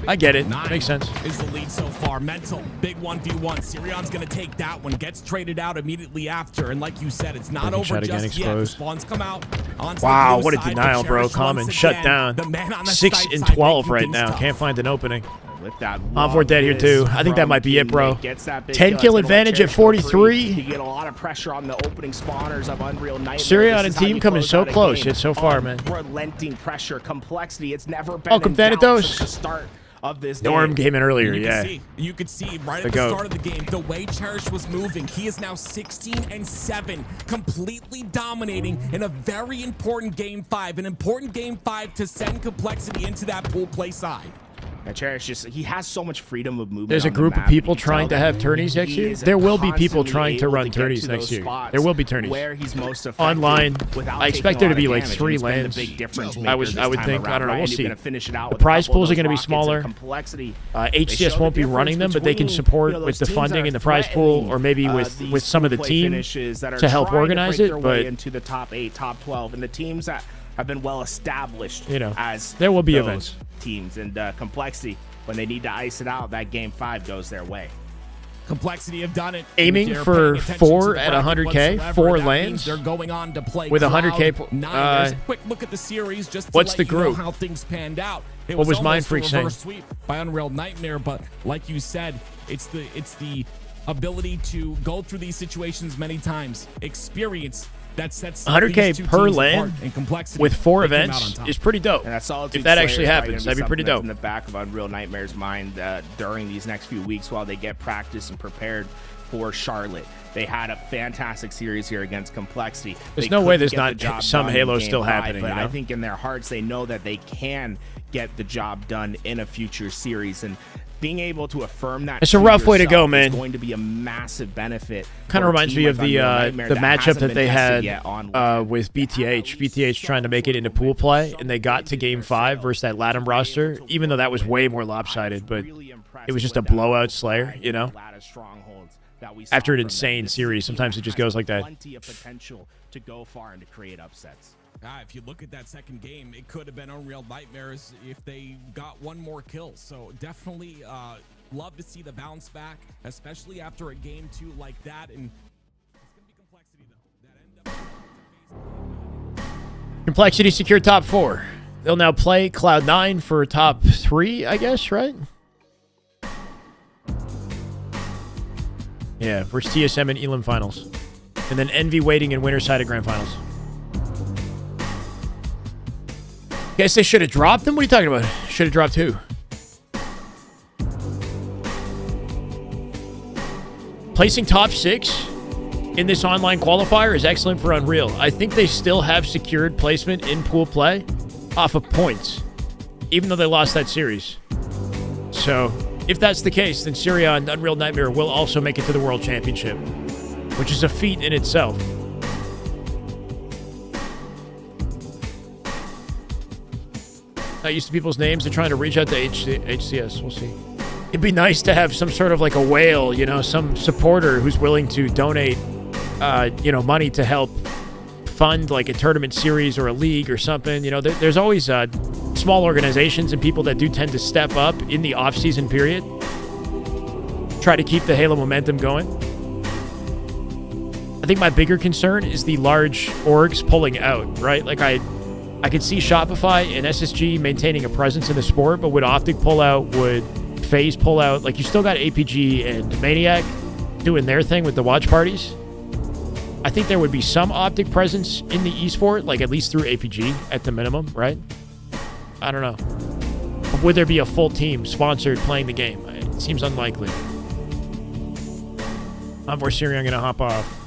I get it. 9 Makes sense. is the lead so far. Mental, big 1v1. Sirion's going to take that one. Gets traded out immediately after. And like you said, it's not Breaking over shot again just yet. The exposed. spawns come out. Onto Wow, the what a blue side, denial, but bro. Cherish Common once shut again, down. the man on the 6 snipe and side 12 making right things now. tough. Can't find an opening. With that Envoy dead here too. I think that might be it, bro. 10 kill advantage at 43. You get a lot of pressure on the opening spawners of Unreal Nightmare. Sirion This and is how team you coming close so out a close game. yet so far, man. Unrelenting pressure, Complexity. It's never been Welcome, in doubt Thanatos. since the start of this Norm game. came in earlier, You yeah. You could see right The at the goat. start of the game, the way Cherish was moving, he is now 16-7, completely dominating in a very important game 5, an important game 5 to send Complexity into that pool play side. Cherish he has so much freedom of movement. There's a group of people trying to have tourneys next year. There will be people trying to run tourneys next year. There will be tourneys. Where he's most online. I expect there to be like 3 lands. I would think. I don't know. We'll see. The prize pools are going to be smaller. HCS won't be running them, but they can support with the funding in the prize pool, or maybe with some of the team to help organize it. But into the top 8, top 12, and the teams that have been well established, as there will be events. Teams and Complexity, when they need to ice it out, that game 5 goes their way. Complexity have done it. Aiming for 4 at 100K, 4 lands. They're going on to play with 100K. Quick look at the series just to what's let the you group? know how things panned out. It what was almost Mindfreak saying? Sweep by Unreal Nightmare, but like you said, it's the ability to go through these situations many times, experience. That sets 100K per land and complexity with 4 events is pretty dope. And if that actually happens, that'd be pretty dope. In the back of Unreal Nightmare's mind during these next few weeks while they get practice and prepared for Charlotte. They had a fantastic series here against Complexity. There's no way there's not some Halo still happening. But I think in their hearts they know that they can get the job done in a future series, and being able to affirm that it's a rough way to go, man. It's going to be a massive benefit. Kind of reminds me of the matchup that they had with BTH. BTH trying to make it into pool play, and they got to Game 5 versus that Latin roster, even though that was way more lopsided, but it was just a blowout Slayer, After an insane series, sometimes it just goes like that. Plenty of potential to go far and to create upsets. If you look at that second game, it could have been Unreal Nightmares if they got 1 more kill. So definitely love to see the bounce back, especially after a game 2 like that. And it's going to be Complexity, though. Complexity secure top 4. They'll now play Cloud9 for top 3, I guess, right? Yeah, versus TSM and Elam finals. And then Envy waiting in winner's side at grand finals. Guess they should have dropped them? What are you talking about? Should have dropped who? Placing top 6 in this online qualifier is excellent for Unreal. I think they still have secured placement in pool play off of points, even though they lost that series. So, if that's the case, then Syria and Unreal Nightmare will also make it to the World Championship, which is a feat in itself. Not used to people's names. They're trying to reach out to HCS. We'll see. It'd be nice to have some sort of like a whale, some supporter who's willing to donate, money to help fund like a tournament series or a league or something. There's always small organizations and people that do tend to step up in the off-season period. Try to keep the Halo momentum going. I think my bigger concern is the large orgs pulling out, right? Like I could see Shopify and SSG maintaining a presence in the sport, but would Optic pull out? Would FaZe pull out? Like, you still got APG and Maniac doing their thing with the watch parties. I think there would be some Optic presence in the esport, like at least through APG at the minimum, right? I don't know. But would there be a full team sponsored playing the game? It seems unlikely. I'm more serious. I'm going to hop off.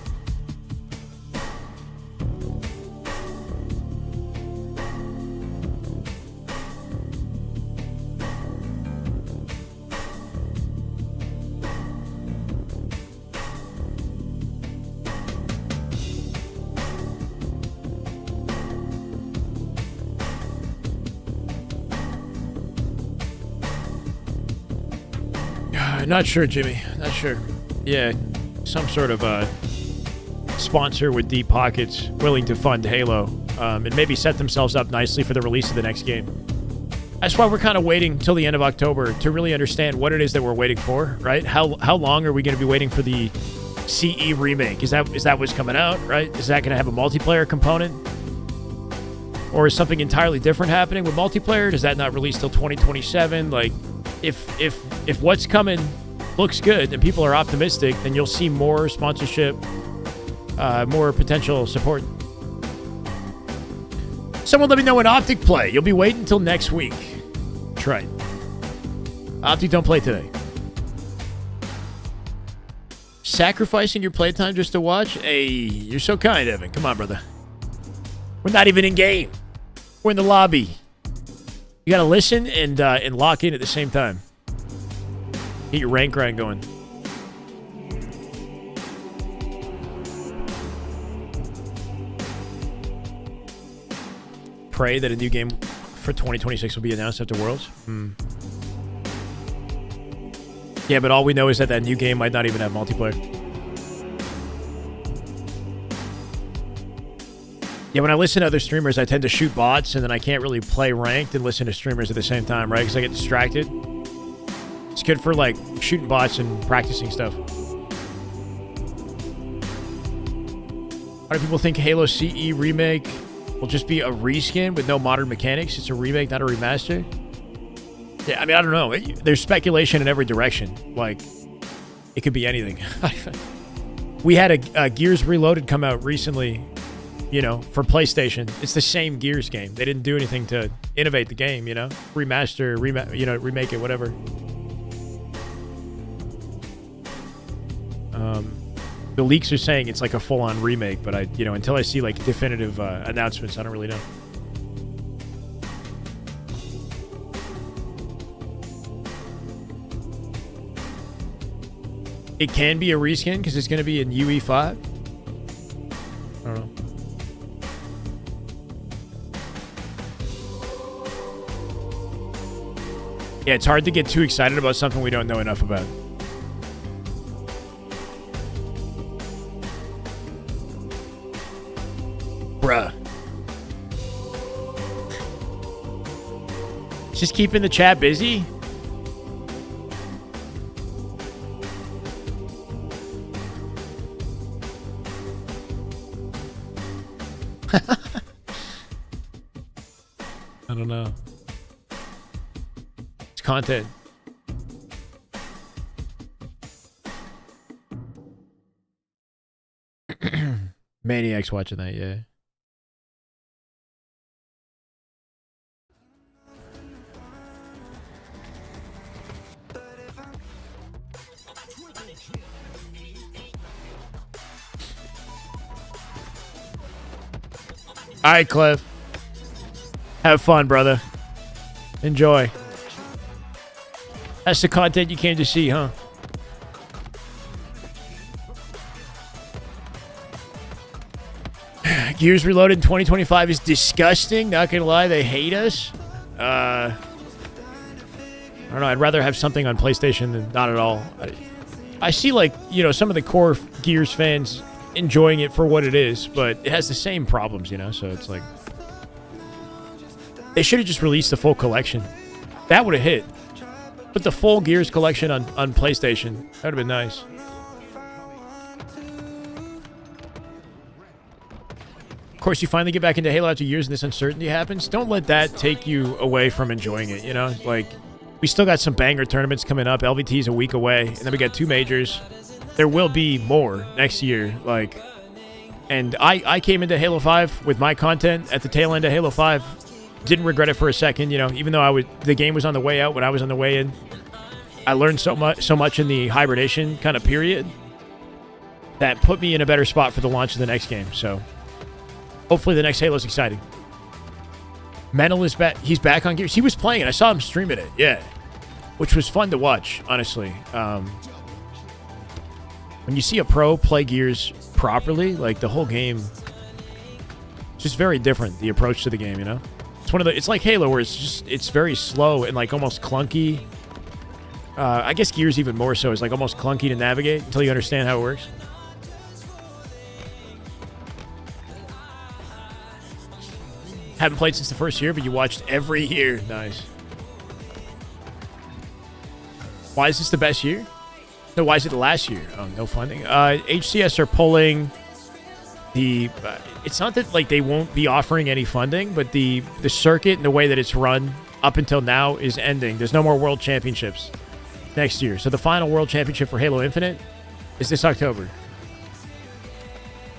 Not sure, Jimmy. Not sure. Yeah, some sort of sponsor with deep pockets willing to fund Halo and maybe set themselves up nicely for the release of the next game. That's why we're kind of waiting till the end of October to really understand what it is that we're waiting for, right? How long are we going to be waiting for the CE remake? Is that what's coming out, right? Is that going to have a multiplayer component? Or is something entirely different happening with multiplayer? Does that not release till 2027? Like, if what's coming looks good and people are optimistic, then you'll see more sponsorship, more potential support. Someone let me know when Optic play. You'll be waiting until next week. That's right. Optic don't play today. Sacrificing your playtime just to watch? Hey, you're so kind, Evan. Come on, brother. We're not even in game. We're in the lobby. You gotta listen and lock in at the same time. Get your rank grind going. Pray that a new game for 2026 will be announced after Worlds. Yeah, but all we know is that new game might not even have multiplayer. Yeah, when I listen to other streamers, I tend to shoot bots, and then I can't really play ranked and listen to streamers at the same time, right? Because I get distracted. It's good for, like, shooting bots and practicing stuff. Why do people think Halo CE Remake will just be a reskin with no modern mechanics? It's a remake, not a remaster? Yeah, I mean, I don't know. There's speculation in every direction. Like, it could be anything. We had a Gears Reloaded come out recently, you know, for PlayStation. It's the same Gears game. They didn't do anything to innovate the game, you know? Remaster, remake it, whatever. The leaks are saying it's like a full-on remake, but until I see like definitive announcements, I don't really know. It can be a reskin because it's going to be in UE5. I don't know. Yeah, it's hard to get too excited about something we don't know enough about. Bruh. Just keeping the chat busy? I don't know. It's content. Maniac's watching that, yeah. All right, Cliff. Have fun, brother. Enjoy. That's the content you came to see, huh? Gears Reloaded in 2025 is disgusting. Not gonna lie, they hate us. I don't know. I'd rather have something on PlayStation than not at all. I see, like, some of the core Gears fans enjoying it for what it is, but it has the same problems, so it's like they should have just released the full collection. That would have hit. Put the full Gears collection on PlayStation. That would have been nice. Of course, you finally get back into Halo after years and this uncertainty happens. Don't let that take you away from enjoying it, Like, we still got some banger tournaments coming up. LVT is a week away, and then we got 2 majors. There will be more next year, and I came into Halo 5 with my content at the tail end of Halo 5. Didn't regret it for a second, even though the game was on the way out when I was on the way in. I learned so much in the hibernation kind of period that put me in a better spot for the launch of the next game. So hopefully the next Halo is exciting. Mental is back. He's back on Gears. He was playing it. I saw him streaming it. Yeah, which was fun to watch, honestly. When you see a pro play Gears properly, like, the whole game, it's just very different, the approach to the game, It's like Halo, where it's very slow and, like, almost clunky. I guess Gears even more so is, like, almost clunky to navigate until you understand how it works. Haven't played since the first year, but you watched every year. Nice. Why is this the best year? No, why is it the last year? Oh, no funding. HCS are pulling the... it's not that, like, they won't be offering any funding, but the circuit and the way that it's run up until now is ending. There's no more World Championships next year. So the final World Championship for Halo Infinite is this October.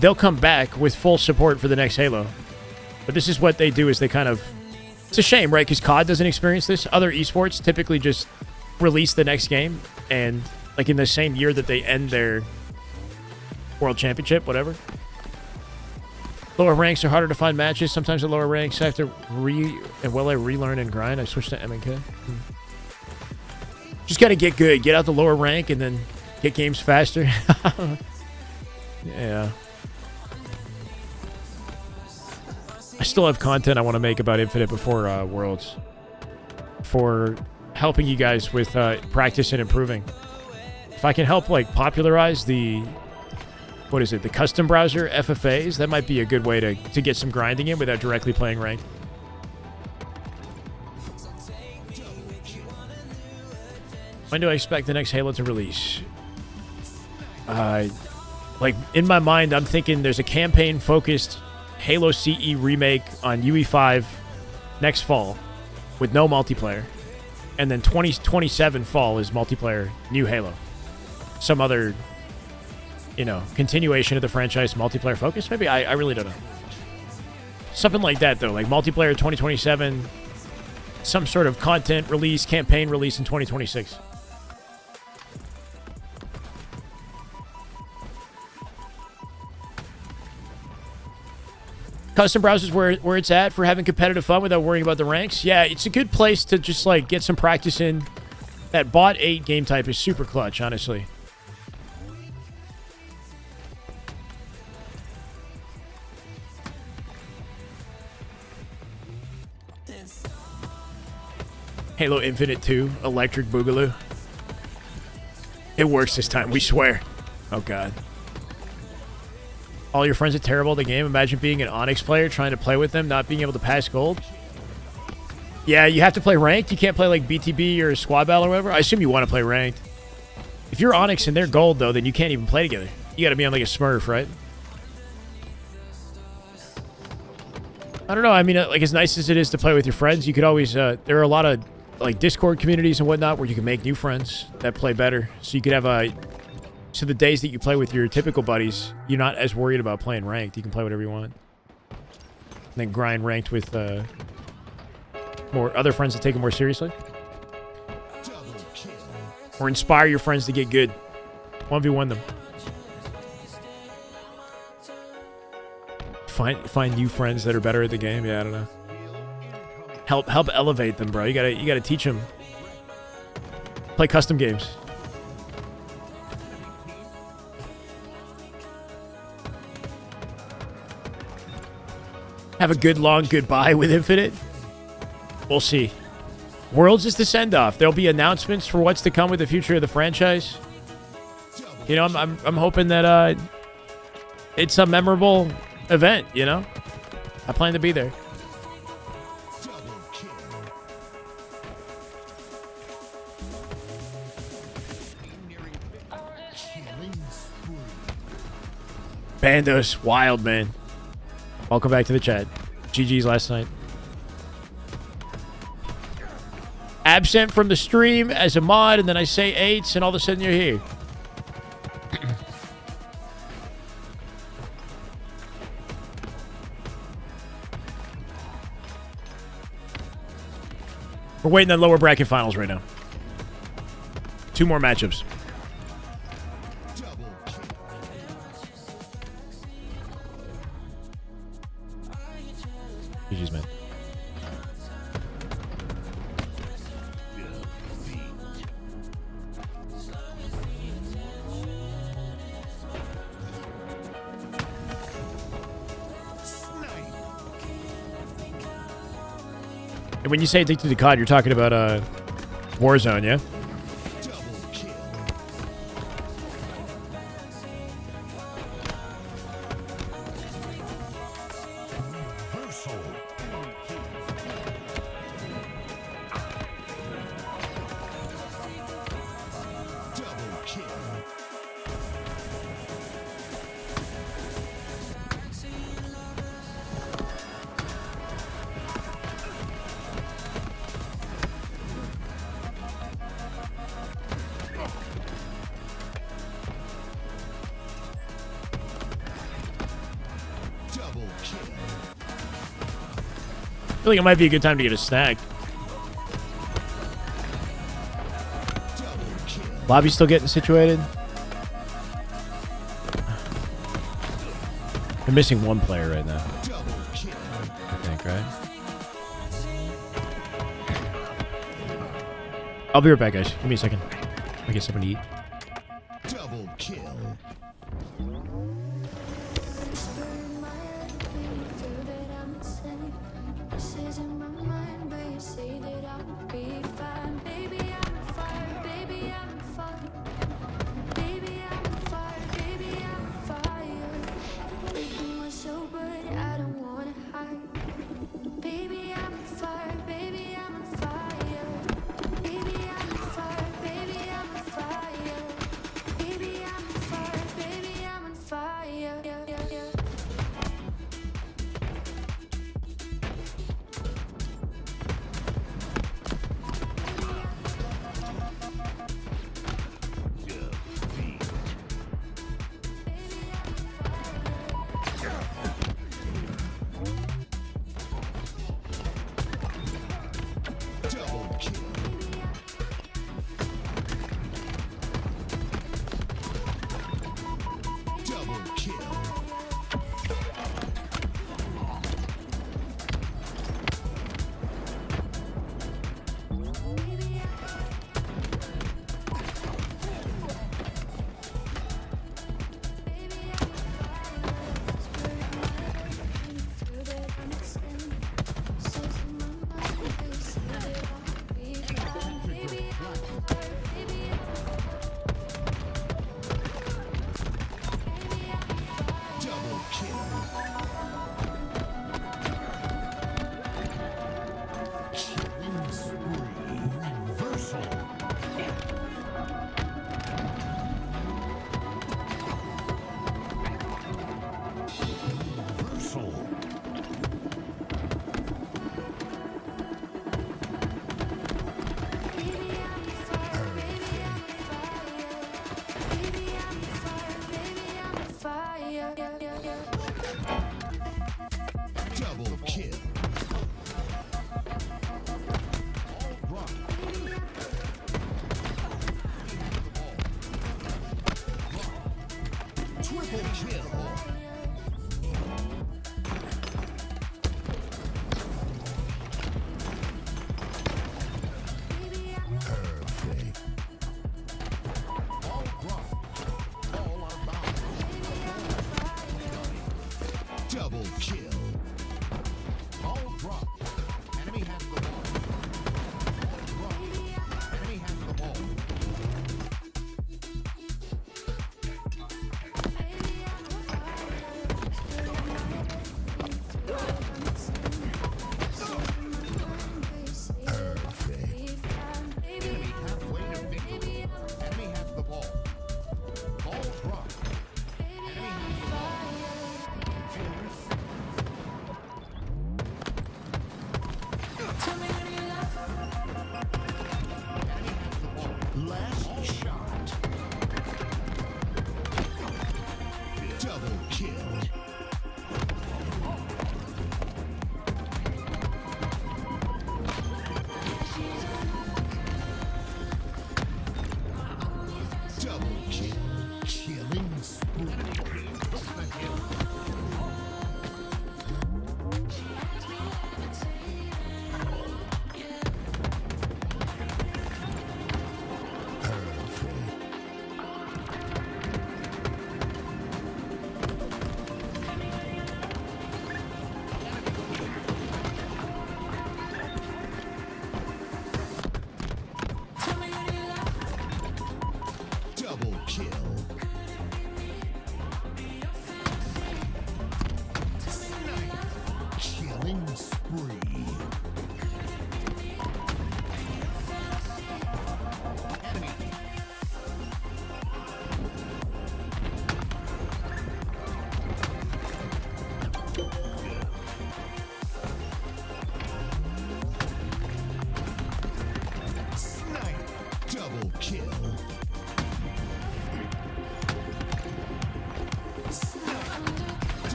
They'll come back with full support for the next Halo. But this is what they do, is they kind of... It's a shame, right? Because COD doesn't experience this. Other esports typically just release the next game and... like in the same year that they end their World Championship, whatever. Lower ranks are harder to find matches. Sometimes at lower ranks, I have to relearn and grind. I switched to MNK. Just got to get good. Get out the lower rank and then get games faster. Yeah. I still have content I want to make about Infinite before Worlds. For helping you guys with practice and improving. If I can help, like, popularize the... What is it? The custom browser FFAs? That might be a good way to get some grinding in without directly playing ranked. When do I expect the next Halo to release? Like, in my mind, I'm thinking there's a campaign-focused Halo CE remake on UE5 next fall with no multiplayer. And then 2027 fall is multiplayer, new Halo. Some other, you know, continuation of the franchise multiplayer focus. Maybe, I really don't know. Something like that, though. Like multiplayer 2027, some sort of content release, campaign release in 2026. Custom browsers where it's at for having competitive fun without worrying about the ranks. Yeah, it's a good place to just, like, get some practice in. That bot 8 game type is super clutch, honestly. Halo Infinite 2, Electric Boogaloo. It works this time, we swear. Oh, God. All your friends are terrible at the game. Imagine being an Onyx player, trying to play with them, not being able to pass gold. Yeah, you have to play ranked. You can't play like BTB or squad battle or whatever. I assume you want to play ranked. If you're Onyx and they're gold, though, then you can't even play together. You got to be on like a Smurf, right? I don't know. I mean, like, as nice as it is to play with your friends, you could always... there are a lot of like Discord communities and whatnot where you can make new friends that play better. So you could have a... So the days that you play with your typical buddies, you're not as worried about playing ranked. You can play whatever you want. And then grind ranked with more other friends that take it more seriously. Or inspire your friends to get good. 1v1 them. Find new friends that are better at the game. Yeah, I don't know. Help elevate them, bro. You gotta teach them. Play custom games. Have a good long goodbye with Infinite. We'll see. Worlds is the send-off. There'll be announcements for what's to come with the future of the franchise. You know, I'm hoping that it's a memorable event, you know? I plan to be there. Bandos, wild, man. Welcome back to the chat. GG's last night. Absent from the stream as a mod, and then I say 8s, and all of a sudden you're here. We're waiting on lower bracket finals right now. 2 more matchups. GG's, man. And when you say addicted to COD, you're talking about Warzone, yeah? I feel like it might be a good time to get a snack. Lobby's still getting situated. They're missing one player right now. I think, right? I'll be right back, guys. Give me a second. I get something to eat. Double kill.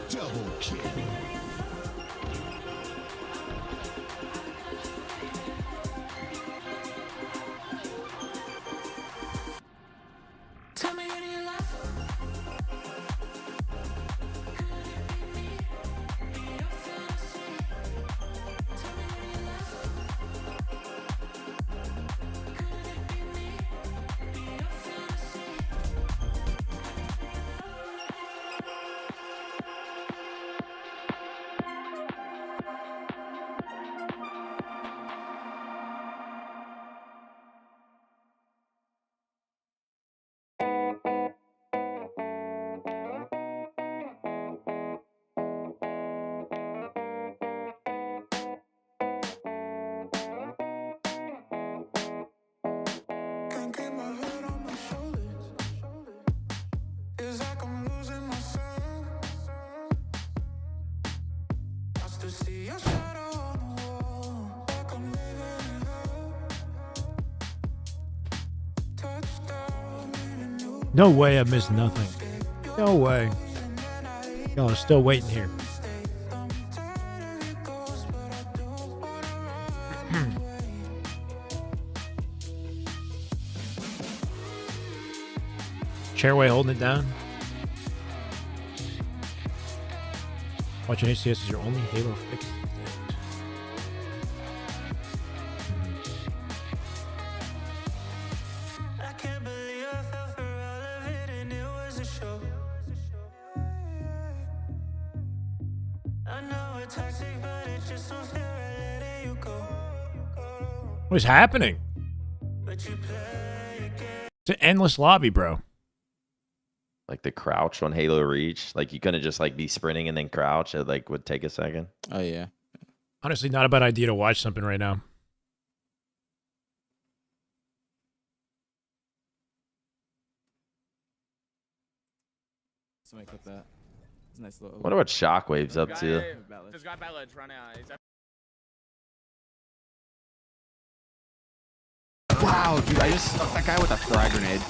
Double kill. No way I missed nothing. No way. Y'all are still waiting here. Shyway holding it down. Watching HCS is your only Halo fix. What is happening? It's an endless lobby, bro. Like the crouch on Halo Reach, like you couldn't just like be sprinting and then crouch. It like would take a second. Oh yeah. Honestly, not a bad idea to watch something right now. Somebody clip that. It's a nice little. Wonder what Shockwave's up to. This guy Ballad's running out. Wow, dude, I just stuck that guy with a frag grenade.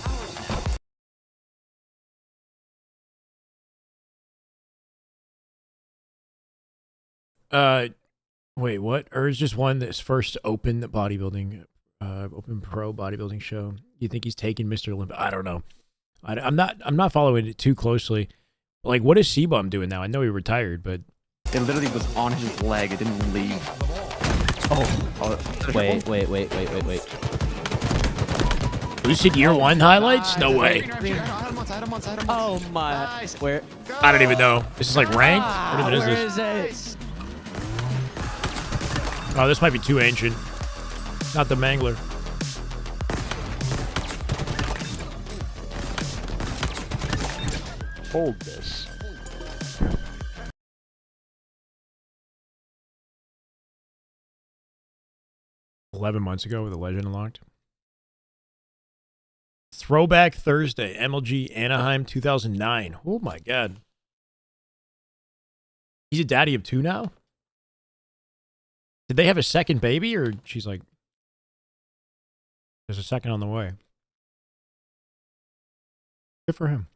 Wait, what? Urge just won this first open bodybuilding, open pro bodybuilding show. You think he's taking Mr. Olympia? I don't know. I'm not following it too closely. Like, what is C-Bomb doing now? I know he retired, but It literally was on his leg. It didn't leave. Oh, Wait. Lucid Year 1 highlights? No way. Oh my. Where? I don't even know. This is like ranked? What even Where is this? it? Oh, this might be too ancient. Not the Mangler. Hold this. $11 months ago with a legend unlocked. Throwback Thursday, MLG Anaheim 2009. Oh my god. He's a daddy of 2 now? Did they have a second baby, or she's like, there's a second on the way? Good for him.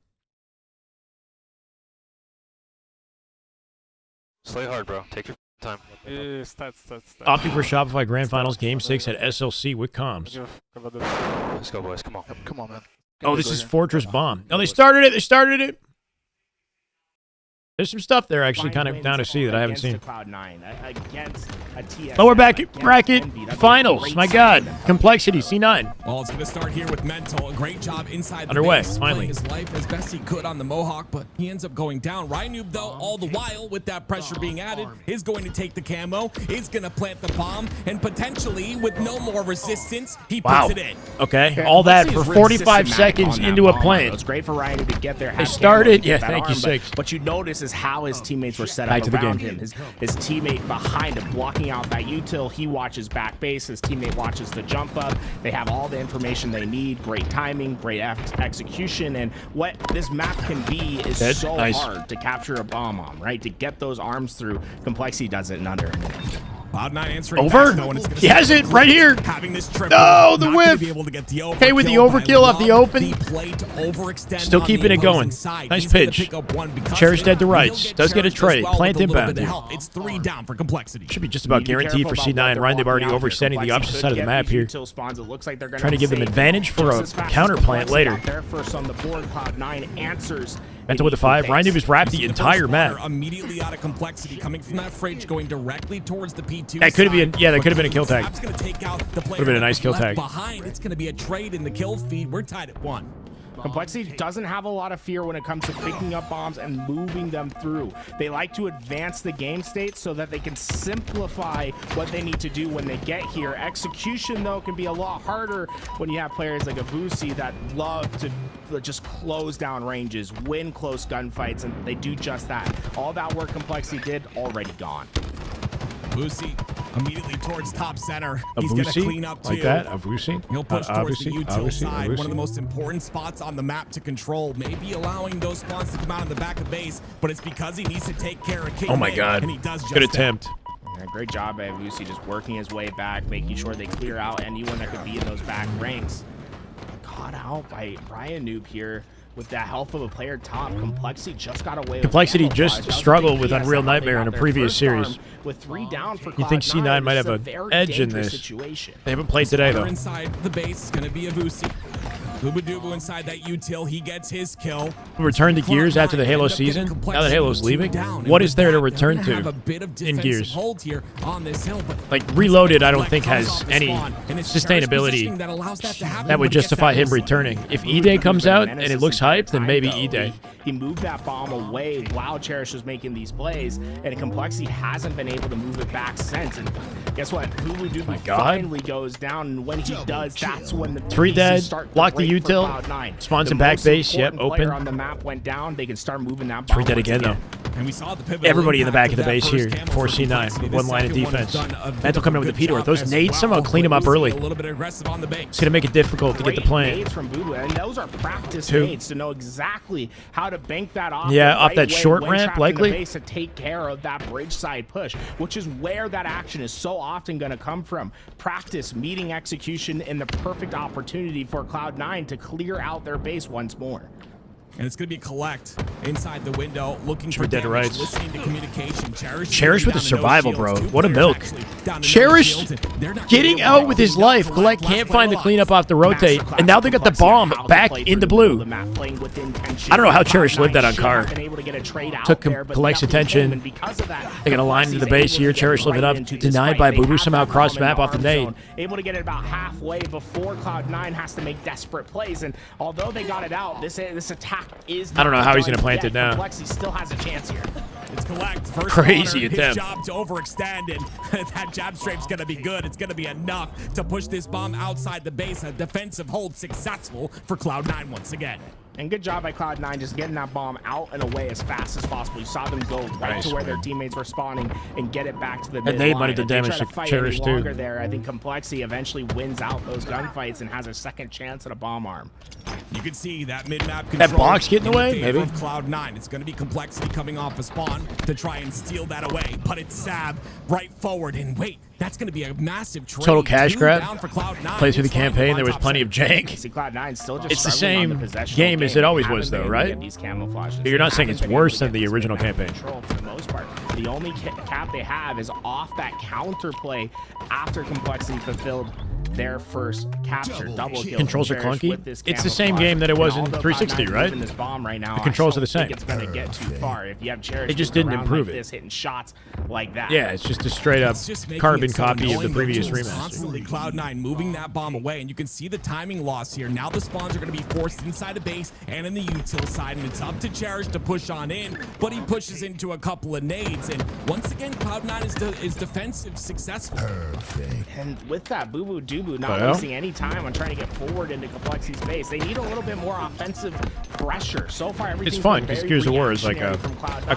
Slay hard, bro. Take your time. Opting for Shopify Grand Finals Game 6 at SLC with comms. Let's go, boys. Come on. Come on, man. Oh, this is Fortress Bomb. No, they started it. There's some stuff there actually kind of down to see that I haven't seen. Cloud9 against a TSM, Lower bracket finals. My God. Complexity, C9. Well, it's going to start here with Mental. A great job inside the Underway, base, finally. playing his life as best he could on the Mohawk, but he ends up going down. Rynoob, though, all the while, with that pressure being added, is going to take the camo, is going to plant the bomb, and potentially, with no more resistance, he puts it in. Okay, all that for 45 seconds into a plant. It's great for Ryan to get there. They started, yeah, thank you, Six. What you notice is how his teammates were set Back up to the around game. him. His teammate behind him, blocking out that util. He watches back base. His teammate watches the jump up. They have all the information they need. Great timing, great execution, and what this map can be is so hard to capture a bomb on, right? To get those arms through. Complexity does it in under a minute. Cloud9 answering Over? back, though, and it's gonna He has it right here. Having this trip No, the not whiff. gonna be able to get the Okay, with the overkill off the open. overextend Still on keeping the it going. opposing side. Nice He's gonna pitch. pick up one because Cherish of dead to it. rights. He'll Does get a cherished as trade. well Plant with a little inbound. bit of help. It's 3 down for Complexity. Should be just about guaranteed for C9. Ryan, they've already overextending the opposite side of the map here. Trying to give them advantage for a counter plant later. They're first on the board. Cloud9 answers. Mental with the 5. Ryan was wrapped the entire map. Immediately out of Complexity, coming from that fridge, going directly towards the P2. That could have been, yeah, that could have been a kill tag. Would have been a nice kill tag. Behind, it's going to be a trade in the kill feed. We're tied at 1. Complexity doesn't have a lot of fear when it comes to picking up bombs and moving them through. They like to advance the game state so that they can simplify what they need to do when they get here. Execution, though, can be a lot harder when you have players like a Uzi that love to just close down ranges, win close gunfights, and they do just that. All that work Complexity did, already gone. Uzi immediately towards top center. A He's going to Vusi? clean up too. Like that? A Vusi? He'll push towards the Vusi? util Vusi? side. Vusi? One of the most important spots on the map to control. Maybe allowing those spawns to come out in the back of base, but it's because he needs to take care of King. Oh my God. And he does just Good that. attempt. Yeah, great job by Vusi just working his way back, making sure they clear out anyone that could be in those back ranks. Caught out by Rynoob here. With the help of a player top, Complexity just got away. Complexity just struggled with Unreal Nightmare in a previous series. With 3 down for You think C9 might have an edge in this? They haven't played today, though. Inside the base is going to be a Vusi. Lubadubu inside that util. He gets his kill. Return to Gears after the Halo season. Now that Halo's leaving, what is there to return to in Gears? Hold here on this hill, but like Reloaded, I don't think has any sustainability that would justify him returning. If E-Day comes out and it looks hyped, then maybe E-Day. He moved that bomb away while Cherish was making these plays, and Complexity hasn't been able to move it back since. And guess what? Lubadubu finally goes down, and when he does, that's when the 3 dead, block the util, spawns in back base, yep, open. On the map went down, they can start moving that bomb. 3 dead again, though. And we saw the everybody in the back of the base here for C9 with 1 line of defense. Mental coming in with the P-door. Those nades somehow clean him up early. It's going to make it difficult to get the plant. Nades from Voodoo, and those are practice nades to know exactly how to bank that off. Yeah, off that short ramp, likely. Base to take care of that bridge side push, which is where that action is so often going to come from. Practice, meeting execution, and the perfect opportunity for Cloud9 to clear out their base once more. And it's going to be Collect inside the window, looking for dead damage, rights. listening to communication. Cherish with the survival, bro. What a milk. Cherish getting out with his life. Collect can't find the cleanup off the rotate, and now they got the bomb back into blue. I don't know how Cherish lived that on car. Took Collect's attention. They got a line into the base here. Cherish living up. Denied by Boo Boo. Somehow cross map off the nade. Able to get it about halfway before Cloud9 has to make desperate plays. And although they got it out, this attack is. I don't know how he's going to plant it now. Complexity still has a chance here. It's Collect. First crazy corner, attempt. His job to overextend, and that jab strape's going to be good. It's going to be enough to push this bomb outside the base. A defensive hold successful for Cloud9 once again. And good job by Cloud9 just getting that bomb out and away as fast as possible. You saw them go right to where their teammates were spawning and get it back to the mid-line. And they might have done damage to Cherish too. There, I think Complexity eventually wins out those gunfights and has a second chance at a bomb arm. You can see that mid-map control. That box getting away, maybe. Of Cloud9. It's going to be Complexity coming off a spawn to try and steal that away. But it's Sab right forward. And wait, that's going to be a massive trade. Total cash grab. Play Play through the campaign. There was plenty of jank. See, Cloud9 still just it's the same game as it always was, though, right? You're not saying it's worse than the original campaign. For the most part, the only cap they have is off that counter play after Complexity fulfilled their first capture. Double kill. Controls are clunky. It's the same game that it was in 360, right? This bomb right now, the controls are the same. It's gonna get too far. If you have Cherish, they just didn't improve like this, hitting shots like that. Yeah, it's just a straight up carbon copy of the previous remaster. Constantly Cloud9 moving that bomb away, and you can see the timing loss here. Now the spawns are going to be forced inside a base and in the util side, and it's up to Cherish to push on in, but he pushes into a couple of nades, and once again, Cloud9 is defensive successful. Perfect. And with that, Boo Boo Doo not wasting any time on trying to get forward into Complexity space. They need a little bit more offensive pressure. So far, everything's it's fun because Gears of War is like a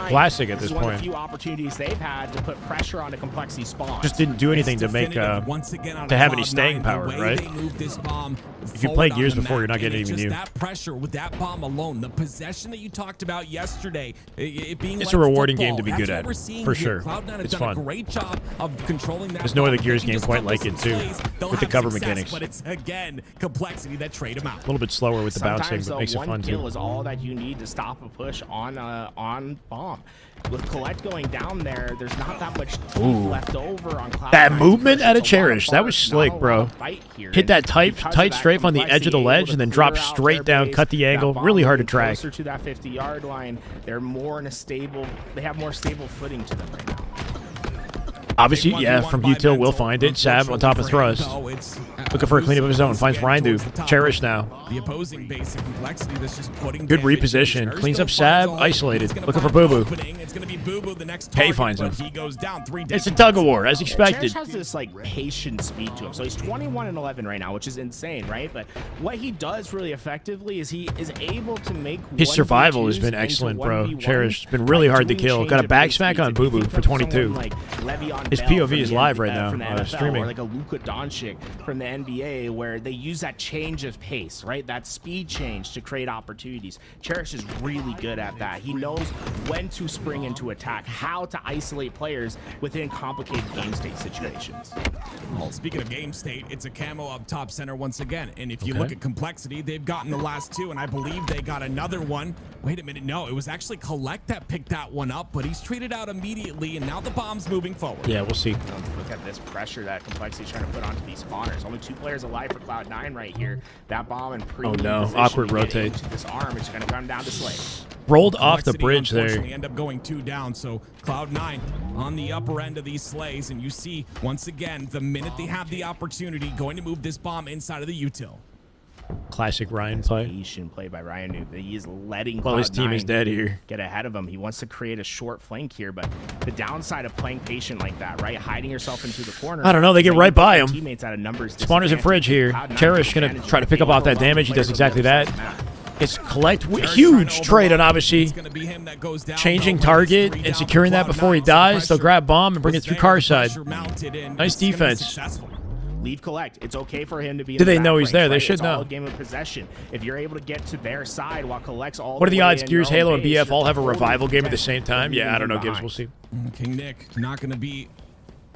classic at this point. One of the few opportunities they've had to put pressure onto Complexity spawn. Just didn't do anything to make to have any staying power, right? If you played Gears before, you're not getting anything new. That pressure with that bomb alone, the possession that you talked about yesterday, it being it's a rewarding game to be good at, for sure. It's fun. A great job of controlling that. There's no other Gears game quite like it too, with the cover mechanics. But it's again Complexity that trade them out. A little bit slower with the bouncing, but makes it fun too. One kill is all that you need to stop a push on bomb. With Collect going down there, there's not that much left over on Cloud9. That movement out of Cherish, that was slick, bro. Hit that tight strafe on the edge of the ledge and then drop straight down, cut the angle. Really hard to track. Closer to that 50-yard line, they're more in a stable. They have more stable footing to them right now. Obviously, yeah, from util, we'll find it. Sab on top of thrust. Looking for a cleanup of his own. Finds Rindu. Cherish now. The opposing base of Complexity that's just putting good reposition. Cleans up Sab. Isolated. Looking for Boo Boo. It's going to be Boo Boo the next Hay finds him. He goes down 3 it's a tug of war, as expected. Cherish has this like patient speed to him. So he's 21-11 right now, which is insane, right? But what he does really effectively is he is able to make his survival has been excellent, bro. Cherish has been really hard to kill. Got a back smack on Boo Boo for 22. His POV is live right now, streaming. Or like a Luka Doncic from the NBA, where they use that change of pace, right? That speed change to create opportunities. Cherish is really good at that. He knows when to spring into attack, how to isolate players within complicated game state situations. Well, speaking of game state, it's a camo up top center once again. And if you look at Complexity, they've gotten the last 2, and I believe they got another one. Wait a minute, no, it was actually Collect that picked that one up, but he's traded out immediately, and now the bomb's moving forward. Yeah, we'll see. Look at this pressure that Complexity is trying to put onto these spawners. Only 2 players alive for Cloud9 right here. That bomb and oh no, awkward rotate. This arm is going to come down to Slay. Rolled off the bridge there. End up going 2 down, so Cloud9 on the upper end of these slays, and you see once again the minute they have the opportunity, going to move this bomb inside of the util. Classic Ryan play. Patient play by Ryan Noob. He is letting well, his team is dead here. Get ahead of him. He wants to create a short flank here, but the downside of playing patient like that, right? Hiding yourself into the corner. I don't know. They get right by him. Teammates out of numbers. Spawners in fridge here. Cherish gonna try to pick up off that damage. He does exactly that. It's Collect. Huge trade on obviously changing target and securing that before he dies. They'll grab bomb and bring it through car side. Nice defense. Leave Collect. It's okay for him to be. Do they know he's there? They should know. All a game of possession. If you're able to get to their side while Collect's all. What are the odds Gears, Halo, and BF all have a revival game at the same time? Yeah, I don't know, Gibbs. We'll see. King Nick not going to be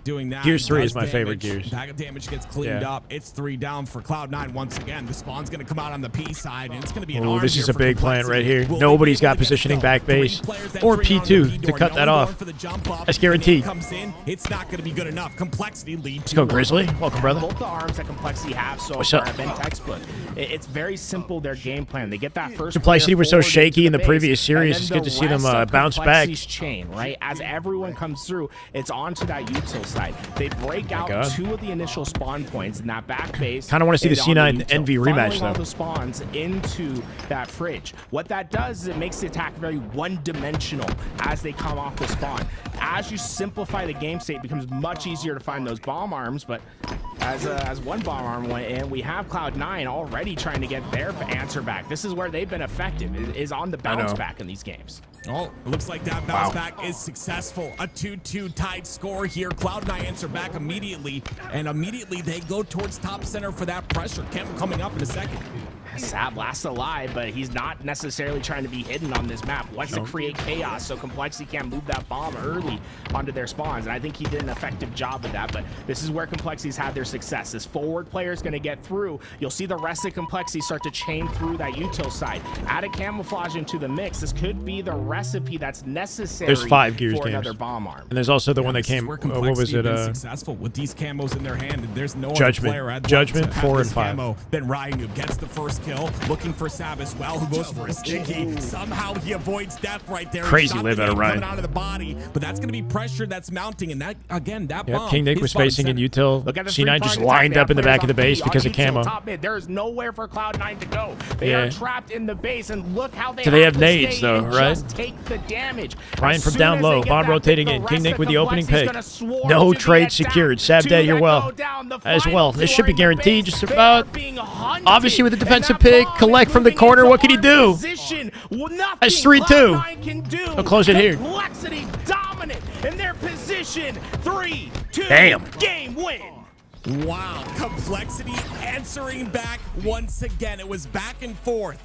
doing that. Gears 3 is my favorite Gears. Bag of damage gets cleaned up. It's 3 down for Cloud9 once again. The spawn's going to come out on the P side, and it's going to be an arm. This is a big plan right here. Nobody's got positioning back base or P2 to cut that off. That's guaranteed. It's not going to be good enough. Complexity leads. Let's go, Grizzly. Welcome, brother. Both the arms that Complexity have so far have been textbook. It's very simple, their game plan. They get that first. Complexity was so shaky in the previous series. It's good to see them bounce back. Chain, right? As everyone comes through, it's onto that util side. They break out 2 of the initial spawn points in that back base. Kind of want to see the C9 Envy rematch, though. All the spawns into that fridge. What that does is it makes the attack very one-dimensional as they come off the spawn. As you simplify the game state, it becomes much easier to find those bomb arms. But as one bomb arm went in, we have Cloud9 already trying to get their answer back. This is where they've been effective, is on the bounce back in these games. Oh, it looks like that bounce back is successful. A 2-2 tied score here. Cloud9 answer back immediately, and immediately they go towards top center for that pressure. Cam coming up in a second. Sab lasts alive, but he's not necessarily trying to be hidden on this map. Wants to create chaos, so Complexity can't move that bomb early onto their spawns. And I think he did an effective job of that, but this is where Complexity's had their success. This forward player is going to get through. You'll see the rest of Complexity start to chain through that util side. Add a camouflage into the mix. This could be the recipe that's necessary. There's 5 Gears for games. Another bomb arm. And there's also the one that came. What was it? Successful with these camos in their hand. And there's no Judgment. other player at Judgment 4 and 5. Camo than Ryan gets the first kill, looking for Sab as well, who goes for a sticky. Somehow he avoids death right there. Crazy live out of Ryan. Coming out of the body, but that's going to be pressure that's mounting, and that again, that bomb. King Nick was spacing in util. C9 just lined up in the back of the base because of camo. There is nowhere for Cloud9 to go. They are trapped in the base, and look how they. So they have nades though, right? Just take the damage. Ryan from down low, bomb rotating in. King Nick with the opening pick. No trade secured. Sab dead here well as well. This should be guaranteed. Just about. Obviously with the defensive pick, collect from the corner. What can he do? That's 3-2. He'll close it here. Complexity dominant in their position. 3-2. Damn. Game win. Wow, Complexity answering back once again. It was back and forth,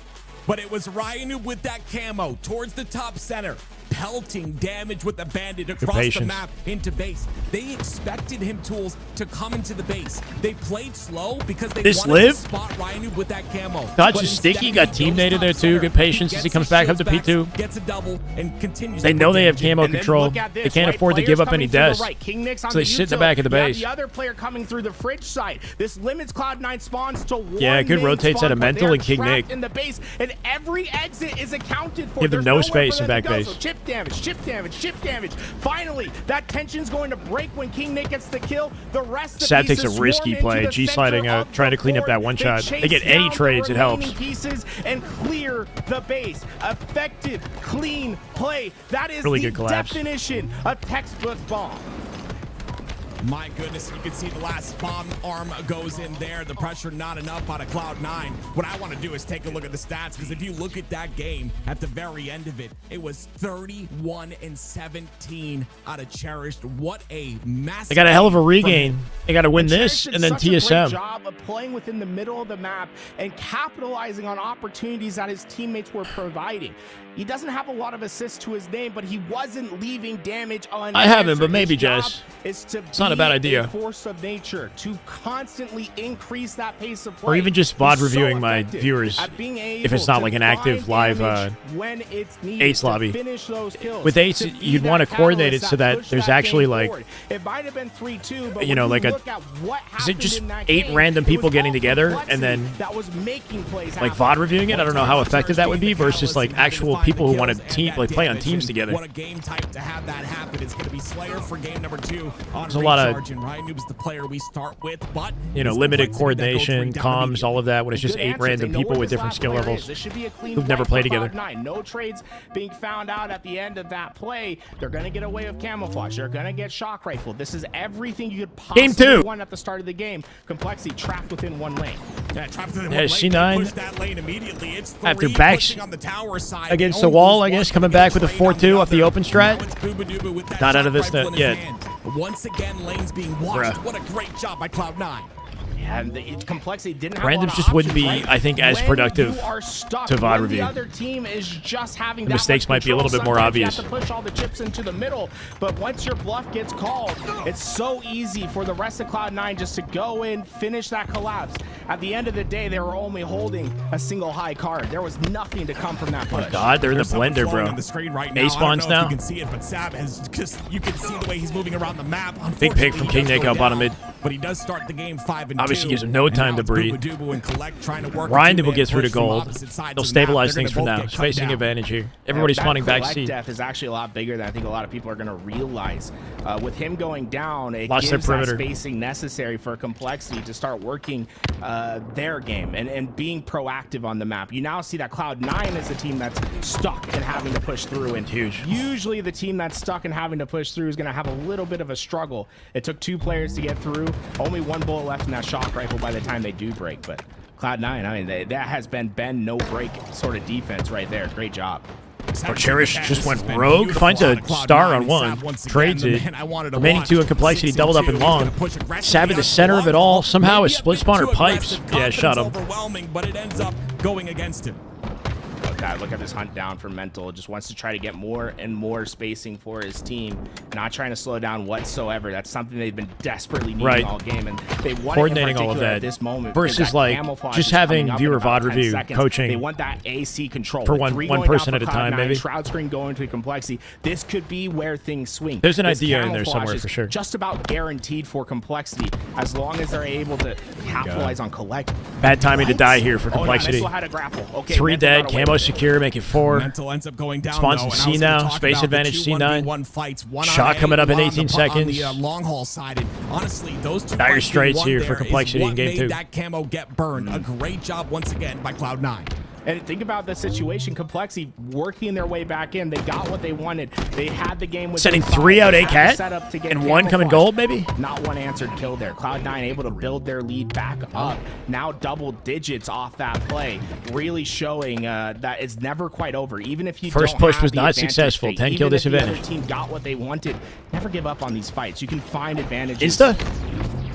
but it was Ryan with that camo towards the top center, pelting damage with the bandit across the map into base. They expected him, Tools, to come into the base. They played slow because they wanted to spot Ryan with that camo. Dodge is sticky, got team nated there too. Good patience as he comes back up to P2. Gets a double and continues. They know they have camo control. They can't afford to give up any deaths. So they sit in the back of the base. The other player coming through the fridge side. This limits Cloud9 spawns to one. Yeah, good rotates out of mental and King Nick. In the base, and every exit is accounted for. Give them no space in back base. Chip damage, chip damage, chip damage. Finally, that tension's going to break when King Nick gets the kill. The rest of the Sad takes a risky play, G sliding out, trying to clean up that one shot. They get any trades, it helps. Pieces and clear the base. Effective, clean play. That is really the good collapse. Definition of textbook bomb. My goodness, you can see the last bomb arm goes in there. The pressure not enough out of Cloud9. What I want to do is take a look at the stats, because if you look at that game at the very end of it, it was 31-17 out of Cherished. What a massive. They got a hell of a regain. They got to win this and then TSM. Great job of playing within the middle of the map and capitalizing on opportunities that his teammates were providing. He doesn't have a lot of assists to his name, but he wasn't leaving damage on. I haven't, but maybe, Jess. It's not a bad idea. A force of nature to constantly increase that pace of play. Or even just VOD reviewing my viewers if it's not like an active live when it's needed Eights lobby. Finish those kills. With Eights, you'd want to coordinate it so that there's actually like, it might have been 3-2, but you know, like is it just 8 random people getting together and then that was making plays like VOD reviewing it? I don't know how effective that would be versus like actual people who want to team like play on teams together. What a game type to have that happen. It's going to be Slayer for game number 2 on There's a lot of, Ryan Noob's the player we start with, but you know, limited coordination, comms, all of that when it's just 8 random people with different skill levels who've never played together. No trades being found out at the end of that play. They're going to get away with camouflage. They're going to get shock rifle. This is everything you could possibly want at the start of the game. Complexity trapped within one lane. Yeah, trapped within one lane. C9 push that lane immediately. It's after backs on the tower side against the wall, I guess, coming back with a 4-2 off the open strat. Not out of this yet. Once again, lanes being watched. What a great job by Cloud9. And the Complexity didn't have randoms just wouldn't be, I think, as productive to VOD review. The other team is just having the mistakes might be a little bit more obvious. You have to push all the chips into the middle, but once your bluff gets called, it's so easy for the rest of Cloud9 just to go in, finish that collapse. At the end of the day, they were only holding a single high card. There was nothing to come from that push. Oh God, they're in the blender, bro. A spawns now. You can see it, but Sab has just, you can see the way he's moving around the map. Big pick from King Nick out bottom mid. But he does start the game 5-2. Obviously gives him no time to breathe. Ryan will get through to gold. They'll stabilize things for now. Spacing advantage here. Everybody's spawning back C. Depth is actually a lot bigger than I think a lot of people are going to realize. With him going down, it Lost gives that that spacing necessary for Complexity to start working their game and being proactive on the map. You now see that Cloud9 is the team that's stuck and having to push through. And huge. Usually the team that's stuck and having to push through is going to have a little bit of a struggle. It took 2 players to get through. Only 1 bullet left in that shock rifle by the time they do break. But Cloud9, I mean, that has been bend, no break sort of defense right there. Great job. Or Cherish just went rogue, finds a star on 1, trades it. Remaining 2 in Complexity, doubled up in long. Sab at the center of it all. Somehow a split spawner pipes. Yeah, shot him. going against him. Look at this hunt down for Mental. Just wants to try to get more and more spacing for his team. Not trying to slow down whatsoever. That's something they've been desperately needing all game, and they want coordinating all of that at this moment versus like just having viewer VOD review coaching. They want that AC control for one person at a time, maybe. Shroud screen going to complexity. This could be where things swing. There's an idea in there somewhere for sure. Just about guaranteed for complexity as long as they're able to capitalize on collect. Bad timing to die here for complexity. Had a grapple. Okay, 3 dead, camo secure, make it 4. Mental ends up going down. Spawns in C now, space advantage C9. Shot coming up in 18 seconds. On the long haul side, and honestly, those two dire straits here for complexity in game 2. Made that camo get burned. A great job once again by Cloud9. And think about the situation. Complexity working their way back in. They got what they wanted. They had the game with setting 3 out A-Cat and 1 coming gold, maybe? Not one answered kill there. Cloud9 able to build their lead back up. Now double digits off that play. Really showing that it's never quite over. Even if you first push was not successful. 10 kill disadvantage. The other team got what they wanted. Never give up on these fights. You can find advantages. Insta?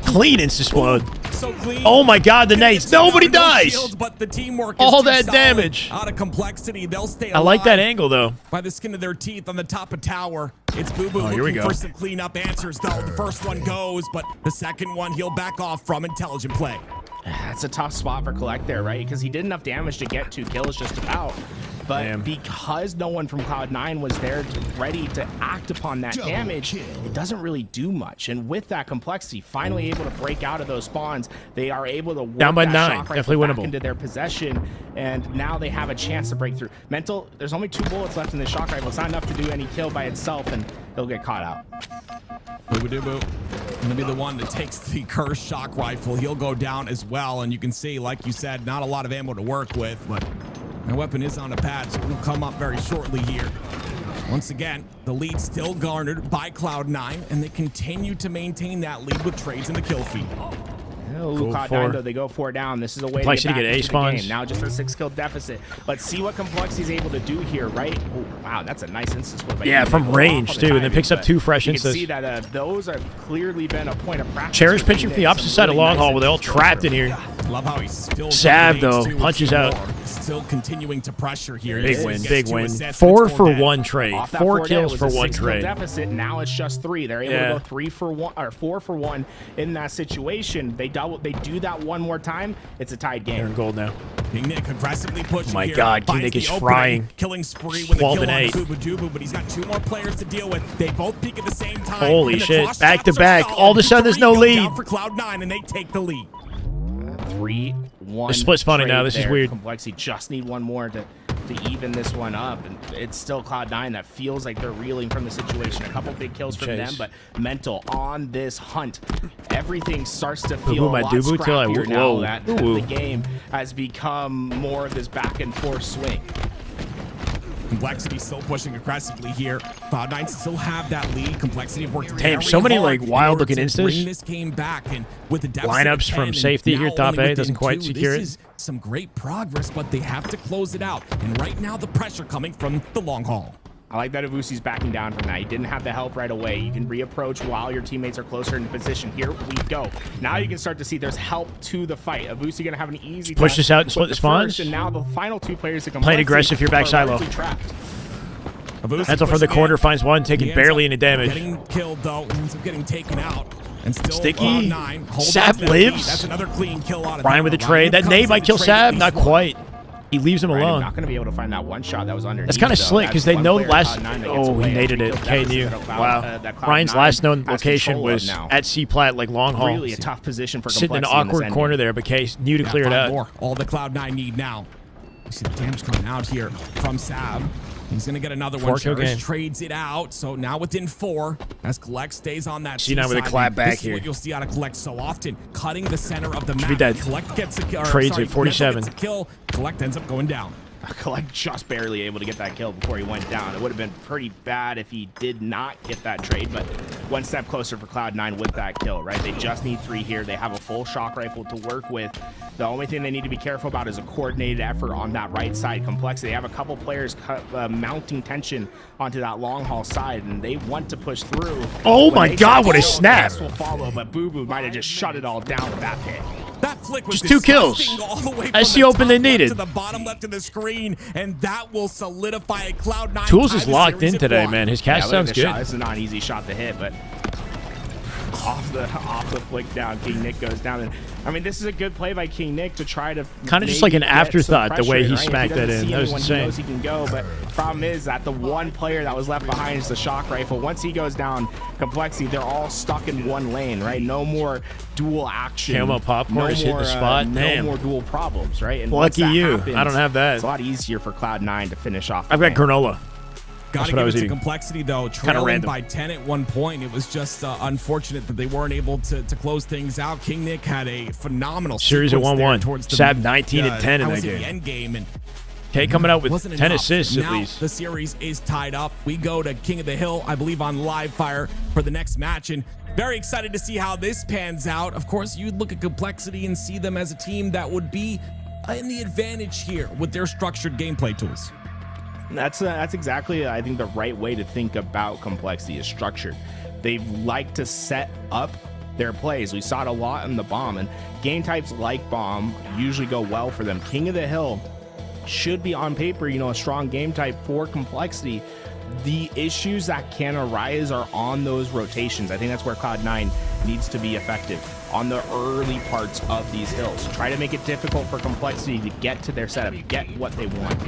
Clean insta-explode. So clean. Oh my god, the nades. Nobody dies. Shields, but the teamwork all that damage. Out of complexity, they'll stay alive. I like that angle, though. By the skin of their teeth on the top of tower. It's Boo Boo looking for some cleanup answers, though. The first one goes, but the second one he'll back off from intelligent play. That's a tough spot for Collect there, right? Because he did enough damage to get 2 kills just about. But because no one from Cloud9 was there ready to act upon that damage, it doesn't really do much. And with that complexity, finally able to break out of those spawns, they are able to work down by that 9, shock definitely rifle back winnable into their possession. And now they have a chance to break through. Mental, there's only 2 bullets left in the shock rifle. It's not enough to do any kill by itself, and he'll get caught out. Boo-boo-doo-boo. Gonna be the one that takes the cursed shock rifle. He'll go down as well, and you can see, like you said, not a lot of ammo to work with, but my weapon is on a pad, so it'll come up very shortly here. Once again, the lead still garnered by Cloud9, and they continue to maintain that lead with trades in the kill feed. Cloud9, though, they go 4 down. This is a way to get back into the game. Now just a 6-kill deficit. Let's see what Complexity is able to do here, right? Oh, wow, that's a nice instance. Yeah, from range, too, and then picks up 2 fresh instances. You can see that those have clearly been a point of practice. Cherish pinching from the opposite side of long haul where they're all trapped in here. Love how he's still Sav, though, punches out. Still continuing to pressure here. Big win, big win. 4 for 1 trade. 4 kills for 1 trade. Deficit. Now it's just 3. They're able to go 3 for 1 or 4 for 1 in that situation. They do that one more time. It's a tied game. They're in gold now. King Nick aggressively pushing. Oh my God, King Nick is frying. Killing spree with a kill on Boo-Boo-Doo-Boo, but he's got 2 more players to deal with. They both peak at the same time. Holy shit! Back to back. All of a sudden, there's no lead. For Cloud9, and they take the lead. 3-1. They're split spawning now. This is weird. Complexity just need 1 more to even this one up, and it's still Cloud9 that feels like they're reeling from the situation. A couple big kills from them, but Mental on this hunt. Everything starts to feel a lot scrappier now that the game has become more of this back and forth swing. Complexity still pushing aggressively here. Cloud9 still have that lead. Complexity have worked damn, so many like wild looking instas. Bring this game back, and with the lineups from safety here, top A doesn't quite secure it. This is some great progress, but they have to close it out. And right now, the pressure coming from the long haul. I like that Avusi's backing down from that. He didn't have the help right away. You can reapproach while your teammates are closer in position. Here we go. Now you can start to see there's help to the fight. Avusi gonna have an easy push this out and split the spawns. And now the final 2 players that playing aggressive here, back silo. Mental from the corner finds 1, taking barely any damage. Getting killed though, ends up getting taken out. And still Sticky. Cloud9 Sab lives. That's another clean kill out of Ryan with the trade. That nade might kill Sab. Not quite. He leaves him alone. Not going to be able to find that 1 shot that was underneath. That's kind of slick because they know last. Oh, he naded it. KNU. Wow. Ryan's last known location was at C Plat, like long haul. Really a tough position for sitting in an awkward corner there, but Case knew to clear it out. All the Cloud9 need now. You see the damage coming out here from Sav. He's going to get another 1. Cherish trades it out, so now within 4 as Collect stays on that C9 with a clap back here. This is what you'll see out of Collect so often, cutting the center of the map. Collect gets a kill. Trades at 47. Gets a kill. Collect ends up going down. Collect just barely able to get that kill before he went down. It would have been pretty bad if he did not get that trade, but 1 step closer for Cloud9 with that kill, right? They just need 3 here. They have a full shock rifle to work with. The only thing they need to be careful about is a coordinated effort on that right side. Complexity. They have a couple players mounting tension onto that long haul side, and they want to push through. Oh my God, what a snap! Will follow, but Boo Boo might have just shut it all down with that pick. That flick was Just 2 kills. disgusting all the way That's from the open they top left needed. to the bottom left of the screen, and that will solidify a Cloud9. Tools is locked in today, man. His cast look at sounds this good. shot. This is not an easy shot to hit, but off the flick down, King Nick goes down. And I mean, this is a good play by King Nick to try to Kind of just like an maybe get afterthought, some the way pressure, he right? smacked If he that doesn't in. see That was anyone, insane. He knows he can go, but problem is that the one player that was left behind is the shock rifle. Once he goes down, Complexity, they're all stuck in one lane, right? No more dual action. Camo popcorn no is hitting the spot. No Damn. more dual problems, right? And Lucky once that you. happens, I don't have that. It's a lot easier for Cloud9 to finish off. I've got granola. Got to what I give was it to eating. Complexity, though. Kinda Trailing random. by 10 at one point. It was just unfortunate that they weren't able to close things out. King Nick had a phenomenal Series of sequence there 1-1. towards the, Sab 19 and 10 in I that was game. The end game, and K coming out with wasn't 10 enough. assists at Now least. the series is tied up. We go to King of the Hill, I believe, on live fire for the next match, and very excited to see how this pans out. Of course, you'd look at Complexity and see them as a team that would be in the advantage here with their structured gameplay tools. That's exactly, I think, the right way to think about Complexity is structured. They like to set up their plays. We saw it a lot in the bomb, and game types like bomb usually go well for them. King of the Hill should be on paper, a strong game type for Complexity. The issues that can arise are on those rotations. I think that's where Cloud9 needs to be effective, on the early parts of these hills. Try to make it difficult for Complexity to get to their setup, get what they want.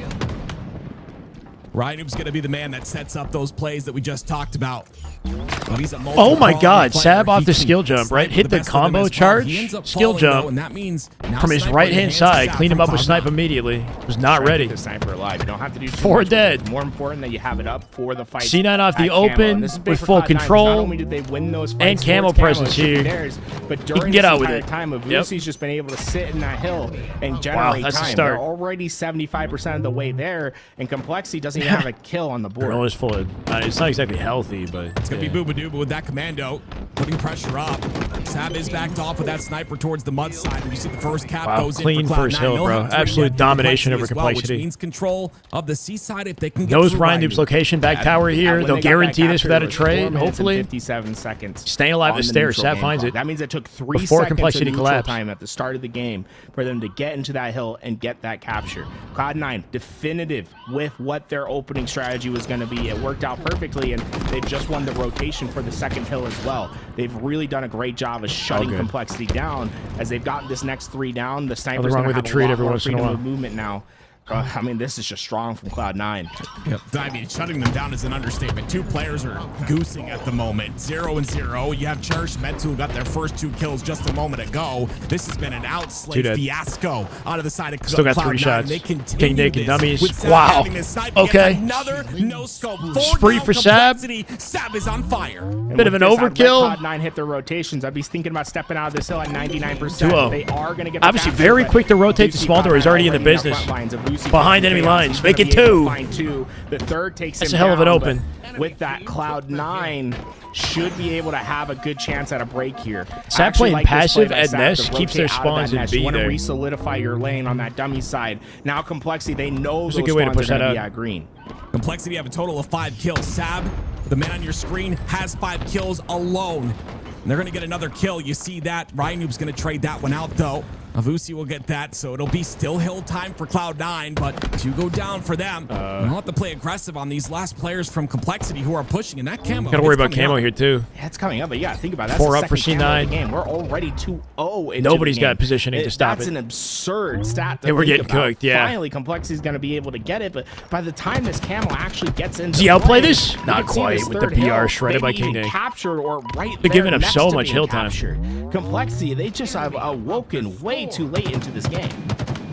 Ryan Noob's going to be the man that sets up those plays that we just talked about. Well, he's a Oh my God, player. Sab off He the can skill jump, right? snipe Hit the best of them combo as well. charge, He ends up skill falling, jump though, and that means now from his Sniper right-hand hands side. Sab Clean him from up with Cloud9. snipe immediately. Was not Try to ready. keep the sniper alive. You don't have to do too 4 much. dead. It's more important that you have it up for the fight. C9 off the at Camo. open And this is big with for full Cloud9. control Not only did they win those and fights camo towards presence it should be here. theirs, but He during can get this out with entire it. time, Yep. Avusi's just been able to sit in that hill and generate that's the time. start. They're already 75% of the way there, and Complexity doesn't even have a kill on the board. Granola's full of. It's not exactly healthy, but It's going to be Booba Dooba with that commando, putting pressure up. Sab is backed off with that sniper towards the mud side. And you see the first cap Wow, goes clean in for first Cloud9. hill, They'll bro. have to Absolute get domination over as well, Complexity. which means control of the C side if they can get knows through Ryan Noob's location back tower here. When They'll they got that guarantee this capture, without it a was 4 trade, minutes and hopefully. 57 seconds. Staying alive on the the stairs. neutral Sab game finds clock. it. That means it took 3 Before seconds Complexity of neutral collapsed. time at the start of the game for them to get into that hill and get that capture. Cloud9 definitive with what their opening strategy was going to be. It worked out perfectly, and they've just won the rotation for the second hill as well. They've really done a great job of shutting good. Complexity down. As they've gotten this next 3 down, the sniper's wrong going to with have the treat a lot every more once in a freedom while. of movement now. I mean, this is just strong from Cloud9. Yep. I mean, shutting them down is an understatement. 2 players are goosing at the moment. 0 and 0. You have Cherish Metu who got their first 2 kills just a moment ago. This has been an outslay fiasco out of the side of Still got Cloud9. 3 shots. They King continue Nick and this dummies. with Sab Wow. having this snipe. He Okay. gets another no scope. Spree for Sab. Sab is on fire. And Bit of with an this, I'd let overkill. Cloud9 hit their rotations. I'd be thinking about stepping out of this hill at 99%. 2-0. They are going to get the Obviously capture, very but quick to rotate the Uzi small door. He's already in the their business. front lines. Avusi Behind finds enemy chaos. lines. He's Make gonna it be able to 2. find 2. The third takes That's him a hell of an down, open. but with that, Cloud9 should be able to have a good chance at a break here. Sab I actually playing like this play passive by at Sab nest to keeps their rotate out of spawns that in nest. B You want to there. re-solidify your lane on that dummy side. Now Complexity, they know That's a those good way to spawns push are that going to out. be at green. Complexity have a total of 5 kills. Sab, the man on your screen, has 5 kills alone. And they're going to get another kill. You see that. Ryan Noob's going to trade that one out, though. Avusi will get that, so it'll be still hill time for Cloud9, but 2 go down for them. We'll have to play aggressive on these last players from Complexity who are pushing, and that camo. Gotta worry it's about coming camo up. here, too. Yeah, it's coming up, but yeah, think about it. That's 4 the up for second camo of C9. the game. We're already 2-0 into Nobody's the game. got positioning to stop That's it. an absurd stat to They were think getting about. cooked, yeah. Finally, Complexity's going to be able to get it, but by the time this camo actually gets into Does he outplay play, this? you Not can see quite, this with the third hill, PR shredded by maybe King even Nick. captured or right They're there giving up next so to much being hill time. captured. Complexity, they just have awoken way too late into this game.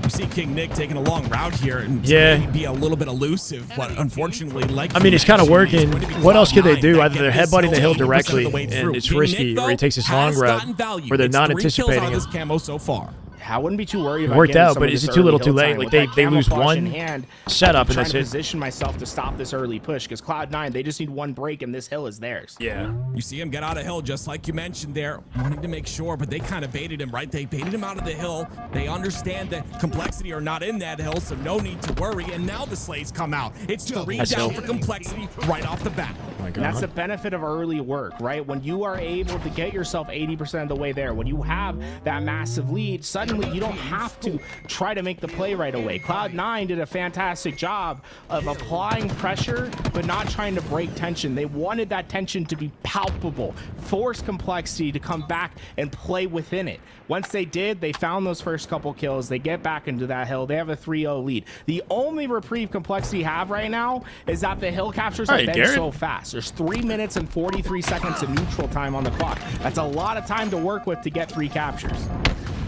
You see King Nick taking a long route here and Yeah. be a little bit elusive, but unfortunately, like I mean, it's kind of working. What else could they do? Cloud9 Either they're that headbutting gets the hill 80% directly, of the way and through. it's King risky, Nick, or he though, takes this long has route, gotten value. where they're It's not 3 kills anticipating out of it. this camo so far. I wouldn't be too worried It about worked getting out, some but of is this it too little early too hill late? time. Like, With they that lose camouflage one in hand, setup, and I'm trying that's to it. position myself to stop this early push because Cloud9, they just need one break and this hill is theirs. Yeah. You see him get out of hill just like you mentioned there, wanting to make sure, but they kind of baited him, right? They baited him out of the hill. They understand that Complexity are not in that hill, so no need to worry. And now the slays come out. It's 3 That's down hill. for Complexity right off the bat. my God. And that's the benefit of early work, right? When you are able to get yourself 80% of the way there, when you have that massive lead, suddenly you don't have to try to make the play right away. Cloud9 did a fantastic job of applying pressure, but not trying to break tension. They wanted that tension to be palpable, force Complexity to come back and play within it. Once they did, they found those first couple kills. They get back into that hill. They have a 3-0 lead. The only reprieve Complexity have right now is that the hill captures have been so fast. There's 3 minutes and 43 seconds of neutral time on the clock. That's a lot of time to work with to get 3 captures.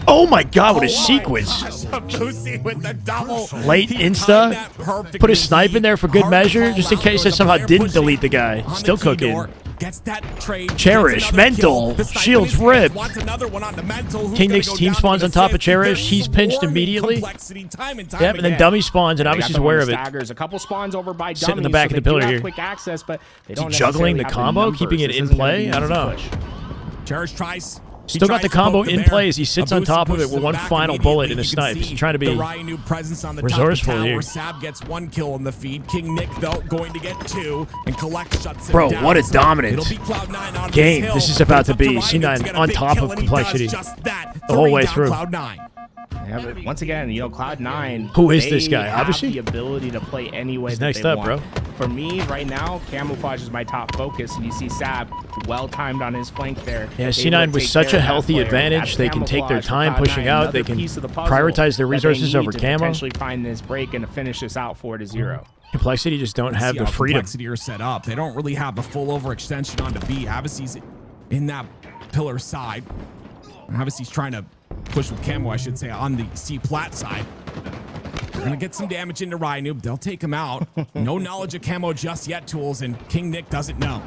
Oh my God, what a sequence. Uzi with the double. Late insta. Put a snipe in there for good measure, just in case I somehow didn't delete the guy. Still cooking. Gets that trade. Cherish, mental, shields ripped. Wants another one on the mental. King Nick's team spawns on top of Cherish. He's pinched immediately. Yep, and then Dummy spawns, and obviously he's aware of it. A couple spawns over by Dummy. Sitting in the back of the pillar here. Quick access, but they don't juggling the combo, keeping it in play? I don't know. Cherish tries. Still got the combo in play as he sits on top of it with one final bullet in the snipes. He's trying to be resourceful here. Sab gets 1 kill on the feed. King Nick, though, going to get 2, and Collect shuts him down. Bro, what a dominant game this is about to be. C9 on top of Complexity the whole way through. Yeah, but once again, you know, Cloud9. Who is this guy? Obviously, the ability to play any way He's that next they up, want. bro. For me, right now, camouflage is my top focus, and you see Sab well timed on his flank there. Yeah, C9 with such a healthy advantage, they can take their time pushing out. They can prioritize their resources over camo. Potentially find this break and to finish this out 4-0. Complexity just don't have the freedom. Complexity are set up. They don't really have a full overextension onto B. Havasy's in that pillar side. Havasy's trying to push with camo, I should say, on the C plat side. They're gonna get some damage into Ryanoob. They'll take him out. No knowledge of camo just yet, Tools, and King Nick doesn't know.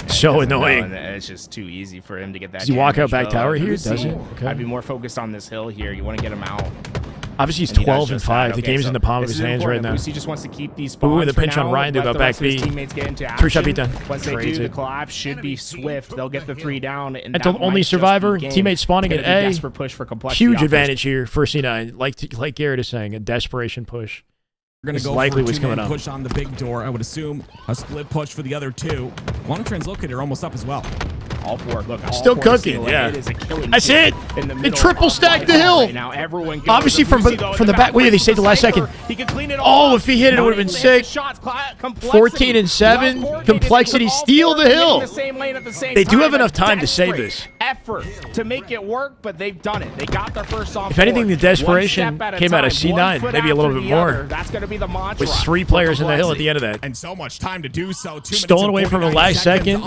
So annoying. No, it's just too easy for him to get that. Does he walk out back tower here? Does it? Okay. I'd be more focused on this hill here. You want to get him out. Obviously, he's 12 and 5. The game's in the palm of his hands right now. He just wants to keep these spawns. Ooh, the pinch on Ryan to go back B. 3-shot beatdown. Once they do, the collapse should be swift. They'll get the 3 down. And until only survivor. Teammate spawning at A. Desperate push for Complexity. Huge advantage here for C9. Like Garrett is saying, a desperation push. We're going to go likely what's coming up. Push on the big door. I would assume a split push for the other 2. Quantum Translocator almost up as well. All 4. Look, still cooking. Yeah, that's it. It triple stacked the hill. Right now, obviously from the back. Wait, they saved the last second. Oh, if he hit it, it would have been sick. 14 and 7. Complexity steal the hill. They do have enough time to save this. Effort to make it work, but they've done it. They got their first off. If anything, the desperation came out of C9, maybe a little bit more. That's going to be the mantra. With 3 players in the hill at the end of that. And so much time to do so. Stolen away from the last second.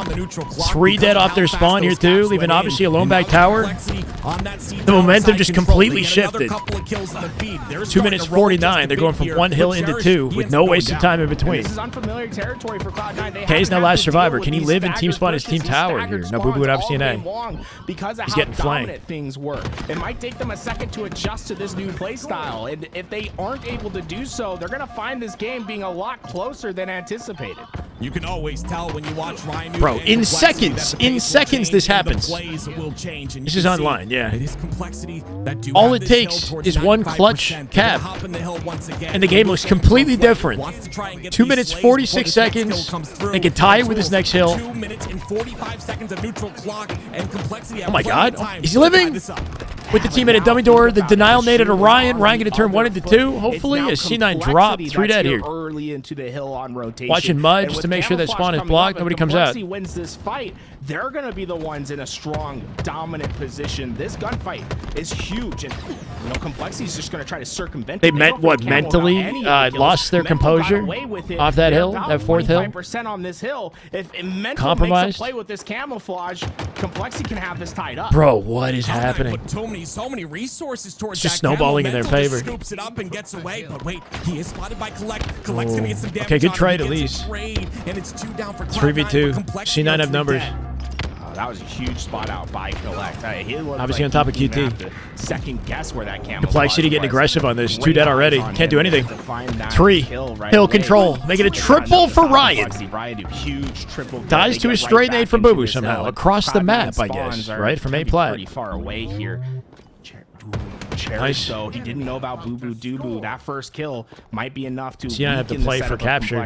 3 dead off their spawn here too, leaving obviously a lone back tower. The momentum just completely shifted. 2 minutes 49. They're going from 1 hill into 2 with no wasted time in between. This is unfamiliar territory for Cloud9. K's now last survivor. Can he live in team spawn his team tower here? No, Boo Boo would obviously an A. Because of He's how getting dominant flanked. things work. It might take them a second to adjust to this new play style. And if they aren't able to do so, they're going to find this game being a lot closer than anticipated. You can always tell when you watch Ryan. Bro, in seconds this happens. This is online, yeah. It is Complexity that do all it takes is one clutch cap, and the game looks completely different. 2 minutes 46 seconds. They can tie it with his next hill. 2 minutes and 45 seconds of neutral clock, and Complexity. Oh my God, is he living? With the teammate at dummy door, the denial nade at Orion. Ryan going to turn 1 into 2, hopefully, as C9 drop 3 dead here. Early into the hill on rotation. Watching Mud just to make sure that spawn is blocked. Nobody comes out. If wins this fight, they're going to be the ones in a strong, dominant position. This gunfight is huge, and you know, Complexity's just going to try to circumvent. They mentally lost their composure off that hill, that 4th hill. 5% on this hill. If mental compromised, makes a play with this camouflage, Complexity can have this tied up. Bro, what is happening? So many reresources towards it's just snowballing in their favor. Scoops it up and gets away, but wait, he is spotted by Collect. Collect's gonna get some damage. Okay, good trade at least. And it's 2 down for 3v2. C9 have numbers. That was a huge spot out by Collect. Obviously on top of QT. Second guess where that camera. Complexity getting aggressive on this. 2 dead already. Can't do anything. 3 hill control. Make it a triple for Ryan. Huge triple. Dies to a straight nade from Boo Boo somehow across the map, I guess. Right from A plat. Pretty far away here. Cherish, nice. Though he didn't know about Boo Boo Doo Boo. That first kill might be enough to. So you have to play for capture.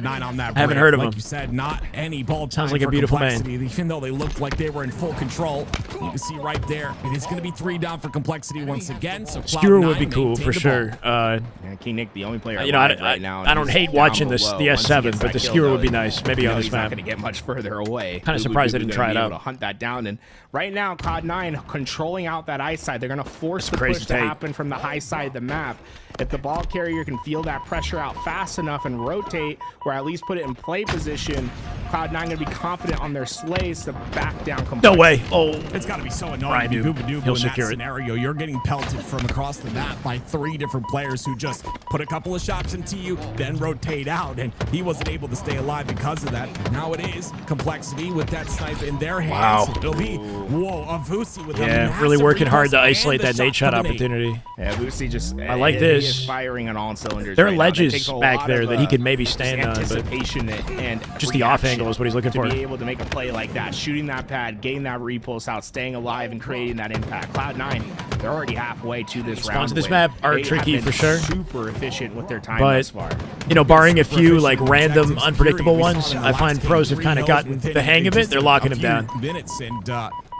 Cloud9 on that. I haven't break. heard of like him. you said, not any ball time. Sounds like a for beautiful man. Complexity, even though they looked like they were in full control. You can see right there, it is going to be 3 down for Complexity once again. So Skewer would Cloud9 be cool maintain for the sure. ball. King Nick, the only player You know, right now. I don't hate watching the S7, but the Skewer would be nice. Maybe on this he's map. not going to get much further away. Kind of surprised they didn't try it out. out. Hunt that down, and right now Cloud9 controlling out that ice side. They're going to force the crazy push to take. happen from the high side of the map. If the ball carrier can feel that pressure out fast enough and rotate, or at least put it in play position, Cloud9 going to be confident on their slays to back down completely. No way. Oh, it's got to be so annoying to be Booba-Dooba in that scenario. You're getting pelted from across the map by 3 different players who just put a couple of shots into you, then rotate out, and he wasn't able to stay alive because of that. Now it is Complexity with that snipe in their hands. Wow. It'll be, whoa, a Vusi with a really massive working hard to repulse isolate and that the nade shot for the nade. opportunity. Yeah, Vusi just. I like He this. is firing on all cylinders. There are right now. That ledges takes a back lot there of, that he could maybe just stand on, but anticipation and just the off reaction angle is what he's looking for. To be able to make a play like that, shooting that pad, getting that repulse out, staying alive, and creating that impact. Cloud9, they're already halfway to this round. Spawns in this win. map are They tricky have been for sure. Super efficient with their time But, thus far. you know, barring a few like random, unpredictable ones, I find pros have kind of gotten the hang of it. They're locking him down. Minutes and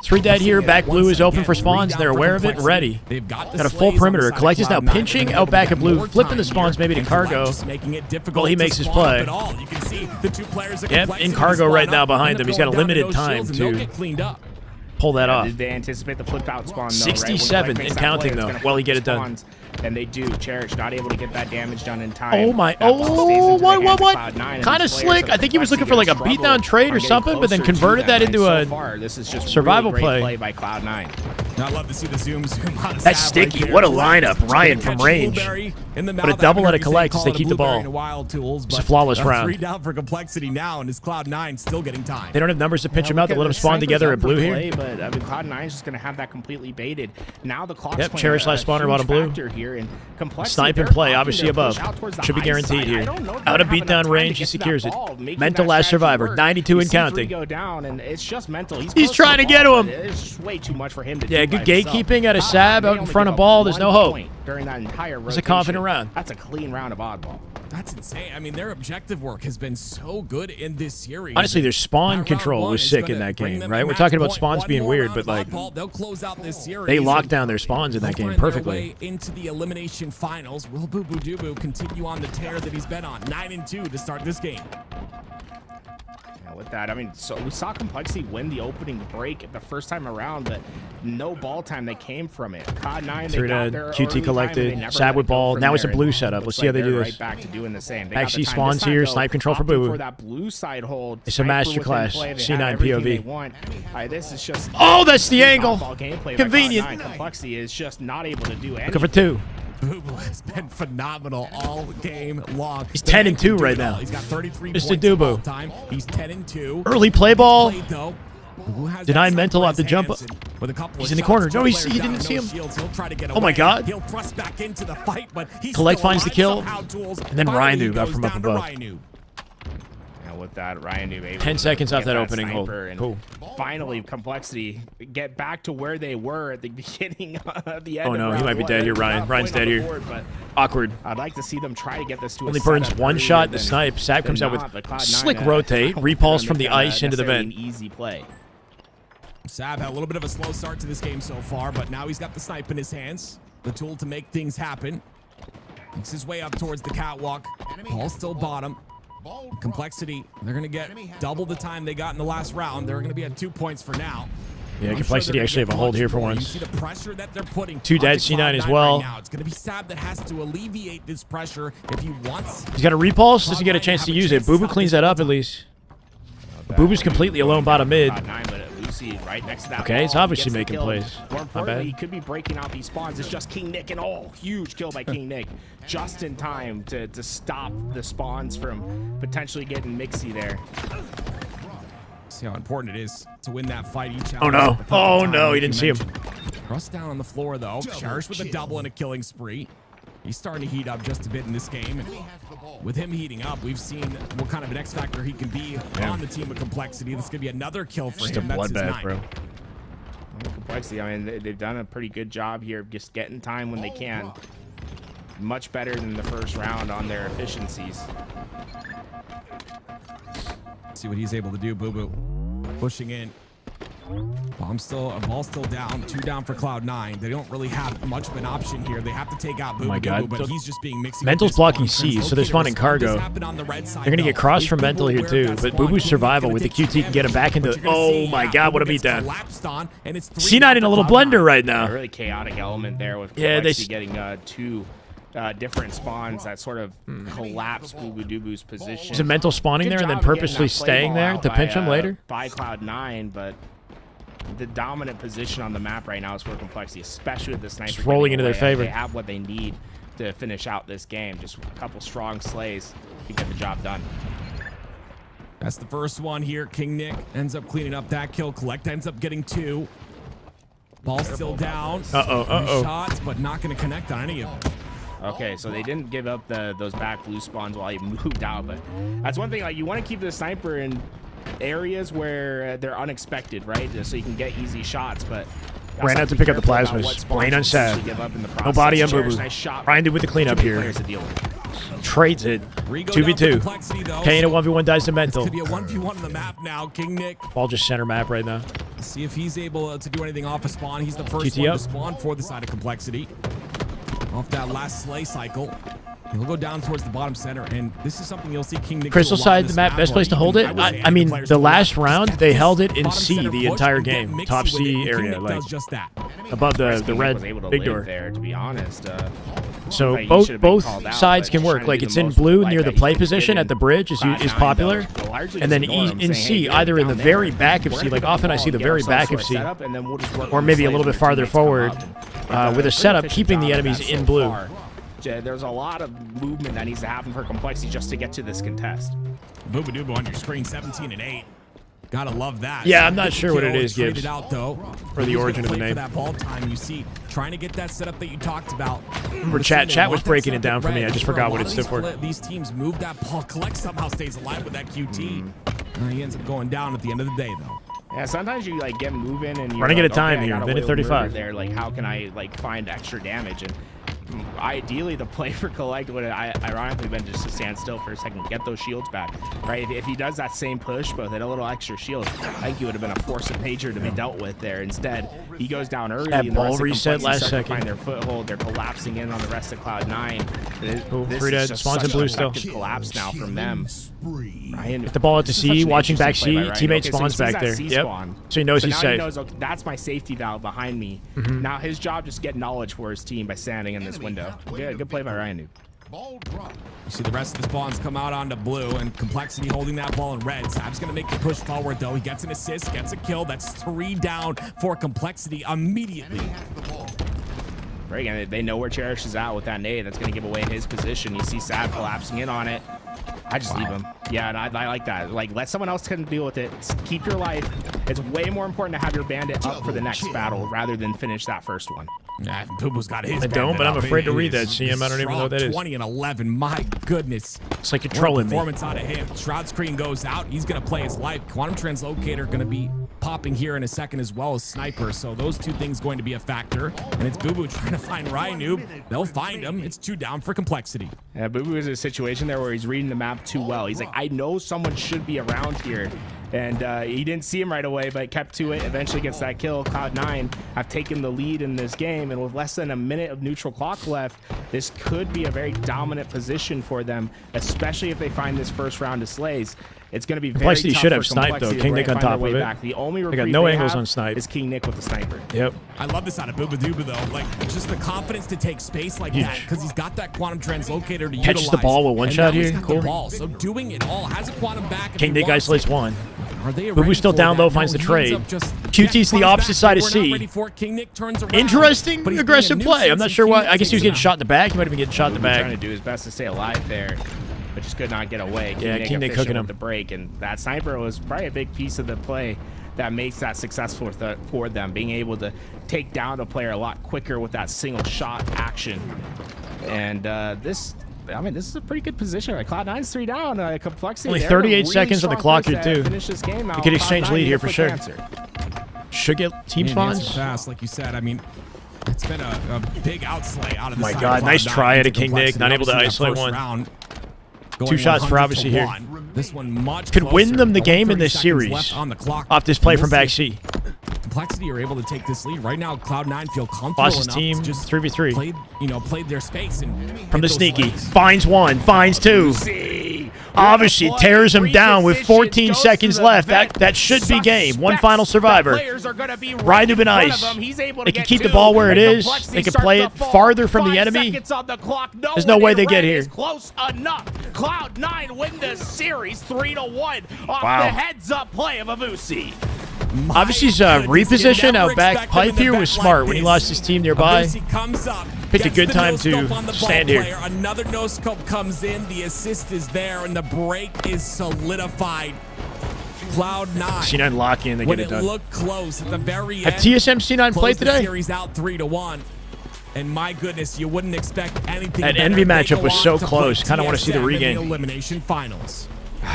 3 dead here. Back blue is open for spawns. They're aware of it and ready. They've got a full perimeter. Collect is now pinching out back of blue, flipping the spawns maybe to Cargo. Well, he makes his play. Yep, in Cargo right now behind him. He's got a limited time to pull that off. They anticipate the flip out spawn, though, 67 right? and counting, though. Well, he get it done. And they do. Cherish not able to get that damage done in time. Oh my! Oh, what? Kind of slick. I think he was looking for like a beatdown trade or something, but then converted that into a survival play. By Cloud9. I love to see the zoom on That's sticky. What a lineup. Ryan from range. But a double at a collect as they keep the ball. It's a flawless round. 3 down for Complexity now, and his Cloud9 still getting time. They don't have numbers to pitch him out to let him spawn together at blue here. But I mean, Cloud9 is just going to have that completely baited. Now the clock's Yep, Cherish last spawner bottom blue. Here, and Snipe and play, obviously above. Should be guaranteed here. Out of beatdown range, he secures it. Mental last survivor, 92 and counting. Go down, and it's just mental. He's trying to get to him. It's way too much for him to Yeah, do good by gatekeeping out of himself. Sab out in front of ball. There's no hope. During that entire rotation. It's a confident round. That's a clean round of oddball. That's insane. I mean, their objective work has been so good in this series. Honestly, their spawn control was sick in that game, right? We're talking about spawns being weird, but like they'll close out this series. they locked down their spawns in that game perfectly. Into the elimination finals, will Booba-Dooba continue on the tear that he's been on? 9-2 to start this game. With that, I mean, so we saw Complexity win the opening break the first time around, but no ball time that came from it. Cod9, they got their QT collected, Sab with ball. Now it's a blue setup. Let's see how they do this. Right back to doing the same. Actually spawns here, snipe control for Boo. For that blue side hold. It's a masterclass. C9 POV. This is just. Oh, that's the angle. Convenient. Complexity is just not able to do anything. Looking for 2. Boo has been phenomenal all game long. He's 10-2 right now. He's got 33 Mr. points Dubu. all time. He's 10-2. Early play ball. Denied mental off the jump. He's in the corner. No, he didn't see him. Oh my God. He'll thrust back into the fight, but Collect finds the kill. And then Ryan out from up above. With that, Ryan able 10 seconds off that opening hold. Cool. Finally, Complexity get back to where they were at the beginning of the end. Oh no, of he might be dead here, Ryan. Ryan's dead here. Board, awkward. I'd like to see them try to get this to only burns 1 shot. The snipe. Sab comes out with slick rotate, repulse from the ice into the vent. Easy play. Sab had a little bit of a slow start to this game so far, but now he's got the snipe in his hands, the tool to make things happen. Makes his way up towards the catwalk. Ball still bottom. Complexity, they're going to get double the time they got in the last round. They're going to be at 2 points for now. Yeah, Complexity actually have a hold here for once. You see the pressure that they're putting 2 dead, C9 as well. Right now. It's going to be Sab that has to alleviate this pressure if he wants. He's got a repulse. Doesn't get a chance to use it. Boo Boo cleans that up at least. Boo Boo's completely alone bottom mid. Right next to that okay, it's obviously making plays. More importantly, he could be breaking out these spawns. It's just King Nick, and huge kill by King Nick. Just in time to stop the spawns from potentially getting mixy there. See how important it is to win that fight each. Oh no. Oh no, he didn't see him. Rust down on the floor though. Cherish with a double and a killing spree. He's starting to heat up just a bit in this game. And with him heating up, we've seen what kind of an X factor he can be on the team of Complexity. This is going to be another kill for him. That's a bloodbath, bro. Complexity, I mean, they've done a pretty good job here of just getting time when they can. Much better than the first round on their efficiencies. See what he's able to do, Boo Boo. Pushing in. Ball's still down. 2 down for Cloud9. They don't really have much of an option here. They have to take out Boo. Oh my God. but he's just being mixed. Mental's blocking C, so they're spawning cargo. They're going to get crossed from Mental here too, but Boo Boo's survival with the QT can get him back into... Oh my God, what a beatdown. C9 in a little blender right now. A really chaotic element there with yeah, they getting 2 different spawns that sort of collapse Boo Boo Doo position. Is it Mental spawning there and then purposely staying there to pinch him later? By Cloud9, but the dominant position on the map right now is for Complexity, especially with the sniper. It's rolling into their favor. They have what they need to finish out this game. Just a couple strong slays to get the job done. That's the first one here. King Nick ends up cleaning up that kill. Collect ends up getting 2. Ball still down. Shots, but not going to connect on any of them. Okay, so they didn't give up those back blue spawns while he moved out, but that's one thing. Like, you want to keep the sniper in areas where they're unexpected, right? Just so you can get easy shots, but ran out to pick up the plasmas. Lane on Sad. No body on Boo Boo. Ryan did with the cleanup here. Trades it. 2v2. Kane a 1v1 dies to Mental. This could be a 1v1 on the map now. King Nick. Ball just center map right now. Let's see if he's able to do anything off a spawn. He's the first one to spawn for the side of Complexity. Off that last slay cycle. He'll go down towards the bottom center, and this is something you'll see King Nick Crystal side the map, best place to hold it. I mean, the last round, they held it in C the entire game. Top C area, like above the red big door. There, to be honest. So both sides can work. Like, it's in blue near the play position at the bridge is popular, and then in C, either in the very back of C. Like, often I see the very back of C, or maybe a little bit farther forward with a setup keeping the enemies in blue. There's a lot of movement that needs to happen for Complexity just to get to this contest. Booba Dooba on your screen, 17 and 8. Gotta love that. Yeah, I'm not sure what it is, Gibbs. Out, though. For the origin of the name. For that ball time, you see, trying to get that setup that you talked about. Remember, chat was breaking it down for me. I just forgot what it stood for. These teams move that ball. Collect somehow stays alive with that QT. He ends up going down at the end of the day, though. Yeah, sometimes you like get moving and you're running like, out of time okay, here. Minute 35. There, like, how can I like find extra damage? And ideally, the play for Collect would ironically been just to stand still for a second, get those shields back, right? If he does that same push, but with a little extra shield, I think he would have been a force of nature to be dealt with there. Instead, he goes down early. That and ball reset last second. Find their foothold. They're collapsing in on the rest of Cloud9. Free dead. Spawns in blue still. Collapse now from them. Ryan, the ball out to C, watching back C. Teammate spawns back there. Yep. So he knows he's safe. He knows, okay, that's my safety valve behind me. Now his job just get knowledge for his team by standing in this window. Good play by Ryan. You see the rest of the spawns come out onto blue, and Complexity holding that ball in red. Sab's going to make the push forward, though. He gets an assist, gets a kill. That's 3 down for Complexity immediately. Right, and they know where Cherish is at with that nade. That's going to give away his position. You see Sab collapsing in on it. I just leave him. Yeah, and I like that. Like, let someone else deal with it. Keep your life. It's way more important to have your bandit up for the next battle rather than finish that first one. Yeah, Boo-Boo's got his. I don't, but I'm afraid to read that. CM, I don't even know what that is. 20 and 11. My goodness. It's like you're trolling me. Performance out of him. Shroud screen goes out. He's going to play his life. Quantum Translocator going to be popping here in a second, as well as Sniper. So those two things going to be a factor. And it's Boo Boo trying to find Ryanoob. They'll find him. It's 2 down for Complexity. Yeah, Boo Boo is in a situation there where he's reading the map too well. He's like, I know someone should be around here. And he didn't see him right away, but kept to it. Eventually gets that kill. Cloud9 have taken the lead in this game, and with less than a minute of neutral clock left, this could be a very dominant position for them, especially if they find this first round of slays. It's going to be very Complexity tough should for have sniped, though. King Nick on top of it. Back. The only they got no angles on snipe. Is King Nick with the sniper. Yep. I love this out of Booba Dooba, though. Like, just the confidence to take space like that, because he's got that quantum translocator to catches the ball with one shot here. Cool. Ball. So doing it all, has a quantum back. King Nick isolates one. Boo Boo's still down low, finds the trade. QT's the opposite side of C. Interesting, aggressive play. I'm not sure why. I guess he was getting shot in the back. He might have been getting shot in the back. Trying to do his best to stay alive there, but just could not get away. King Nick cooking him. The break, and that sniper was probably a big piece of the play that makes that successful for them, being able to take down a player a lot quicker with that single shot action. And this is a pretty good position. Right? Cloud9's 3 down. Complexity. Only 38 seconds on the clock here, too. Finish this game out. You could exchange lead here for sure. Should get team spawns. Fast, like you said. I mean, it's been a big outslay out of the my God, nice try at a King Nick. Not able to isolate one. Round, 2 shots for obviously here. This one much could win them the game in this series on the clock. off this play from back C. Complexity are able to take this lead right now. Cloud9 feel comfortable Boss's enough team to just 3v3. played their space and From the hit those sneaky. slays. Finds one. Finds two. Obviously tears him down with 14 seconds left. That should be game. One final survivor. Ride to ice. They can keep the ball where it is. They can play it farther from the enemy. There's no way they get here. Close enough. Cloud9 win the series 3-1 off Wow. the heads-up play of Uzi. Obviously, his reposition out back pipe here was smart when he lost his team nearby. Comes up, Picked a gets good the time no-scope to on the ball stand here. player. Another no-scope comes in. The assist is there, and the break is solidified. Cloud9. C9 lock in, they when get it done. looked close at the very Have end. TSM C9 played closed the today? series out 3-1. And my goodness, you wouldn't expect anything. That better. Envy They matchup go was on so to close. put Kinda wanna see the TSM in regain. elimination finals.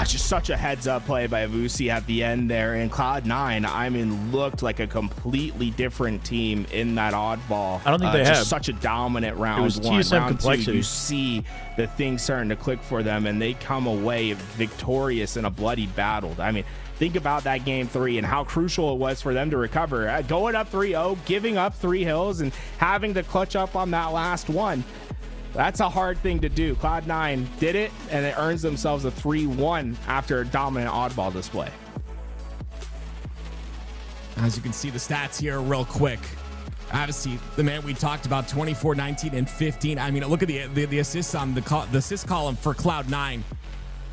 Just such a heads-up play by Uzi at the end there. And Cloud9, I mean, looked like a completely different team in that oddball. I don't think they just have. such a dominant round. It was one. TSM Round complexity. two, you see the things starting to click for them, and they come away victorious in a bloody battle. I mean, think about that game 3 and how crucial it was for them to recover. Going up 3-0, giving up 3 hills, and having to clutch up on that last one. That's a hard thing to do. Cloud9 did it, and it earns themselves a 3-1 after a dominant oddball display. As you can see the stats here real quick. Obviously, the man we talked about, 24, 19, and 15. I mean, look at the assists on the assist column for Cloud9.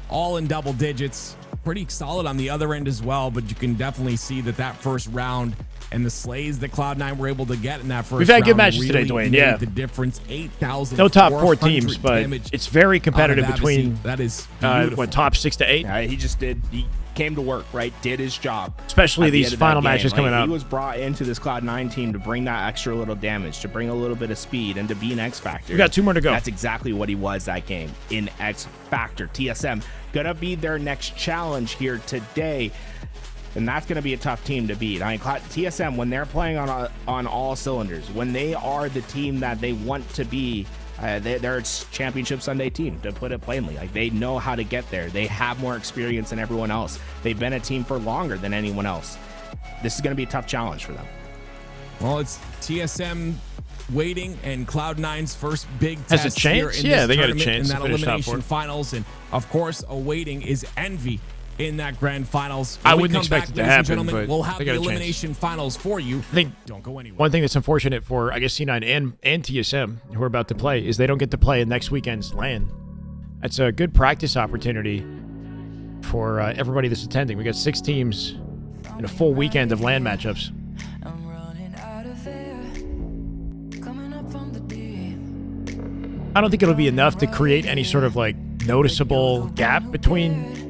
All in double digits. Pretty solid on the other end as well, but you can definitely see that first round and the slays that Cloud9 were able to get in that first We've had round good matches really today, Dwayne, made yeah. the difference. 8,000. No top 4 teams, but it's very competitive between that is top 6 to 8. He came to work, right? Did his job. Especially at the these end of final that game. matches coming Like, up. He was brought into this Cloud9 team to bring that extra little damage, to bring a little bit of speed, and to be an X factor. We got 2 more to go. That's exactly what he was that game, in X factor. TSM gonna be their next challenge here today. And that's going to be a tough team to beat. I mean, TSM, when they're playing on all cylinders, when they are the team that they want to be, they're a championship Sunday team, to put it plainly. Like, they know how to get there. They have more experience than everyone else. They've been a team for longer than anyone else. This is going to be a tough challenge for them. Well, it's TSM waiting, and Cloud9's first big Has a test here chance? in Yeah, this they got a tournament, chance in to that finish top elimination 4. finals, and of course, awaiting is Envy in that grand finals. I When we wouldn't come expect back, it to ladies and happen, gentlemen, but we'll have they the got a chance. elimination finals for you. I think don't go anywhere. one thing that's unfortunate for, I guess, C9 and TSM, who are about to play, is they don't get to play in next weekend's LAN. That's a good practice opportunity for everybody that's attending. We got 6 teams in a full weekend of LAN matchups. I don't think it'll be enough to create any sort of like noticeable gap between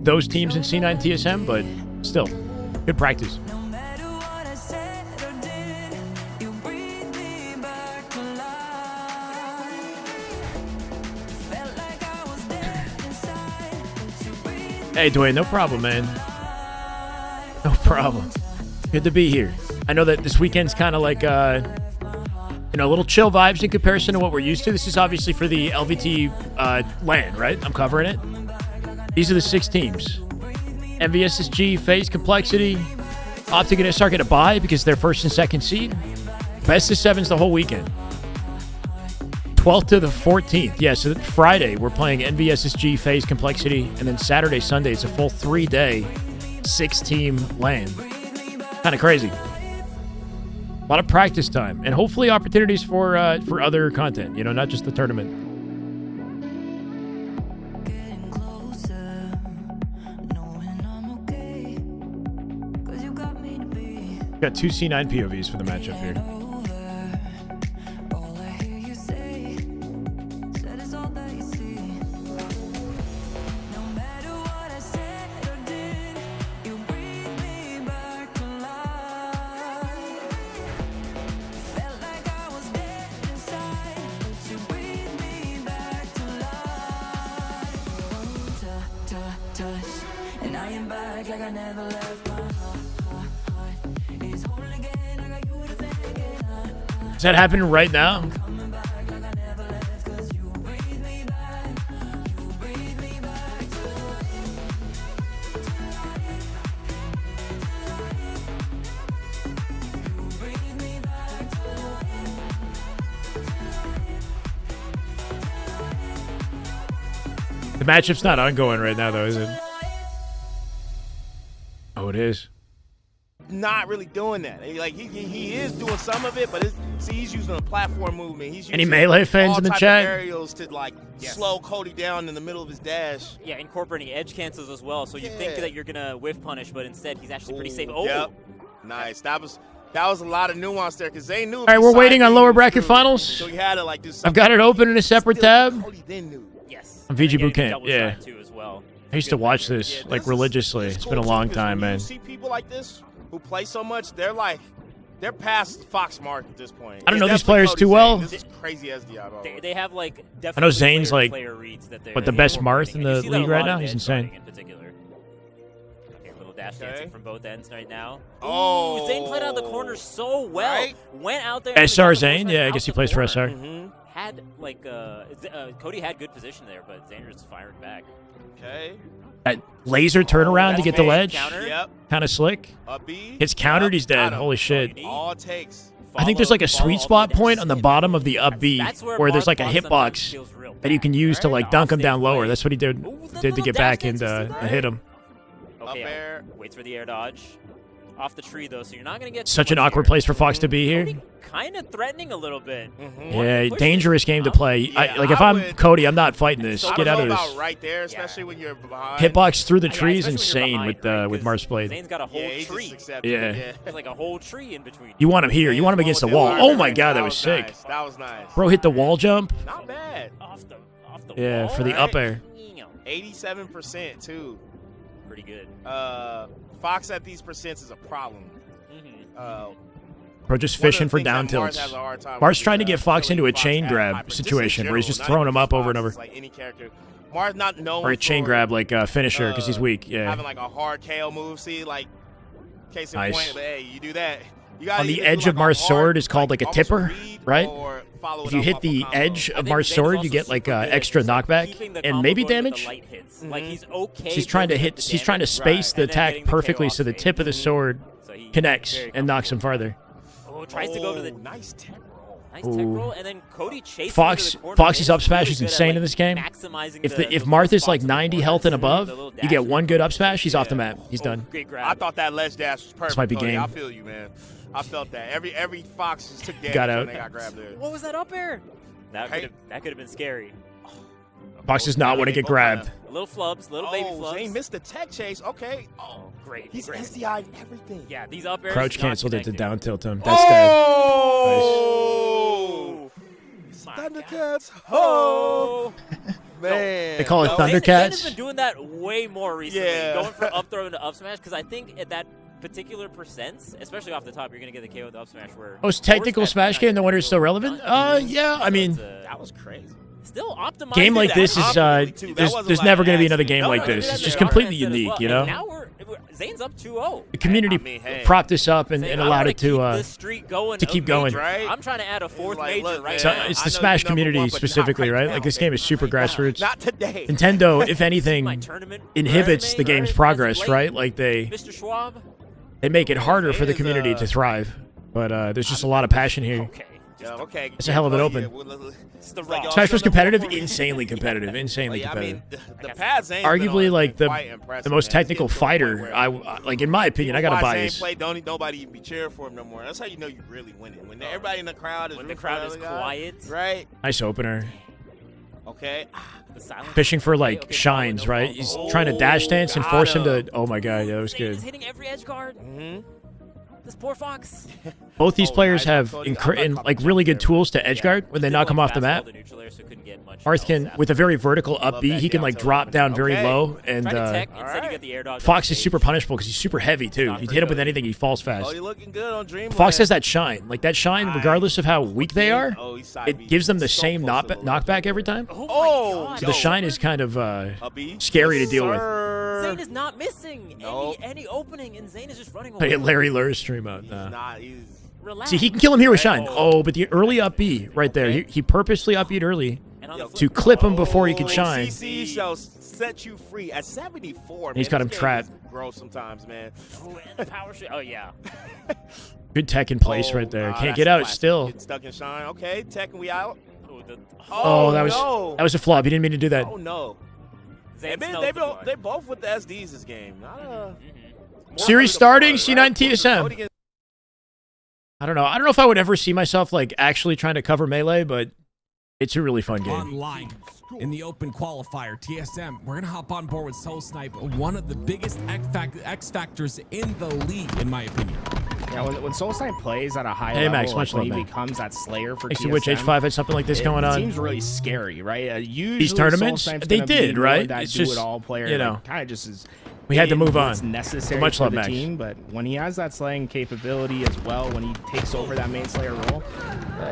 those teams and C9 TSM, but still, good practice. Hey, Dwayne, no problem, man. No problem. Good to be here. I know that this weekend's kind of like, a little chill vibes in comparison to what we're used to. This is obviously for the LVT LAN, right? I'm covering it. These are the 6 teams. MVSSG, FaZe, Complexity. Optic and SR get a bye because they're first and second seed. Best of 7's the whole weekend. 12th to the 14th. Yeah, so Friday we're playing NVSSG, FaZe, Complexity, and then Saturday, Sunday it's a full 3-day 6-team LAN. Kind of crazy. A lot of practice time, and hopefully opportunities for other content. Not just the tournament. Got 2 C9 POVs for the matchup here. Is that happening right now? The matchup's not ongoing right now, though, is it? Oh, it is. Not really doing that. Like he is doing some of it, but he's using a platform movement. He's using Any Melee fans in the chat? Aerials to like slow Cody down in the middle of his dash. Yeah, incorporating edge cancels as well. So you think that you're gonna whiff punish, but instead he's actually pretty safe. Oh, yep. Nice. That was a lot of nuance there because they knew. All right, we're waiting on lower bracket finals. So he had to like do something. I've got it open in a separate tab. Cody then knew. Yes. On VG Bootcamp, yeah. Too as well. I used to watch this like religiously. It's been a long time, man. You see people like this who play so much, they're past Fox Mark at this point. I don't know these players too well. This is crazy SDI, bro. They have like I know Zane's like player reads that the best Marth in the league right now. He's insane. In particular. Okay, little dash dancing from both ends right now. Oh, ooh, Zane played out of the corner so well. Right? Went out there. SR Zane, yeah, I guess he plays for SR. Had like Cody had good position there, but Zane just fired back. Okay. That laser turnaround to get the ledge. Yep. Kind of slick. Gets countered, he's dead. Holy shit. All it takes. I think there's like a sweet spot point on the bottom of the up B where there's like a hitbox that you can use to like dunk him down lower. That's what he did to get back and hit him. Okay, waits for the air dodge. Off the tree though, so you're not gonna get Such an awkward place for Fox to be here. Kind of threatening a little bit. Yeah, dangerous game to play. Like if I'm Cody, I'm not fighting this. Get out of this. Right there, especially when you're behind. Hitbox through the tree is insane with Mars Blade. Zane's got a whole tree. Yeah. There's like a whole tree in between. You want him here. You want him against the wall. Oh my god, that was sick. That was nice. Bro hit the wall jump. Not bad. Off the yeah, wall, for the up air. 87% too. Pretty good. Fox at these percents is a problem. Bro, just fishing for down tilts. Mars trying to get Fox into a chain grab situation where he's just throwing him up over and over. Like any character. Mars not known or a chain grab like finisher because he's weak. Yeah. Having like a hard KO move. See, like case in nice. point. But, hey, you do that. On the edge of Mars' sword is called like a tipper, right? If you hit the edge of Mars' sword, you get like extra knockback and maybe damage. Like he's okay. He's trying to space the attack perfectly so the tip of the sword connects and knocks him farther. Oh, tries to go to the nice tech roll. Nice tech roll, and then Cody chases Fox's up smash is insane in this game. If Marth is like 90 health and above, you get one good up smash, he's off the map. He's done. I thought that ledge dash was perfect. This might be game. I feel you, man. I felt that. Every Fox just took damage got out. when they got grabbed there. What was that up air? That could have been scary. Fox does not want to get grabbed. A little flubs, little baby flubs. Zane missed the tech chase. Okay. Oh, great. He's SDI'd everything. Yeah, these up airs. Crouch canceled it to down tilt him. That's dead. Thundercats. Oh. Man. They call it Thundercats. Zane has been doing that way more recently. Yeah. Going for up throw into up smash because I think at that particular percents, especially off the top, you're going to get the KO with the up smash where... Most technical Smash game, the winner is still relevant? Yeah, I mean... That was crazy. Still optimized. Game like this is... there's never going to be another game like this. It's just completely unique, you know? Now Zane's up 2-0. The community propped this up and allowed it to keep going. I'm trying to add a fourth major right So now. it's the Smash community specifically, right? Like this game is super grassroots. Not today. Nintendo, if anything, inhibits the game's progress, right? Like Mr. Schwab. They make it harder for the community to thrive. But there's just a lot of passion here. Okay. It's a hell of an open. Smash Bros. Competitive, insanely competitive, insanely competitive. The pads ain't arguably like the most man. technical fighter. Like in my opinion, I got a bias. Don't nobody even be cheering for him no more. That's how you know you really winning. When everybody in the crowd is quiet, right? Nice opener. Okay. Fishing for like shines, right? He's trying to dash dance and force him to. Oh my god, yeah, that was good. He's hitting every edge guard. This poor Fox. Both these players have like really good tools to edgeguard when they knock him off the map. Marth can, with a very vertical up B, he can like drop down very low, and Fox is super punishable because he's super heavy too. You hit him with anything, he falls fast. Fox has that shine. Like that shine, regardless of how weak they are, it gives them the same knockback every time. So the shine is kind of scary to deal with. Zane is not missing any opening, and Zane is just running I away. get Larry Lur's stream out. See, he can kill him here with shine. Oh, but the early up B right there, he purposely up B'd early to clip him before he could shine. CC shall set you free at 74. He's got him trapped. Gross sometimes, man. Oh yeah. Good tech in place right there. Can't get out still. Get stuck in shine. Okay, tech and we out. Oh, that was a flop. He didn't mean to do that. Oh no. They both with the SDs this game. Not Series starting, C9 TSM. I don't know. I don't know if I would ever see myself like actually trying to cover melee, but it's a really fun game. Online in the open qualifier, TSM, we're gonna hop on board with Soul Snipe, one of the biggest X factors in the league, in my opinion. Yeah, when Soul Snipe plays at a high Hey, level, Max, much when he love, man. becomes that Slayer for Thanks TSM, to which H5 had something like this going on. It seems really scary, right? Usually These tournaments, Soul Snipe's they gonna be did, more right? that It's just, do-it-all player, you know, kind of just is. we had to move on. It's necessary Much for love, the Max. team, but when he has that slaying capability as well, when he takes over that main Slayer role,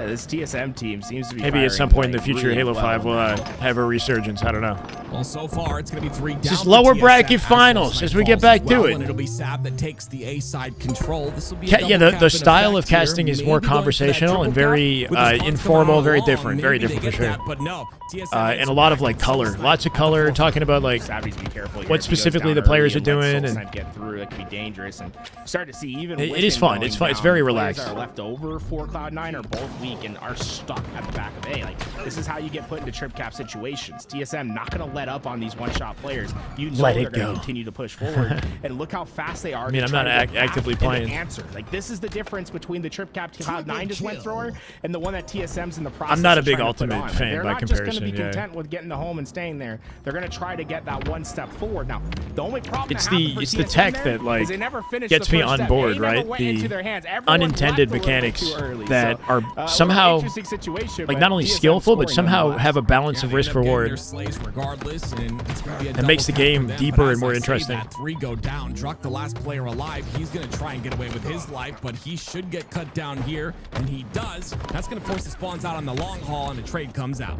this TSM team seems to be Maybe at some point in the future, really Halo well. 5 will have a resurgence. I don't know. Well, so far it's going to be 3 down. Just for lower TSM bracket Soul finals Snipe as we get falls back as to well, it. And it'll be Sab that takes the A side control. This will be a Yeah, double the cap style of effect here. casting is more Maybe going for that conversational and triple very cap with the spawns coming informal, out very along. different Maybe for they get sure. that, but no. TSM And a lot of like color, lots of color, talking about like Savvy's be careful here. what If he goes specifically down the players are early and lets doing, Soul and Snipe get through, that could be dangerous. And start to see even It with is him fun. going It's fun. It's down, very the players relaxed. that are left over for Cloud9 are both weak and are stuck at the back of A. Like, this is how you get put into trip cap situations. TSM not going to let up on these one-shot players. You know Let they're it going go. to continue to push forward. And look how fast they are. I mean, to I'm try not to get back actively and playing. Answer. Like, this is the difference between the trip cap Cloud9 just went through and the one that TSM's in the process. I'm not a of big trying to put Ultimate on. fan They're by not just comparison, going to be yeah. content with getting the home and staying there. They're going to try to get that one step forward. Now, the only problem It's that happened the for it's the TSM tech there that like is they never finished gets the me first on step. board, They never right? went into The their hands. Everyone unintended left a little bit mechanics too early. that So, are a little somehow interesting situation, like but not only TSM skillful but scoring somehow nonetheless. have a balance of They risk end up getting reward. their slays regardless, and it's gonna be a That makes the double cap game for them. deeper But and as more I say interesting. that, 3 go down. Druck, the last player alive, he's gonna try and get away with his life, but he should get cut down here, and he does. That's gonna force the spawns out on the long haul, and a trade comes out.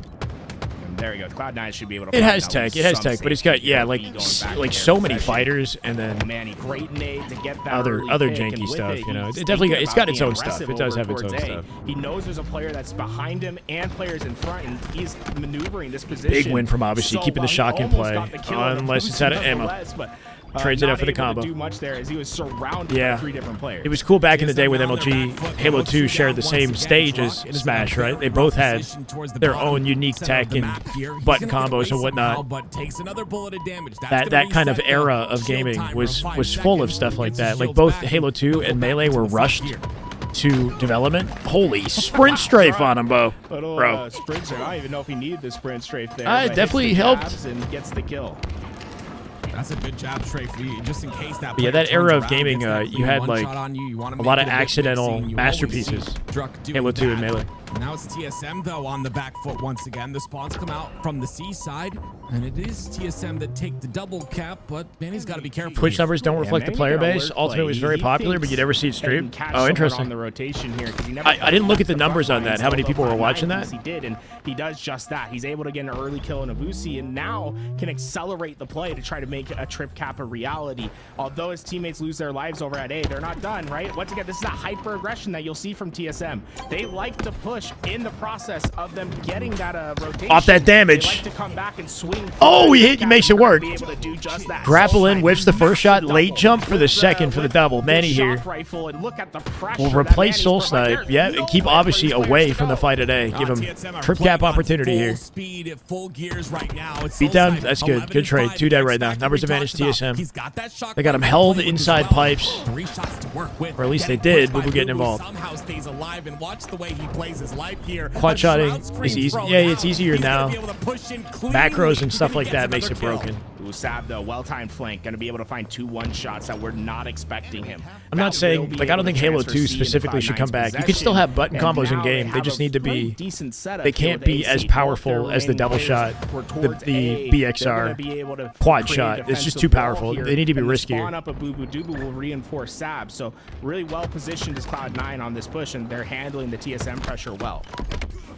There you go. Cloud9 should be able to. It find has out tech. with It has some tech, but it's safety. got yeah, Be like going back like to so their many possession. fighters, and then Manny, great nade to get that other early pick, janky and with stuff. it, You know, he's it definitely thinking it's got about its own being stuff. aggressive It does over have its towards own A. stuff. He knows there's a player that's behind him and players in front, and he's maneuvering this position. Big win from obviously so keeping the well. He shot in almost play, got the kill on unless the it's out of boost ammo. nonetheless, but, Trades it not out for the able to combo. do much there as he was surrounded Yeah. by 3 different players. It was cool back in the day with MLG. Halo 2 shared the same stage as Smash, right? They both had their own unique tech and button combos and whatnot. But takes another bullet of damage. That kind of era of gaming was full of stuff like that. Like both Halo 2 and Melee were rushed to development. Holy sprint strafe on him, Bo. Little Bro. sprint strafe. I don't even know if he needed the sprint strafe there. It but hits definitely the helped. jabs and gets the kill. That's a good job, strafe for you, just in case that. But yeah, player that era turns of around, gaming, gets that you had one like shot on you. You wanna a make lot it of bit accidental mixing. You always masterpieces. see Druck doing Halo 2 and that. Melee. Now it's TSM though on the back foot once again. The spawns come out from the C side, and it is TSM that take the double cap. But Manny's got to be careful. Twitch here. numbers don't reflect the player base. Ultimate was very popular, but you never see it streamed. Oh, interesting. On the rotation here, 'cause he never I didn't look at the finds numbers on front that. How many lines, people were although watching Cloud9 that? He did, and he does just that. He's able to get an early kill in Uzi, and now can accelerate the play to try to make a trip cap a reality. Although his teammates lose their lives over at A, they're not done, right? Once again, this is a hyper aggression that you'll see from TSM. They like to push in the process of them getting that rotation. Off that damage. They like to come back and swing. Oh, he makes it work. Be able to do just that. Grapple in, whiffs the first shot, late jump for the second for the double. Manny here Rifle, and look at the pressure will that replace Manny's Soul providing. Snipe. Yeah, and keep obviously away from the fight today. Give him trip cap opportunity here. Speed at full gears right now. It's Beat down, that's good. Good trade. 2 dead right now. Numbers advantage TSM. They got him held inside pipes. 3 shots to work with. Or at least they did, but we're getting involved. Somehow stays alive, and watch the way he plays his life here. Quad shotting is easy. Yeah, it's easier now. Macros and stuff like that makes it broken. Sab, though, well-timed flank, going to be able to find 2 one-shots that we're not expecting him. I'm not saying, like, I don't think Halo 2 specifically should come back. You can still have button combos in game. They just need to be, they can't be as powerful as the double shot, the BXR quad shot. It's just too powerful. They need to be riskier. Spawn up a Boo Boo Doo Boo will reinforce Sab. So really well positioned is Cloud9 on this push, and they're handling the TSM pressure well.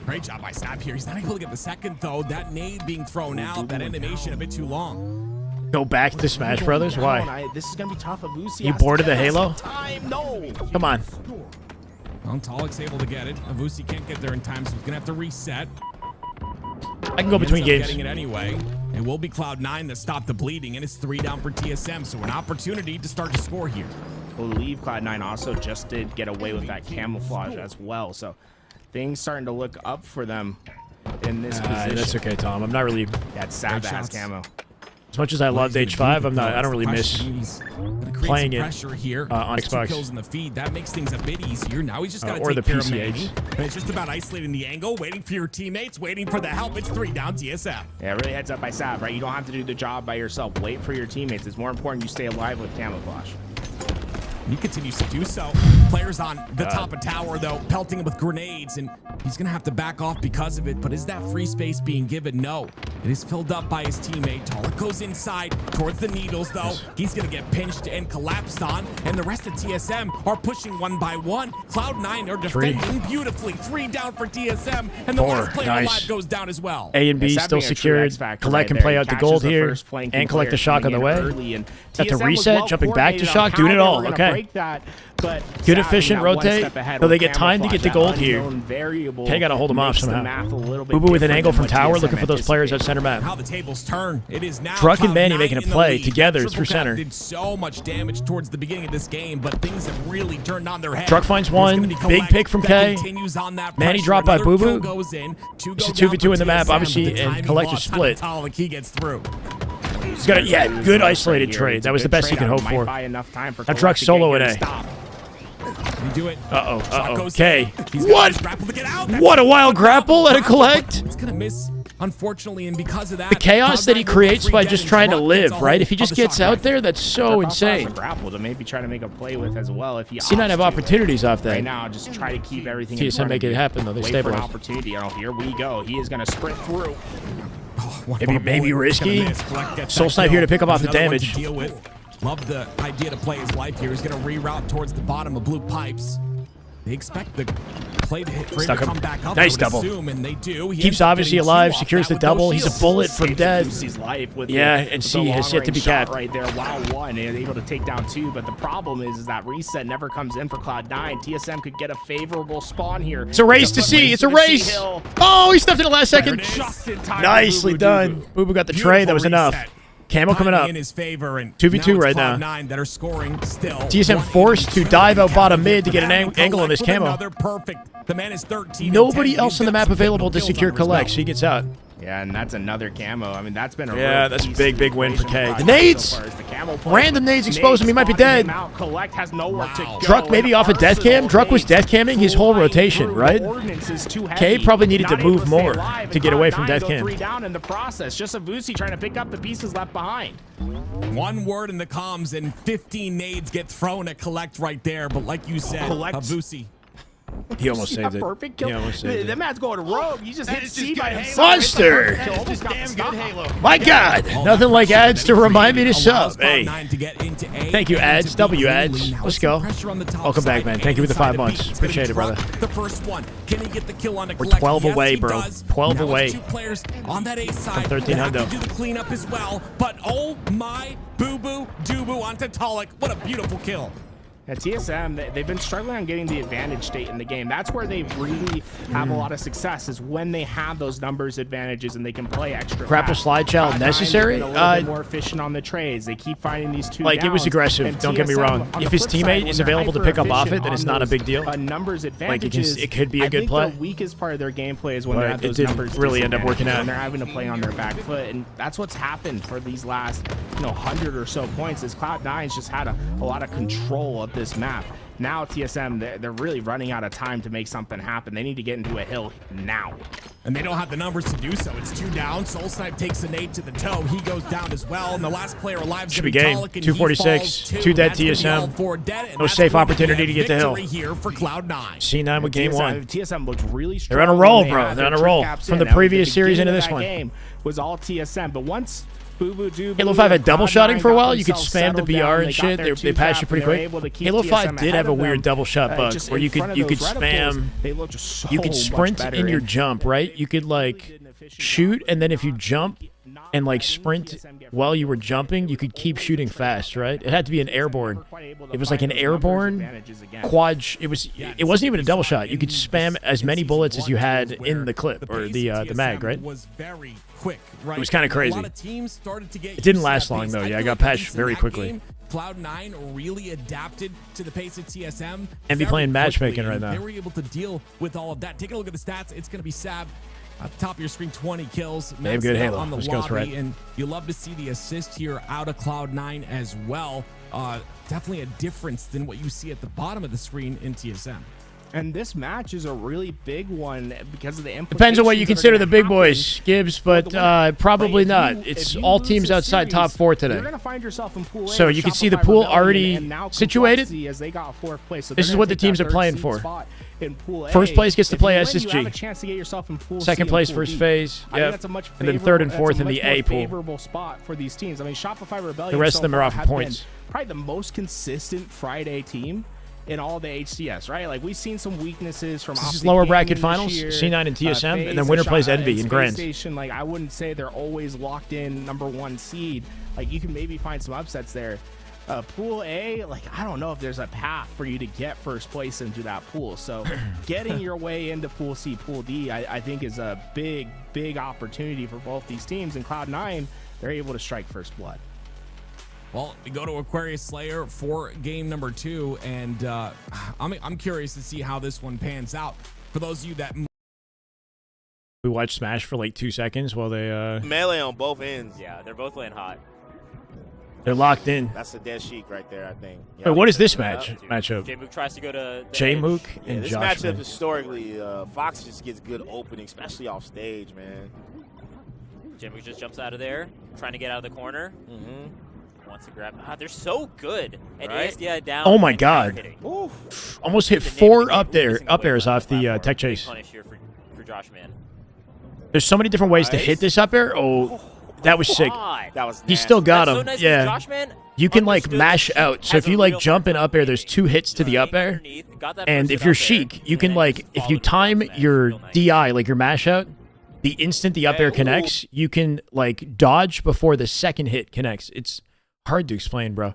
Great job by Sab here. He's not able to get the second, though. That nade being thrown out, that animation a bit too long. Go back to Smash Brothers? Why? This is going to be tough. You bored of the Halo? No. Come on. Well, Tolik's able to get it. Avusi can't get there in time, so he's going to have to reset. I can go between games. Getting it anyway. It will be Cloud9 that stopped the bleeding, and it's 3 down for TSM, so an opportunity to start to score here. I believe Cloud9 also just did get away with that camouflage as well, so things starting to look up for them in this position. That's okay, Tom. I'm not really... That's Sab has camo. As much as I loved H5, I don't really miss playing it pressure here. on Two Xbox. kills in the feed. That makes things a bit easier. Now he's just got to or take the care of PCH. Manny. And it's just about isolating the angle, waiting for your teammates, waiting for the help. It's 3 down TSM. Yeah, really heads up by Sav, right? You don't have to do the job by yourself. Wait for your teammates. It's more important you stay alive with camouflage. He continues to do so. Players on the top of tower, though, pelting him with grenades, and he's going to have to back off because of it. But is that free space being given? No. It is filled up by his teammate. Tolic goes inside towards the needles, though. He's going to get pinched and collapsed on, and the rest of TSM are pushing one by one. Cloud9 are defending beautifully. 3 down for TSM, and the 4. last player Nice. alive goes down as well. A and B still secured. Collect can play out the gold here and collect the shock on the way. Got the reset, jumping back to shock, doing it all. Okay. Good efficient rotate. So they get time to get the gold here. Okay, got to hold them off somehow. Boo Boo with an angle from tower, looking for those players at center map. How the tables turn. It is now Druck and Manny Cloud9 making a in the play lead. together Triple through Cap center. Did so much damage towards the beginning of this game, but things have really turned on their head. Druck finds one. Big pick from K. Manny dropped by Boo Boo. It's a 2v2 in the map, obviously, and Collector split. He gets through. He's got a good isolated trade. That was the best he could hope for. Now Druck solo in A. You do it. Uh-oh. Okay. What a wild grapple at a collect. It's going to miss, unfortunately, and because of that, The chaos that he creates by just trying to live, right? If he just gets out there, that's so insane. Grapple to maybe try to make a play with as well. If he C9 have opportunities off that. right now, just try to keep everything. in TSM front make of it you. happen, though. They Wait for an stabilize. opportunity. Oh, here we go. He is going to sprint through. Maybe risky. Soul Snipe here to pick up off the damage. Love the idea to play his life here. He's going to reroute towards the bottom of blue pipes. They expect the play to hit for him to come back up. Nice I would double. assume, and they do. He Keeps ends up obviously getting alive, two off secures that the with no double. He's shields. a bullet from dead. Lucy's life with Yeah, the, and the C has yet to be long-range shot capped. right there. Wow, one and able to take down 2. But the problem is that reset never comes in for Cloud9. TSM could get a favorable spawn here. It's a race to C. It's a race. Oh, he stepped in the last second. Just in time. Nicely done. Boo Boo got the trade. That was enough. Camo coming up. In his favor, and 2v2 right now. Cloud9 that are scoring still. TSM forced to dive out bottom mid to get an angle on this camo. Another perfect. The man is 13. Nobody else on the map available to secure collect, so he gets out. Yeah, and that's another camo. I mean, that's been a Yeah, real that's a decent big win for K. situation The nades! so far as the camo play. Random nades expose him. He might be dead. Collect has nowhere to go. Druck maybe off a death cam. Druck was death camming his whole rotation, right? K probably needed to move more to get away from death cam. 3 down in the process. Just Avusi trying to pick up the pieces left behind. One word in the comms and 15 nades get thrown at collect right there. But like you said, Avusi. He almost saved it. Perfect kill. He almost saved That it. man's going rogue. He just hit C by himself. Monster! My God, nothing like ads to remind me to sub. Hey, thank you, ads. W ads. Let's go. Welcome back, man. Thank you for the 5 months. Appreciate it, brother. The first one. Can he get the kill on the We're collect? 12 Yes, away, he bro. does. 12 Now away. it's 2 players on that A side. 13 They have to hundo. do the cleanup as well. But oh my Boo Boo Doo onto Tolic. What a beautiful kill. At TSM, they've been struggling on getting the advantage state in the game. That's where they really have a lot of success, is when they have those numbers advantages and they can play extra Grapple fast. slide child Cloud9 necessary? has been a little bit more efficient on the trades. They keep finding these 2 Like, it was downs. aggressive. And Don't get me TSM, wrong. on If the his flip side, teammate when is they're available to pick up off it, hyper-efficient then it's on not a those, big deal. Numbers Like, advantages. it could be a I good think play. the weakest part of their gameplay is when But they have it those didn't numbers really end up working disadvantages, out. and they're having to play on their back foot, and that's what's happened for these last 100 or so points. Is Cloud9's just had a lot of control of this map. Now TSM, they're really running out of time to make something happen. They need to get into a hill now. And they don't have the numbers to do so. It's 2 down. Soul Snipe takes a nade to the toe. He goes down as well. And the last player alive is Should going be to be game. Tolic, and 246. he falls 2 dead That's gonna be all TSM. 4 dead, and No that's safe gonna be opportunity to get the hill. victory here for Cloud9. C9 with game 1. TSM looked really strong. They're on a roll, when they bro. had They're their on a roll. trick caps From in. the That was previous series beginning into of this that one. game was all TSM, but once Boo Boo Halo 5 had double shotting for a while. You could spam the BR and shit. They patched it pretty quick. Halo 5 did have a weird double shot bug where you could spam. You could sprint in your jump, right? You could like shoot, and then if you jump and like sprint while you were jumping, you could keep shooting fast, right? It had to be an airborne. It was like an airborne quad. It wasn't even a double shot. You could spam as many bullets as you had in the clip or the mag, right? Quick, right? It was kind of crazy. It didn't last long though. Yeah, I got patched very quickly. Cloud9 really adapted to the pace of TSM. And be playing matchmaking right now. They were able to deal with all of that. Taking a look at the stats, it's going to be Sab. At the top of your screen, 20 kills. Damn good Halo. On the Let's go, lobby, Threat. and you love to see the assist here out of Cloud9 as well. Definitely a difference than what you see at the bottom of the screen in TSM. And this match is a really big one because of the implications. Depends on what you that are consider gonna the big happen boys, Gibbs, but probably not. It's all teams outside top 4 today. You're gonna find yourself in pool A So with you can see the Shopify pool Rebellion already and now situated. Complexity as they got 4th place. So This they're is gonna what the take that teams are 3rd playing seed for. spot in pool A. First place gets to If play you win, you have a SSG. chance to get yourself in pool C Second and place, pool first D. phase. I think Yep. that's a much And then third and that's fourth a in the much A more pool. favorable spot for these teams. I mean, Shopify Rebellion. The rest so of them are far off have been points. Probably the most consistent Friday team in all the HCS, right? Like we've seen some weaknesses from. This is Optic lower Gaming bracket this finals, year, C9 and TSM, and then FaZe winner plays and Envy in Space Grand. Station. Like I wouldn't say they're always locked in #1 seed. Like you can maybe find some upsets there. Pool A, like I don't know if there's a path for you to get first place into that pool. So getting your way into Pool C, Pool D, I think is a big opportunity for both these teams. And Cloud9, they're able to strike first blood. Well, we go to Aquarius Slayer for game number 2, and I'm curious to see how this one pans out. For those of you that We watched Smash for like 2 seconds while they Melee on both ends. Yeah, they're both laying hot. they're locked in. That's a dead sheik right there, I think. Wait, what is this matchup? J-Mook tries to go to the J-Mook edge. and this Josh. matchup Man. historically, Fox just gets good opening, especially off stage, man. J-Mook just jumps out of there, trying to get out of the corner. Mm-hmm. Wants to grab. This is so good. And Right? ASDI down. Oh my and God! hitting. Almost hit The name of 4 the game, up missing away airs from off the platform. tech Big chase. punish here for Josh, man. There's so many different ways to hit this up air. Oh, that was sick. That was He still got That's him. so nice Yeah. Josh, man, You can like understood mash that out. So has if you a like real jump in hard up air, there's 2 hits to the up air. underneath, got that And first if hit you're up there, Sheik, you and can then like just if followed you it with time that smash. your Real nice. DI, like your mash out, the instant the up air connects, you can like dodge before the second hit connects. It's hard to explain, bro.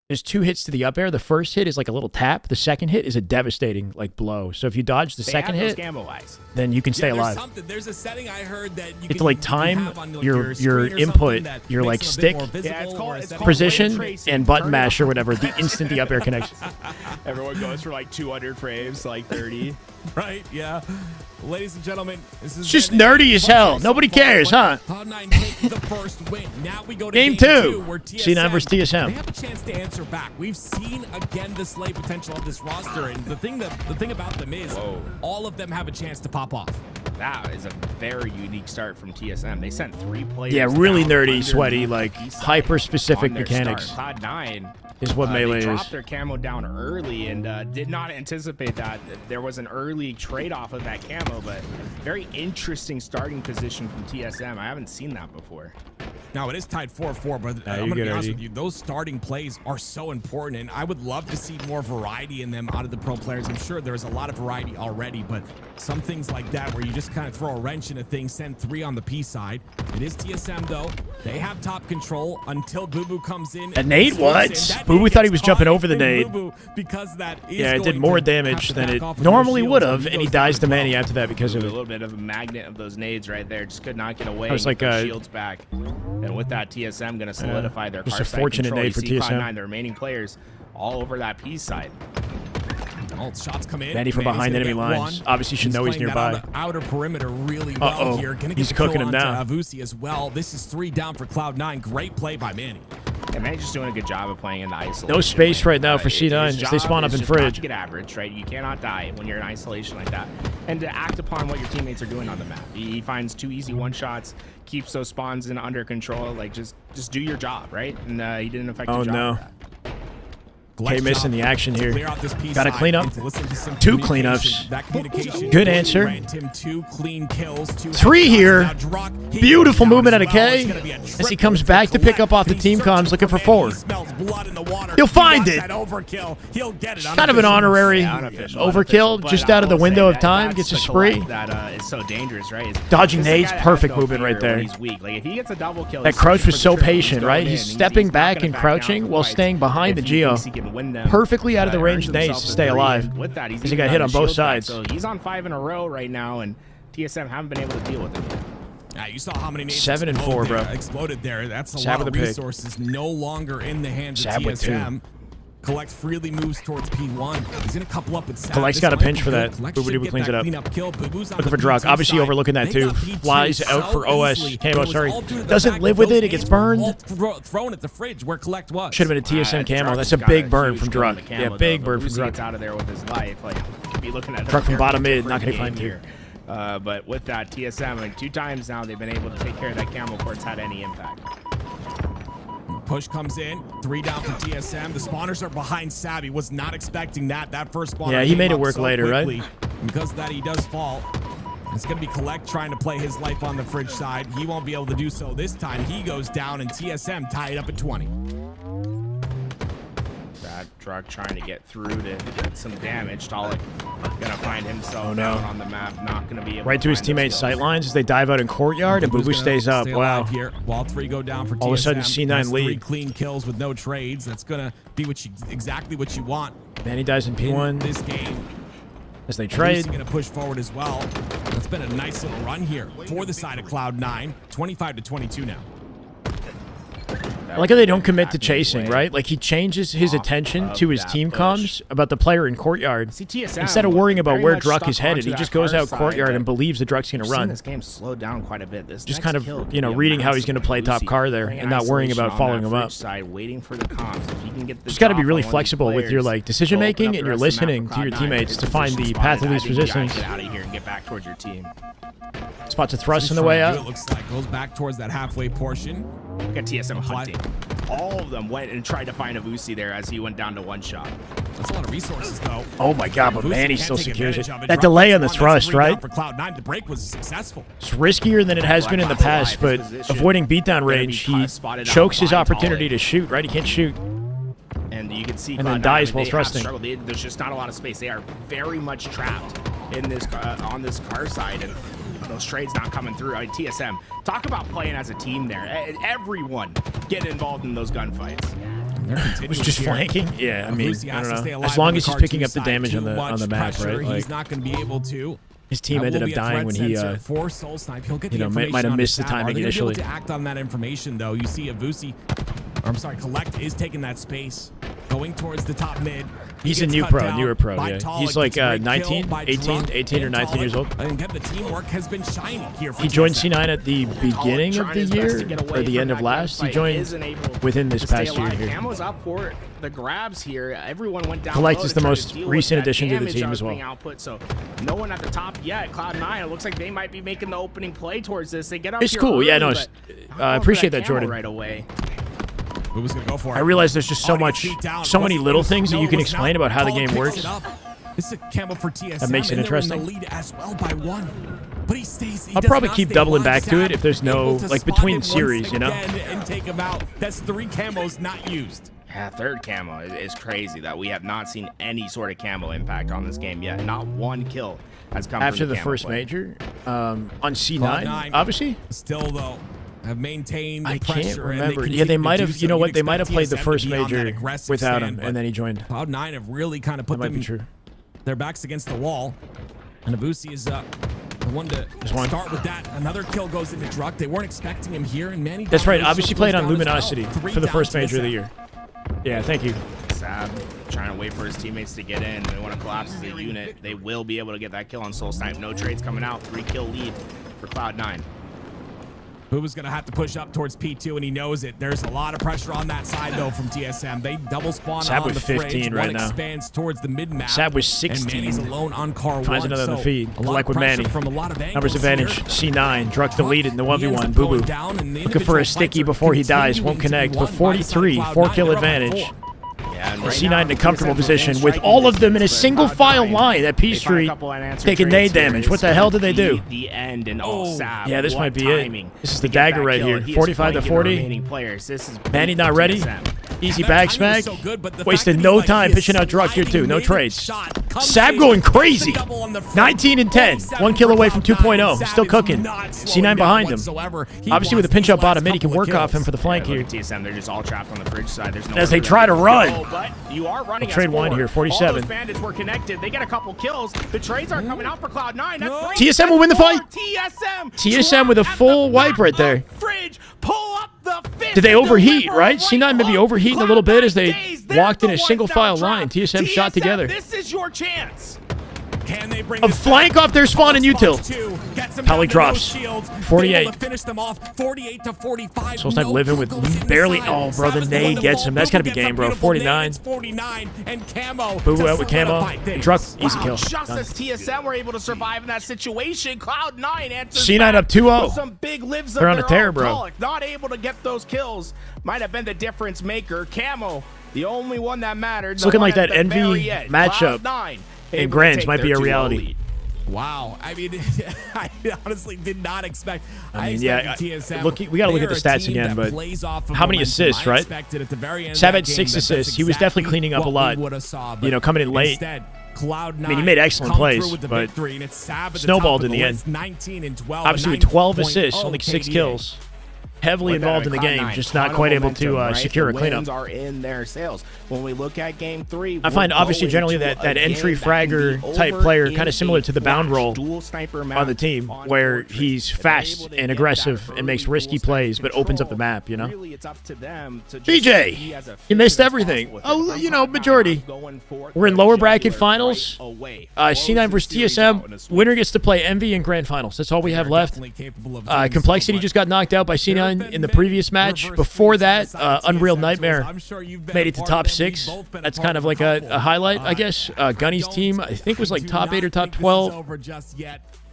There's 2 hits to the up air. The first hit is like a little tap. The second hit is a devastating like blow. So if you dodge the second hit, then you can stay alive. There's a setting I heard that You have to like time your input, your like stick position and button mash or whatever. The instant the up air connects. Everyone goes for like 200 frames, like 30. Right? Yeah. Ladies and gentlemen, this is It's just nerdy as hell. Nobody cares, huh? Cloud9 take the first win. Now we go to Game 2, 2. where C9 versus TSM. They have a chance to answer back. We've seen again the slay potential of this roster, and the thing about them is all of them have a chance to pop off. That is a very unique start from TSM. They sent 3 players. Yeah, really down nerdy, sweaty, underneath like the B-side hyper-specific on their mechanics. start. Cloud9 is what Melee they is. dropped their camo down early and did not anticipate that. There was an early trade-off of that camo, but very interesting starting position from TSM. I haven't seen that before. Now, it is tied 4-4, but I'm going to be honest with you. Those starting plays are so important, and I would love to see more variety in them out of the pro players. I'm sure there's a lot of variety already, but some things like that where you just kind of throw a wrench in a thing, send 3 on the P side. It is TSM, though. They have top control until Boo Boo comes in. A nade? What? Boo Boo thought he was jumping over the nade. Because that is Yeah, it did going more to damage have to than back it off of normally your would shields, have, and he dies to Manny after that because of A it. little bit of a magnet of those nades right there. Just could not get away. That was and get like their a- shields back. And with that, TSM going to solidify their just car a side fortunate control. nade for You see TSM. Cloud9, the remaining players all over that P side. Oh, shots come in. Manny from Manny's behind gonna enemy get lines. one. Obviously, should know he's playing nearby. that outer perimeter really well Uh-oh. here. Gonna He's get the cooking kill him down. onto Uzi as well. This is 3 down for Cloud9. Great play by Manny. And Manny's just doing a good job of playing in the isolation. No space right now for His C9 as they job spawn up is in just not fridge. to get average, right? You cannot die when you're in isolation like that. And to act upon what your teammates are doing on the map. He finds 2 easy one-shots, keeps those spawns in under control. Like, just do your job, right? And he did an effective Oh, job no. with that. K missing the action here. Clear out this P Got to side clean up. and to listen to some 2 communication. cleanups. That communication Good answer. grant him 2 clean kills. 3 here. Beautiful movement out of K as he comes back to pick up off the team comms looking for 4. He'll find it. Kind of an honorary overkill just out of the window of time. Gets a spree. That is so dangerous, right? Is Dodging this is a nades, guy that perfect has no movement right fear when there. He's weak. Like if he gets a double kill, That he's crouch searching was for so the triple. patient, He's right? going He's in. stepping not back gonna and back crouching down while twice. staying behind the If he Geo. thinks he can win them, Perfectly out of the earns range of nades himself to a stay three, alive. and with that, he's As he even got hit got on his both shield back. sides. So he's on 5 in a row right now, and TSM haven't been able to deal with him yet. Yeah, you saw how many nades 7 and 4, bro. exploded there. That's a Sab lot with of a pick. resources no longer in the hands Sab of with 2. TSM. Collect freely moves towards P1. He's gonna couple up with Sab. Collect's got a pinch for that. Boo cleans it up. Looking for Drug. Obviously overlooking that too. Flies out for OS. Camo, sorry. Doesn't live with it. It gets burned. Thrown at the fridge where Collect was. Should have been a TSM camo. That's a big burn from Drug. Yeah, big burn from Drug. Out of there with his life. Like, be looking at Drug from bottom mid. Not gonna find here. But with that TSM, like 2 times now, they've been able to take care of that camo before it's had any impact. Push comes in, 3 down for TSM. The spawners are behind Savvy. Was not expecting that. That first spawner. Yeah, he made it work later, quickly. right? Because of that, he does fall. It's going to be Collect trying to play his life on the fridge side. He won't be able to do so this time. He goes down, and TSM tied up at 20. That Drug trying to get through to get some damage. Talik gonna find himself down on the map. Not gonna be able right to his teammates' sight lines as they dive out in courtyard, and Boo stays up. Wow. Here. Wall 3 go down for TSM. All of a sudden, C9 lead. 3 clean kills with no trades. That's gonna be exactly what you want. Manny dies in P1. In this game. As they trade. He's gonna push forward as well. It's been a nice little run here for the side of Cloud9. 25-22 now. I like how they don't commit to chasing, right? Like, he changes his attention to his team comms about the player in courtyard. Instead of worrying about where Druck is headed, he just goes out courtyard and believes the Druck's going to run. This game slowed down quite a bit. Just kind of, you know, reading how he's going to play top car there and not worrying about following him up. Waiting for the comms. If you can get the just got to be really flexible with your, like, decision making and your listening to your teammates to find the path of least resistance. Get out of here and get back towards your team. Spots a thrust on the way out. It looks like goes back towards that halfway portion. Look at TSM hunting. All of them went and tried to find a Uzi there as he went down to 1 shot. That's a lot of resources, though. Oh my God, but Manny still secures it. That delay on the thrust, right? For Cloud9, the break was successful. It's riskier than it has been in the past, but avoiding beatdown range, he chokes his opportunity to shoot, right? He can't shoot. And you can see and then dies while thrusting. There's just not a lot of space. They are very much trapped in this on this car side, and those trades not coming through. I mean, TSM, talk about playing as a team there. Everyone get involved in those gunfights. It was just flanking. Yeah, I mean, I don't know. As long as he's picking up the damage on the map, right? Like, he's not going to be able to. His team ended up dying when he, you know, might have missed the timing initially. To act on that information, though, you see Avusi, or I'm sorry, Collect is taking that space, going towards the top mid. He's a newer pro, yeah. He's like 19, 18 or 19 years old. And the teamwork has been shining here. He joined C9 at the beginning of the year, or the end of last. He joined within this past year here. Camo's up for the grabs here. Everyone went down. Collect is the most recent addition to the team as well. Output, so no one at the top yet. Cloud9, it looks like they might be making the opening play towards this. They get up. It's cool, yeah. No, I appreciate that, Jordan. Right away. Who was gonna go for it? I realize there's just so many little things that you can explain about how the game works. This is a camo for TSM. That makes it interesting. In the lead as well by 1. But he stays. I'll probably keep doubling back to it if there's no, like, between series, you know? And take him out. That's 3 camos not used. Yeah, 3rd camo is crazy that we have not seen any sort of camo impact on this game yet. Not 1 kill has come after from the first major on C9, obviously. Still though, have maintained the I pressure. can't remember. Yeah, they might have. You know what? They might have played the first major without him, and then he joined. Cloud9 have really kind of put their backs against the wall, and Avusi is the one to start with that. Another kill goes into Druck. They weren't expecting him here, and Manny. That's right. Obviously played on Luminosity for the first major of the year. Yeah, thank you. Sab trying to wait for his teammates to get in. They want to collapse as a unit. They will be able to get that kill on Soul Snipe. No trades coming out. 3-kill lead for Cloud9. Booba's going to have to push up towards P2, and he knows it. There's a lot of pressure on that side, though, from TSM. They double spawn Sab on the with 15 fridge. right One now. expands towards the mid-map. Sab was 16. And Manny's alone on car 1. Finds another on the feed. Like with Manny. From a lot of Numbers advantage. C9. Druck deleted in the 1v1. Boo Boo. Looking for a sticky before he dies. Won't connect. But 43. 4-kill advantage. Yeah, and C9 in a comfortable position with all of them in a single file line at P Street taking nade damage. What the hell did they do? The end and all Sab. Yeah, this might be it. This is the dagger right here. 45 to 40. Manny not ready. Easy bag smack. Wasted no time pitching out Druck here too. No trades. Sab going crazy. 19 and 10. 1 kill away from 2.0. Still cooking. C9 behind him. Obviously with a pinch up bottom mid, he can work off him for the flank here. TSM, they're just all trapped on the bridge side. There's no as they try to run. But you are running. Trade 1 here. 47. All those bandits were connected. They get a couple kills. The trades aren't coming out for Cloud9. That's TSM will win the fight. TSM with a full wipe right there. Fridge, pull up the fist. Did they overheat, right? C9 maybe overheating a little bit as they walked in a single file line. TSM shot together. This is your chance. Can they bring A flank off their spawn and util. Pally drops. 48. Finish them off 48 to 45. So I'm living with barely. Oh, bro, the nade gets him. That's gotta be game, bro. 49. 49 and Camo. Boo out with Camo. Truck, easy kill. Just as TSM were able to survive in that situation, Cloud9 answers C9 up 2-0. with some big lives They're of on a their tear, own. bro. Tolic not able to get those kills. Might have been the difference maker. Camo, the only one that mattered. It's looking like that Envy matchup in Grands might be a reality. Wow. I mean, I honestly did not expect. I mean, yeah. TSM, Look, we got to look at the stats again, but how many assists, right? Sab had 6 assists. He was definitely cleaning up a lot. You know, coming in late. I mean, he made excellent plays, but snowballed in the end. 19 and 12. Obviously, with 12 assists, only 6 kills. Heavily involved in the game, just not quite able to secure a cleanup. Are in their sales. When we look at game 3, I find obviously generally that entry fragger type player kind of similar to the bound role on the team, where he's fast and aggressive and makes risky plays, but opens up the map. You know. BJ, you missed everything. Oh, you know, majority. We're in lower bracket finals. C9 versus TSM. Winner gets to play Envy in grand finals. That's all we have left. Complexity just got knocked out by C9 in the previous match. Before that, Unreal Nightmare made it to top 6. That's kind of like a highlight, I guess. Gunny's team, I think, was like top 8 or top 12.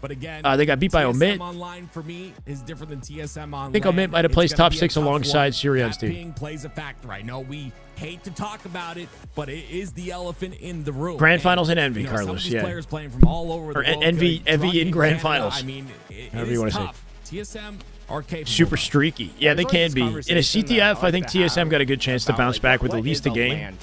But again, they got beat by Omit. Online for me is different than TSM online. I think Omit might have placed top 6 alongside Sirion's team. Plays a factor. I know we hate to talk about it, but it is the elephant in the room. Grand finals and Envy, Carlos. Yeah. Players playing from all over the world. Envy in grand finals. I mean, however you want to say. TSM are capable. Super streaky. Yeah, they can be. In a CTF, I think TSM got a good chance to bounce back with at least a game.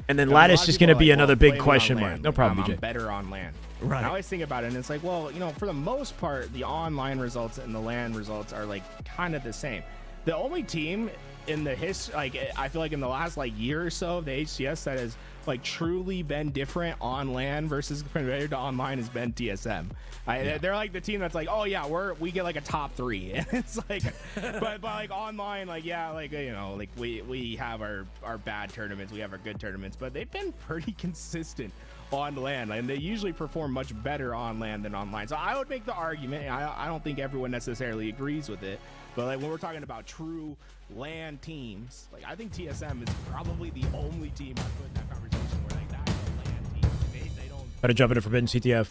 And then Lattice is going to be another big question mark. No problem, BJ. Better on LAN. Right. I always think about it, and it's like, well, you know, for the most part, the online results and the LAN results are like kind of the same. The only team in the history, like I feel like in the last like year or so of the HCS that has like truly been different on LAN versus compared to online has been TSM. They're like the team that's like, oh yeah, we get like a top 3. And it's like, but like online, like yeah, like you know, like we have our bad tournaments, we have our good tournaments, but they've been pretty consistent on LAN, and they usually perform much better on LAN than online. So I would make the argument, I don't think everyone necessarily agrees with it, but like when we're talking about true LAN teams, like I think TSM is probably the only team I put in that conversation where like that's a LAN team. They don't. Gotta jump into Forbidden CTF.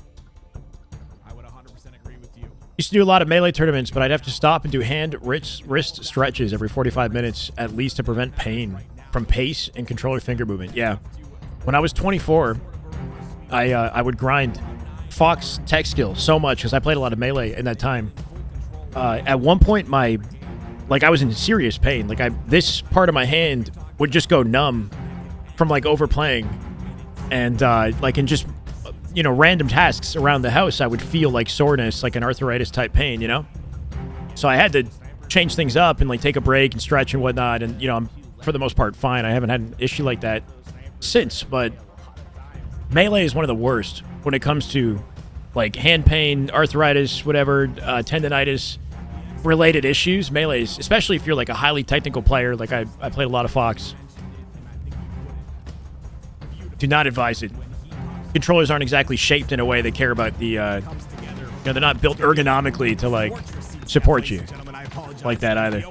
I would 100% agree with you. Used to do a lot of melee tournaments, but I'd have to stop and do wrist stretches every 45 minutes at least to prevent pain from pace and controller finger movement. Yeah. When I was 24, I would grind Fox tech skill so much because I played a lot of melee in that time. At one point, I was in serious pain. Like this part of my hand would just go numb from like overplaying, and like in just random tasks around the house, I would feel like soreness, like an arthritis type pain, you know. So I had to change things up and like take a break and stretch and whatnot. And I'm for the most part fine. I haven't had an issue like that since, but melee is one of the worst when it comes to like hand pain, arthritis, whatever, tendonitis related issues. Melees, especially if you're like a highly technical player, like I played a lot of Fox. Do not advise it. Controllers aren't exactly shaped in a way that care about the they're not built ergonomically to like support you like that either.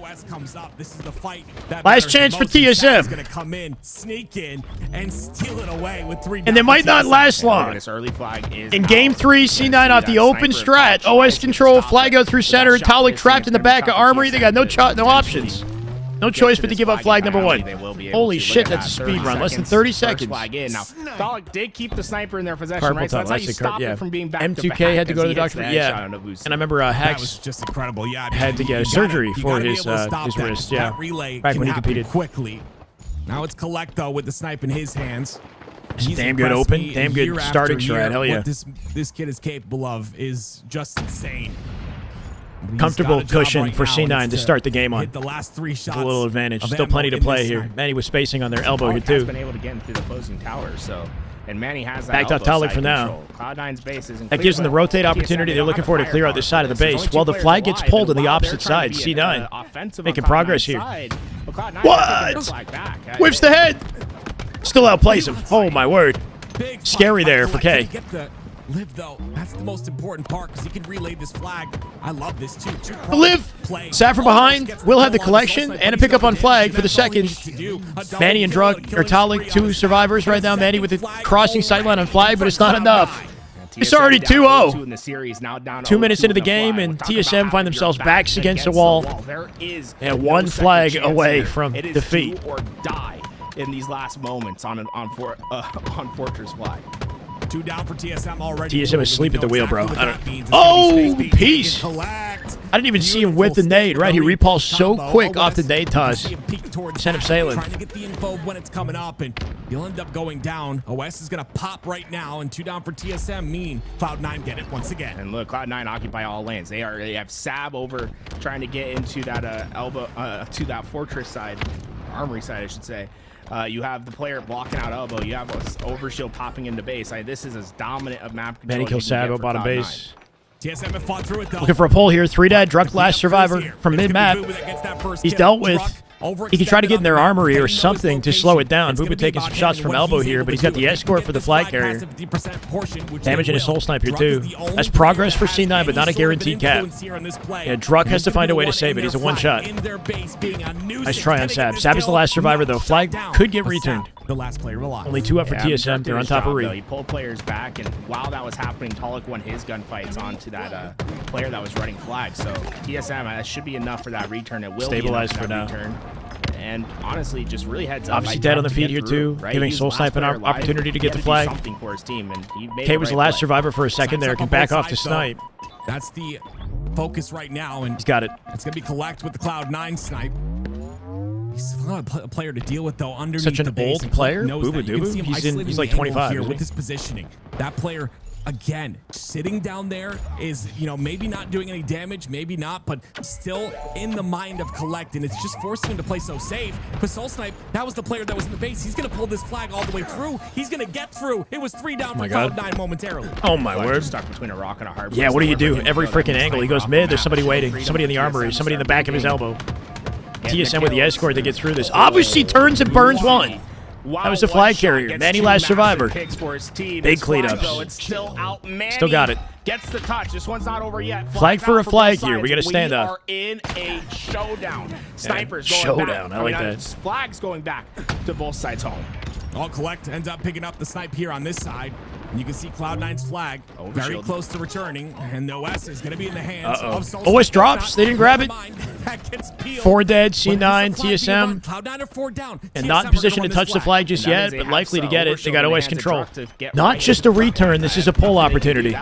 Last chance for TSM. Gonna come in, sneak in, and steal it away with 3. And they might not last long. In game 3, C9 off the open strat. OS control, flag out through center. Tolic trapped in the back of Armory. They got no options. No choice but to give up flag number 1. Holy shit, that's a speed run. Less than 30 seconds. Now, Tolic did keep the sniper in their possession, right? So that's how you stop it from being back to back. M2K had to go to the doctor. Yeah. And I remember that was just incredible. Yeah, had to get a surgery for his wrist. Yeah. Back when he competed. Quickly. Now it's Collecto with the snipe in his hands. Damn good open. Damn good starting strat. Hell yeah. What this kid is capable of is just insane. Comfortable cushion for C9 to start the game on. Hit the last 3 shots. A little advantage. Still plenty to play here. Manny was spacing on their elbow here too. Been able to get through the opposing tower, so and Manny has that. Backed out Tolic for now. Cloud9's base isn't that gives them the rotate opportunity they're looking for to clear out this side of the base. Well, the flag gets pulled on the opposite side. C9 making progress here. What? Whiffs the head. Still outplays him. Oh, my word. Scary there for K. Get the live, though. That's the most important part because he can relay this flag. I love this, too. Live. Sat from behind. Will have the collection and a pickup on flag for the second. Manny and Talik, 2 survivors right now. Manny with the crossing sideline on flag, but it's not enough. It's already 2-0. 2 minutes into the game, and TSM find themselves backs against the wall. And 1 flag away from defeat. Do or die in these last moments on Fortress flag. 2 down for TSM already. TSM is asleep at the wheel, bro. Oh, peace. I didn't even see him whip the nade, right? He repulsed so quick off the nade toss. Sent him sailing. Trying to get the info when it's coming up, and he'll end up going down. OS is going to pop right now, and 2 down for TSM mean Cloud9 get it once again. And look, Cloud9 occupy all lanes. They have Sab over trying to get into that elbow, to that Fortress side, Armory side, I should say. You have the player blocking out elbow. You have overshield popping into base. This is as dominant a map control. Manny kills Sabo, bottom base. TSM have fought through it, though. Looking for a pull here. 3 dead. Druk last survivor from mid-map. He's dealt with. He could try to get in their armory or something to slow it down. Bubu taking some shots from elbow here, but he's got the escort for the flag carrier. Damage in his soul snipe here, too. That's progress for C9, but not a guaranteed cap. Yeah, Druk has to find a way to save it. He's a one-shot. Nice try on Sab. Sab is the last survivor, though. Flag could get returned. The last player alive. Only 2 up for TSM. They're on top of Reed. He pulled players back, and while that was happening, Talik won his gunfights onto that player that was running flag. So TSM, that should be enough for that return. It will stabilize for now. Return. And honestly, just really heads up. Obviously dead on the feed here too, right? Giving Soul Snipe an opportunity to get the flag. Something for his team, and he made K was the last survivor for a second there. Can back off to snipe. That's the focus right now, and he's got it. It's gonna be collect with the Cloud9 snipe. He's not a player to deal with though. Underneath such an the base, old player. Bubu Dubu. He's like 25 here with his positioning. That player. Again, sitting down there is, maybe not doing any damage, maybe not, but still in the mind of Collect, and it's just forcing him to play so safe. But Soul Snipe, that was the player that was in the base. He's going to pull this flag all the way through. He's going to get through. It was 3 down for Cloud9 momentarily. Oh, my word. Stuck between a rock and a hard. Yeah, what do you do? Every freaking angle. He goes mid, there's somebody waiting. Somebody in the armory, somebody in the back of his elbow. TSM with the escort to get through this. Obviously turns and burns 1. That was the flag carrier. Manny last survivor. Big cleanup. Still got it. Gets the touch. This one's not over yet. Flag for a flag here. We got to stand up. We are in a showdown. Snipers going back. I like that. Flags going back to both sides home. All Collect ends up picking up the snipe here on this side. And you can see Cloud9's flag very close to returning, and OS is going to be in the hands of Soul. OS drops. They didn't grab it. 4 dead, C9, TSM. Cloud9 are 4 down. And not in position to touch the flag just yet, but likely to get it. They got OS control. Not just a return. This is a pull opportunity.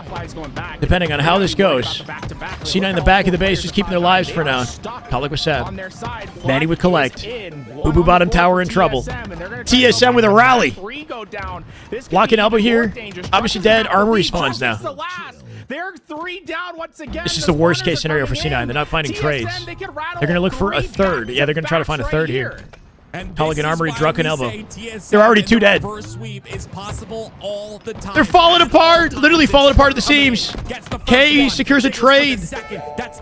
Depending on how this goes. C9 in the back of the base, just keeping their lives for now. Talik with Sab. Manny would collect. Bubu bottom tower in trouble. TSM with a rally. Blocking elbow here. Obviously dead. Armory spawns now. They're 3 down once again. This is the worst case scenario for C9. They're not finding trades. They're going to look for a third. Yeah, they're going to try to find a third here. Pelican Armory, Druk and elbow. They're already 2 dead. They're falling apart. Literally falling apart at the seams. K secures a trade.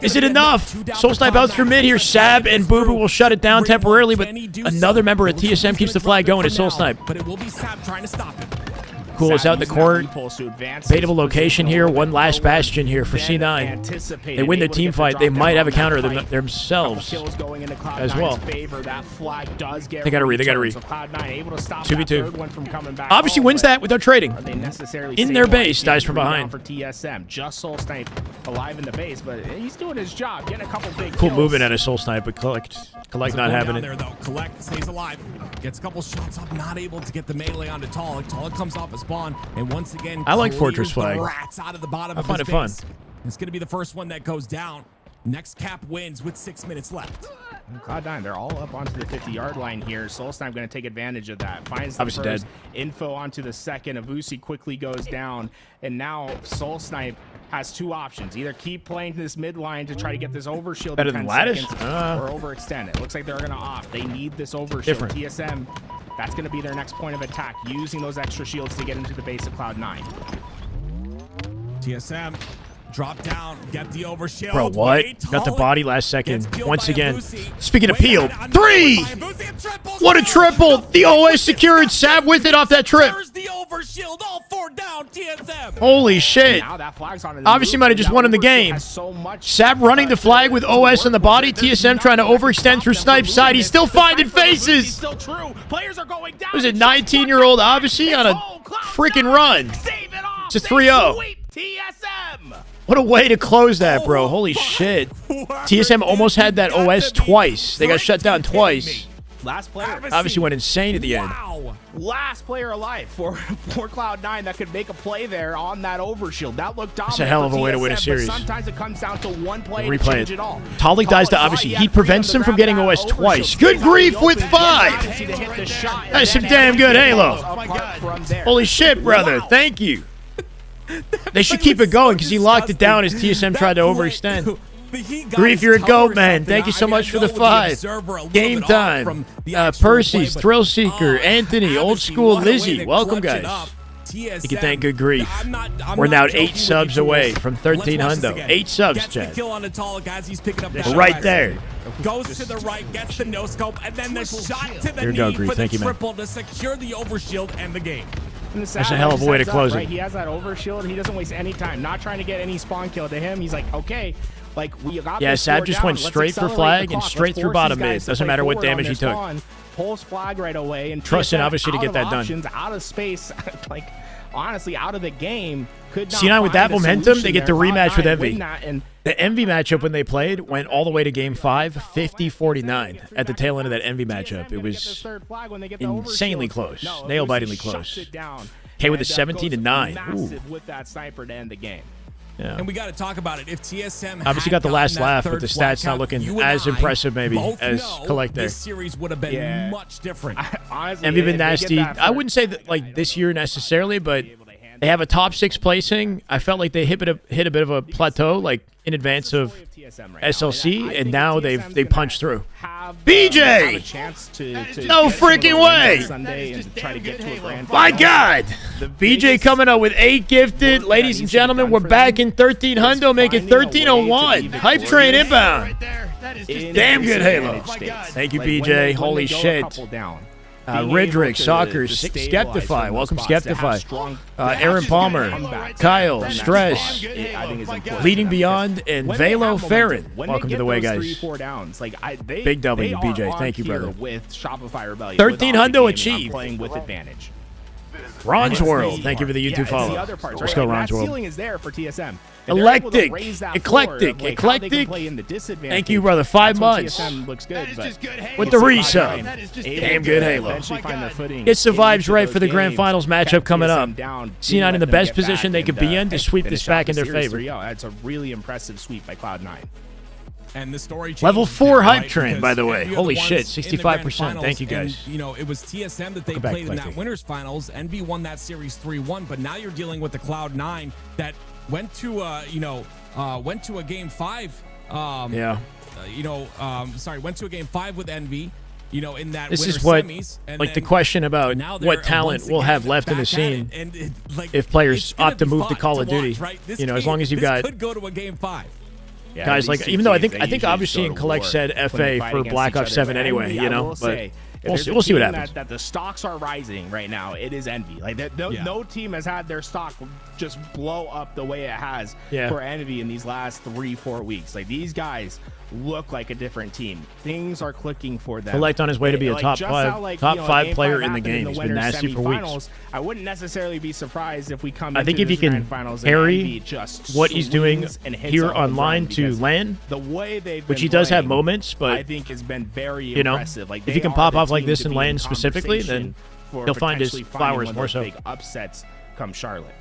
Is it enough? Soul Snipe out through mid here. Sab and Bubu will shut it down temporarily, but another member of TSM keeps the flag going to Soul Snipe. But it will be Sab trying to stop it. Cool is out in the court. Baitable location here. One last bastion here for C9. They win their team fight. They might have a counter themselves as well. They got to read. 2v2. Obviously wins that without trading. In their base, dies from behind. For TSM, just Soul Snipe alive in the base, but he's doing his job, getting a couple big cool movement at a Soul Snipe, but Collect not having it. Collect stays alive. Gets a couple shots up, not able to get the melee onto Talik. Talik comes off a spawn, and once again, I like Fortress Flag. Rats out of the bottom I find it fun. It's going to be the first one that goes down. Next cap wins with 6 minutes left. Cloud9, they're all up onto the 50-yard line here. Soul Snipe going to take advantage of that. Finds the obviously first dead. Info onto the second. Avusi quickly goes down, and now Soul Snipe has 2 options. Either keep playing this mid line to try to get this overshield better in 10 than Lattice? seconds, or overextend it. Looks like they're going to opt. They need this overshield. TSM, that's going to be their next point of attack, using those extra shields to get into the base of Cloud9. TSM Drop down, get the overshield. Bro, what? Wait, Got the Holland body last second. gets peeled Once by again. Uzi. Speaking of Wait, peeled. another 3! by Uzi, a triple What a kill. triple! The OS secured. Sab with it off that trip. There's the overshield. All 4 down. TSM. Holy shit. Now that flag's on Obviously might have just won in the game. Sab running the flag with OS on the body. TSM trying to overextend through snipe side. He's still finding faces. Still true. Players are going down. Was it 19-year-old Obviously on a freaking run? It's a 3-0. TSM. What a way to close that, bro. Holy shit. TSM almost had that OS twice. They got shut down twice. Last player. Obviously went insane at the end. Wow. Last player alive for Cloud9 that could make a play there on that overshield. That looked dominant. That's a hell of a way to win a TSM, series. But sometimes it comes down to one play to Replay change it. it all. Talik dies to Obviously. He prevents him from getting OS twice. Good grief with 5. That's some damn good Halo. Holy shit, brother. Thank you. They should keep it going because he locked it down as TSM tried to overextend. Grief, you're a goat, man. Thank you so much for the 5. Game time. Percy's, Thrill Seeker, Anthony, Old School, Lizzie. Welcome, guys. You can thank Good Grief. We're now 8 subs away from 13 hundo. 8 subs, Chad. We're right there. Goes to the right, gets the no scope, and then the shot to the Here we go, knee Grief. for the Thank you, man. triple to secure the overshield and the game. That's a hell of a way to close it. He has that overshield. He doesn't waste any time. Not trying to get any spawn kill to him. He's like, okay, like we got. Yeah, this Sab score just down. went Let's straight for accelerate flag the and clock. straight Let's through force bottom these guys mid. to Doesn't play matter what forward on damage he their took. spawn. Pulls flag right away and Trust in TSM Obviously to out get of that done. options, out of space, like honestly, out of the game. Could not C9 with that find a momentum, solution they get there. the rematch with Cloud9 Envy. win that, and The Envy matchup when they played went all the way to game 5, 50-49 at the tail end of that Envy matchup. It was insanely close, nail-bitingly close. K with a 17-9. Ooh. with that sniper to end the game. Yeah. And we got to talk about it. If TSM Obviously got the last laugh, but the stats not looking as impressive maybe as Collector. This series would have been much different. Honestly, Envy been if they nasty. get that I wouldn't say that like this year necessarily, but they have a top 6 placing. I felt like they hit a bit of a plateau, like in advance of SLC, and now they punched through. BJ! No freaking way! My God! BJ coming up with 8 gifted. Ladies and gentlemen, we're back in 13 hundo, making 1301. Hype train inbound. Damn good Halo. Thank you, BJ. Holy shit. Ridrick, Soccer, Skeptify. Welcome, Skeptify. Aaron Palmer, Kyle, Stress, Leading Beyond, and Velo Farron. Welcome to the way, guys. Big W, BJ. Thank you, brother. 13 hundo achieved. Playing with advantage. Ron's World. Thank you for the YouTube follow. Let's go, Ron's That World. ceiling is there for TSM. Eclectic. Eclectic. Thank you, brother. 5 months. Looks good, with the resub. Damn good Halo. It's the vibes right for the grand finals matchup coming up. C9 in the best position they could be in to sweep this back in their favor. That's a really impressive sweep by Cloud9. And the story Level 4 now, hype right? train, Because by the way. Envy are Holy ones shit, in the grand 65%. finals, Thank you, guys. And, you know, it was TSM that they Welcome back, played in that Collector. winners finals. Envy won that series 3-1, but now you're dealing with the Cloud9 that went to went to a game 5. Went to a game 5 with Envy. You know, in that This winner is what, semis, and like, the then question about now they're what talent once we'll again have left in the back at it, scene and it, like, if players it's gonna opt to be move to fun Call of watch, Duty. right? This You know, as game- long as you've this got could go to a game 5. Yeah, guys these like, two even though I teams, think they obviously usually in go to Collect war said when they FA fight for against Black each Ops other. 7 But anyway, Envy, you I know, will but say, if we'll there's a see what team happens. That the stocks are rising right now. It is Envy. Like no team has had their stock just blow up the way it has for Envy in these last 3-4 weeks. Like these guys look like a different team. Things are clicking for them. Collect on his way to be a Like, top just 5 how, like, top you know, 5 game player 5 in the happened game. the He's been winners nasty for weeks. semifinals. I wouldn't necessarily be surprised if we come I think into if he this can grand finals and parry Envy just what he's doing swings and hits here a home online run, to because LAN, the way they've which been he does have playing, moments, but I think has been very you know, impressive. Like, if they he can are pop the off like team this to in be LAN specifically, conversation then for he'll find his potentially finding flowers one of more those so. big upsets come Charlotte.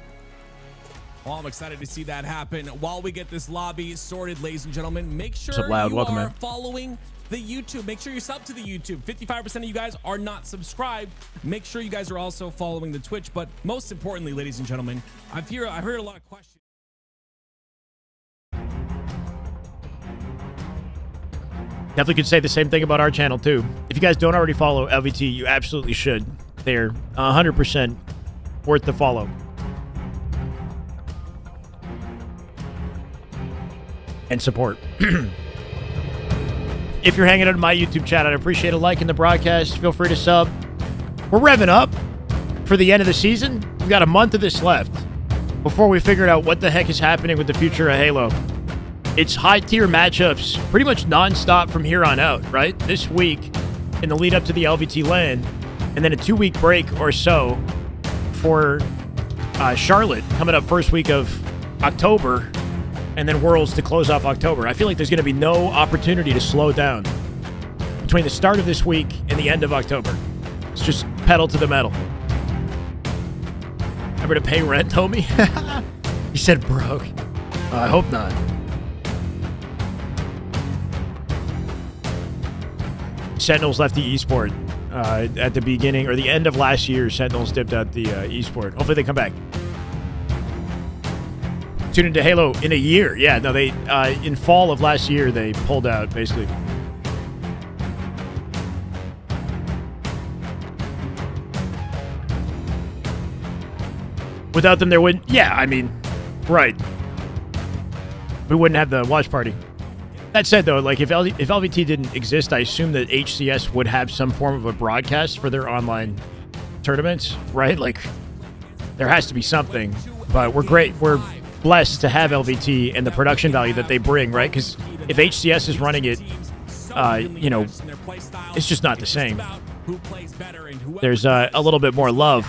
Well, I'm excited to see that happen. While we get this lobby sorted, ladies and gentlemen, make sure What's up, Loud? you Welcome, are man. following the YouTube. Make sure you're subbed to the YouTube. 55% of you guys are not subscribed. Make sure you guys are also following the Twitch. But most importantly, ladies and gentlemen, I heard a lot of questions. Definitely could say the same thing about our channel too. If you guys don't already follow LVT, you absolutely should. They're 100% worth the follow. and support. If you're hanging out in my YouTube chat, I'd appreciate a like in the broadcast. Feel free to sub. We're revving up for the end of the season. We've got a month of this left before we figure out what the heck is happening with the future of Halo. It's high-tier matchups pretty much non-stop from here on out, right? This week in the lead up to the LVT LAN, and then a 2-week break or so for Charlotte coming up first week of October, and then Worlds to close off October. I feel like there's going to be no opportunity to slow down between the start of this week and the end of October. It's just pedal to the metal. Ever to pay rent, homie? He said broke. I hope not. Sentinels left the esport at the beginning or the end of last year. Sentinels dipped out the esport. Hopefully they come back. Tuned into Halo in a year. Yeah, no, they in fall of last year they pulled out basically. Without them, there wouldn't. Yeah, I mean, right. We wouldn't have the watch party. That said, though, like if LVT didn't exist, I assume that HCS would have some form of a broadcast for their online tournaments, right? Like there has to be something. But we're blessed to have LVT and the production value that they bring, right? Because if HCS is running it, you know, it's just not the same. There's a little bit more love,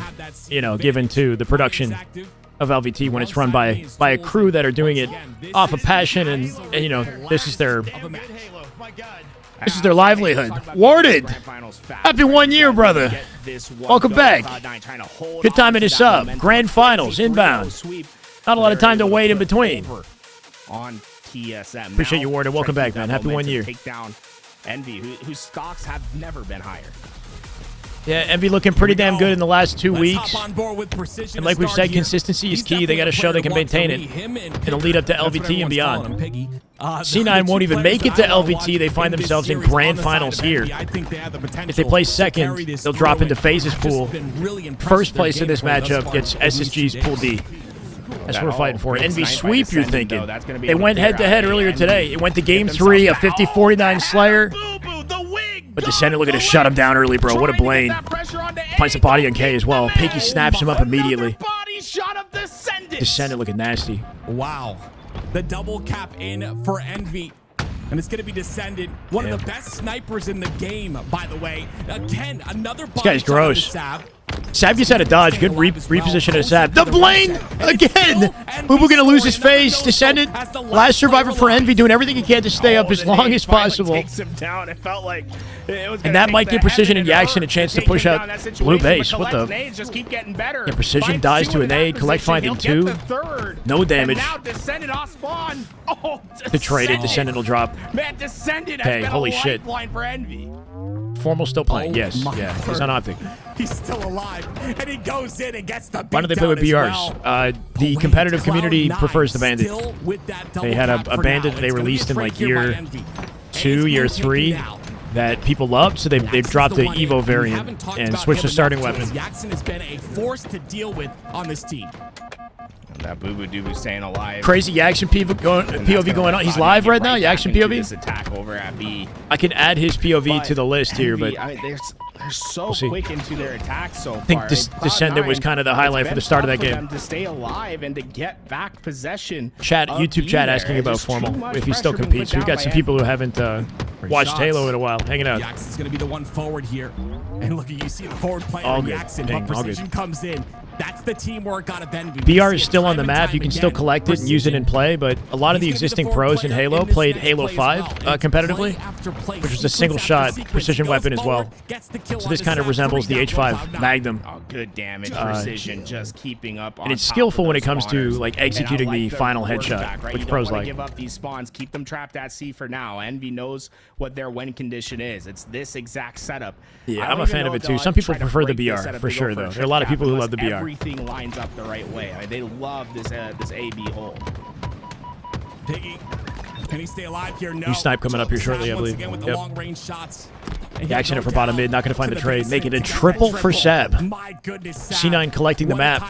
you know, given to the production of LVT when it's run by a crew that are doing it off of passion and you know, this is their livelihood. Warded! Happy 1 year, brother. Welcome back. Good time in his sub. Grand finals, inbound. Not a lot of time to wait in between. On TSM. Appreciate you, Warded. Welcome back, man. Happy 1 year. Take down Envy, whose stocks have never been higher. Yeah, Envy looking pretty damn good in the last 2 weeks. And like we've said, consistency is key. They got to show they can maintain it in the lead up to LVT and beyond. C9 won't even make it to LVT. They find themselves in grand finals here. If they play second, they'll drop into FaZe's pool. First place in this matchup gets SSG's Pool D. That's what we're fighting for. Envy sweep, you're thinking. They went head-to-head earlier today. It went to Game 3, a 50-49 Slayer. But Descendant looking to shut him down early, bro. What a blame. Finds the body on K as well. Pinky snaps him up immediately. Descendant looking nasty. Wow. The double cap in for Envy. And it's going to be Descendant. One of the best snipers in the game, by the way. Again, another body. This guy's gross. Sab gets out of dodge. Good reposition of Sab. The Blaine again. Boo Boo gonna lose his face. Descendant, last survivor for Envy, doing everything he can to stay up as long as possible. Takes him down. It felt like it was and that might give Precision and Jackson a chance to push out blue base. What the? Just keep getting better. Yeah, Precision dies to a nade. Collect finding 2. No damage. Now Descendant off spawn. Oh, Betrayed. Descendant will drop. Man, Descendant hey, holy shit. For Envy. Formal still playing. Yes. Yeah. He's on Optic. He's still alive, and he goes in and gets the. Why do they play with BRs? The competitive community prefers the Bandit. They had a Bandit that they released in like year 2, year 3 that people loved, so they've dropped the Evo variant and switched the starting weapon. Jackson has been a force to deal with on this team. That Boo Boo Doo staying alive. Crazy Jackson POV going on. He's live right now. Jackson POV. This attack over at B. I can add his POV to the list here, but they're so quick into their attacks so far. I think Descendant was kind of the highlight for the start of that game. To stay alive and to get back possession. Chat, YouTube chat asking about Formal if he still competes. We've got some people who haven't watched Halo in a while, hanging out. Jackson's going to be the one forward here. And look, you see the forward player Jackson, but Precision comes in. That's the teamwork out of Envy. BR is still on the map. You can still collect it and use it in play, but a lot of the existing pros in Halo played Halo 5 competitively, which was a single-shot precision weapon as well. So this kind of resembles the H5 Magnum. Oh, good damage. Precision just keeping up on. And it's skillful when it comes to like executing the final headshot, which pros like. Give up these spawns, keep them trapped at C for now. Envy knows what their win condition is. It's this exact setup. Yeah, I'm a fan of it too. Some people prefer the BR for sure, though. There are a lot of people who love the BR. Everything lines up the right way. I mean, they love this AB hole. Piggy, can he stay alive here? No. New snipe coming up here shortly, I believe. Again with the long range shots. And accident for bottom mid, not going to find the trade. Make it a triple for Sab. My goodness, C9 collecting the map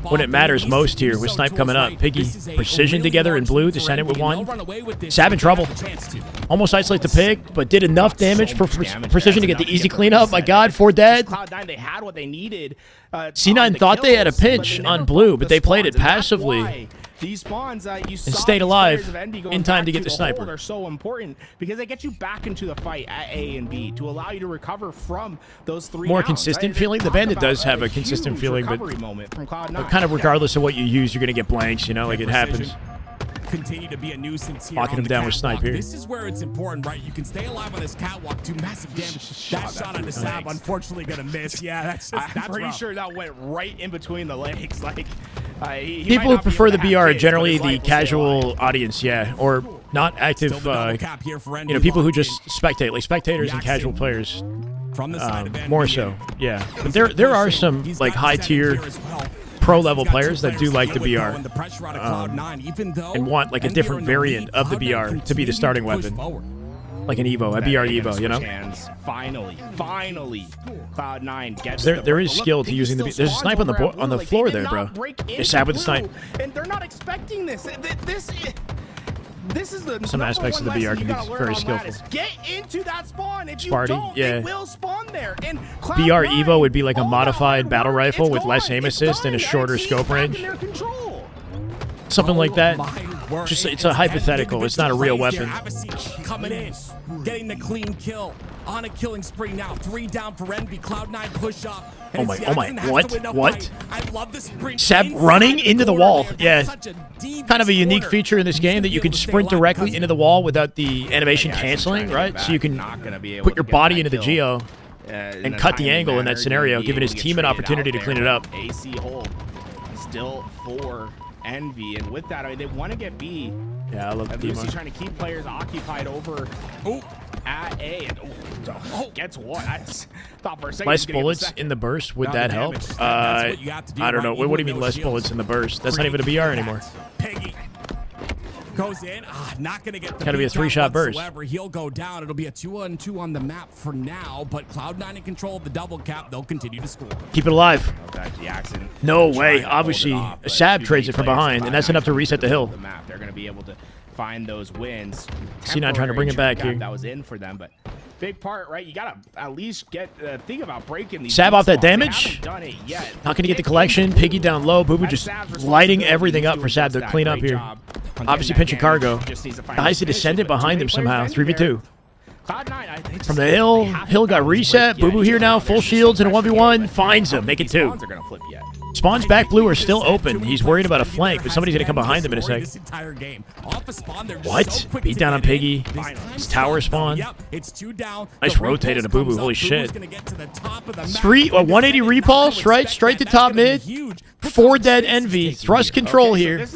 when it matters most here with Snipe coming up. Piggy, precision together in blue, descended with one. Sab in trouble. Almost isolate the pick, but did enough damage for precision to get the easy cleanup. My God, 4 dead. Cloud9, they had what they needed. C9 thought they had a pinch on blue, but they played it passively. These spawns, you and stayed alive in time to get the sniper. Are so important because they get you back into the fight at A and B to allow you to recover from those 3 More downs, consistent right? feeling. The Bandit does have a consistent feeling, but kind of regardless of what you use, you're going to get blanks, you know, like it happens. Continue to be a nuisance here. Locking him down with Snipe here. This is where it's important, right? You can stay alive on this catwalk, do massive damage. That shot on the Sab, unfortunately, gonna miss. Yeah, that's pretty sure that went right in between the legs. Like people who prefer the BR are generally the casual audience, yeah, or not active. You know, people who just spectate, like spectators and casual players. From the side of more so, yeah. But there are some like high tier. Pro-level players that do like the BR and want like a different variant of the BR to be the starting weapon, like an Evo, a BR Evo, you know. Finally, Cloud9 gets. There is skill to using the. There's a snipe on the floor there, bro. It's Sab with the snipe. And they're not expecting this. This is the some aspects of the BR can be very skillful. Get into that spawn. If you Sparty, don't, yeah. they will spawn there. And BR Evo would be like a modified battle rifle with less aim assist and a shorter scope range. Something like that. Just it's a hypothetical. It's not a real weapon. Coming in, getting the clean kill on a killing spree now. 3 down for Envy. Cloud9 push up. Oh my! What? I love this sprint. Sab running into the wall. Yeah, kind of a unique feature in this game that you can sprint directly into the wall without the animation canceling, right? So you can put your body into the geo and cut the angle in that scenario, giving his team an opportunity to clean it up. AC hold still for Envy, and with that, I mean, they want to get B. Yeah, I love the Lucy trying to keep players occupied over at A. And gets one. I thought for a second. Less bullets in the burst, would that help? I don't know. What do you mean less bullets in the burst? That's not even a BR anymore. Piggy goes in. Not going to get the gotta be a 3-shot burst. He'll go down. It'll be a 2-on-2 on the map for now, but Cloud9 in control of the double cap. They'll continue to score. Keep it alive. No way. Obviously, Sab trades it from behind, and that's enough to reset the hill. They're going to be able to find those wins. C9 trying to bring it back here. That was in for them, but big part, right? You gotta at least get think about breaking these. Sab off that spots. damage. Done it yet. Not gonna get the collection. Piggy down low. Boo Boo just lighting everything up for Sab to clean up here. Obviously pinching cargo. Heisty descended behind him somehow. 3v2. From the hill. Hill got reset. Boo Boo here now. Full shields and a 1v1. Finds him. Make it 2. Spawns back blue are still open. He's worried about a flank, but somebody's gonna come behind him in a sec. What? Beat down on Piggy. His tower spawn. Nice rotated to Boo Boo. Holy shit. 180 repulse, right? Straight to top mid. 4 dead Envy. Thrust control here.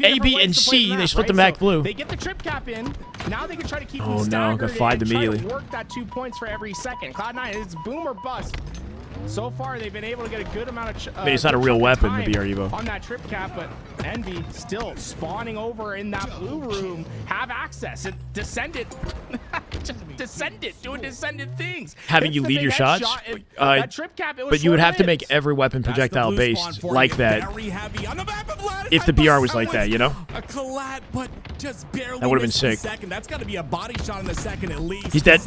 A, B, and C. They split the back blue. They get the trip cap in. Now they can try to keep oh no, got 5'd immediately. Work that 2 points for every second. Cloud9, it's boom or bust. So far, they've been able to get a good amount of. I mean, it's not a real weapon, the BR Evo. On that trip cap, but Envy still spawning over in that blue room, have access. It descended, just descended, doing descended things. Having you lead your shots, that trip cap, it was but you would have to make every weapon projectile based like that. If the BR was like that, you know. A collat, but just barely. That would have been sick. That's got to be a body shot in the second at least. He's dead.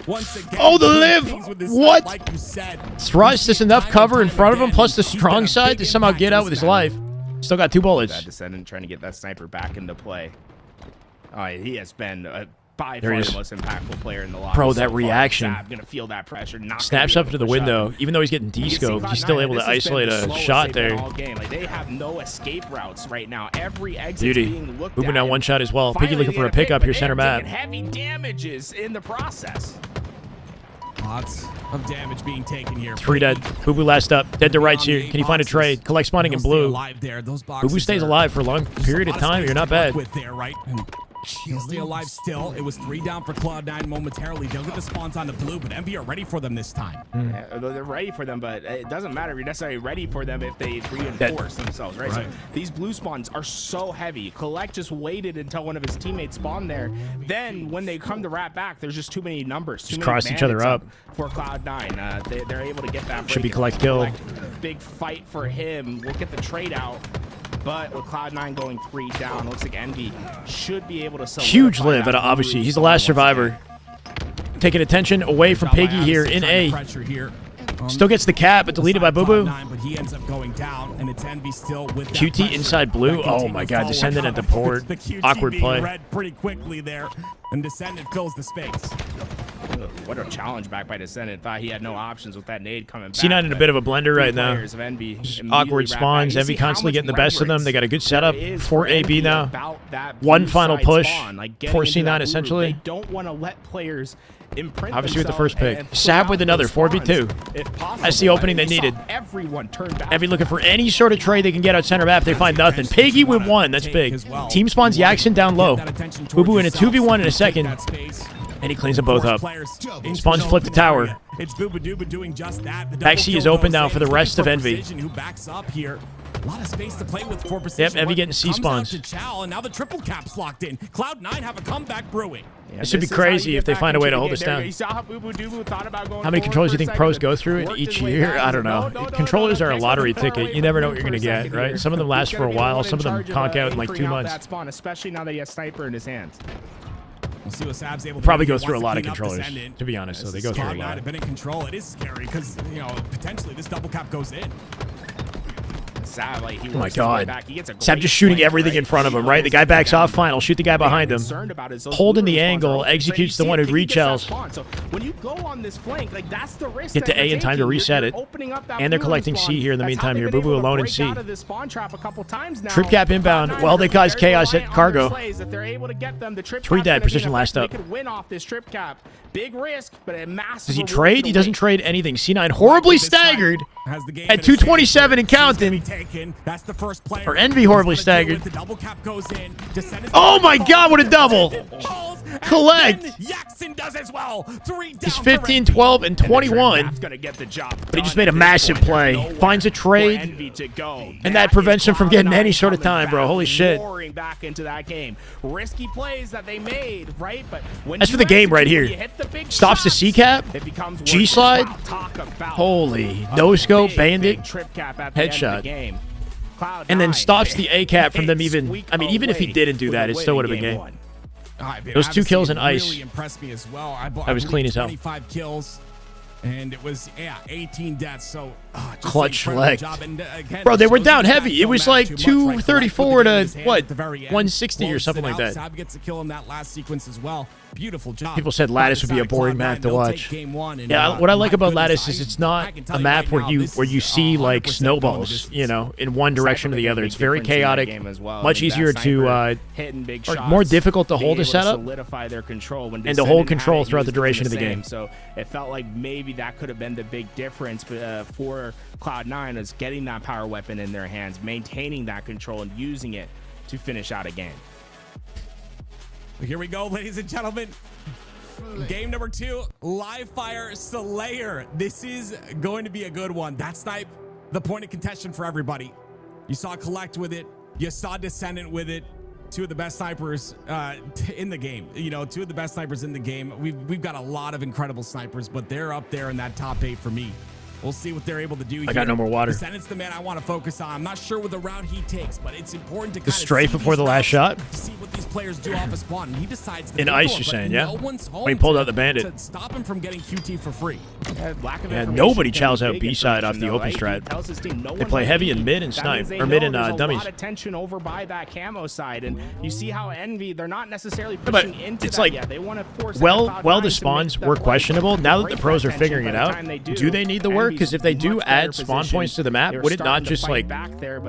Once again, oh, the live! What? Like you said. Thrust is enough cover in front of him, plus the strong side to somehow get out with his life. Still got 2 bullets. That descendant trying to get that sniper back into play. He has been by far the most impactful player in the lobby. Bro, that reaction. Sab gonna feel that pressure. Snaps up to the window. Even though he's getting descoped, he's still able to isolate a shot there. Like, they have no escape routes right now. Every exit being looked Moving at. down 1 shot as well. Piggy looking for a pickup here, center map. Heavy damages in the process. Lots of damage being taken here. 3 dead. Boo Boo last up. Dead to rights here. Can he find a trade? Collect spawning in blue. Boo Boo stays alive for a long period of time. You're not bad. He'll stay alive still. It was 3 down for Cloud9 momentarily. They'll get the spawns on the blue, but Envy are ready for them this time. Yeah, they're ready for them, but it doesn't matter if you're necessarily ready for them if they reinforce themselves, right? So these blue spawns are so heavy. Collect just waited until one of his teammates spawned there. Then when they come to wrap back, there's just too many numbers. Just cross each other up. For Cloud9. They're able to get that break. Should be collect kill. Big fight for him. We'll get the trade out. But with Cloud9 going 3 down, looks like Envy should be able to huge live, but obviously he's the last survivor. Taking attention away from Piggy here in A. Still gets the cap, but deleted by Boo Boo. But he ends up going down, and it's Envy still with that QT pressure. inside blue. Oh my God, Descendant at the port. The QT Awkward being play. read pretty quickly there, and Descendant fills the space. What a challenge back by Descendant. Thought he had no options with that nade coming back. C9 in a bit of a blender right now. Envy Awkward spawns. Envy constantly getting the best of them. They got a good setup for AB now. One final push for C9 essentially. They don't want to let players imprint obviously with the first pick. and Sab with another 4v2. That's the opening they needed. Everyone turned back. Envy looking for any sort of trade they can get out center map. They find nothing. Piggy with 1. That's big. Team spawns Yaxon down low. Boo Boo in a 2v1 in a second. And he cleans them both up. Spawns flip the tower. It's Booba Dooba doing just that. Back C is open now for the rest of Envy. Who backs up here. A lot of space to play with for Precision. Yep, Envy getting C spawns. To Chow, and now the triple cap's locked in. Cloud9 have a comeback brewing. Yeah, this would be crazy if they find a way to hold us down. How many controllers do you think pros go through in each year? I don't know. Controllers are a lottery ticket. You never know what you're going to get, right? Some of them last for a while. Some of them conk out in like 2 months. Especially now that he has Sniper in his hands. We'll see what Sab's able to probably do. goes through a lot of Wants to controllers, clean up to be honest. So they go through a lot. Have been in control. It is scary because, you know, potentially this double cap goes in. Sab, like, oh my God. Sab just shooting everything in front of him, right? The guy backs off, fine. I'll shoot the guy behind him. Holding the angle, executes the one who re-shells. So when you go on this flank, like, that's the risk. Get to A in time to reset it. And they're collecting C here in the meantime here. Boo Boo alone in C. Trip cap inbound. Well, they caused chaos at cargo. 3 dead. Precision last up. Big risk, but a massive. Does he trade? He doesn't trade anything. C9 horribly staggered at 227 and counting. That's the first player. Or Envy horribly staggered. Oh my God, what a double. Collect. Yaxon does as well. 3 down. He's 15, 12, and 21. But he just made a massive play. Finds a trade. And that prevents him from getting any sort of time, bro. Holy shit. Back into that game. Risky plays that they made, right? But when that's for the game right here. Stops the C cap. G slide. Holy no scope, bandit, headshot. And then stops the A cap from them even. I mean, even if he didn't do that, it still would have been game. Those 2 kills in ice. Really impressed me as well. I was clean as hell. 25 kills. And it was, 18 deaths, so... clutch select. Bro, they were down heavy. It was like 234 to, what, 160 or something like that. Sab gets a kill in that last sequence as well. Beautiful job. People said Lattice would be a boring map to watch. Yeah, what I like about Lattice is it's not a map where you see like snowballs, you know, in one direction or the other. It's very chaotic, much easier to, or more difficult to hold a setup, and to hold control throughout the duration of the game. So it felt like maybe that could have been the big difference for Cloud9 is getting that power weapon in their hands, maintaining that control, and using it to finish out a game. Here we go, ladies and gentlemen. Game number 2, Live Fire Slayer. This is going to be a good one. That snipe, the point of contention for everybody. You saw Collect with it. You saw Descendant with it. 2 of the best snipers in the game. You know, 2 of the best snipers in the game. We've got a lot of incredible snipers, but they're up there in that top 8 for me. We'll see what they're able to do here. I got no more water. Descendant's the man I want to focus on. I'm not sure what the route he takes, but it's important to the strafe before the last shot. To see what these players do off a spawn. And he decides in ice, you're saying, yeah? When he pulled out the bandit. To stop him from getting QT for free. Yeah, nobody chows out B side off the open strat. They play heavy and mid and snipe, or mid and dummies. There's a lot of tension over by that camo side, and you see how Envy, they're not necessarily pushing into it's that like, yet. They want to force well, the spawns were questionable. Now that the pros are figuring it out, do they need the work? Because if they do add spawn points to the map, would it not just like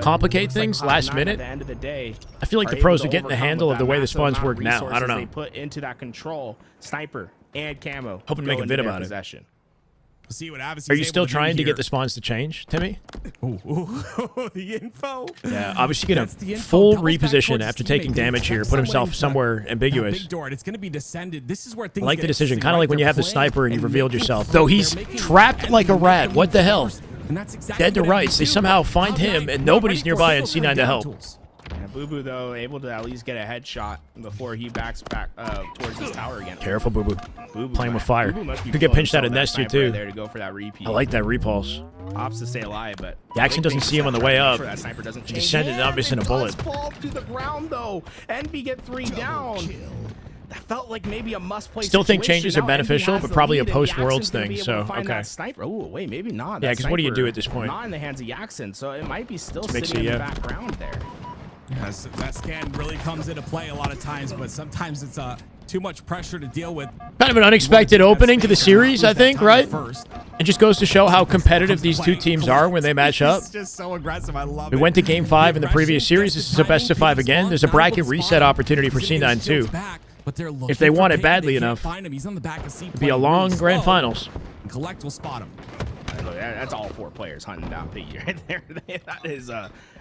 complicate things last minute? I feel like the pros are getting the handle of the way the spawns work now. I don't know. They put into that control, sniper and camo. Hoping to make a vid about it. See what happens. Are you still trying to get the spawns to change, Timmy? Ooh, the info. Yeah, obviously gonna full reposition after taking damage here, put himself somewhere ambiguous. Big door, and it's gonna be descended. This is where things I like get the decision, interesting, kind of right? like when you They're have the playing sniper and you've and revealed making yourself. flows. Though he's They're making trapped like a rat. What the hell? And that's exactly Dead to what rights. They Envy do. somehow find Cloud9 him, and not nobody's ready for nearby it. in Still C9 to down help. tools. Yeah, Boo Boo though able to at least get a headshot before he backs back towards his tower again. Careful, Boo Boo. Boo Boo Playing with fire. Boo Boo must be Could get blowing pinched out some of that nest here sniper too. there to go for that repeat. I like that repulse. Opts to stay alive, but Jackson doesn't see him on the way up. That sniper doesn't change. Descended, not missing a bullet. Fall to the ground though. Envy get 3 down. That felt like maybe a must-play. Still think situation. changes are Now beneficial, Envy has but the probably a lead, and post-Worlds Jackson's gonna thing, be able so, to find okay. that sniper. Oh wait, maybe not. Yeah, That because what do you do sniper at this point? Not in the hands of Jackson, so it might be still Makes sitting it, in the yeah. background there. Yes, that scan really comes into play a lot of times, but sometimes it's too much pressure to deal with. Kind of an unexpected opening to the series, I think, right? It just goes to show how competitive these two teams are when they match up. It's just so aggressive. I love We it. went to Game 5 in the previous series. This is a best of 5 again. There's a bracket reset opportunity for C9 too. If they want it badly enough, He's on the back of C it'd be a long grand finals. Collect will spot him. That's all 4 players hunting down Piggy right there.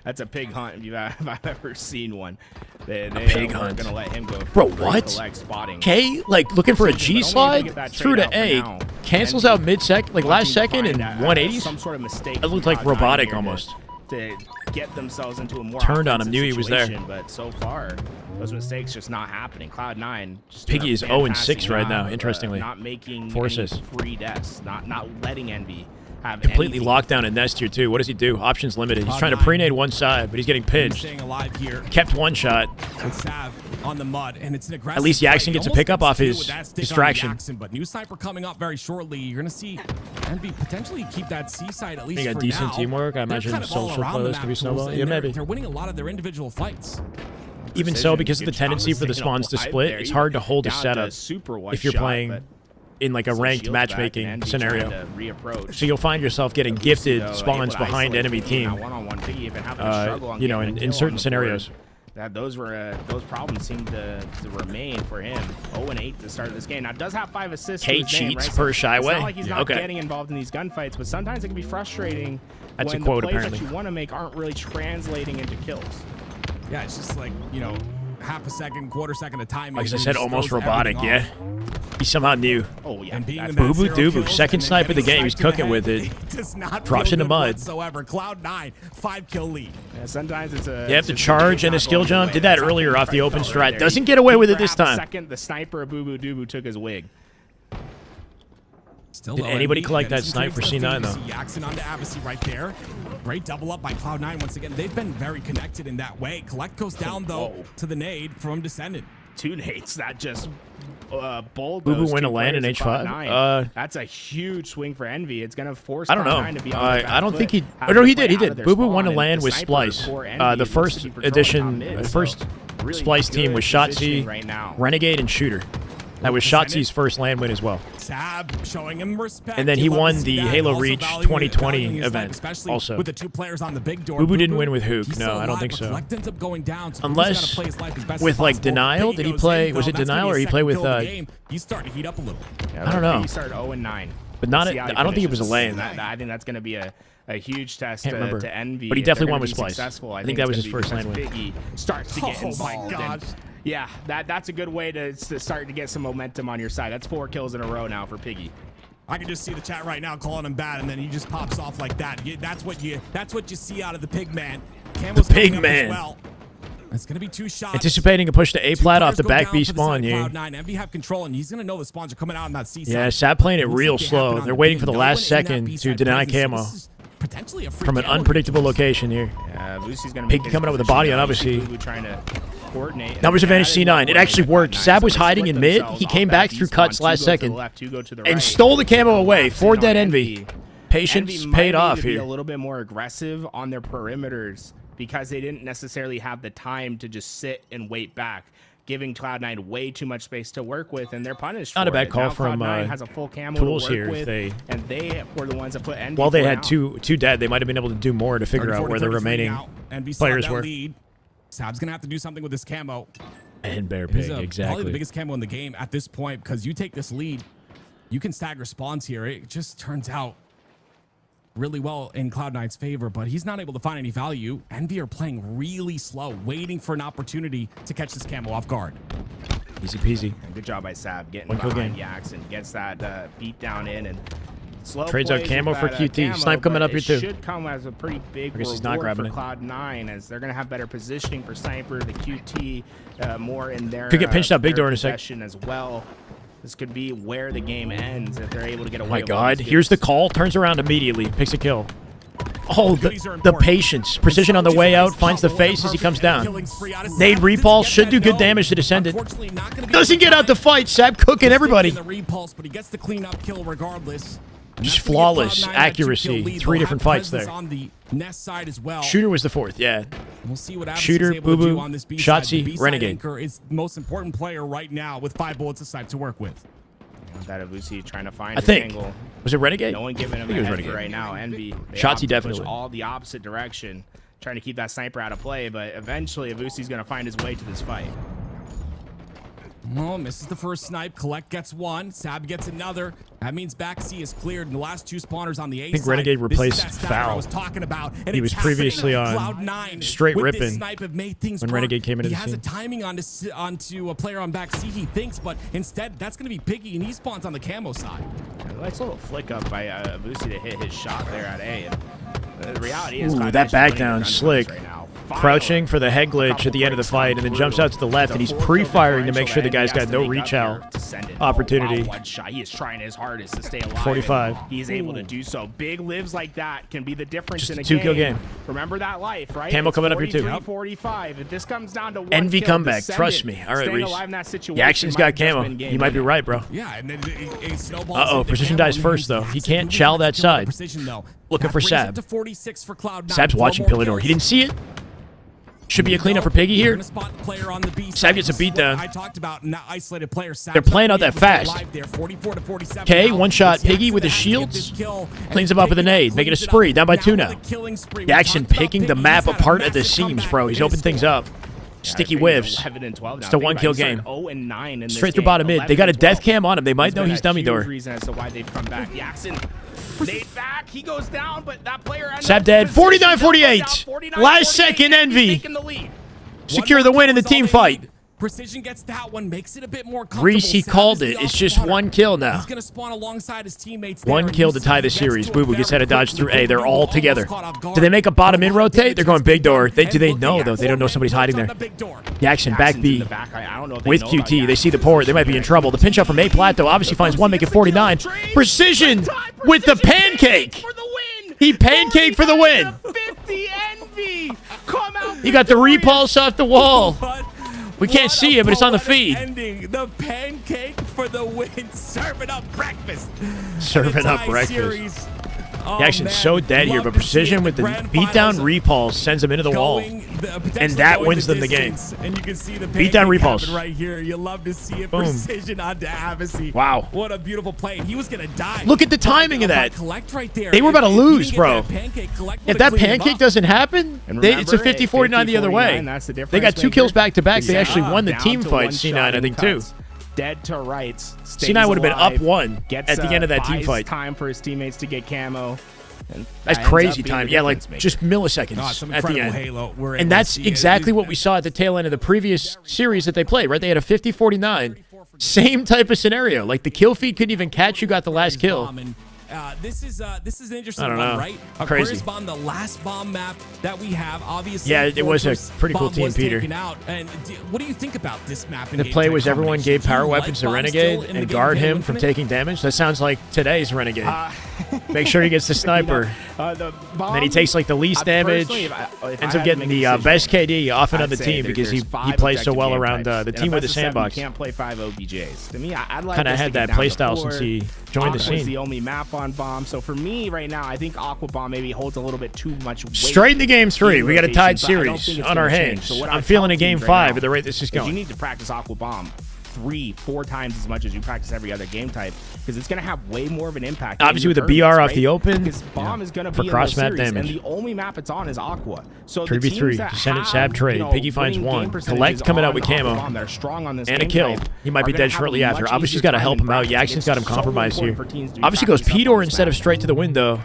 That's a pig hunt if I've ever seen one. They pig hunt. Gonna let him go. Bro, what? Spotting. K, like looking for a G slide through to A, cancels out mid-second, like last second in 180s. Some sort of mistake. That looked like robotic almost. To get themselves into a more Turned on him, offensive knew he was there. situation, But so far, those mistakes just not happening. Cloud9 just Piggy doing is a 0-6 fantastic right job now, of, interestingly. not making 4 any assists. free deaths, not letting Envy have Completely anything. locked down in nest here too. What does he do? Options limited. He's trying to pre-nade one side, but he's getting pinched. Staying alive here. Kept one shot. And Sav on the mud, and it's an aggressive. At least Jackson play. gets a Almost pickup off gets his with that stick on distraction. Jackson, but new sniper coming up very shortly. You're gonna see Envy potentially keep that C side at least They got for decent now. teamwork. I They're imagine kind of all social around the players map, could be Tools, snowballing. and Yeah, they're- maybe. They're winning a lot of their individual fights. Even so, because of the tendency for the spawns to split, it's hard to hold a setup if you're playing in like a ranked matchmaking scenario. So you'll find yourself getting gifted spawns behind enemy team. You know, in certain scenarios. Those problems seem to remain for him. 0-8 to start this game. Now does have 5 assists. K to his name, cheats right? per It's Shyway? not like he's not Okay. getting involved in these gunfights, but sometimes it can be frustrating That's a when quote, the plays apparently. that you want to make aren't really translating into kills. Yeah, it's just like, you know, half a second, quarter second of time. Like I said, almost robotic, yeah. He somehow knew. Oh, yeah. And being in Boo that Boo 0 Doo Boo, kills second and then snipe of the getting game. He's sniped in cooking the with head, it. does not Drops feel into good mud. whatsoever. Cloud9, 5-kill lead. Yeah, sometimes it's a. You have to just charge and a not skill going jump. away. Did that That's earlier how off the he open felt right strat. there. Doesn't get away with it For this half a time. second, the sniper of Boo Boo Doo Boo took his wig. Still Did low anybody Envy collect getting that some snipe for trades to the C9 feed. though? You see Jackson onto Avicii right there. Great double up by Cloud9 once again. They've been very connected in that way. Collect goes down though to the nade from Descendant. 2 nades that just bowled Boo Boo those win two a land in players at H5? Cloud9. That's a huge swing for Envy. It's going to force I don't know. Cloud9 to be on their back I don't think he. foot, Oh, having no, to he play did. He out of did. their Boo Boo spawn, won a and land the with sniper Splice. core Envy The looks to first be patrolling edition, top mid, the so first really Splice team good was positioning Shotzzy, right now. Renegade, and Shooter. That was Shotzi's first land win as well. Sab showing him respect. And then he You love to won see the that. Halo Also Reach valuing 2020 his life, event especially also. with the 2 players on the big door. Boo Boo didn't Boo win Boo, with Hook. he's No, still I don't alive, think but so. Collect ends up going down, so Unless Boo's gotta play his life as best with as like possible. Denial, Piggy did he goes play? in, Was though. it That's gonna Denial be or his he played second with? kill of the game. He's starting to heat up a little. Yeah, I don't know. He started 0-9. But not. See how he I don't think it was a finishes. lane. I think that's going to be a huge test Can't remember. to Envy. But he if they're definitely won gonna with be Splice. successful. I think that was his first lane win. Piggy starts to get Oh involved. my and gosh. yeah, that's a good way to start to get some momentum on your side. That's 4 kills in a row now for Piggy. I can just see the chat right now calling him bad, and then he just pops off like that. That's what you see out of the pig man. Camel's The pig coming up man. as well. It's gonna be 2 shots. Anticipating a push to A plat off players the go back down B for the side spawn of here. Cloud9. Envy have control, and he's gonna know the spawns are coming out on that C side. Yeah, Sab playing it Looks real like they happen slow. on They're waiting B. for the No last one in that second B to side deny presence, so camo this is potentially a free from an camo unpredictable here. location here. Lucy's going to Piggy coming up with a body on Avicii. Trying to coordinate. Numbers advantage C9. It actually worked. Sab was hiding in mid. He came back through cuts last second and stole the camo away for dead Envy. Patience paid off Be here. a little bit more aggressive on their perimeters because they didn't necessarily have the time to just sit and wait back, giving Cloud9 way too much space to work with, and they're punished. Not a for bad it. call Now from Cloud9 has a full camo Tools to work here. with, They and they were the ones that put Envy. while they for had out. two dead, they might have been able to do more to figure out where the 34-33 remaining now. Envy still players have that were. lead. Sab's gonna have to do something with this camo. And Bear It is Pig, probably exactly. the biggest camo in the game at this point because you take this lead. you can stagger spawns here. It just turns out really well in Cloud9's favor, but he's not able to find any value. Envy are playing really slow, waiting for an opportunity to catch this camo off guard. Easy peasy. Good job by Sab getting One kill behind game. Yax and gets that beat down in and slow Trades out plays camo with for that, QT. camo, Snipe coming but up here it too. Should come as a pretty big I guess he's not reward grabbing for it. Cloud9 as they're gonna have better positioning for Sniper, the QT more in their Could get pinched out big their door in a sec. possession as well. This could be where the game ends if they're able to get away. Oh my with all God. these Here's the kills. call. Turns around immediately. Picks a kill. Oh, the patience. Precision on the way out. Finds the face as he comes down. Nade repulse. Should do good damage to Descendant. Doesn't get out the fight. Sab cooking everybody. The repulse, but he gets the cleanup kill regardless. Just flawless accuracy. 3 different fights there. On the Nest side as well. Shooter was the 4th. Yeah. We'll see what Shooter, Adams is able to do Boo on this Boo, B-side. Shotzi, The B-side Renegade. Anchor is the most important player right now with 5 bullets a side to work with. That Uzi trying to find I his think. angle. Was it Renegade? No one giving him I think it was a head Renegade. right now. Envy. They Shotzi opt to definitely. push all the opposite direction, trying to keep that sniper out of play. But eventually, Avusi's going to find his way to this fight. Oh, misses the first snipe. Collect gets 1. Sab gets another. That means back C is cleared, and the last 2 spawners on the A I think side. Renegade This is replaced that stat I Foul. was talking about, and He it's was previously happening. on Cloud9 straight with this ripping snipe have made things when work. Renegade came into he the has scene. a timing onto a player on back C, he thinks, but instead that's going to be Piggy, and he spawns on the camo side. Nice little flick up by Avusi to hit his shot there at A. And the reality is, Ooh, Cloud9 that is back winning down the gun slick. toss right now. Crouching for the head glitch at the end of the fight, and then jumps out to the left, and he's pre-firing to make sure the guy's got no reach out opportunity. One shot. He is trying his hardest to stay alive. 45. He's able to do so. Big lives like that can be the difference Just in a a 2-kill game. Remember that life, right? Camo It's coming up here, too. 43-45. If this comes down to one Envy kill, comeback. Descendant Trust me. All right, staying Reese. alive in that situation Jackson's might got have just camo. been game You might be winning. right, bro. Yeah, and then a snowball. Uh-oh, Precision dies first, though. He can't chow that side. Looking for Sab. To 46 for Cloud9. Sab's watching Pillador. He didn't see it. Should be a cleanup for Piggy here. Sab gets a beatdown. I talked about not isolated players. They're playing out that fast. Okay, one shot. Piggy with his shields. Cleans him up with a nade. Making a spree. Down by 2 now. Jackson picking the map apart at the seams, bro. He's opened things up. Sticky whiffs. It's a 1-kill game. Straight through bottom mid. They got a death cam on him. They might know he's dummy door. Reason as to why they've come back. Jackson, nade back. He goes down, but that player ends Sab up dead. in position. 49-48. Last second Envy. Taking the lead. Secure the win in the team fight. Precision gets that one, makes it a bit more comfortable. Reese, he Sab called is it. the It's just off-spawner. 1 kill now. He's going to spawn alongside his teammates. 1 kill to tie the series. Boo Boo gets out of dodge through A. They're all together. Do they make a bottom in rotate? They're going big door. Do they know, though? They don't know somebody's hiding there. Jackson, back B. With QT. They see the port. They might be in trouble. The pinch out from A Plat, though, obviously finds 1, making 49. Precision with the pancake. He pancaked for the win. 50 Envy. Come out. He got the repulse off the wall. We can't see it, but it's on the feed. Ending the pancake for the win. Serving up breakfast. Serving up breakfast. Jackson's so dead here, but Precision with the beatdown repulse sends him into the wall. And that wins them the game. And you can see the Beatdown repulse. right here. You love to see it. Boom. Precision onto Avicii. Wow. What a beautiful play. He was going to die. Look at the timing of that. Collect right there. They were about to If he lose, didn't bro. get that pancake, Collect If would've that cleaned him pancake up. doesn't happen, it's a 50-49 the other way. They got 2 kills back-to-back. They actually won the team fight, C9, I think, too. Dead to rights. C9 would have been up 1 at the end of that team buys fight. Time for his teammates to get camo. And That's that ends crazy up being time. the Yeah, like difference maker. just milliseconds No, some at the incredible end. Halo we're able And to that's see. exactly what we saw at the tail end of the previous series that they played, right? They had a 50-49. Same type of scenario. Like the kill feed couldn't even catch who got the last kill. This is an interesting I don't one, know. right? Crazy. Aquarius bomb, the last bomb map that we have, obviously. Yeah, it was a Fortress pretty cool bomb team, was Peter. taken out. And what do you think about this map? The play was everyone gave power weapons to Renegade and guard him from taking damage. That sounds like today's Renegade. Make sure he gets the sniper. And then he takes like the least damage. Ends up getting the best KD often on the team because he plays so well around the team with the sandbox. Can't play 5 OBJs. To me, I'd like Kind of this to had get that down to playstyle 4. since he joined the Aqua was scene. the only map on bomb. So for me right now, I think Aqua Bomb maybe holds a little bit too much weight. Straight into game 3. We got a tied rotation, but I don't series think it's on gonna our change. hands. So what I'm I feeling tell a game teams 5 now at the rate this is is you going. need to practice Aqua Bomb 3-4 times as much as you practice every other game type, because it's going to have way more of an impact. Obviously, with the BR off the open, because bomb is going to for be cross in map those series, damage. and the only map it's on is Aqua. So 3v3, Descendant Sab trade. Piggy finds one. Collect coming out with camo. They're strong on this And a kill. He might be dead shortly after. Obviously, he's got to help him out. Jackson's got him compromised here. Obviously, goes P-Door instead of straight to the window.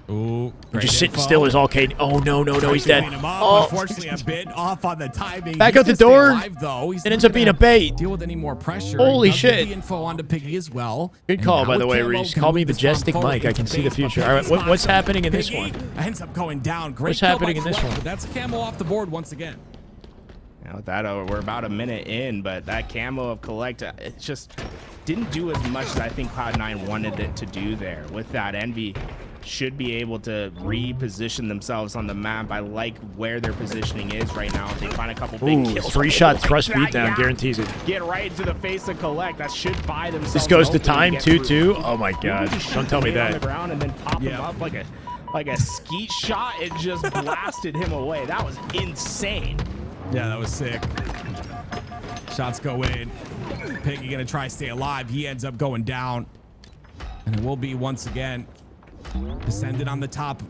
Ooh, just sitting still is all Kane. Oh, no, he's dead. Oh. Unfortunately, a bit off on the timing. Back out the door. It ends up being a bait. Deal with any more pressure. Holy Does shit. get the info onto Piggy as well. Good call, by the way, Reese. Call me Majestic Mike. I can see the future. All right, what's happening in this one? Ends up going down. Great What's happening in this one? That's a camo off the board once again. Now with that, we're about a minute in, but that camo of Collect, it just didn't do as much as I think Cloud9 wanted it to do there. With that, Envy should be able to reposition themselves on the map. I like where their positioning is right now. If they find a couple big kills. 3-shot thrust beatdown guarantees it. Get right into the face of Collect. That should buy themselves. This goes to time 2-2. Oh my god! Don't tell me On the that. ground and then pop him up like a skeet shot. It just blasted him away. That was insane. Yeah, that was sick. Shots go in. Piggy gonna try to stay alive. He ends up going down. And it will be once again descended on the top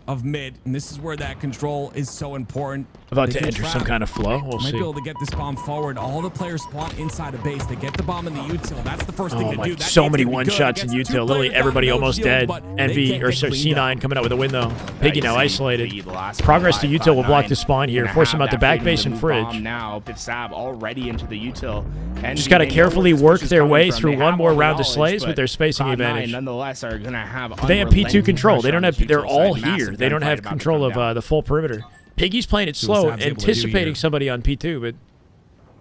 of mid. And this is where that control is so important. About to enter some kind of flow. We'll might see. be able to get this bomb forward. All the players spawn inside a base. They get the bomb in the util. That's the first thing to do. So many one-shots in util. Literally everybody almost dead. Envy, or C9 coming out with a win, though. Piggy now isolated. Progress to util will block the spawn here. Force him out the back base and fridge. Now, Sab already into the util. Just got to carefully work their way through one more round of slays with their spacing advantage. Nonetheless, are going to have they have P2 control. They don't have. They're all here. They don't have control of the full perimeter. Piggy's playing it slow, anticipating somebody on P2, but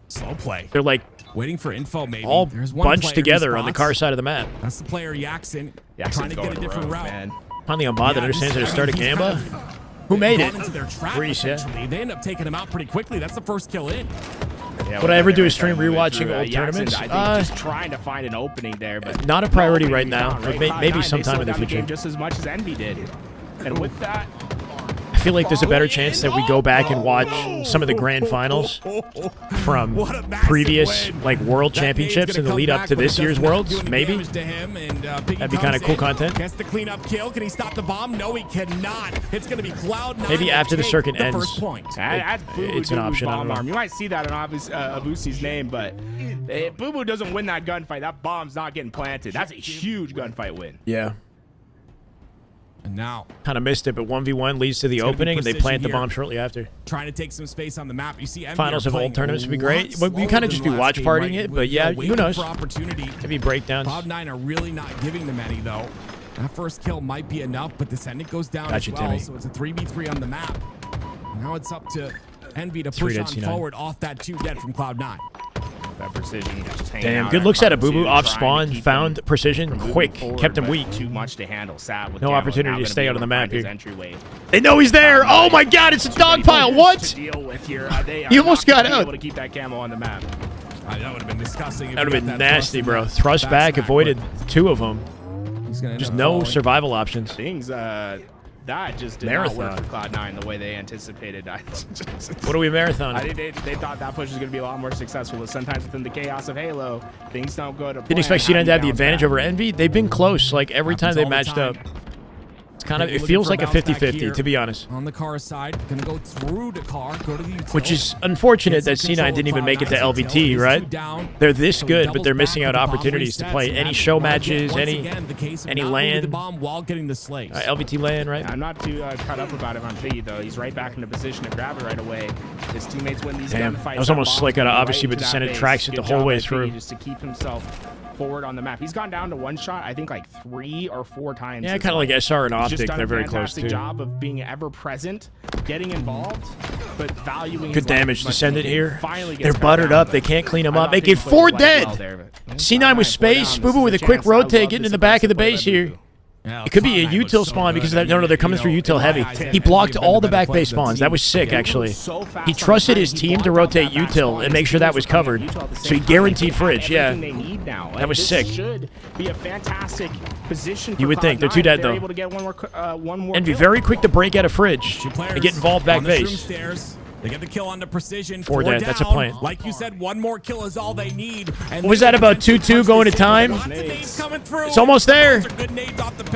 slow play. They're like waiting for info, maybe. all There's one bunched player together on the spots. car side of the map. That's the player Jackson trying to get a different route. Man. Finally, a mod that understands how to start a gamba. Who made it? Into their trap, Reese, yeah. essentially. They end up taking him out pretty quickly. That's the first kill in. Yeah, Would I ever do a stream rewatching old tournaments? I think just trying to find an opening there, but not a priority right now, but maybe Cloud9, sometime they in the slowed down future. game just as much as Envy did. And with that, I feel like there's a better chance that we go back and watch some of the grand finals from previous like world championships in the lead up to this year's worlds. Maybe that'd be kind of cool content. Gets the cleanup kill. Can he stop the bomb? No, he cannot. It's going to be Cloud9. Maybe after the circuit ends. First point. It's an option. I don't know. You might see that on Abusi's name, but if Boo Boo doesn't win that gunfight, that bomb's not getting planted. That's a huge gunfight win. Yeah. And now kind of missed it, but 1v1 leads to the opening, and they plant the bomb shortly after. Trying to take some space on the map. You see, finals of old tournaments would be great. We kind of just be watch partying it, but yeah, who knows? Maybe breakdowns. Cloud9 are really not giving them any though. That first kill might be enough, but Descendant goes down as well. Timmy. So it's a 3v3 on the map. Now it's up to Envy to push on forward off that 2 dead from Cloud9. That precision just hanging Damn, out good looks at a Boo Boo off trying to spawn, keep found precision, quick, forward, kept him but weak. Too much to handle. Sab with No Gamma opportunity now to gonna stay be out on the able to map find his here. entryway. They know he's there. Oh my god, it's a dog pile. What? You almost got out. Able to keep that camo on the map. That would have been disgusting. That would have been nasty, bro. Thrust back, avoided 2 of them. Just no survival options. Things, that just did not work for Cloud9 the way they anticipated. What are we marathoning? I think they thought that push was going to be a lot more successful, but sometimes within the chaos of Halo, things don't go to plan. Didn't expect C9 to have the advantage over Envy. They've been close, like every time they matched up. It's kind of, it feels like a 50-50, to be honest. On the car side, gonna go through the car, go to the utility. Which is unfortunate that C9 didn't even make it to LVT, right? They're this good, but they're missing out opportunities to play any show matches, any LAN. While getting the slays. LVT LAN, right? I'm not too caught up about it on Piggy, though. He's right back in the position to grab it right away. His teammates win these gunfights. That was almost slick out of obviously, but Descendant tracks it the whole way through. Just to keep himself forward on the map. He's gone down to 1 shot, I think, like 3 or 4 times. Yeah, kind of like SR and Optic. They're very close, too. He's just done a fantastic job of being ever present, getting involved, but valuing good damage. Descendant here. Finally they're buttered up. They can't clean them up. Make it 4 dead. C9 with space. Boo Boo with a quick rotate, getting in the back of the base here. It could be a util spawn because of that. No, they're coming through util heavy. He blocked all the back base spawns. That was sick, actually. He trusted his team to rotate util and make sure that was covered. So he guaranteed fridge. Yeah, that was sick. Be a fantastic position. You would think they're 2 dead though. One more And be very quick to break out of fridge and get involved back base. They get the kill on the precision. 4 dead. That's a down. plant. Like you said, one more kill is all they need. And What was that about 2-2 going to time? It's almost there.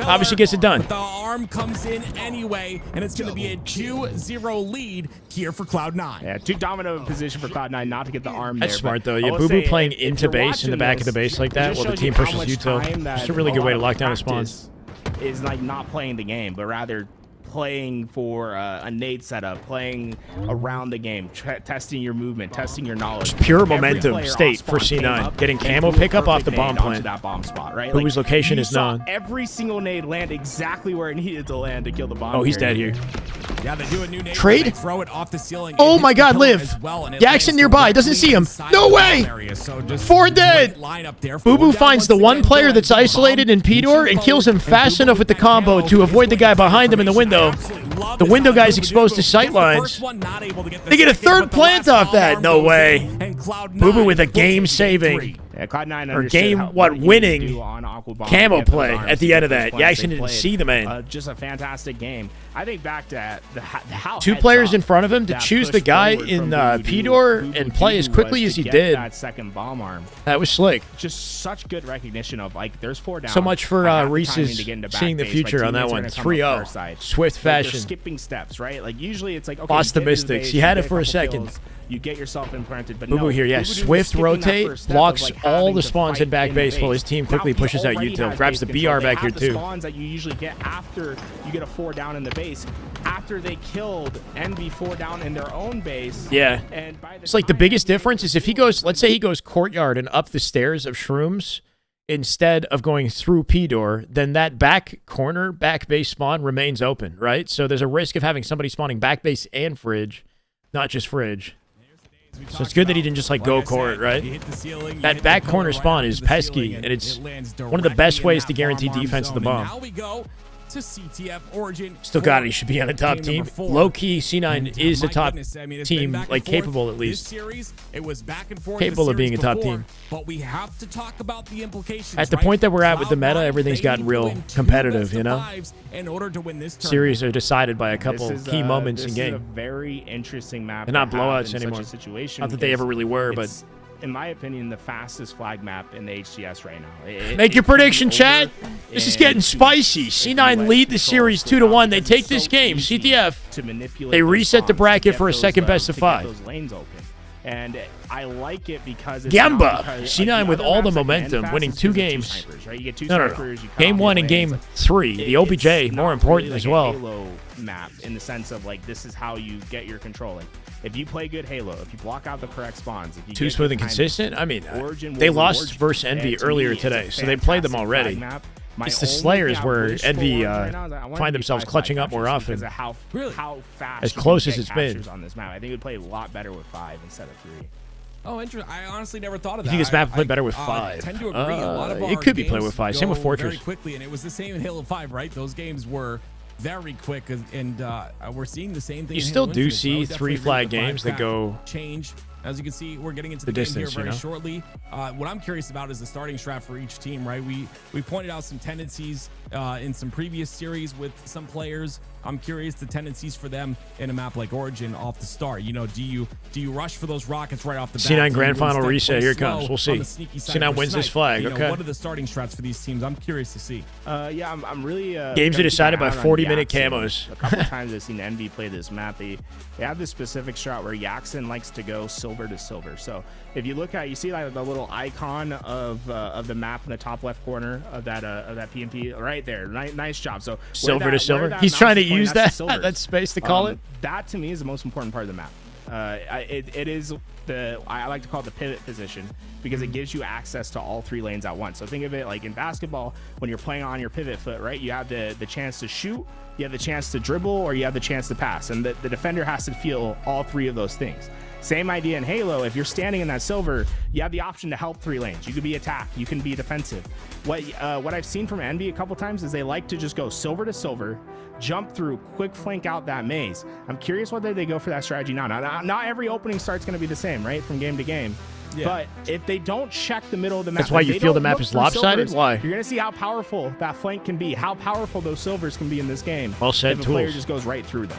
Obviously gets it done. But the arm comes in anyway, and it's going to be a 2-0 lead here for Cloud9. Yeah, too dominant of a position for Cloud9 not to get the arm That's there. smart, though. I Yeah, will Boo Boo say, playing if into you're base in the back of the base like that it while the just team shows pushes you how much util. time that It's a really good way to lock down the practice spawns. Is like not playing the game, but rather playing for a nade setup, playing around the game, testing your movement, testing your knowledge. Just pure Every momentum player state off for spawn came C9. up Getting and camo threw a pickup off the perfect bomb nade onto plant. that bomb spot, right? Whose location you is saw known. every single nade land exactly where it needed to land to kill the bomb. Oh, he's dead carrier. here. Yeah, they do a new nade. Trade? They throw it off the ceiling. Oh It my hits the God, pillar Liv. as well, and it Jackson lands nearby. Doesn't directly see him. inside No the way. bomb area. So just 4 dead. great lineup there. Boo 4 Boo down finds the once one again. player Go that's ahead, isolated in P-Door and kills him fast enough with the combo to avoid the guy behind him in the window. The window guy's exposed to sight lines. They get a third plant off that. No way. Boo Boo with a game-saving. Yeah, Cloud9 Or understood game, what you winning need to do on Aqua Bomb to camo get those play arms at the to end get of those that. plants. Jackson They didn't played, see the man. just a fantastic game. I think back to how 2 heads players up in front of him to that choose push the guy forward in from Boo Boo to P-Door Boo Boo and play as was quickly to as he get did. that second bomb arm. That was slick. Just such good recognition of like there's 4 down. So much for I have the Reese's timing to get into back seeing the base. future My on that teammates are one. gonna come up 3-0. our side. Swift Like, they're fashion. skipping steps, right? Like usually it's like okay, Lost you the get into Mystics. base, He you had get it a for a couple second. kills, you get yourself implanted, but Boo no. Boo here, yeah. Boo Boo just Swift skipping that rotate, first step of, blocks like, all having the to spawns fight in back the base while his team quickly Now, he pushes out already util. has Grabs the base control. BR They back have here the too. spawns that you usually get after you get a 4 down in the base. After they killed Envy 4 down in their own base. Yeah. And by the It's like the biggest difference is if he goes, let's say he goes courtyard and up the stairs of Shrooms instead of going through P-Door, then that back corner, back base spawn remains open, right? So there's a risk of having somebody spawning back base and fridge, not just fridge. So it's good that he didn't just like go court, right? That back corner spawn is pesky, and it's one of the best ways to guarantee defense of the bomb. Now we go to CTF Origin. Still got it. He should be on a top team. Low key, C9 is a top team, like capable at least. It was back and forth Capable of being a top team. But we have to talk about the implications. At the point that we're at with the meta, everything's gotten real competitive, you know? In order to win this Series are decided by a couple This is, key moments in this is a game. very interesting map. They're not to have blowouts in such a anymore. situation Not that they ever really were, but it's, in my opinion, the fastest flag map in the HCS right now. make your prediction, chat. This is getting spicy. C9 lead the series 2-1. They take this game. CTF. They reset the bracket for a second best of 5. Those lanes open. And I like it because it's Gamba. because, C9 with other all the maps, like momentum, Fast winning is 2 just games. snipers, right? You get 2 No. snipers, you cut Game off 1 your and Game lanes. 3. The OBJ, It's more not important really as like well. a Halo map in the sense of like this is how you get your control. Like, if you play good Halo, if you block out the correct spawns, if you Too get smooth good and timing, consistent? I mean, Origin they will lost reward you. versus And Envy to earlier me, it's today, a so they played them fantastic already. flag map. My It's the only Slayers thing I where wish for Envy right now is I want find to be themselves 5-5 clutching up more captures often. because of how fast As you can close get as it's been. captures on this map. I think it would play a lot better with 5 instead of 3. Oh, interesting. I honestly never thought of that. You think this map would play better with I 5? tend to agree. A lot of It our could be played games with 5. Same with go Fortress. Very quickly, and it was the same in Halo 5, right? Those games were very quick, and we're seeing the same thing. You in still Halo do Infinite, so I see would 3 definitely agree flag with the games that 5 go change. As you can see, we're getting into the the game distance, here you very know? shortly. What I'm curious about is the starting strat for each team, right? We pointed out some tendencies in some previous series with some players. I'm curious the tendencies for them in a map like Origin off the start. You know, do you rush for those rockets right off the bat? C9 grand Do you final instead reset. play Here it slow comes. We'll on see. the sneaky side C9 for wins this snipe? flag. You know, Okay. what are the starting strats for these teams? I'm curious to see. Yeah, I'm really Games are decided by 40-minute Yaxin. camos. A couple times I've seen Envy play this map. They have this specific strat where Yaxin likes to go silver to silver. So if you look at, you see like the little icon of the map in the top left corner of that PMP right there. Nice job. So Silver to silver. He's trying to use that space to call it. That to me is the most important part of the map. It is I like to call it the pivot position because it gives you access to all 3 lanes at once. So think of it like in basketball when you're playing on your pivot foot, right? You have the chance to shoot, you have the chance to dribble, or you have the chance to pass, and the defender has to feel all 3 of those things. Same idea in Halo. If you're standing in that silver, you have the option to help 3 lanes. You could be attack, you can be defensive. What I've seen from Envy a couple times is they like to just go silver to silver, jump through, quick flank out that maze. I'm curious whether they go for that strategy now. Not every opening start's going to be the same, right, from game to game. Yeah. But if they don't check the middle of the map, that's why you feel the map is lopsided. Silvers, Why? You're going to see how powerful that flank can be, how powerful those silvers can be in this game. Well said, if a Tools. player just goes right through them.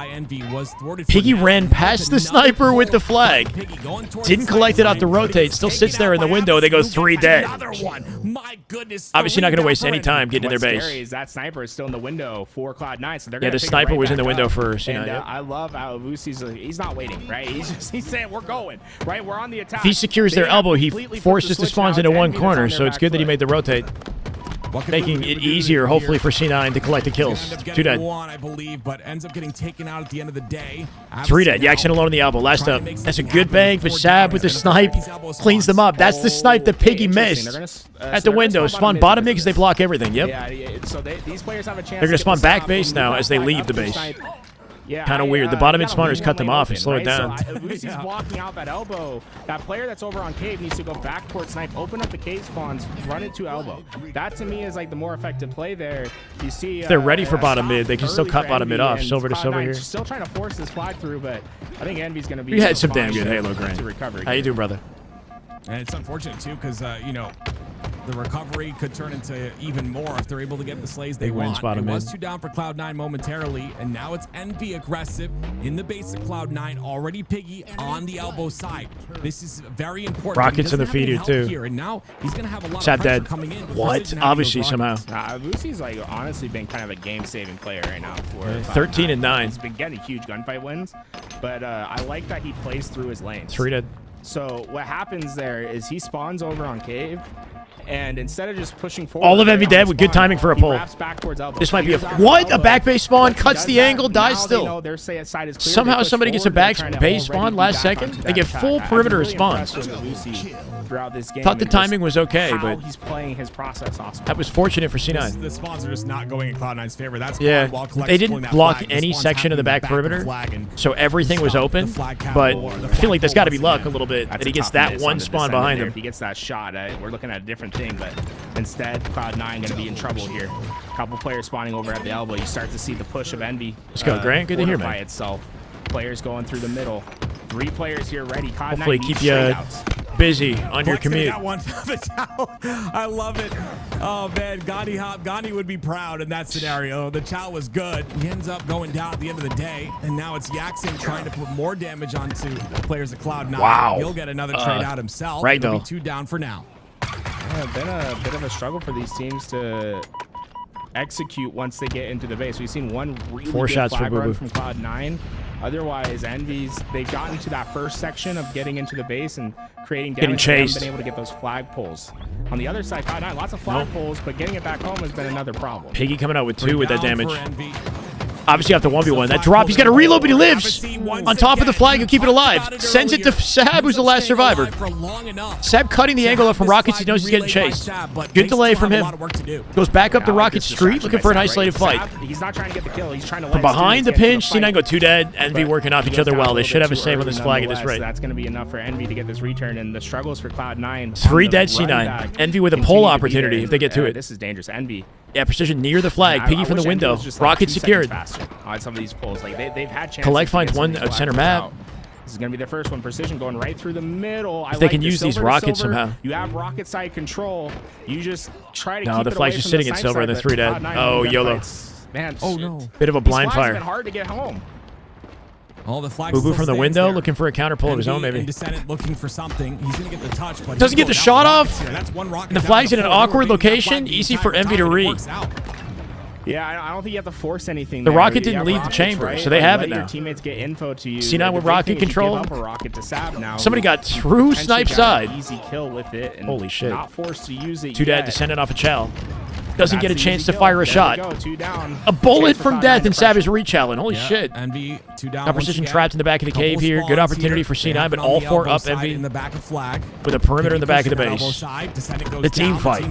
by Envy was thwarted. Piggy ran past the sniper with the flag. Didn't collect it out to rotate. Still sits there in the window. They go 3 dead. My goodness. Obviously not going to waste any time getting in their What's base. scary is that sniper is still in the window for Cloud9, so they're Yeah, gonna the pick it sniper right was in the back window up. for C9. And Yep. I love how Uzi's he's not waiting, right? He's saying, saying? We're going, right? We're on the attack. If he secures their elbow, he forces the spawns into one corner, so it's good that he made the rotate. Making it easier, hopefully, for C9 to collect the kills. 2 dead. One, I believe, but ends up getting taken out at the end of the day. 3 dead. Jackson alone in the elbow. Last up. That's a good bang for Sab with the snipe. Cleans them up. That's the snipe that Piggy missed at the window. Spawn bottom mid because they block everything. Yep. Yeah, so these players have a chance. They're going to spawn back base now as they leave the base. Yeah, kind of weird. The bottom mid spawners cut them off and slow it down. So Uzi's blocking out that elbow. That player that's over on cave needs to go back towards snipe, open up the cave spawns, run it to elbow. That to me is like the more effective play there. You see, if they're ready for bottom mid, they can still cut bottom mid off. Silver to silver here. Still trying to force this flag through, but I think Envy's going to be. You had some damn good Halo, Grant. How you doing, brother? And it's unfortunate too, because you know, the recovery could turn into even more if they're able to get the slays they want. It was 2 down for Cloud9 momentarily, and now it's Envy aggressive in the base of Cloud9. Already Piggy on the elbow side. This is very important. Rockets in the feeder too. Here, and now he's gonna have a lot Sad of pressure dead. coming in. What? Obviously somehow. Lucy's like honestly been kind of a game-saving player right now for 13 and 9. He's been getting huge gunfight wins, but I like that he plays through his lanes. 3 dead. So what happens there is he spawns over on cave, and instead of just pushing forward, all of Envy dead with good timing for a pull. This might be a what? A back base spawn cuts the angle, dies still. Somehow somebody gets a back base spawn last second. They get full perimeter of spawns. Thought the timing was okay, but he's playing his process awesome. That was fortunate for C9. The spawns are just not going in Cloud9's favor. That's yeah. They didn't block any section of the back perimeter, so everything was open. But I feel like there's got to be luck a little bit that he gets that one spawn behind him. If he gets that shot, we're looking at a different thing, but instead Cloud9 going to be in trouble here. A couple players spawning over at the elbow. You start to see the push of Envy. Let's go, Grant. Good to hear, man. Itself. Players going through the middle. 3 players here ready. Cloud9 hopefully keep you busy on your commute. Got one for the towel. I love it. Oh man, Gunny would be proud in that scenario. The chow was good. He ends up going down at the end of the day, and now it's Yaxin trying to put more damage onto players at Cloud9. Wow. He'll get another trade out himself. Right, It'll though. be 2 down for now. Yeah, been a bit of a struggle for these teams to execute once they get into the base. We've seen one really 4 good shots flag for run Boo from Cloud9. Otherwise, Envy's, they've gotten to that first section of getting into the base and creating damage. Getting chased. They haven't been able to get those flag pulls. On the other side, Cloud9, lots of flag pulls, but getting it back home has been another problem. Piggy coming out with 2 with that damage. Obviously, off the 1v1. That drop, he's got to reload, but he lives. On top of the flag, he'll keep it alive. Sends it to Sab, who's the last survivor. Sab cutting the angle up from Rockets. He knows he's getting chased. Good delay from him. Goes back up the Rocket Street, looking for an isolated fight. He's not trying to get the kill. He's trying to From behind the pinch, C9 go 2 dead. Envy working off each other well. They should have a save on this flag at this rate. That's going to be enough for Envy to get this return, and the struggles for Cloud9. 3 dead C9. Envy with a pull opportunity if they get to it. This is dangerous. Envy. Yeah, precision near the flag. Piggy from the window. Rocket secured. On some of these pulls, like they've had chances. Collect finds one at center map. This is going to be their first one. Precision going right through the middle. If they can use these rockets somehow. You have rocket side control. You just try to keep No, the flag's just sitting in silver and the 3 dead. Oh, YOLO. Man, oh no. Bit of a blind fire. It's been hard to get home. All the flags. Boo from the window, looking for a counter pull of his own, maybe. Descendant looking for something. He's gonna get the touch, but doesn't get the shot off. That's one rocket. And the flag's in an awkward location. Easy for Envy to read. Yeah, I don't think you have to force anything. The rocket didn't leave the chamber, right? so they have it Your now. teammates get info to you. C9 with rocket control. Give up a rocket to Sab now. Somebody got through snipe side. Easy kill with it. And holy shit! Not forced to use it. 2 dead, descendant off a chow. Doesn't get a chance to fire a shot. There we go, 2 down. A bullet from death and Savage rechalling. Holy shit! Envy 2 down. Now precision trapped in the back of the cave here. Good opportunity for C9, but all 4 up Envy in the back of flag with a perimeter in the back of the base. The team fight.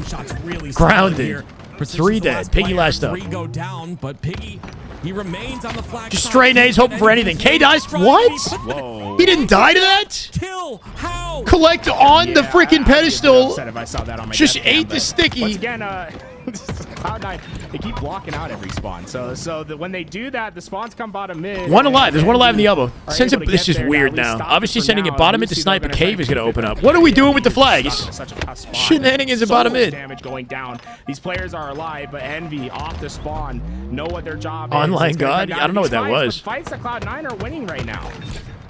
Grounded. 3 dead. Piggy last up. 3 go down, but Piggy, he remains on the flag. Just stray nades hoping for anything. K dies. What? Whoa. He didn't die to that? Kill. How? Collect on the freaking pedestal. If I saw that on my just death ate cam, the sticky. Once again, Cloud9, they keep blocking out every spawn. So when they do that, the spawns come bottom mid. 1 alive. There's 1 alive in the elbow. Sends it. This is weird now. Obviously sending it bottom mid to snipe. A cave is going to open up. What are we doing with the flags? Such a tough spot. Shenanigans in bottom mid. Damage going down. These players are alive, but Envy off the spawn know what their job is. Online God? I don't know what that was. Fights that Cloud9 are winning right now.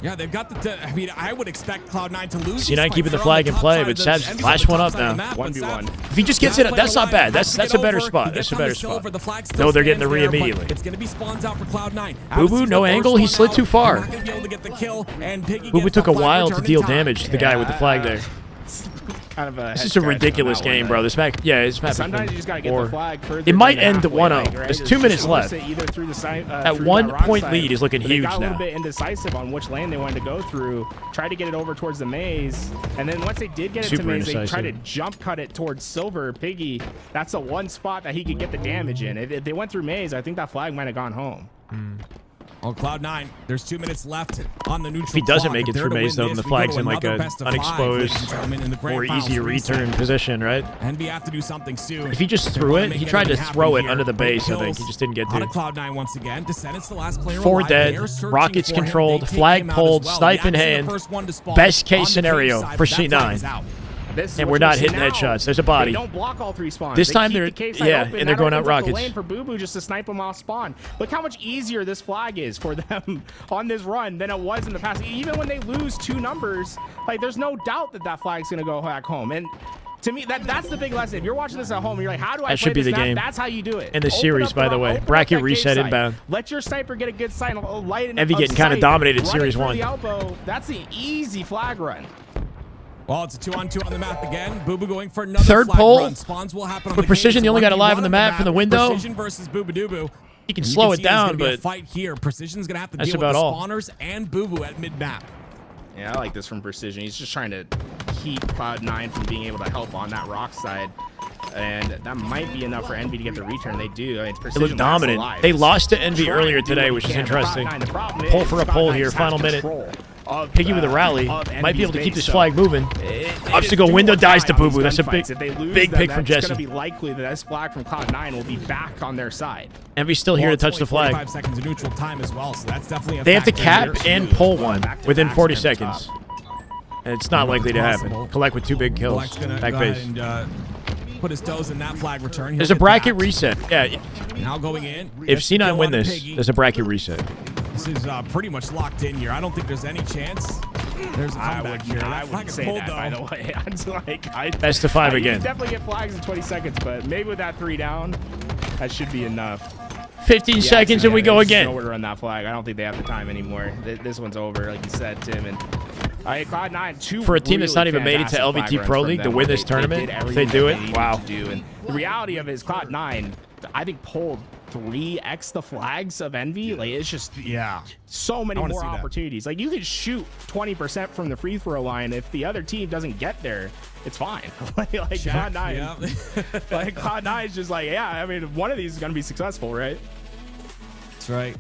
Yeah, they've got the. I mean, I would expect Cloud9 to lose. C9 keeping the flag in play, but Sab's flash one up now. 1v1. If he just gets it, that's not bad. That's a better spot. That's a better spot. No, they're getting the re immediately. It's going to be spawns out for Cloud9. Boo no angle. He slid too far. Boo Boo took a while to deal damage to the guy with the flag there. Kind of a This is a ridiculous game, bro. This map, this map. Sometimes you just gotta get the flag further. It might than end the 1-0. right? There's It's 2 minutes just left. either through the side, That through 1 that rock point side, lead is looking but they huge got a little now. bit indecisive on which lane they wanted to go through. Tried to get it over towards the maze, and then once they did get it Super to maze, they indecisive. tried to jump cut it towards Silver. Piggy, that's the one spot that he could get the damage in. If they went through maze, I think that flag might have gone home. On Cloud9, there's 2 minutes left on the neutral. If he doesn't clock. make it They're through to maze, win though, then this, the we go flag's to in like another a best of 5, ladies and unexposed, gentlemen, in the grand more finals easy for this return position, right? And we have to do something soon. If he just threw it, he tried to throw it under the base, I think. He just didn't get On to. a Cloud9 once again. Descendants, the last player 4 alive. dead, They're searching rockets for him. controlled, They take flag him out pulled, as well. snipe in Actually the hand. first one to spawn Best on case the scenario cave for side, but that flag is C9. out. And we're not hitting headshots. There's a body. They don't block all 3 spawns. This They time keep they're- the cave side yeah, open. and they're That going out opens up the rockets. lane for Boo Boo just to snipe them off spawn. Look how much easier this flag is for them on this run than it was in the past. Even when they lose 2 numbers, like there's no doubt that that flag's gonna go back home. And to me, that's the big lesson. If you're watching this at home, you're like, how do I That play should be this the map? game. That's how you do it. In the Open series, up by the open way. up Bracket that cave reset side. inbound. Let your sniper get a good sight, light Envy getting kinda dominated series run it 1. through the elbow. That's the easy flag run. Well, it's a 2-on-2 on the map again. Boo Boo going for another Third flag pole. run. Spawns will happen on With the Precision, cave. the only It's guy alive on the 1v1 map from the window. Precision versus Boo Boo Doo Boo. He can And you slow it see there's down, gonna be a but fight here. Precision's gonna have to that's deal with about the all. spawners and Boo Boo at mid map. Yeah, I like this from Precision. He's just trying to keep Cloud9 from being able to help on that rock side. And that might be enough for Envy to get the return. They do. I mean, They Precision look dominant. alive. They lost to Envy Trying earlier to do today, what which he is can, but interesting. Cloud9, the problem Pull is for a pull Cloud9 here, has final minute. control of, Piggy with a rally. of Might be able to Envy's keep base, this flag moving. Obstacle do window or dies die to on Boo these Boo. That's a gunfights. If they lose big them, pick from It's Jesse. going to be likely that this flag from Cloud9 will be back on their side. Envy's still here to It's touch the only flag. 45 seconds of neutral time as well, so that's definitely a They have to factor cap here. and pull one within 40 back-to-backs seconds. And it's not likely to happen. Possible. Collect with 2 big kills. Black's gonna Back go base. ahead and put his toes in that flag return. He'll There's a get bracket that. reset. Yeah, Now going in. if C9 Kill win on the this, Piggy. there's a bracket reset. This is pretty much locked in here. I don't think there's any chance. There's a comeback here. I That flag wouldn't is say pulled, that, though. by the way. Best of 5 You again. can definitely get flags in 20 seconds, but maybe with that 3 down, that should be enough. 15 seconds and we go there's again. Nowhere to run that flag. I don't think they have the time anymore. This one's over, like you said, Tim. And Cloud9, 2 For a team that's really not even made it to fantastic LVT flag runs Pro from League to them. win this They tournament, did if everything they do that it, needed wow. to do. And the reality of it is Cloud9, I think, pulled 3x the flags of Envy. Like, it's just so many more opportunities. Like, you could shoot 20% from the free throw line. If the other team doesn't get there, it's fine. like Cloud9, like Cloud9 is just like, yeah, I mean, one of these is gonna be successful, right? That's right.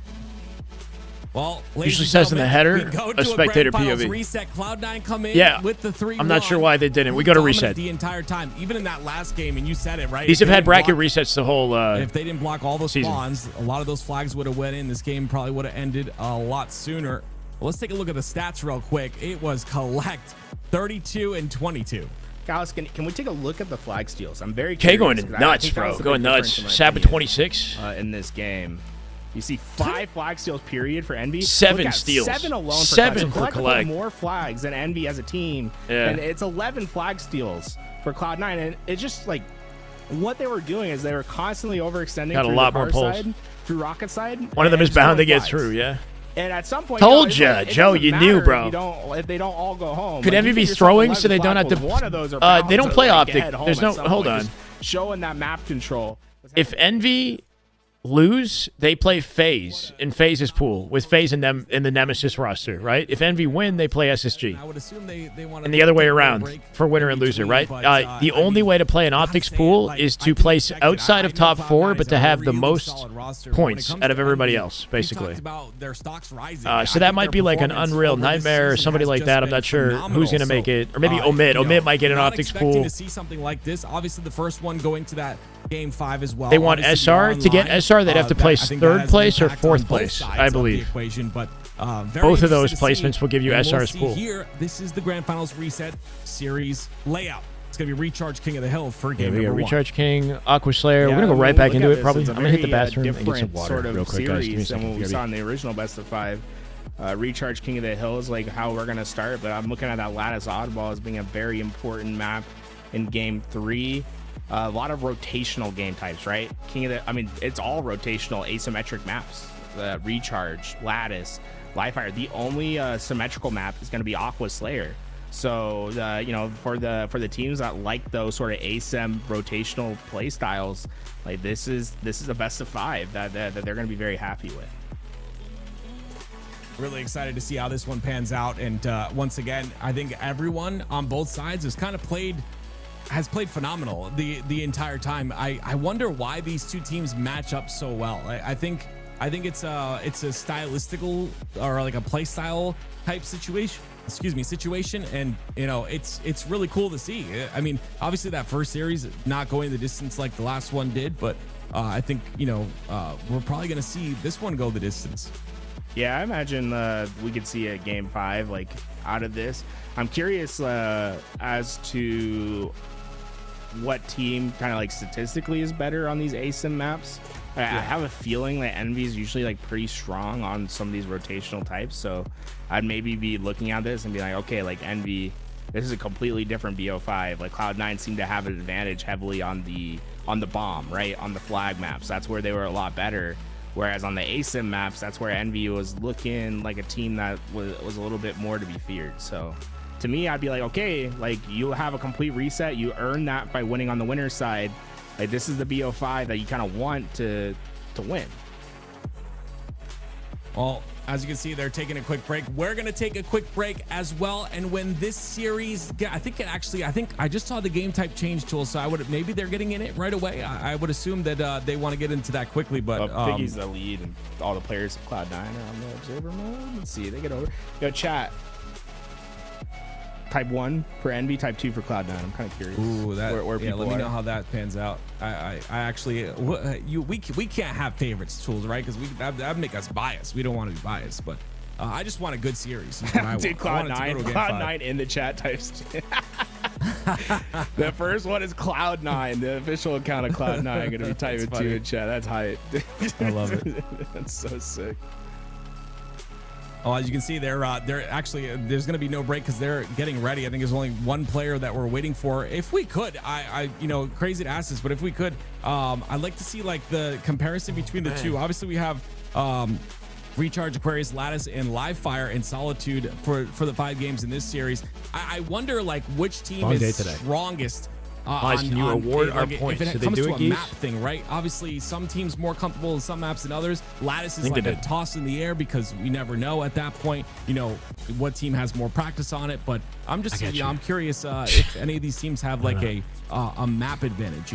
Well, Usually says in the header, a spectator POV. Reset. Cloud9 come in Yeah, with the 3-1. I'm not sure why they didn't. We go to Dominant reset. the entire time, even in that last game, and you said it right. These If have they had didn't bracket block- resets the whole If they didn't block all those season. spawns, a lot of those flags would have went in. This game probably would have ended a lot sooner. Well, let's take a look at the stats real quick. It was collect 32 and 22. Guys, can we take a look at the flag steals? I'm very K curious. going 'cause I nuts, think that bro. was the Going big nuts. difference, in my Sap at opinion, 26. in this game. You see 5 flag steals period for Envy. 7 Look at steals. 7 alone. 7 for Collect collect. more flags than Envy as a team. Yeah. And it's 11 flag steals for Cloud9. And it's just like what they were doing is they were constantly overextending Got a through lot the more car pulls. side, through rocket side. One of them and is bound to stealing get flags. through, yeah. And at some point, Told you know, ya, it Joe, doesn't you matter knew, if bro. you don't, if they don't all go home. Could Like, Envy you be give yourself throwing 11 so they don't flag have to? pulls. One of those are bound they don't to, play like, optic. head home There's at no. some Hold point, on. just showing that map control. If Envy lose, they play FaZe in FaZe's pool with FaZe and them in the Nemesis roster, right? If Envy win, they play SSG. I would assume they want And the other way around for winner and loser, right? The only way to play an optics pool is to place outside of top 4, but to have the most points out of everybody else, basically. So that might be like an Unreal Nightmare or somebody like that. I'm not sure who's going to make it. Or maybe Omit. Omit might get an optics pool. To see something like this, obviously the first one going to that game 5 as well. They want Obviously, SR. you're To get online. SR, they'd have to place I think that 3rd has an place or impact on 4th both place, sides I of the believe. equation, but very Both of interested those to see. placements will give you And we'll SR's see pool. Here, this is the Grand Finals reset series layout. It's going to be Recharge King of the Hill for Yeah, game we got number 1. Recharge King, Aqua Slayer. We're Yeah, gonna go when right we back look into at it. this, Probably. it's I'm a gonna hit the very, bathroom and get some different water sort of real quick, guys. Give me a series than second. what we BRB. saw in the original best of 5. Recharge King of the Hill is like how we're gonna start, but I'm looking at that Lattice Oddball as being a very important map in Game 3. A lot of rotational game types, right? It's all rotational asymmetric maps. Recharge, Lattice, Qualifier. The only symmetrical map is going to be Aqua Slayer. So for the teams that like those sort of asym rotational play styles, like this is a best of 5 that they're going to be very happy with. Really excited to see how this one pans out. And once again, I think everyone on both sides has kind of played phenomenal the entire time. I wonder why these two teams match up so well. I think it's a stylistical or like a play style type situation. And it's really cool to see. I mean, obviously that first series not going the distance like the last one did, but I think we're probably gonna see this one go the distance. Yeah, I imagine we could see a Game 5 like out of this. I'm curious as to what team kind of like statistically is better on these asym maps. I have a feeling that Envy is usually like pretty strong on some of these rotational types, so I'd maybe be looking at this and be like, okay, like Envy, this is a completely different BO5. Like Cloud9 seemed to have an advantage heavily on the bomb, right, on the flag maps. That's where they were a lot better. Whereas on the asym maps, that's where Envy was looking like a team that was a little bit more to be feared. So to me, I'd be like, okay, like you have a complete reset. You earn that by winning on the winner's side. Like this is the BO5 that you kind of want to win. Well, as you can see, they're taking a quick break. We're going to take a quick break as well. And when this series, I think I just saw the game type change tool. So maybe they're getting in it right away. I would assume that they want to get into that quickly, but Piggy's the lead and all the players of Cloud9 are on the observer mode. Let's see, they get over. Yo, chat. Type 1 for Envy, type 2 for Cloud9. I'm kind of curious. Ooh, where people let me are. know how that pans out. I actually, we can't have favorites tools, right? Because that make us biased. We don't want to be biased, but I just want a good series. Is what I Dude, want. Cloud9 in the chat types. The first one is Cloud9, the official account of Cloud9. Going to be typing 2 in chat. That's hype. I love it. That's so sick. Oh, as you can see, they're actually there's going to be no break because they're getting ready. I think there's only one player that we're waiting for. If we could, I crazy to ask this, but if we could, I'd like to see like the comparison between the two. Obviously, we have Recharge, Aquarius, Lattice, and Livefire and Solitude for the 5 games in this series. I wonder like which team is strongest. Can you award our points? If it comes to a map thing, right? Obviously, some teams more comfortable with some maps than others. Lattice is like a toss in the air because we never know at that point, what team has more practice on it. But I'm just, I'm curious if any of these teams have like a map advantage,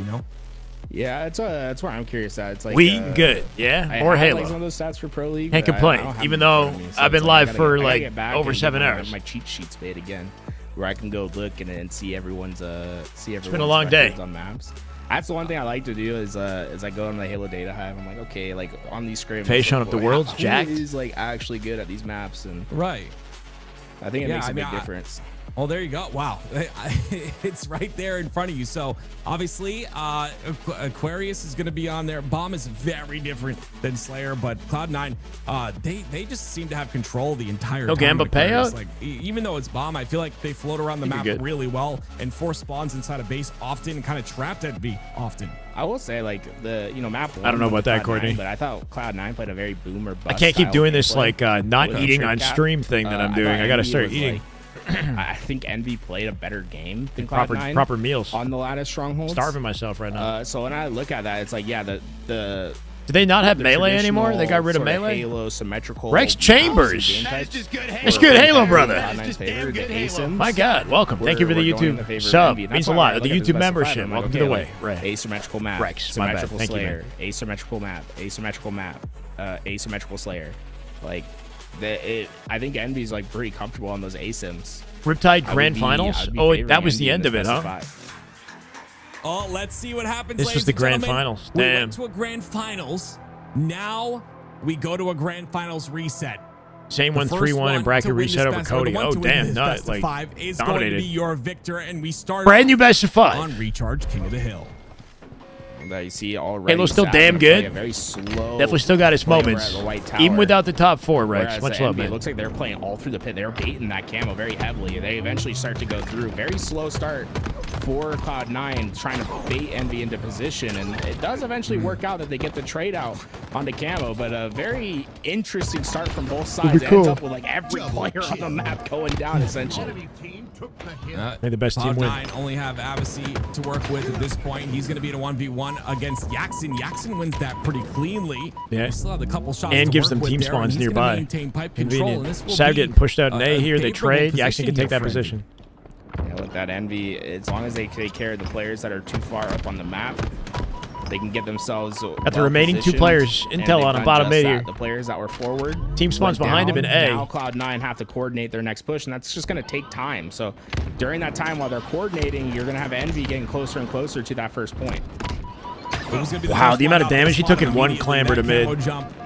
Yeah, that's where I'm curious at. It's like good, yeah, or Halo. Like some of those stats for Pro League. Can't complain, even though I've been live for like over 7 hours. My cheat sheets made again, where I can go look and see everyone's It's been a long day on maps. That's the one thing I like to do is I go on the Halo data hive. I'm like, okay, like on these scrims, Face on up the world's jacked. Who is like actually good at these maps, and right. I think it makes a big difference. Oh, there you go. Wow. It's right there in front of you. So obviously Aquarius is going to be on there. Bomb is very different than Slayer, but Cloud9, they just seem to have control the entire time. No Gamba payout? Like, even though it's Bomb, I feel like they float around the map really well and force spawns inside a base often and kind of trapped at B often. I will say, like, the map 1, I don't know about that, Courtney. But I thought Cloud9 played a very boomer bust. I can't keep doing this like not eating on stream thing that I'm doing. I got to start eating. I think Envy played a better game than proper meals on the Lattice strongholds. Starving myself right now. So when I look at that, it's like, yeah, the do they not have melee anymore? They got rid of melee. Halo symmetrical. Rex Chambers. That's just good Halo. It's good Halo, brother. My God, welcome. Thank you for the YouTube sub. Means a lot. The YouTube membership. Welcome to the way. Asymmetrical map. Rex. Symmetrical Slayer. Asymmetrical map. Asymmetrical map. Asymmetrical Slayer. Like. I think Envy's like pretty comfortable on those asyms. Riptide Grand Finals? Oh, that was the end of it, huh? Oh, let's see what happens. This was the Grand Finals. We went to a Grand Finals. Now we go to a Grand Finals reset. Same one, 3-1 in bracket reset over Cody. Oh, damn. No, like, five is going to be your victor, and we start brand new best of 5 on Recharge King of the Hill. that you see already. Halo's still Sav's damn gonna play good. a very slow Definitely still got his play over moments. at the White Even Tower. without the top 4, Rex. Whereas Much the love, NBA, man. It looks like they're playing all through the pit. They're baiting that camo very heavily. They eventually start to go through. Very slow start for Cloud9, trying to bait Envy into position. And it does eventually work out that they get the trade out onto camo. But a very interesting start from both sides. It ends up with like every player on the map going down, essentially. May the best team win. Cloud9 only have Abassi to work with at this point. He's going to be in a 1v1 against Yaxin. Yaxin wins that pretty cleanly. Yeah. They still have a couple shots And to gives work them with team there, and spawns he's gonna nearby. maintain pipe control, and this Convenient. will Sav be getting pushed out in a A here. They favorable trade. Yaxin position can here take that for Envy. position. Yeah, with that Envy, as long as they take care of the players that are too far up on the map, they can get themselves Got the remaining 2 players. Intel on him, bottom mid here. The players that were forward. Team spawns went behind him in down. A. Now Cloud9 have to coordinate their next push, and that's just going to take time. So during that time while they're coordinating, you're going to have Envy getting closer and closer to that first point. Wow, the amount of damage he took in one clamber to mid.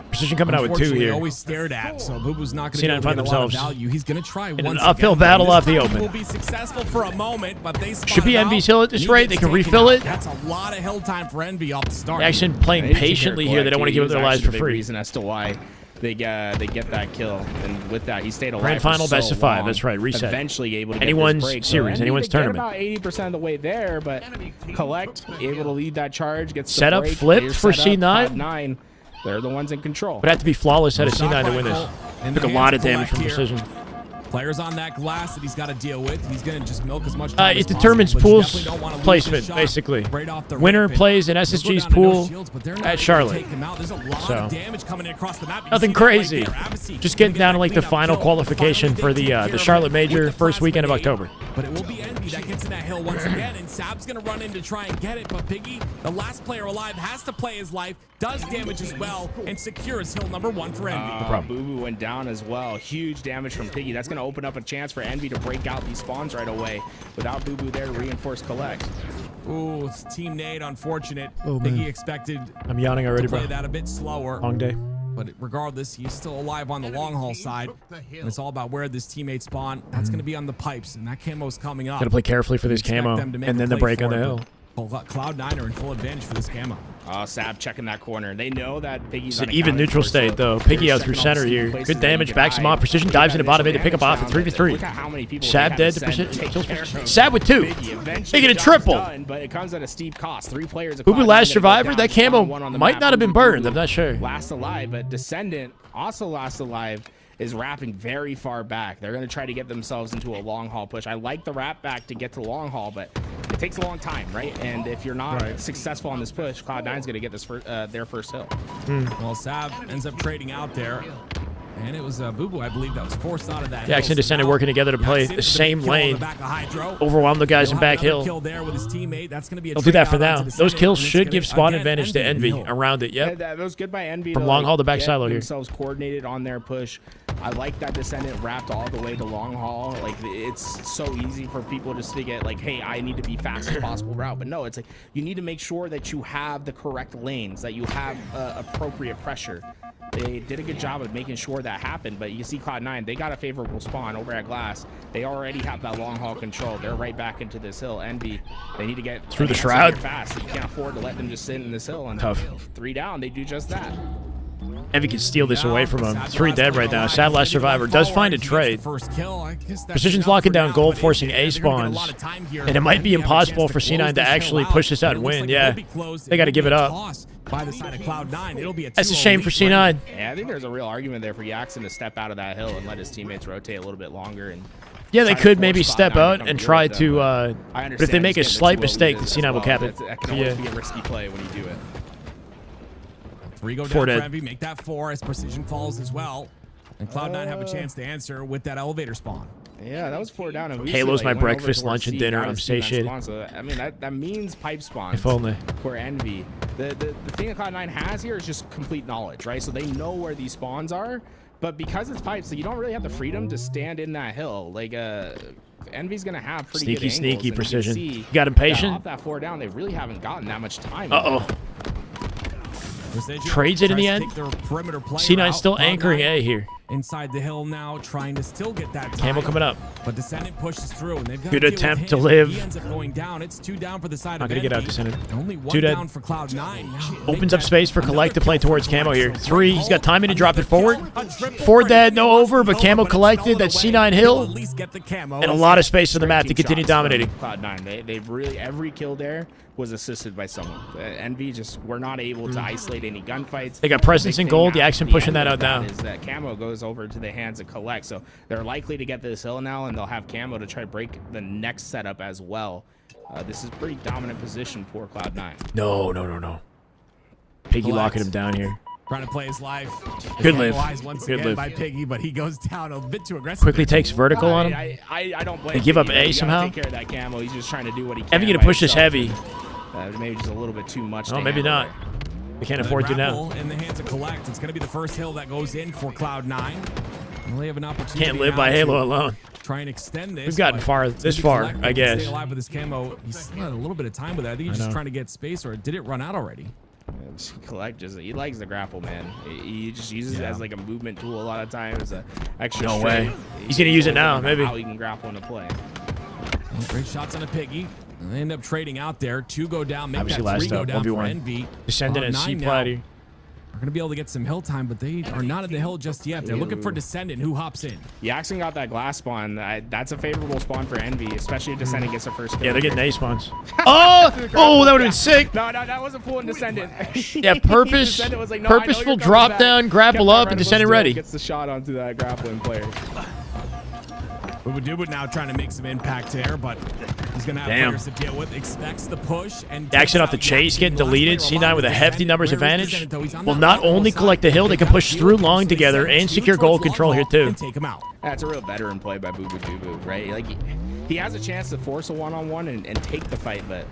Precision coming out with 2 here. Always stared at, so Bubu's not going to C9 find themselves value. He's going to try in once an uphill again. battle This off the time open. Will be successful for a moment, but they Should be spotted Envy's out, hill at this and he rate. They gets can taken refill out. it. That's a lot of hill time for Envy off the start. Action playing They need to patiently care here. They don't want to give up He their was lives for actually the big free. reason as to why they get that kill, and with that he stayed alive. Grand final, for so best of 5. long, That's right. Reset. Eventually able to Anyone's get this break. series, So anyone's Envy, they tournament. get about 80% of the way there, but Collect able to lead that charge. Gets the Setup break, flipped clear for setup, C9. Cloud9, they're the ones in control. Would have to be flawless out of C9 to win this. In Took the a lot of hands of damage from Collect here. Precision. Players on that glass that he's got to deal with. He's going to just milk as much time as It determines possible, but you pool's definitely don't wanna lose placement, this shot basically. right off the Winner rip, and plays in they'll go SSG's down to no pool shields, but they're not at able to Charlotte. take him out. There's a lot So, of damage coming in across the map. You nothing see that right crazy. there. Abassi Just getting gonna down get to like that the cleanup final kill. qualification Finally for taking care the of Charlotte it Major with the first weekend of plasma October. But it will be Envy that gets in that hill once again, and Sab's going to run in to try and get it. But Piggy, the last player alive, has to play his life, does damage as well, and secures hill number 1 for Envy. Boo Boo went down as well. Huge damage from Piggy. That's going to open up a chance for Envy to break out these spawns right away without Boo Boo there to reinforce Collect. Ooh, it's Team Nade, unfortunate. Oh, Piggy man. expected I'm yawning already, to play bro. that a bit slower. Long day. But regardless, he's still alive on the long haul side. And it's all about where this teammate spawn. That's going to be on the pipes, and that camo's coming up. Gotta play carefully for this Expect camo, them to make and a then the play break on for the it, hill. but Cloud9 are in full advantage for this camo. Sab checking that corner. They know that Piggy's It's an even neutral state, though. Piggy out through center here. Good damage, backs him off. Precision dives into bottom mid to pick up off at 3v3. Sab dead to Precision. Sab with 2. Making a triple. But it comes at a steep cost. 3 players. Boo Boo last survivor. That camo might not have been burned. I'm not sure. Last alive, but Descendant also last alive is wrapping very far back. They're going to try to get themselves into a long haul push. I like the wrap back to get to long haul, but it takes a long time, right? And if you're not successful on this push, Cloud9's going to get this their first hill. Well, Sab ends up trading out there. And it was Boo Boo, I believe, that was forced out of that. Jackson Descendant working together to play the same lane. Overwhelm the guys in back hill. They'll do that for now. Those kills should give spawn advantage to Envy around it. Yep. That was good by Envy. From long haul to back silo here. Themselves coordinated on their push. I like that Descendant wrapped all the way to long haul. Like, it's so easy for people just to get like, hey, I need to be fast as possible route. But no, it's like you need to make sure that you have the correct lanes, that you have appropriate pressure. They did a good job of making sure that happened, but you see Cloud9, they got a favorable spawn over at Glass. They already have that long haul control. They're right back into this hill. Envy, they need to get through the shroud fast. You can't afford to let them just sit in this hill. And tough. 3 down, they do just that. Envy can steal this away from him. 3 dead right now. Sad last survivor does find a trade. Precision's locking down gold, forcing A spawns. And it might be impossible for C9 to actually push this out and win. Yeah, they got to give it up. By the side of Cloud9, it'll be a That's a shame for C9. Yeah, I think there's a real argument there for Yaxin to step out of that hill and let his teammates rotate a little bit longer. And yeah, they could maybe step out and try to. But if they make a slight mistake, the C9 will cap it. That can always be a risky play when you do it. 3 go 4 down dead. for Envy, make that 4 as Precision falls as well. And Cloud9 have a chance to answer with that elevator spawn. Yeah, that was 4 down. And Halo's my breakfast, lunch, and dinner. I'm satiated. So, I mean, that means pipe spawns. If only. For Envy. The thing that Cloud9 has here is just complete knowledge, right? So they know where these spawns are, but because it's pipes, so you don't really have the freedom to stand in that hill. Like, Envy's gonna have pretty good angles. Sneaky Precision. You You got impatient? off that 4 down, they really haven't gotten that much time. Uh-oh. Trades it in the end. C9 still anchoring A here. inside the hill now, trying to still get that time. Camel coming up. But Descendant pushes through, and they've got Good to deal attempt with to him. live. He ends up going down. It's 2 down for the side Not of gonna get out, Envy. Descendant. Only 1 2 dead. down for Cloud9. Now, Opens up space for Collect to play towards Camo here. 3, he's got timing to drop it forward. 4 dead, no over, but Camo collected. That's C9 Hill. And a lot of space on the map to continue dominating. Cloud9, they really, every kill there was assisted by someone. Envy just were not able to isolate any gunfights. They got presence in gold. The action pushing that out now. Is that Camo goes over to the hands of Collect, so they're likely to get this hill now, and they'll have Camo to try to break the next setup as well. This is a pretty dominant position for Cloud9. No. Piggy locking him down here. Trying to play his life. Good live. Once Good again live. by Piggy, but he goes down a bit too aggressive. Quickly takes vertical on him. I don't blame They give up Piggy, A you gotta somehow. Take care of that Camo. He's just trying to do what he can. Heavy gonna by push this himself. heavy. Maybe just a little bit too much. Oh, to maybe handle not. They can't afford to now. In the hands of Collect. It's going to be the first hill that goes in for Cloud9. Well, they have an opportunity. Can't live now by to Halo alone. Try and extend this. We've gotten far this far, I guess. Stay alive with his Camo. He still had a little bit of time with that. I think he's just trying to get space, or did it run out already? Collect he likes the grapple, man. He just uses it as like a movement tool a lot of times. Extra No strength. way. He's gonna use it now, maybe. How he can grapple into play. Well, great shots on a Piggy. And they end up trading out there. 2 go down. Make Obviously that 3 last go up, down for 1v1. Envy. Descendant and C Cloud9 now Platy. are going to be able to get some hill time, but they are not at the hill just yet. They're looking for Descendant, who hops in. Yaxon got that glass spawn. That's a favorable spawn for Envy, especially if Descendant gets a first kill. Yeah, they're getting A spawns. Oh, that would have been sick. No, that wasn't fooling Descendant. Yeah, Descendant was like, no, I know purposeful you're coming drop back. down, grapple Kept that up, and reticle Descendant still, ready. Gets the shot onto that grappling player. Uzi now trying to make some impact there, but he's going to have Damn. players to deal with. Expects the push. And Action off the chase, getting deleted. C9 with a hefty numbers advantage. Will not only collect the hill, they can push through long together and secure gold control here too. Take him out. That's a real veteran play by Boo Boo Doo Boo, right? Like he has a chance to force a one-on-one and take the fight, but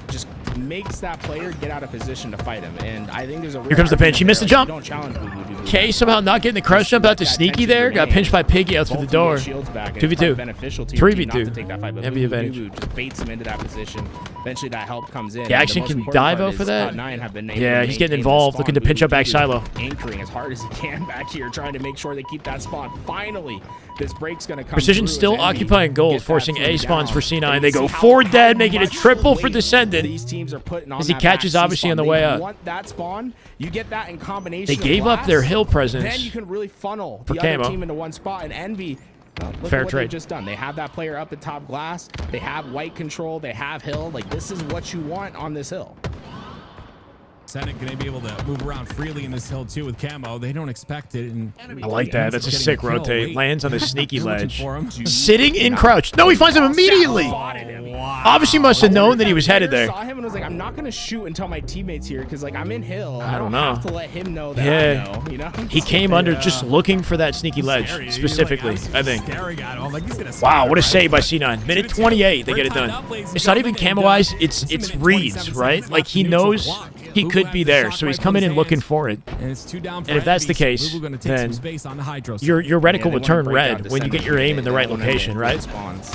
just makes that player get out of position to fight him. And I think there's a real Here comes the pinch. He missed the jump. Don't challenge Boo Boo Doo Boo. K somehow not getting the crush jump out to Sneaky there. Got pinched by Piggy out through the door. 2v2. 3v2. Heavy advantage. Just baits him into that position. Eventually that help comes in. The action can dive out for that. Yeah, he's getting involved, looking to pinch up back silo. Anchoring as hard as he can back here, trying to make sure they keep that spawn. Finally, this break's going to come Precision through still as Envy occupying gold, gets that forcing A three spawns down. for C9. And They you go see how 4 dead, making it much triple for weight Descendant. These teams are putting on As he that catches back C obviously on the spawn. way They up. want that spawn. You get that in combination. They with gave up glass, their hill presence Then you can really funnel for the other Camo. team into one spot. And Envy, look Fair at what trade. they've just done. They have that player up at top glass. They have white control. They have hill. Like this is what you want on this hill. Descendant going to be able to move around freely in this hill too with Camo. They don't expect it. And I like that. That's a Getting sick kill. rotate. Wait. Lands on the sneaky They're looking ledge. for him. Sitting in crouch. No, he finds him immediately. Obviously must have known that he was headed there. Saw him and was like, I'm not gonna shoot until my teammate's here because like I'm in hill. I don't have know. to let him know that Yeah. I know. You know. He came under just looking for that sneaky ledge, Scary. He was specifically, like, I think. staring at him. I'm like, he's gonna Wow, what a save save by C9. Minute 28, they get it done. It's not even camo-wise, it's reads, right? Like, he knows he could be there, so he's coming in looking for it. And it's 2 down for And if that's the Envy, so case, Lubu gonna take some then space on the hydro your reticle they will wanna turn break out red when you get your aim in the right location, right? Spawns.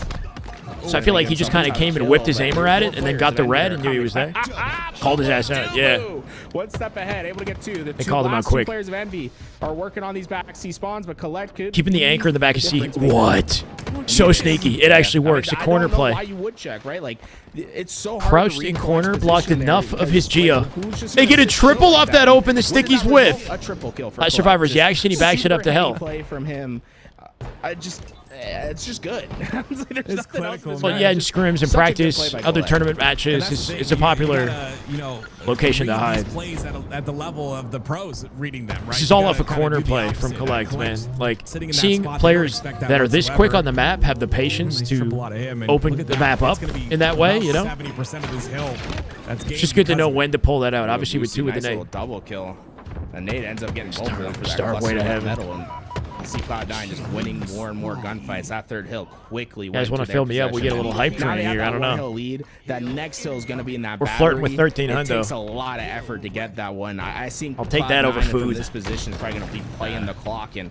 So I feel like he just kind of came and whipped his aimer at it and then got the red and knew he was there. Called his ass out, yeah. One step ahead, able to get 2. The They two called him out last quick. 2 players of Envy are working on these back C spawns, but Collect could Keeping the anchor in the back of C. difference maker. What? So sneaky. It actually works. A corner I don't know play. why you would check, right? Like, it's so hard Crouched to read in Collect's corner, blocked position there enough of because, his Geo. like, who's just They gonna get a sit still triple like off that open. The Wouldn't Stickies that whiff. result a triple kill for Last Collect? survivors, Just Yaxon, he backs it up to super hell. heavy play from him. It's just good. There's nothing else clinical, that's Well, good. yeah, in Just scrims and such a good practice, play by other Collect. tournament matches, it's a popular location to read hide. these plays at the level of the pros reading them, right? This is You all gotta off a kinda corner do the play opposite. from Collect, man. Like, sitting in that seeing spot, they don't players expect that are this quick whatsoever. on the map have the patience Nice to triple out of him, and open look at the that. map That's up gonna be in that way, about you know? 70% of his hill. That's It's just good to know when to pull that out. Obviously, with 2 with the nice nade. little double kill. And Nate ends up getting both of them for that Starve way cluster to of heaven. metal. And you see Cloud9 just winning more and more gunfights. That third hill quickly You guys went wanna to fill their me up? We get a little hype Now train they have here. that I don't one know. hill lead. That next hill is going to be in that We're flirting with battery. 13 It hundo. takes a lot of effort to get that one. I think I'll take that over Cloud9 from food. this position is probably going to be playing the clock. And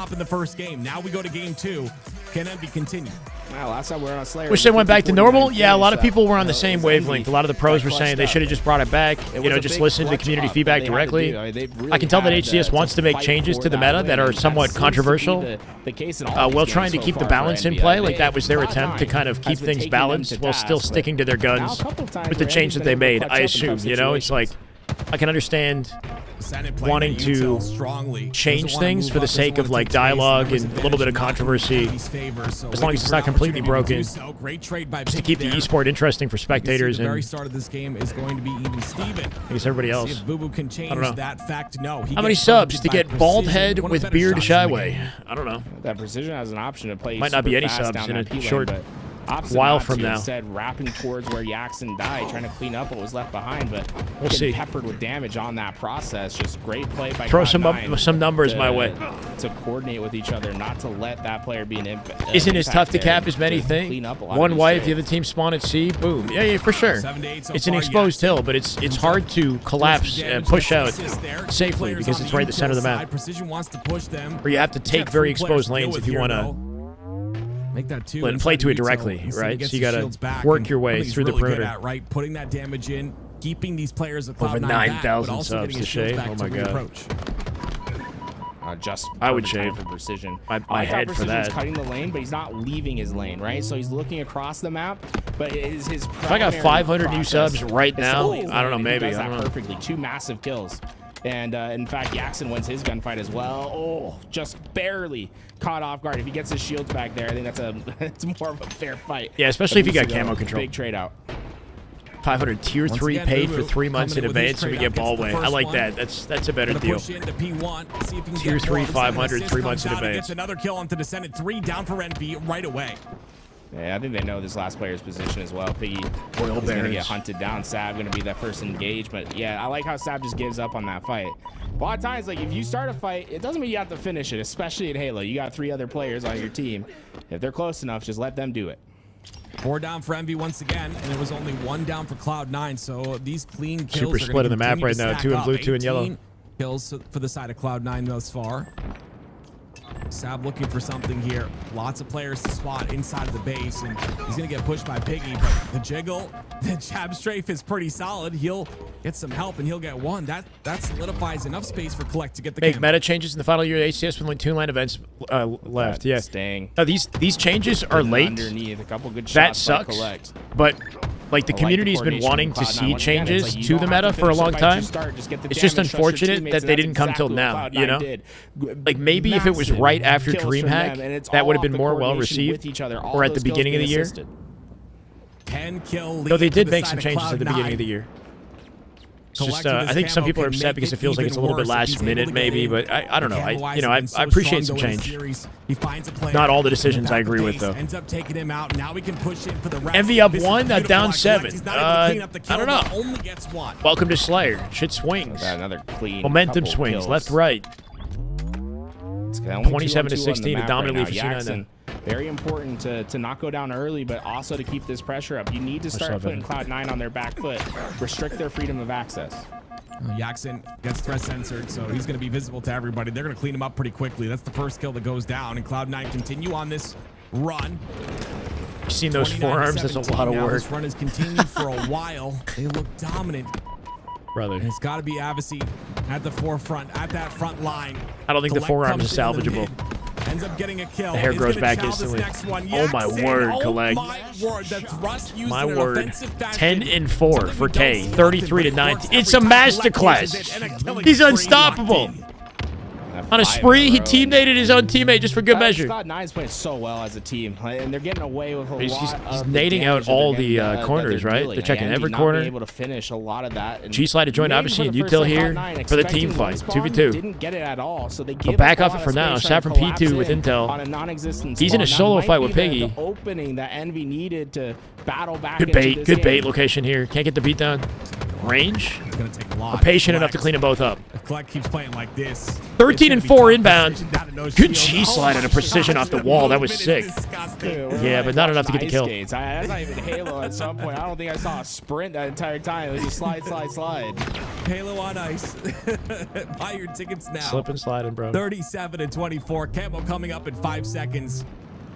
top in the first game. Now we go to game 2. Can Envy continue? Wow, last time we were on Slayer. Wish they went back to normal. Yeah, a lot of people were on the same wavelength. A lot of the pros were saying they should have just brought it back. Just listen to the community feedback directly. I can tell that HCS wants to make changes to the meta that are somewhat controversial while trying to keep the balance in play. Like that was their attempt to kind of keep things balanced while still sticking to their guns with the change that they made. I assume, it's like I can understand wanting to change things for the sake of like dialogue and a little bit of controversy, as long as it's not completely broken, just to keep the esport interesting for spectators and very start of this game is going to be even Steven. I guess everybody else. If Boo can change I don't know. that fact. No. How many subs to get bald head with beard Shyway? I don't know. That Precision has an option to play. Might not be any subs in a short while from now. Instead, wrapping towards where Yaxon died, trying to clean up what was left behind, but we'll see. Peppered with damage on that process. Just great play by throw some numbers my way to coordinate with each other, not to let that player be an impact. Isn't as tough to cap as many think. One wipe, the other team spawn at C, boom. Yeah, for sure. It's an exposed hill, but it's hard to collapse and push out safely because it's right in the center of the map. Precision wants to push them. Or you have to take very exposed lanes if you want to. Make that two play to it directly, right? So you got to work your way through the perimeter. Right, putting that damage in, keeping these players at over 9,000 subs to shave. Oh my god! I would shave for Precision. My head for that. He's cutting the lane, but he's not leaving his lane, right? So he's looking across the map. But his if I got 500 new subs right now, I don't know. Maybe he does I don't that know. Perfectly, 2 massive kills. And in fact, Yaxon wins his gunfight as well. Oh, just barely caught off guard. If he gets his shields back there, I think it's more of a fair fight. Yeah, especially if you got camo control. Big trade out. 500 tier 3 paid for 3 months in advance, so we get ball way. I like that. That's a better deal. Tier 3 500 3 months in advance. Gets another kill onto Descendant 3 down for Envy right away. Yeah, I think they know this last player's position as well. Piggy is going to get hunted down. Sab going to be that first engaged. But yeah, I like how Sab just gives up on that fight. A lot of times, like if you start a fight, it doesn't mean you have to finish it, especially in Halo. You got 3 other players on your team. If they're close enough, just let them do it. 4 down for Envy once again, and it was only 1 down for Cloud9. So these clean kills super split in the map right now. 2 in blue, 2 in yellow. Kills for the side of Cloud9 thus far. Sab looking for something here. Lots of players to spot inside of the base, and he's going to get pushed by Piggy, but the jiggle, the jab strafe is pretty solid. He'll get some help, and he'll get 1. That solidifies enough space for Collect to get the big meta changes in the final year of HCS with only 2 line events left. Yeah, staying. Now, these changes are late. Underneath, a couple good that shots sucks, Collect. But like the community's been wanting to see changes to the meta for a long time. It's just unfortunate that they didn't come till now, you know? Like maybe if it was right after DreamHack, that would have been more well received, or at the beginning of the year. Though they did make some changes at the beginning of the year. It's just, I think some people are upset because it feels like it's a little bit last minute, maybe, but I don't know. I appreciate some change. Not all the decisions I agree with, though. Ends up taking him out. Now we can push in for the rest. Envy up 1, down 7. I don't know. Only gets 1. Welcome to Slayer. Shit swings. Another clean momentum swings, kills. left, right. 27 to 16, a dominant lead for C9. Very important to not go down early, but also to keep this pressure up. You need to start putting Cloud9 on their back foot, restrict their freedom of access. Yaxon gets threat censored, so he's going to be visible to everybody. They're going to clean him up pretty quickly. That's the first kill that goes down, and Cloud9 continue on this run. You've seen those forearms? That's a lot of work. This run has continued for a while. They look dominant. Brother. And it's got to be Avicii at the forefront, at that front line. I don't think the forearms is salvageable. Ends up getting a kill. The hair grows back instantly. Oh my word, Collect. My word. 10 and 4 for K. 33 to 19. It's a masterclass. He's unstoppable. On a spree, he teammated his own teammate just for good measure. Cloud9's playing so well as a team, and they're getting away with a lot He's nading out all the corners, right? They're checking every corner. Able to finish a lot of that. G-Slide to join Avicii and Util here for the team fight. 2v2. Didn't get it at all, so they give back off it for now. Sat from P2 with Intel. He's in a solo fight with Piggy. The opening that Envy needed to battle back. Good bait. Good bait location here. Can't get the beat down. Range. It's going to take a lot. I'm patient enough to clean them both up. If Collect keeps playing like this. 13 and 4 inbound. Good G-slide and a precision off the wall. That was sick. Yeah, but not enough to get the kill. That's not even Halo at some point. I don't think I saw a sprint that entire time. It was just slide, slide, slide. Halo on ice. Buy your tickets now. Slip and sliding, bro. 37 and 24. Camo coming up in 5 seconds.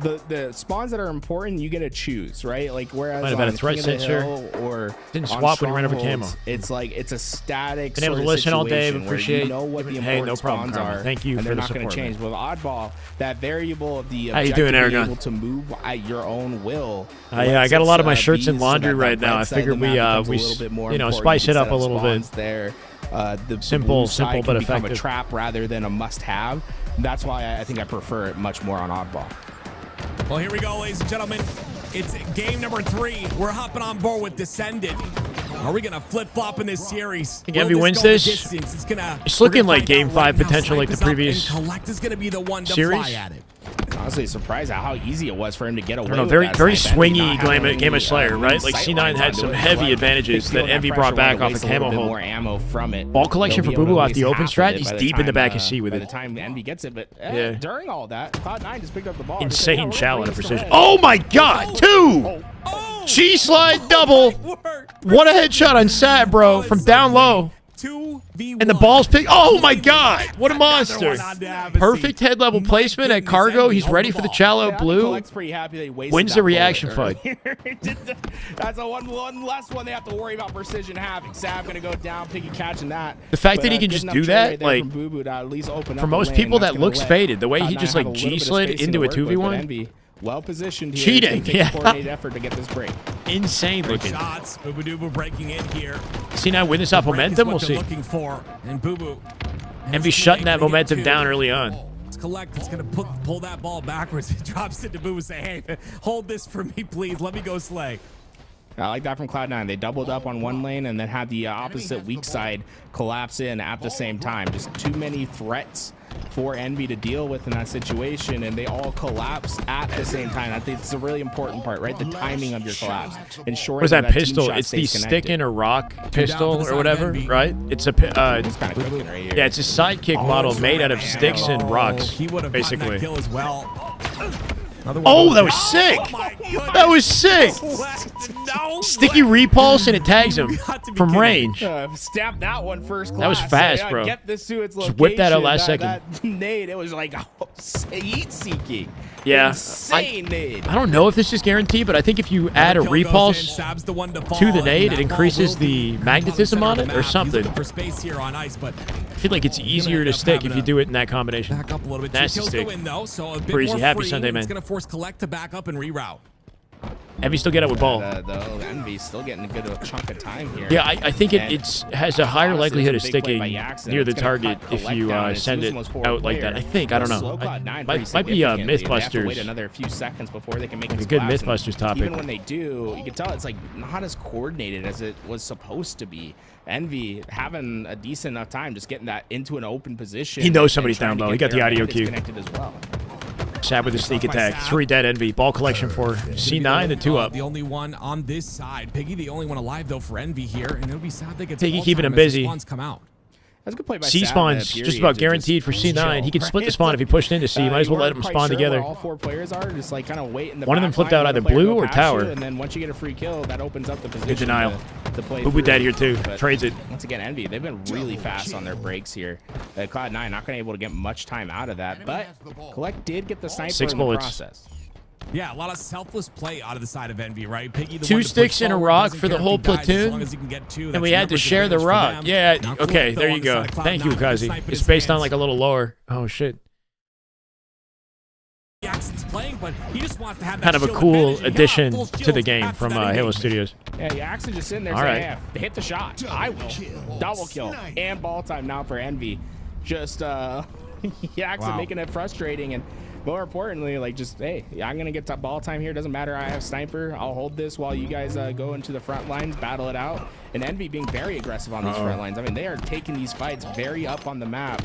the spawns that are important, you get to choose, right? Like whereas Might have had a on threat King of the sensor. Hill or Didn't on swap when he ran over Strongholds, camo. it's like it's a static. Been able to sort of listen all day. situation where Appreciate. you know what the Hey, important no problem, spawns Carmen. are. Thank you and for they're the not going support, to change. man. With Oddball, that variable of the How you objective doing, being Aragon? able to move at your own will. Yeah, I got a lot of my shirts in in laundry right now. I figured we spice it up a little bit. There, the Simple blue side but can become effective. a trap rather than a must-have. That's why I think I prefer it much more on Oddball. Well, here we go, ladies and gentlemen. It's game number 3. We're hopping on board with Descendant. Are we gonna flip-flop in this series? I think Envy wins this. It's looking like Game 5 potential, like the previous Collect is gonna be the one to series. fly at it. Honestly, surprised at how easy it was for him to get away. I don't know, with very that very snipe. Envy swingy not having game of Slayer, any, right? Like sight C9 lines had onto some it. heavy Like, advantages feel that Envy pressure brought back when off they the waste a little camo bit hold. more ammo from it. Ball collection They'll for be able Boo to Boo off waste the open half of strat. it He's by the deep in the time, back of C with by it. the time Envy gets it, but Yeah. during all that, Cloud9 just picked up the ball. Insane shallow precision. Oh my God, 2! G-slide double. What a headshot on Sat, bro, from down low. 2v1. And the ball's picked. Oh my God, what a monster. Perfect head level placement at cargo. He's ready for the Challo blue. Collect's pretty happy they wasted Wins that the reaction bullet fight. earlier. That's a one less one they have to worry about precision having. Sav gonna go down, Piggy catching that. The fact that he But, can good just enough do trade that, right there like, from Boo Boo to at least open for up most the people, lane. that That's gonna looks let faded. The way he Cloud9 just have like a little bit of G-slid spacing into to a work with, but 2v1. Envy well positioned here. Cheating, Take yeah. a coordinated effort to get this break. Insane Good looking. shots. Boo Boo Doo Boo breaking in here. C9 win this off Break is momentum. what We'll they're see. looking for. And Boo Boo. Envy shutting that momentum down early on. It's Collect. It's going to pull that ball backwards. It drops it to Boo Boo. Say, hey, hold this for me, please. Let me go slay. I like that from Cloud9. They doubled up on one lane and then had the opposite weak side collapse in at the same time. Just too many threats for Envy to deal with in that situation, and they all collapse at the same time. I think it's a really important part, right? The timing of your collapse. Ensuring What's that team pistol? shot It's the stays stick connected. in a rock pistol or whatever, right? It's a It's kind of cooking right here. yeah, it's a sidekick model made out of sticks and rocks, He would have gotten that basically. kill as well. Oh, that was sick! That was sick! Sticky repulse and it tags him from range. Stab that one first class. That was fast, So, bro. Get this to its Just location. whip that out last second. That nade, it was like heat-seeking. Yeah, Insane nade. I don't know if this is guaranteed, but I think if you add a repulse to the nade, it increases the magnetism on it or something. For space here on ice, but I feel like it's easier to stick if you do it in that combination. back up a little bit. That's the Two kills stick. to win, though, so a bit Breezy, more happy free. Sunday, man. It's going to force Collect to back up and reroute. Envy still get it with ball. Though Envy's still getting a good chunk of time here. Yeah, I think And it has a higher honestly, likelihood of it's a big play sticking by Jackson. near the It's gonna target cut if Collect you down. It's send losing it most forward out like that. I player. think. I don't Slow know. Cloud9 pretty Might be significantly. They have to Mythbusters. wait another few seconds before they can make Like a this good collapse. And Mythbusters topic. Even when they do, you can tell it's like not as coordinated as it was supposed to be. Envy having a decent enough time just getting that into an open position. He knows and somebody's trying down to low. get He got the there audio and it's cue. connected as well. Sab with a sneak attack. 3 dead Envy. Ball collection for C9, the 2 up. The only one on this side. Piggy, the only one alive, though, for Envy here. And it'll be sad they get Piggy small keeping time him as the busy. spawns come out. That's a good play by C Sav, spawn's period, just about to guaranteed for C9. He could split the spawn if he pushed into C. Might as well let them spawn together. All 4 players are just like kind of wait in the One of them back flipped line, out let either a player blue go or past tower. you, and then once you get a free kill, that opens up the position. Good denial. To play Boo Boo through. dead here too. But Trades it. Once again, Envy, they've been really fast on their breaks here. Cloud9 not going to be able to get much time out of that, but Collect did get the sniper 6 in bullets. the process. Yeah, a lot of selfless play out of the side of Envy, right? Piggy, the 2 one to sticks push and a forward, rock doesn't for the care if whole he dies, as platoon. long as he can get 2. And we That's had to numbers share the advantage for rock. them. Yeah, Now okay, Collect, there though, you on the go. side of Cloud9 Thank you, with the Kazi. snipe in It's his based on hands. like a little lower. Oh, shit. Jackson's playing, but he just wants to have that Kind of a shield cool advantage, and he got addition full to the shields game after from that Halo engage. Studios. Yeah, Jackson just sitting there All saying, right. yeah, hit the shot. I will. Double kill. And ball time now for Envy. Just, Jackson making it frustrating. And more importantly, like just, hey, I'm going to get to ball time here. Doesn't matter. I have sniper. I'll hold this while you guys go into the front lines, battle it out. And Envy being very aggressive on these front lines. I mean, they are taking these fights very up on the map.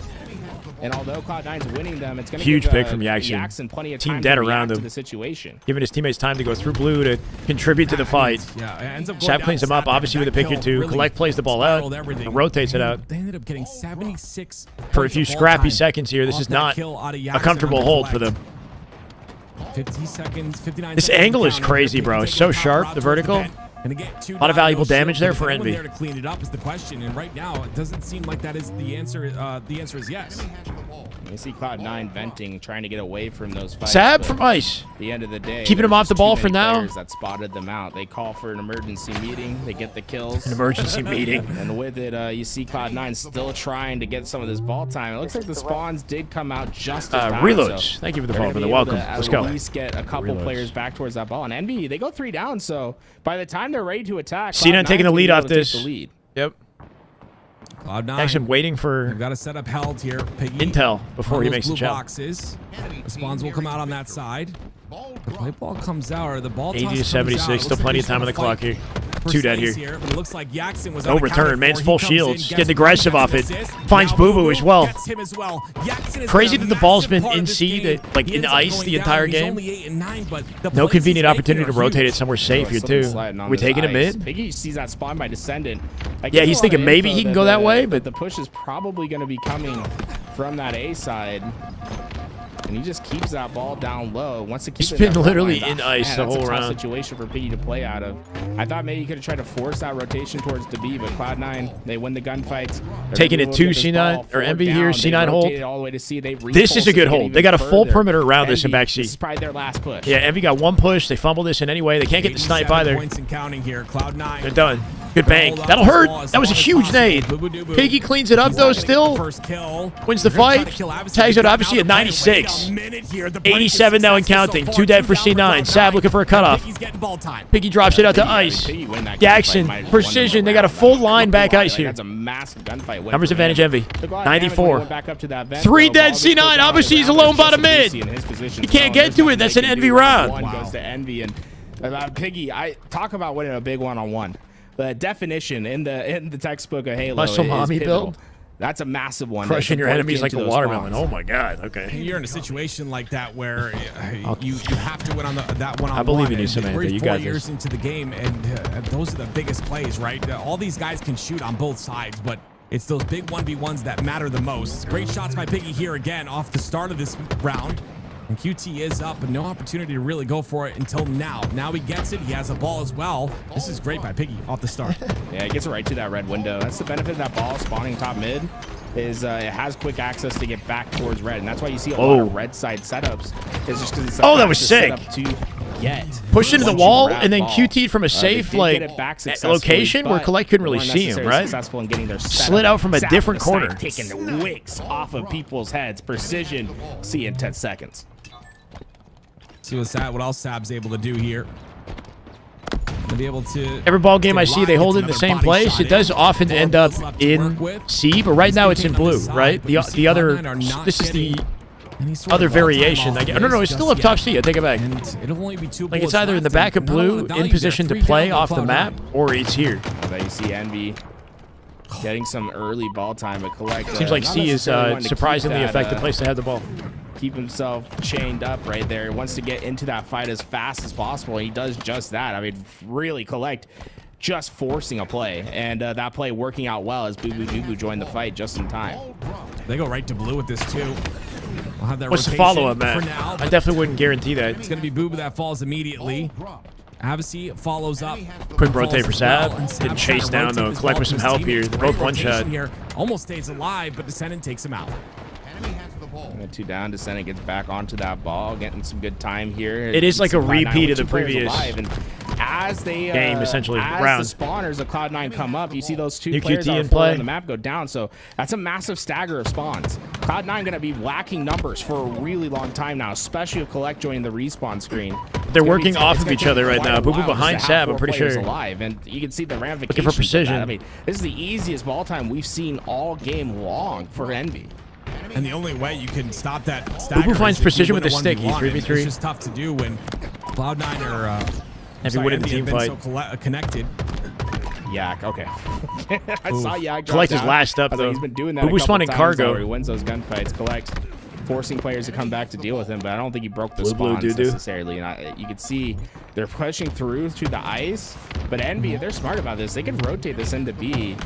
And although Cloud9's winning them, it's going to Huge give pick from Jackson. plenty of Team time dead to around react to him. the situation. Giving his teammates time to go through blue to contribute to the fight. Yeah, it ends up going Sab down cleans to him up, Sab. obviously with a That pick or kill 2. really Collect plays the ball out spiraled everything. and rotates it out. They ended up getting 76 For a few points of ball scrappy time seconds here, this off is that not kill out of a Jackson comfortable on hold for Collect. them. 50 seconds, 59 This seconds angle to is count. crazy, Piggy bro. taking It's so top sharp, route the towards vertical. vent. Gonna get 2 A lot of down, valuable no shield, damage there but for is anyone Envy. there to clean it up is the question, and right now it doesn't seem like that is the answer. The answer is yes. You see Cloud9 venting, trying to get away from those fights. Sab from Ice. At the end of the day, Keeping him off the ball for now. That spotted them out. They call for an emergency meeting. They get the kills. An emergency meeting. And with it, you see Cloud9 still trying to get some of this ball time. It looks like the spawns did come out just as time. Reloads. So Thank you for the follow. The welcome. Let's go. At least get a couple players back towards that ball. And Envy, they go 3 down. So by the time they're ready to attack, C9 taking the lead off this. Yep. Cloud9. Actually, waiting for They've got a setup held here. Piggy intel before he makes the blue jump. boxes. The spawns will come out on that side. The play ball comes out, or the ball 80 toss to comes 76. out. Still plenty of time on the clock here. 2 dead here. But it looks like Jackson was No return. Man's full shields. Getting aggressive off it. Finds Boo Boo as well. Crazy that the ball's been in C, that like in ice the entire game. No convenient opportunity to rotate it somewhere safe here too. We taking a mid? Piggy sees that spawn by Descendant. Yeah, he's thinking maybe he can go that way, but the push is probably going to be coming from that A side. And he just keeps that ball down low. Wants to keep it's been literally in ice the whole round. round. Situation for Piggy to play out of. I thought maybe he could have tried to force that rotation towards DB, but Cloud9, they win the gunfights. Taking it to C9 or Envy here. C9 hold. All the way to C. This is a good hold. They got a full perimeter around this in back C. This is probably their last push. Yeah, Envy got 1 push. They fumbled this in any way. They can't get the snipe either. Points and counting here. Cloud9. They're done. Good bang. That'll hurt. That was a huge nade. Piggy cleans it up though still. Wins the fight. Tags out obviously at 96. 87 now and counting. 2 dead for C9. Sab looking for a cutoff. Piggy drops it out to Ice. Jackson, precision. They got a full line back Ice here. That's a massive gunfight. Numbers advantage Envy. 94. 3 dead C9. Obviously he's alone bottom mid. He can't get to it. That's an Envy round. One goes to Envy, and Piggy, I talk about winning a big one-on-one. The definition in the textbook of Halo Muscle is mommy pivotal. build. That's a massive one. Crushing your enemies like a watermelon. Oh my God. Okay. You're in a situation like that where you have to win on that one-on-one. I believe in you, Samantha. You got 4 years into the game, and those are the biggest plays, right? All these guys can shoot on both sides, but it's those big 1v1s that matter the most. Great shots by Piggy here again off the start of this round. And QT is up, but no opportunity to really go for it until now. Now he gets it. He has a ball as well. This is great by Piggy off the start. Yeah, it gets it right to that red window. That's the benefit of that ball spawning top mid, is it has quick access to get back towards red. And that's why you see a lot of red side setups. It's just because it's the that was sick. To get. Pushed into the wall and then QT'd from a safe location where Collect couldn't really see him, right? In getting their slid out from a different corner. Taking the wicks off of people's heads. Precision. See in 10 seconds. See what else Sab's able to do here. To be able to every ball game I see, they hold it in the same place. It does often end up in C, but right now it's in blue, right? The other, this is the other variation. No, it's still up top C. I take it back. It'll only be 2 like it's either in the back of blue, in position to play off the map, or it's here. You see Envy getting some early ball time, but Collect. Seems like C is surprisingly effective place to have the ball. Keep himself chained up right there. He wants to get into that fight as fast as possible, and he does just that. I mean, really Collect just forcing a play, and that play working out well as Boo Boo joined the fight just in time. They go right to blue with this too. We'll have that What's the follow-up, man? For now, I definitely wouldn't guarantee that. It's going to be Boo Boo that falls immediately. Avicii follows up. Quick rotate for Sab. Getting chased down though. Collect with some help here. They're both one shot. Here almost stays alive, but Descendant takes him out. 2 down. Descendant gets back onto that ball, getting some good time here. It is like a repeat of the previous as they game, essentially. As the spawners of Cloud9 come up, you see those 2 players on the map go down. So that's a massive stagger of spawns. Cloud9 going to be lacking numbers for a really long time now, especially if Collect joining the respawn screen. They're working off of each other right now. Boo Boo behind Sab, I'm pretty sure. Alive, and you can see the ramifications. Looking for precision. I mean, this is the easiest ball time we've seen all game long for Envy. And the only way you can stop that stagger Boo Boo finds precision with the stick. He's 3v3. It's just tough to do when Cloud9 are Envy in the team fight. So connected. Yak, okay. I saw Yak. Collect is last up though. He's been doing that. Boo Boo spawning cargo. He wins those gunfights. Collect forcing players to come back to deal with him, but I don't think he broke the spawns necessarily. And you can see they're pushing through to the ice, but Envy, if they're smart about this, they could rotate this into B.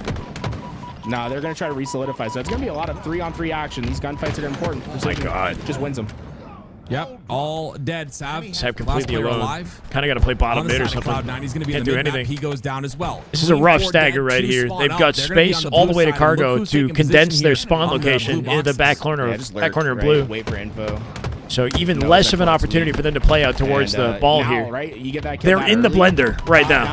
No, they're going to try to re-solidify. So it's going to be a lot of 3-on-3 action. These gunfights are important. Oh my God. Just wins them. Yep, all dead. Sab completely alone. Alive. Kind of got to play bottom On the mid or side of something. Cloud9, he's going to be Can't in the do mid-map. anything. He goes down as well. This is a rough 3-4 stagger dead, right 2 here. spawn They've up. got They're gonna be space on the all the blue way to side. cargo Look who's to taking condense position their here spawn on the location blue into the boxes. back corner Yeah, of just back lurk, corner of right? blue. Wait for info. So even No, less of an that's opportunity for them to play out towards And, the ball now, here. right, you get that kill They're that in the early. blender right now.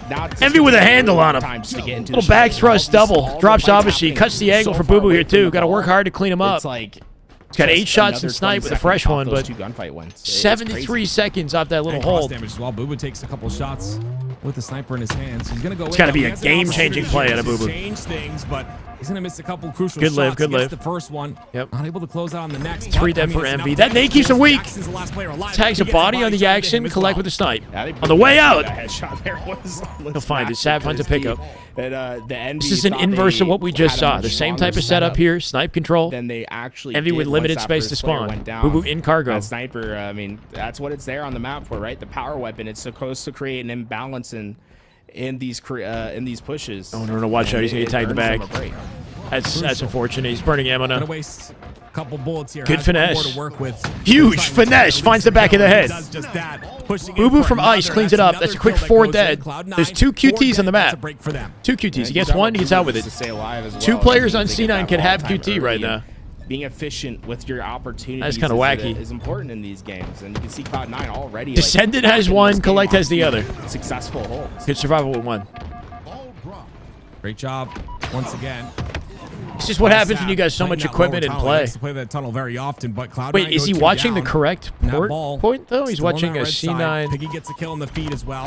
Now it's Envy with a handle on him. times to get into Little the back shot. thrust All double. the Drops fights obviously. happening Cuts the angle so for far Boo Boo away here from too. the Got to work ball. hard to clean him up. It's like He's got 8 just shots in another snipe 20 with a seconds fresh off one, those but 2 gunfight wins. It's 73 crazy. seconds off that little And cross hold. damage as well. Boo Boo takes a couple shots with the sniper in his hands. He's going to go. It's gotta be a game-changing play out of Boo Boo. Change things, but he's going to miss a couple crucial Good shots. live, good He gets live. the first one. Yep. Not able to close out on the next. 3 dead for Envy. That nade keeps him weak. Jackson's the last player alive. Tags He a gets body on the shot into Jackson. him as Collect well. with a snipe. Yeah, they On the way out. that headshot there was He'll find it. Sav finds a pickup. The Envy This is an thought inverse they of what we just had a saw. much The same stronger type of setup here. Snipe control. Then they actually Envy did with once limited that space to first player spawn. went down. Boo Boo in cargo. That sniper, I mean, that's what it's there on the map for, right? The power weapon. It's supposed to create an imbalance in these pushes. Oh no! Watch out! He's gonna get tagged in the back. That's unfortunate. He's burning ammo now. Gonna waste a couple bullets here. Good Has one more finesse. to work with. Huge finesse. Finds the back of the head. Does just that. Pushing Boo in Boo for from Ice another. cleans it up. That's a quick another 4 kill that dead. goes in. Cloud9, There's 2 4 QTs on the dead. That's map. a break for them. 2 QTs. He gets 1. He gets out with it. To stay alive as 2 well. players on They get C9 that can wall have time QT right early, now. and being efficient with your opportunities That's kinda wacky. is important in these games, and you can see Cloud9 already. Descendant like, has in 1. this game Collect on has the other. Successful holds. Good survival with 1. Great job once again. It's just what happens when you got so much equipment in play. To play that tunnel very often, but Cloud9 Wait, is he goes watching the down. correct And that port ball point though? He's still on watching that a red side. C9. Piggy gets a kill in the feed as well.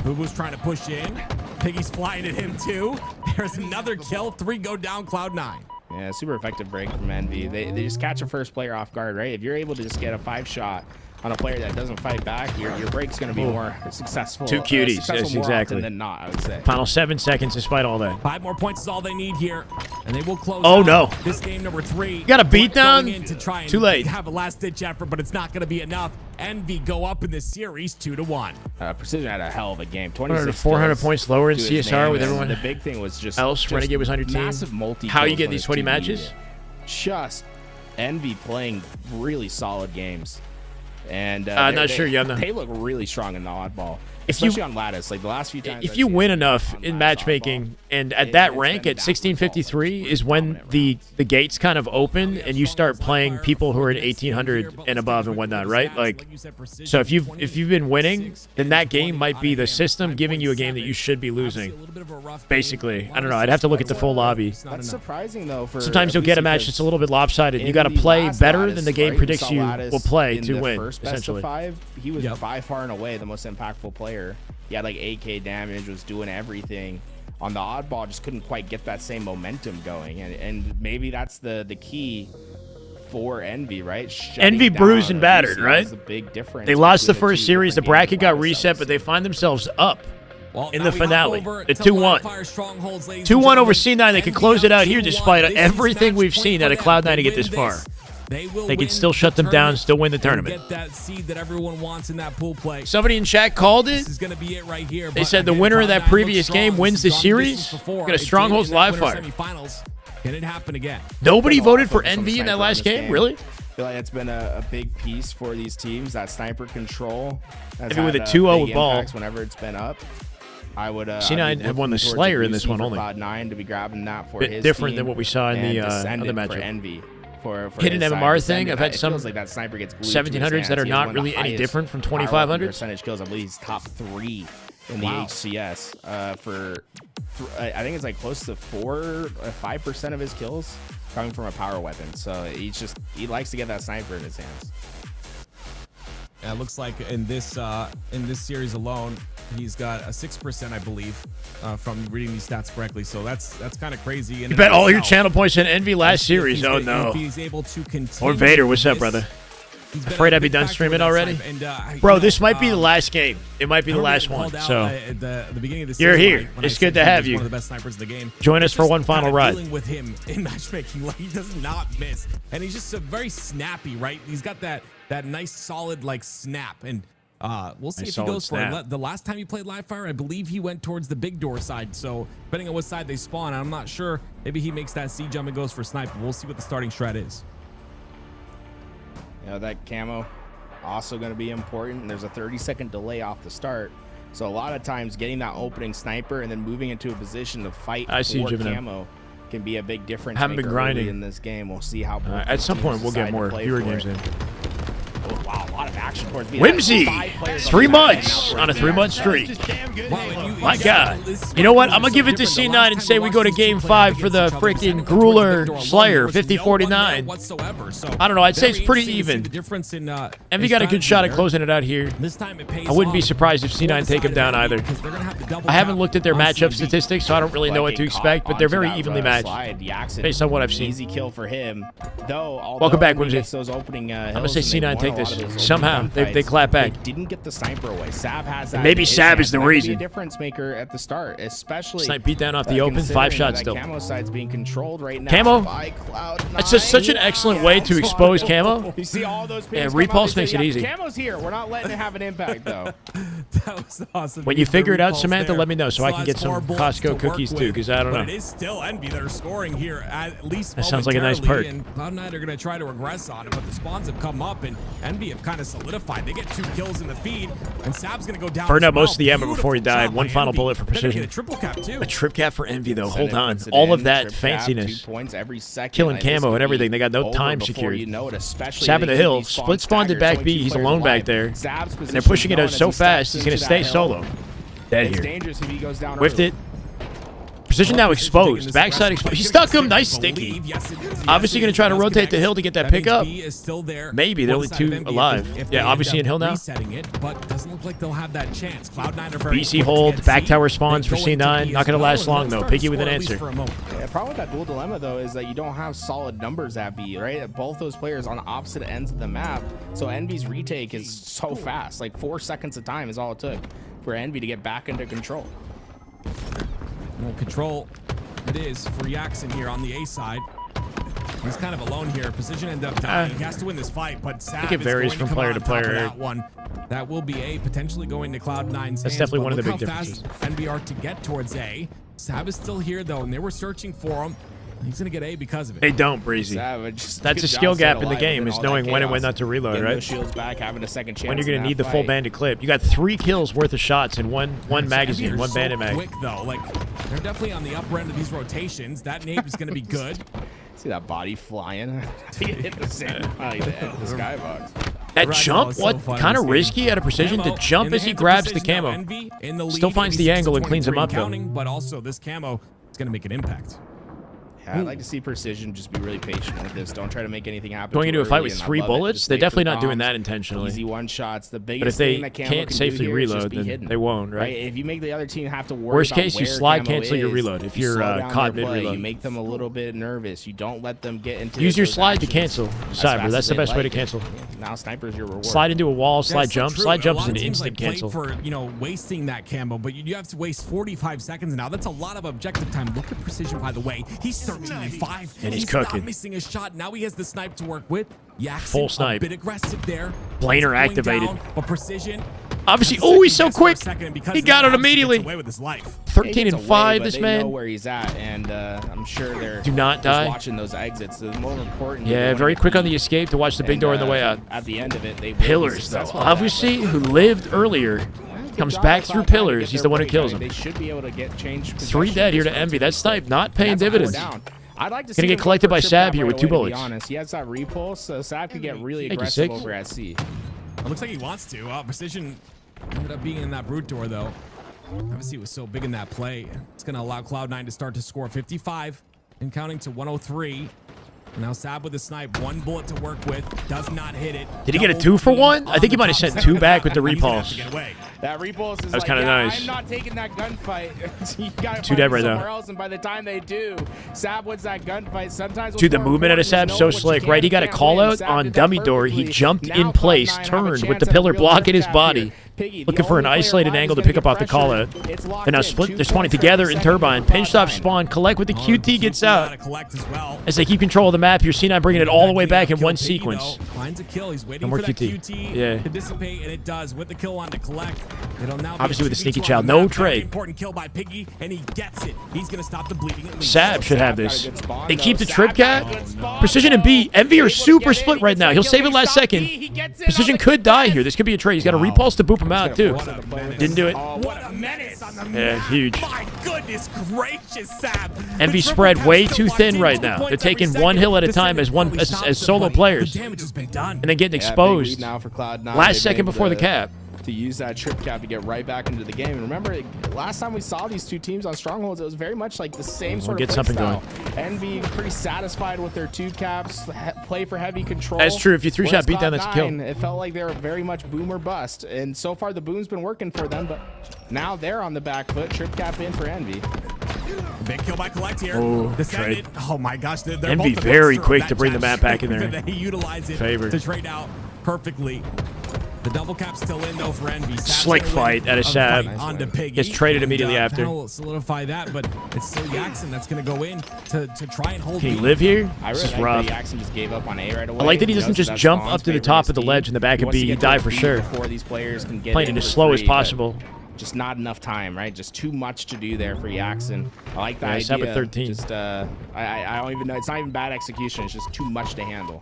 Boo Boo's trying to push in. Piggy's flying at him too. There's another kill. 3 go down. Cloud9. Yeah, super effective break from Envy. They just catch a first player off guard, right? If you're able to just get a 5 shot on a player that doesn't fight back, your break's going to be more successful. 2 cuties. Successful Yes, more exactly. often than not, I would say. Final 7 seconds despite all that. 5 more points is all they need here, and they will close. Oh, out no. This game number 3. You got a beat down? Going in to try and Too late. have a last ditch effort, but it's not going to be enough. Envy go up in this series 2-1. Precision had a hell of a game. 400 26 points lower in to his CSR name, with and everyone the big thing was just else. Renegade was on your team. massive multi. How you get when these his 20 team matches? needed it. Just Envy playing really solid games. And not sure yet, no. They look really strong in the oddball, If you- especially on lattice. Like the last few times, If you win enough in matchmaking, and at that rank at 1653 is when the gates kind of open and you start playing people who are at 1800 and above and whatnot, right? Like, so if you've been winning, then that game might be the system giving you a game that you should be losing. Basically, I don't know. I'd have to look at the full lobby. That's surprising though. For Sometimes you'll get a match that's a little bit lopsided. You got to play better than the game predicts you will play to win. Essentially, 5, he was by far and away the most impactful player. He had like 8k damage, was doing everything. On the oddball, just couldn't quite get that same momentum going, and maybe that's the key for Envy, right? Envy bruised and battered, right? The big difference. They lost the between first series. The bracket got reset, but they find themselves up in the finale. The 2-1. 2-1 over C9. They can close it out here despite everything we've seen out of Cloud9 to get this far. They can still shut them down, still win the tournament. Get that seed that everyone wants in that pool play. Somebody in chat called it. This is going to be it right here. They said the winner of that previous game wins the series. Got a Strongholds live fire. Can it happen again? Nobody voted for Envy in that last game? Really? I feel like it's been a big piece for these teams. That sniper control. Envy with a 2-0 with ball. Whenever it's been up. I would. C9 have won the Slayer in this one only. Cloud9 to be grabbing that for Bit his different team than what we saw in the other for matchup. Envy. For Hidden his MMR side. thing. I've had It some feels like that sniper gets glued to his 1700s that hands. are He has not one of the really any highest different from power 2500s. percentage kills. I believe he's top 3 in the HCS I think it's like close to 5% of his kills coming from a power weapon. So he likes to get that sniper in his hands. Yeah, it looks like in this series alone, he's got a 6%, I believe, from reading these stats correctly. So that's kind of crazy. You bet all your channel points on Envy last series. Oh no. If he's able to continue Or Vader, what's up, brother? Afraid I'd be done streaming already? Bro, this might be the last game. It might be the last one. So at the beginning of the you're series, here. when It's I good said to he have was you. One of the best snipers in the game. Join us for one final ride. Dealing with him in matchmaking, like he does not miss, and he's just very snappy, right? He's got that nice solid like snap, and we'll see if he goes for the last time he played live fire. I believe he went towards the big door side. So depending on what side they spawn, I'm not sure. Maybe he makes that C jump and goes for sniper. We'll see what the starting strat is. That camo also going to be important. There's a 30-second delay off the start. So a lot of times getting that opening sniper and then moving into a position to fight for camo can be a big difference. Haven't been grinding in this game. We'll see how. At some point, we'll get more viewer games in. Oh, wow, a lot of action towards me. Whimsy, 3 months on a 3-month streak. My God. You know what? I'm going to give it to C9 and say we go to Game 5 for the freaking Grueler Slayer, 50-49. I don't know. I'd say it's pretty even. Envy got a good shot at closing it out here. I wouldn't be surprised if C9 take him down either. I haven't looked at their matchup statistics, so I don't really know what to expect, but they're very evenly matched based on what I've seen. Easy kill for him. Welcome back, Whimsy. I'm going to say C9 take this. Somehow, they clap back. They didn't get the sniper away. Sab has that. Maybe Sab is the reason. Be a difference maker at the start, especially. Snipe beat down off the open, 5 shots still. Camo side's being controlled right now. Camo. By Cloud9. That's just such an excellent way to expose Camo. You see all those yeah, Repulse makes it easy. Camo's here. We're not letting it have an impact though. That was awesome. When you figure it out, Samantha, let me know so I can get some Costco cookies too, because I don't know. But it is still Envy that are scoring here at least. That sounds like a nice perk. And Cloud9 are going to try to regress on it, but the spawns have come up and Envy have kind of solidified. They get 2 kills in the feed, and Sab's going to go down. Burned out most of the ammo before he died. One final bullet for precision. A triple cap too. A trip cap for Envy though. Hold on. All of that fanciness. 2 points every second. Killing Camo and everything. They got no time secured. Sab in the hill. Split spawned at back B. He's alone back there. And they're pushing it out so fast, he's going to stay solo. Dead here. Whiffed it. Precision now exposed. Backside exposed. He stuck him. Nice sticky. Obviously going to try to rotate the hill to get that pickup. Maybe. They're only 2 alive. Yeah, obviously in hill now. But doesn't look like they'll have that chance. Cloud9 are BC hold. Back tower spawns for C9. Not going to last long though. Piggy with an answer. Yeah, the problem with that dual dilemma though is that you don't have solid numbers at B, right? Both those players on opposite ends of the map. So Envy's retake is so fast. Like 4 seconds of time is all it took for Envy to get back into control. Well, control it is for Yaxon here on the A side. He's kind of alone here. Precision ended up dying. He has to win this fight, but Sab I think it varies from player to player. That one, that will be A, potentially going to Cloud9's. That's definitely one of the big differences. NB are to get towards A. Sab is still here though, and they were searching for him. He's gonna get A because of it. They don't, Breezy. That's a skill gap in the game, is knowing when and when not to reload, right? Shields back, having a second chance. When you're gonna need the full bandit clip. You got 3 kills worth of shots in one magazine, one bandit mag. Quick though, like they're definitely on the upper end of these rotations. That nade is gonna be good. See that body flying? He hit the sand, the end of the skybox. That jump, what kind of risky out of precision to jump as he grabs the camo. Still finds the angle and cleans him up though. But also this camo is gonna make an impact. I'd like to see Precision just be really patient with this. Don't try to make anything happen. Going into a fight with 3 bullets, they're definitely not doing that intentionally. Easy one shots. The biggest but if they thing that Camo can't can safely do reload, then they won't, right? If you make the other team have to worry Worst about case, you where slide Camo cancel your is, reload if you you're slow down caught their play, mid-reload. You make them a little bit nervous. You don't let them get into Use your those slide to actions cancel, Cyber. That's the best way to cancel. Now Sniper's your reward. Slide into a wall, slide jump. True. Slide jump is A lot an of teams, instant like, cancel. For, wasting that camo, but you have to waste 45 seconds now. That's a lot of objective time. Look at Precision, by the way. He's 13-5. And he's not cooking. Missing a shot. Now he has the snipe to work with. Yaxon, Full snipe. A bit aggressive there. Blainer activated. Down, but Precision. Obviously, oh, he's so quick. He got it immediately. Away with his life. 13-5, this man. They know where he's at, and I'm sure they're do not die. Watching those exits. The more important. Yeah, very quick on the escape to watch the big door on the way out. At the end of it, they Pillars, though. Obviously, who lived earlier, comes back through Pillars. He's the one who kills him. They should be able to get changed. 3 dead here to Envy. That snipe not paying dividends. I'd like to Gonna get collected by Sab here with 2 bullets. To be honest, he has that repulse, so Sab could get really aggressive over at C. It looks like he wants to. Precision ended up being in that brute door though. Obviously, it was so big in that play. It's gonna allow Cloud9 to start to score 55 and counting to 103. Now Sab with the snipe, 1 bullet to work with, does not hit it. Did he get a 2 for 1? I think he might have sent 2 back with the repulse. That repulse is that was kind of nice. I'm not taking that gunfight. You gotta 2 dead right now. else, and by the time they do, Sab wins that gunfight. Sometimes dude, the movement out of Sab's so slick, right? He got a call out on dummy door. He jumped in place, turned with the pillar blocking his body, Piggy, looking for an isolated angle to pick up off the call out. They're now split. They're spawning together in Turbine. Pinched off spawn. Collect with the QT gets out. As they keep control of the map here, C9 bringing it all the way back in one sequence. Finds a kill. He's waiting No more for that QT. QT Yeah. to dissipate, and it does with the kill on to collect. It'll now be Obviously with the sneaky 2v2 child. on the No map. Very trade. Important kill by Piggy, and he gets it. He's gonna stop the bleeding. At least. Sab should have this. They keep the trip cat. Precision and B. Envy are super split right now. He'll save it last second. Precision could die here. This could be a trade. He's got a repulse to boop him out too. Didn't do it. What a menace on the Yeah, huge. My goodness gracious, Sab. Envy spread way too thin right now. They're taking one hill at a time as solo players. The damage has been done. And then getting exposed. Now for Cloud9. Last second before the cap. To use that trip cap to get right back into the game. And remember, last time we saw these two teams on Strongholds, it was very much like the same sort of get something play style. Envy pretty satisfied with their two caps, play for heavy control. That's true. If you three-shot beat down, that's a kill. It felt like they were very much boom or bust. And so far, the boom's been working for them, but now they're on the back foot. Trip cap in for Envy. Big kill by Collect here. Oh, Descended. Oh my gosh. They're Envy both very the quick that to bring the jab map back in straight, there. They utilize it Favor. to trade out perfectly. The double cap's still in though for Envy. Sab's Slick gonna fight win out of a Sab. fight onto Piggy. Gets traded And, immediately after. That'll solidify that, but it's still Jackson that's going to go in to try and hold. Can he B. live here? I This really is like rough. that Jackson just gave up on A right away. I like that he doesn't knows just that jump spawns up to the favor top his of the team. ledge in the back He of wants to B. He get died to for B sure. before these players can get Playing in it as for slow as free, but possible. Just not enough time, right? Just too much to do there for Jackson. I like that Yeah, Sab idea. at 13. Just I don't even know. It's not even bad execution. It's just too much to handle.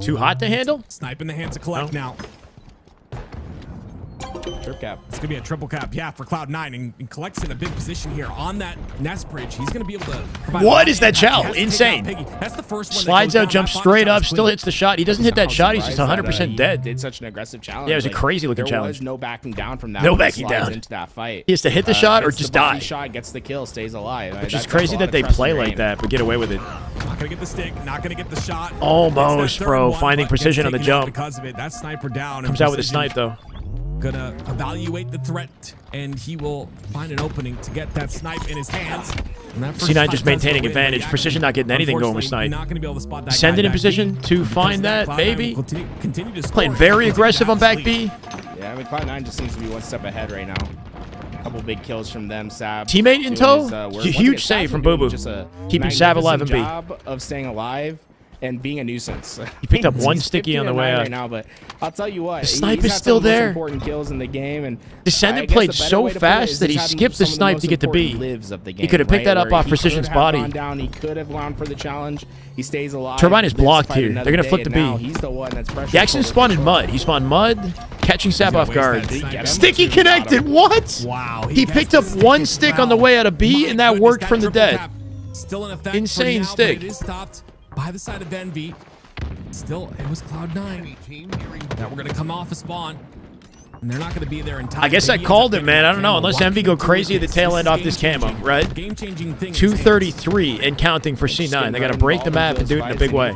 Too hot to handle? Snipe in the hands of Collect now. Trip cap. It's gonna be a triple cap, yeah, for Cloud9, and Collect's in a big position here on that nest bridge. He's gonna be able to provide. What is that He chow? has to take Insane. out Piggy. That's the first one that Slides goes out, down. jumps That straight bottom up, shot's still clean. hits the shot. He doesn't hit that shot. He's just 100% dead. Did such an aggressive challenge. Yeah, it was a Like, crazy-looking there challenge. was no backing down from that. No when he backing slides down. into that fight. He has to hit the shot or Gets the just body die. Shot gets the kill, stays alive. Which is crazy that they play like that, but get away with it. Not gonna get the stick, not gonna get the shot. Almost, It's that third bro. one, Finding but gets precision on the taken out jump. because of it. That sniper down. Comes out with a snipe, though. Gonna evaluate the threat, and he will find an opening to get that snipe in his hands. And that first C9 shot just does maintaining go in, but advantage. Jackson, Precision not getting anything going with unfortunately, snipe. Not gonna be able to spot that Send guy it in back position B. to Because find of that, Cloud9 baby. will continue to score Playing and very continue to aggressive have on back this B. lead. Yeah, I mean, Cloud9 just seems to be one step ahead right now. A couple big kills from them. Sab Teammate in doing tow? his, work. Huge Once again, save Sab's from been Boo doing Boo. just a Keeping Sab alive and B. job of staying alive and being a nuisance. He picked up He's one sticky on the way 15-9 out. right now, but I'll tell you what, The snipe he's is had still some of the most there. important kills in the game, and Descendant I guess played the better so way to put it fast is that he's he had skipped some the of snipe most to get to B. important lives of the He game, could have picked right? that up Where off he Precision's could have body. gone down, he could have gone for the challenge. He stays alive. Turbine is lives to blocked fight here. They're another gonna day, flip the and now B. He's the one that's pressured Jackson total spawned in control. mud. He spawned mud, catching Sab off guard. Waste that snipe. Sticky connected. What? Wow. He picked up one stick on the way out of B, and that worked from the dead. Still in effect Insane for now, stick. But it is stopped by the side of Envy. Still, it was Cloud9 that we're going to come off a spawn. And they're not going to be there in time. I guess I called it, man. I don't know. Unless Envy go crazy at the tail end off this camo, right? Game-changing thing. 233 and counting for C9. They got to break the map and do it in a big way.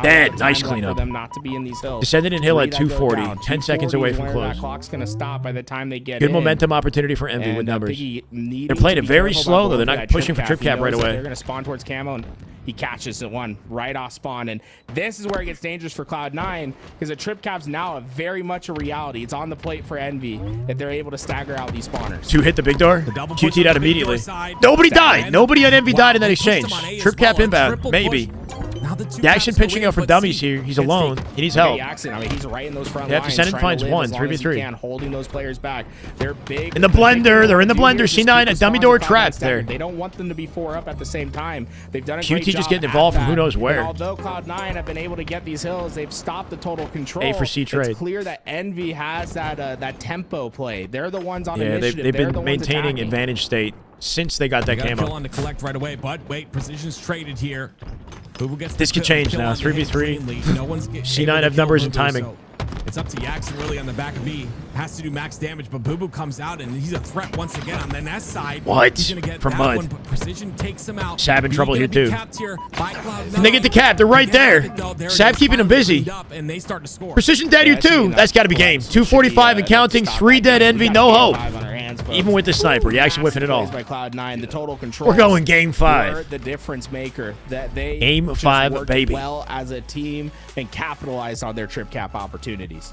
Dead. Nice cleanup. For them not to be in these hills. Descended in hill at Three that go 240. down. 10 seconds 240 away is from where close. That clock's going to stop by the time they get Good in. momentum opportunity for Envy with And, numbers. Piggy needing They're playing to it be very careful slow, about though. They're going not for that pushing for trip He cap knows right that away. They're going to spawn towards camo, and he catches the one right off spawn. And this is where it gets dangerous for Cloud9, because a trip cap's now very much a reality. It's on the plate for Envy if they're able to stagger out these spawners. 2 hit the big door. QT'd out immediately. Nobody died. Nobody on Envy died in that exchange. Trip cap inbound. Maybe. Jackson pinching out for dummies here. He's alone. He needs help. Jackson, I mean, he's right in those front Yeah, lines. Descendant trying to finds live one, as long as he 3v3. can, holding those players back. They're big. In the blender. They're in the blender. Just C9 keep a dummy the door spawns trapped staggered. there. They don't want them to be 4 up at the same time. They've done a QT great job just getting at involved from who that. knows where. And although Cloud9 have been able to get these hills, they've stopped the total control. A for C trade. It's clear that Envy has that tempo play. They're the ones on Yeah, initiative. they've They're the been ones maintaining attacking. advantage state since they got that Got a kill camo. on to collect right away, but wait, precision's traded here. Boo gets This the could change kill now. on to hit 3v3. cleanly. No one's C9 have numbers and timing. So it's up to Jackson really on the back of B. Has to do max damage, but Boo comes out and he's a threat once again on the nest side. What? He's gonna get From that mud. one, but Precision takes him out. Sab in He's trouble gonna here, be too. capped here by Cloud9. And they get the cap. They're right there. Sab keeping him busy. And they start to score. Precision dead here, too. That's got to be game. 245 and counting. 3 dead Envy. No hope. Even with the sniper. Jackson whiffing it all. By Cloud9, the total control. We're going game 5. Were the difference maker that they Game just 5, worked baby. well as a team and capitalized on their trip cap opportunities.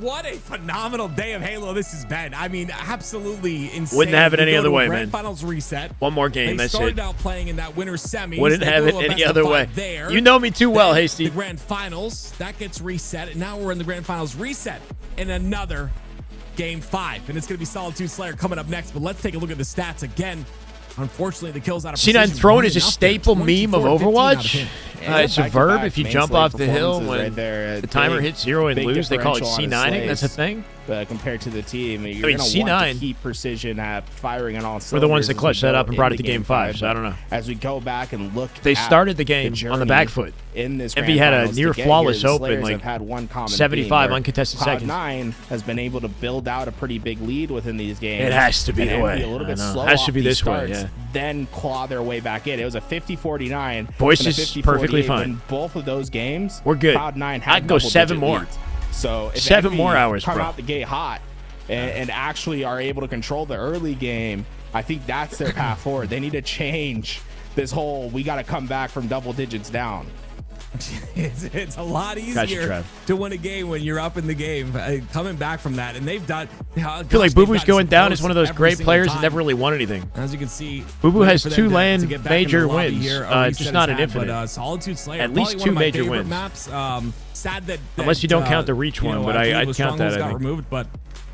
What a phenomenal day of Halo this has been. I mean, absolutely insane. Wouldn't have it any other way, Grand man. Finals reset. One more game, They that's started it. out playing in that winner's semis. Wouldn't They have go it to a any best other of way. 5 there. You know me too well, Then Hasty. The Grand Finals, that gets reset, and now we're in the Grand Finals reset in another Game 5. And it's going to be Solitude Slayer coming up next, but let's take a look at the stats again. Unfortunately, the kills out of C9 throwing is a staple meme of Overwatch. It's a verb. If you jump off the hill when the timer hits 0 and lose, they call it C9ing. That's a thing. Compared to the team, you're going to C9, want to keep precision at firing on all cylinders. we're the ones that clutched that up and brought it to into Game 5, so I don't know. As we go back and look, They at started the game on the back foot. In this Envy had a Grand near Finals to get flawless here, the open, Slayers like have had one common 75 theme where uncontested seconds. Cloud9 has been able to build out a pretty big lead within these games. It has to be and the way. A little I bit know. slow Has to off be these this way, starts, yeah. Then claw their way back in. It was a 50-49. Voice and a is perfectly 50-48 fine. in both of those games, We're good. Cloud9 had I can go 7 double-digit more. leads. So if 7 Envy more hours, come bro. out the gate hot and actually are able to control the early game, I think that's their path forward. They need to change this whole we got to come back from double digits down. It's a lot easier to win a game when you're up in the game, coming back from that. And they've done. I feel like Boo Boo's going down as one of those great players that never really won anything. As you can see, Boo Boo has for them 2 to LAN get back major in the lobby wins, here, a just reset not is an had, infinite. But Solitude Slayer, At least probably 2 one of my major favorite wins. Maps. Sad that Unless you don't count the Reach you one, know, but I I'd count that. I got think. removed, but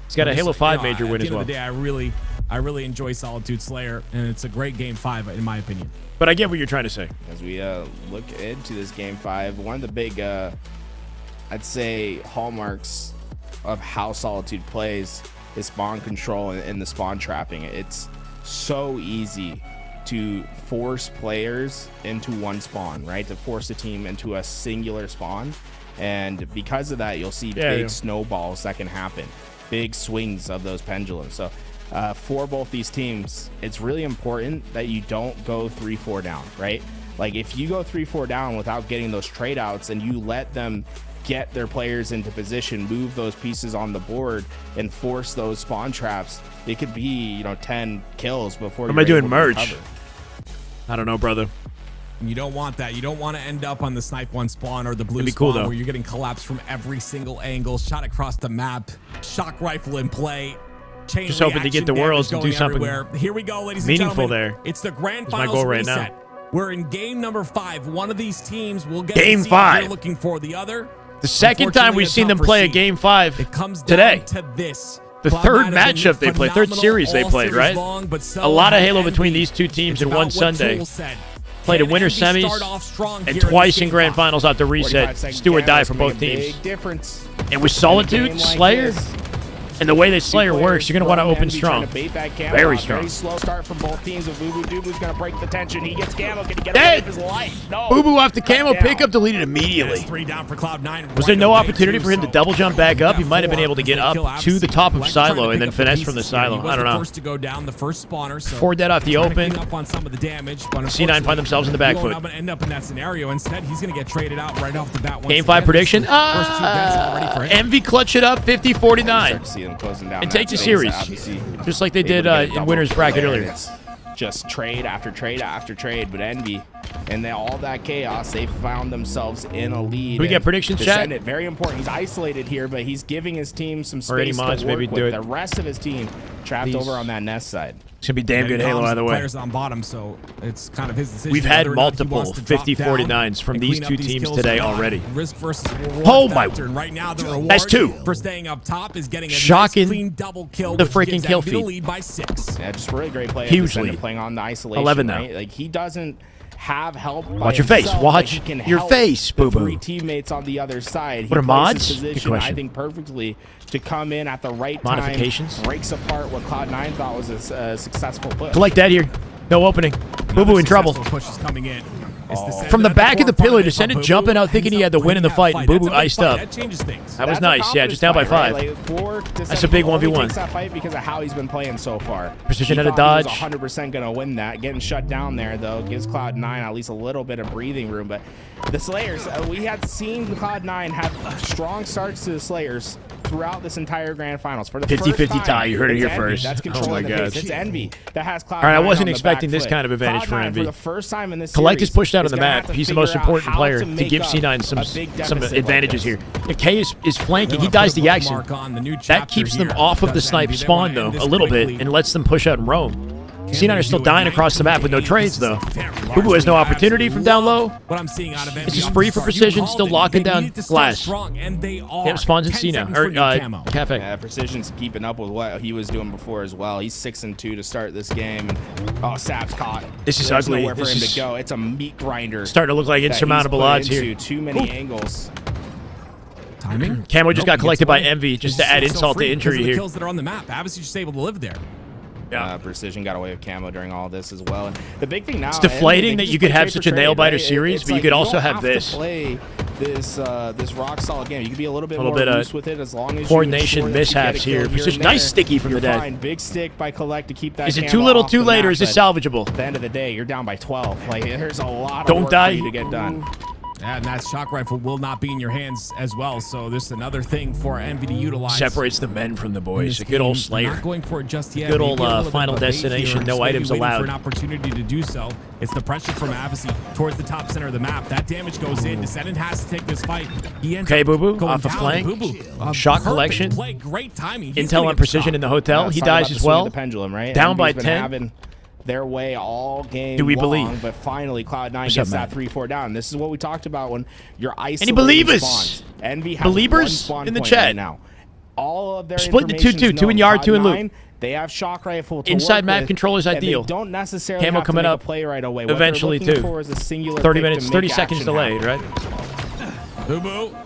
He's got a Halo 5 major win at the as well. End of the day, I really enjoy Solitude Slayer, and it's a great Game 5 in my opinion. But I get what you're trying to say. As we look into this Game 5, one of the big, I'd say, hallmarks of how Solitude plays is spawn control and the spawn trapping. It's so easy to force players into one spawn, right? To force a team into a singular spawn. And because of that, you'll see big snowballs that can happen, big swings of those pendulums. So for both these teams, it's really important that you don't go 3-4 down, right? Like if you go 3-4 down without getting those trade outs and you let them get their players into position, move those pieces on the board and force those spawn traps, it could be, 10 kills before What am I doing merge? I don't know, brother. You don't want that. You don't want to end up on the snipe one spawn or the blue It'd be spawn cool, though. where you're getting collapsed from every single angle, shot across the map, shock rifle in play. Chain Just hoping to get the reaction worlds damage and do going something everywhere. Here we go, ladies meaningful and gentlemen. there. It's the Grand That's my Finals goal right now. reset. We're in game number 5. One of these teams will get Game the seed 5. they're looking for. The other, The second time we've seen them play a Game 5 it comes today. down to this. The Cloud9 third has been matchup they played, third phenomenal series they all played, series right? long, but so A lot of has Halo Envy. between these two teams It's in about one what Sunday. Tool said. Played in Can winter Envy start semis off strong and here in twice this in game grand 5? finals out the reset. Do or die for both teams. And with Solitude, Slayer, and the way that Slayer works, you're going to want to open strong. Very strong. Very slow start from both teams. And Boo Boo Dubu's going to break the tension. He gets Camo. Can he get Dead. away with his life? No. Boo Boo off the camo, Cut down. pickup deleted immediately. 3 down for Cloud9. Was there no opportunity for him to double jump back up? He might have been able to get up to the top of silo and then finesse from the silo. I don't know. First to go down, the first spawner. So 4 dead off the open. Up on some of the damage, but C9 find themselves in the back foot. Going to end up in that scenario. Instead, he's going to get traded out right off the bat. Game 5 prediction. First 2 deaths already for him. Envy clutch it up 50-49 See them closing down and that take the space, series. obviously. Just like they did Able to get a in double winner's bracket there. earlier. It's just trade after trade after trade, but Envy and all that chaos, they found themselves in a lead. Do we get and predictions, to chat? send it, very important. He's isolated here, but he's giving his team some Or any space mods, to work maybe with. do it. The rest of his team trapped Please. over on that nest side. It's going to be damn good Halo either way. Players on bottom, so it's kind of his decision. We've had whether or not he multiple wants to drop 50-49s from down these and two clean up these teams kills today or not. already. Risk versus reward Oh my- factor, and right now the reward That's 2. for staying up top is getting a Shocking. nice clean double kill. The which freaking gives kill Envy the feed. lead by 6. Yeah, just really great play. Huge Defender lead. playing on the isolation. 11 now. Right? Like he doesn't have help. by Watch your face. himself, Watch but he can your help face, the boo-boo. 3 teammates on the other side. What are He plays mods? his Good position, question. I think perfectly to come in at the right Modifications? time. Breaks apart what Cloud9 thought was a successful push. Collect that here. No opening. Boo Boo in trouble. Push is coming in. It's the From the Descendant back of the at 4 pillar, front Descendant Boo Boo jumping out thinking ends he had the up win in the winning fight, that and Boo Boo That's a big iced fight. up. That changes things. That was That's a nice. Yeah, just down by confidence 5. fight, right? Like, That's a big only 1v1. takes that fight because of how he's been playing so far. Precision He at a thought he dodge. was 100% going to win that. Getting shut down there, though, gives Cloud9 at least a little bit of breathing room. But the Slayers, we had seen Cloud9 have strong starts to the Slayers throughout this entire grand finals. For the 50-50 tie. You heard it here Envy first. That's controlling the pace. It's Envy that has Cloud9. All right, I wasn't on the expecting back this foot. kind of advantage for Cloud9 Envy. For the first time in this Collect is series, pushed out on the gonna map. have to He's the most figure out important how player to to make give up C9 a big some deficit advantages like here. And K is flanking. He dies to Yaxon. That keeps them off of the snipe spawn, though, a little bit, and lets them push out and roam. C9 are still dying across the map with no trades, though. Bubu has no opportunity from down low. What I'm seeing out of It's just free for precision, still locking down glass. Yep, spawns in C now. Or, Cafe. Yeah, Precision's keeping up with what he was doing before as well. He's 6-2 to start this game. And, oh, Sap's caught. This is There's ugly. nowhere for This him is to go. It's a meat grinder. starting to look like that he's insurmountable put odds into here. Too many angles. Timing? Camo just got collected by Envy just to add insult to injury here. Kills that are on the map. Obviously, just able to live there. Precision got away with Camo during all this as well. And the big thing now, It's deflating that you could have such a nail biter series, but you could also have this. To play this rock solid game. You can be a little bit more bit of loose with it as long as coordination you ensure that you mishaps get a here. kill Precision, and nice there. sticky from the You're dead. fine. Big stick by Collect to keep that. Is it Camo too little, off too the late, or map, is this but salvageable? At the end of the day, you're down by 12. Like there's a lot of Don't work die. for you to get done. And that shock rifle will not be in your hands as well. So this is another thing for Envy to utilize. Separates the men from the boys. A good old Slayer. Not going for it just yet. Good Maybe old a little bit Final of a bait Destination, here, no just maybe items waiting allowed. For an opportunity to do so. It's the pressure from Avicii towards the top center of the map. That damage goes in. Descendant has to take this fight. He ends Okay, up Boo-Boo, going off a down. flank. Boo-Boo, Shot perfect collection. Play. Great timing. He's Intel gonna on get Precision stopped. in the hotel. He Let's talk about dies the as swing of well. The pendulum, right? Down by Envy's been 10. having their way all game Do we long, believe? but finally Cloud9 What's gets up, that 3-4 down. This is what we talked about when you're isolating Any believers? spawns. Envy has Believers one spawn in the point chat. right now. All of their Split the 2-2, information's 2 in known. yard, 2 in loop. Cloud9, they have shock rifle to Inside work map with, control is and ideal. They don't necessarily Camo have to coming make up a play right away. What eventually, they're looking too. for is a singular 30 pick to minutes, make 30 seconds action delayed, happen. right? Boo-Boo.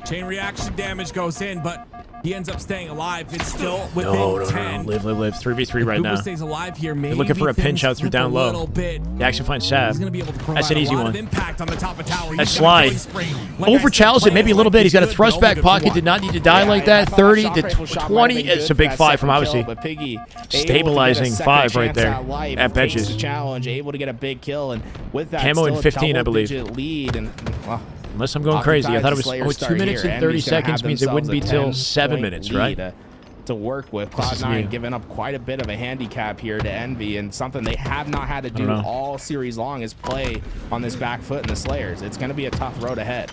Chain reaction damage goes in, but he ends up staying alive. It's still within No. 10. Live. 3v3 right Boo-Boo now. stays alive here. They're looking for a Maybe pinch out through things down slip a low. little bit. You actually find Sav. He's gonna be able to provide That's an easy a lot one. of impact on the top of tower. That He's got a slide. killing spree. Like I Over said, Chalice it maybe a little bit. He's got a good, thrust but back only good for pocket. one. Did not need to die like that. 30 to 20. It's a big 5 from Avicii. Stabilizing 5 right there at benches. The challenge, able to get a big kill, and with that, Camo in still a 15, I believe. double-digit lead, and well, Unless I'm going crazy. I thought it was 2 minutes and 30 Envy's gonna seconds have means it wouldn't be till themselves a 7 10-point minutes, lead, right? To work with. This is new. Cloud9 giving up quite a bit of a handicap here to Envy, and something they have not had to do all series long is play on this back foot in the Slayers. It's going to be a tough road ahead.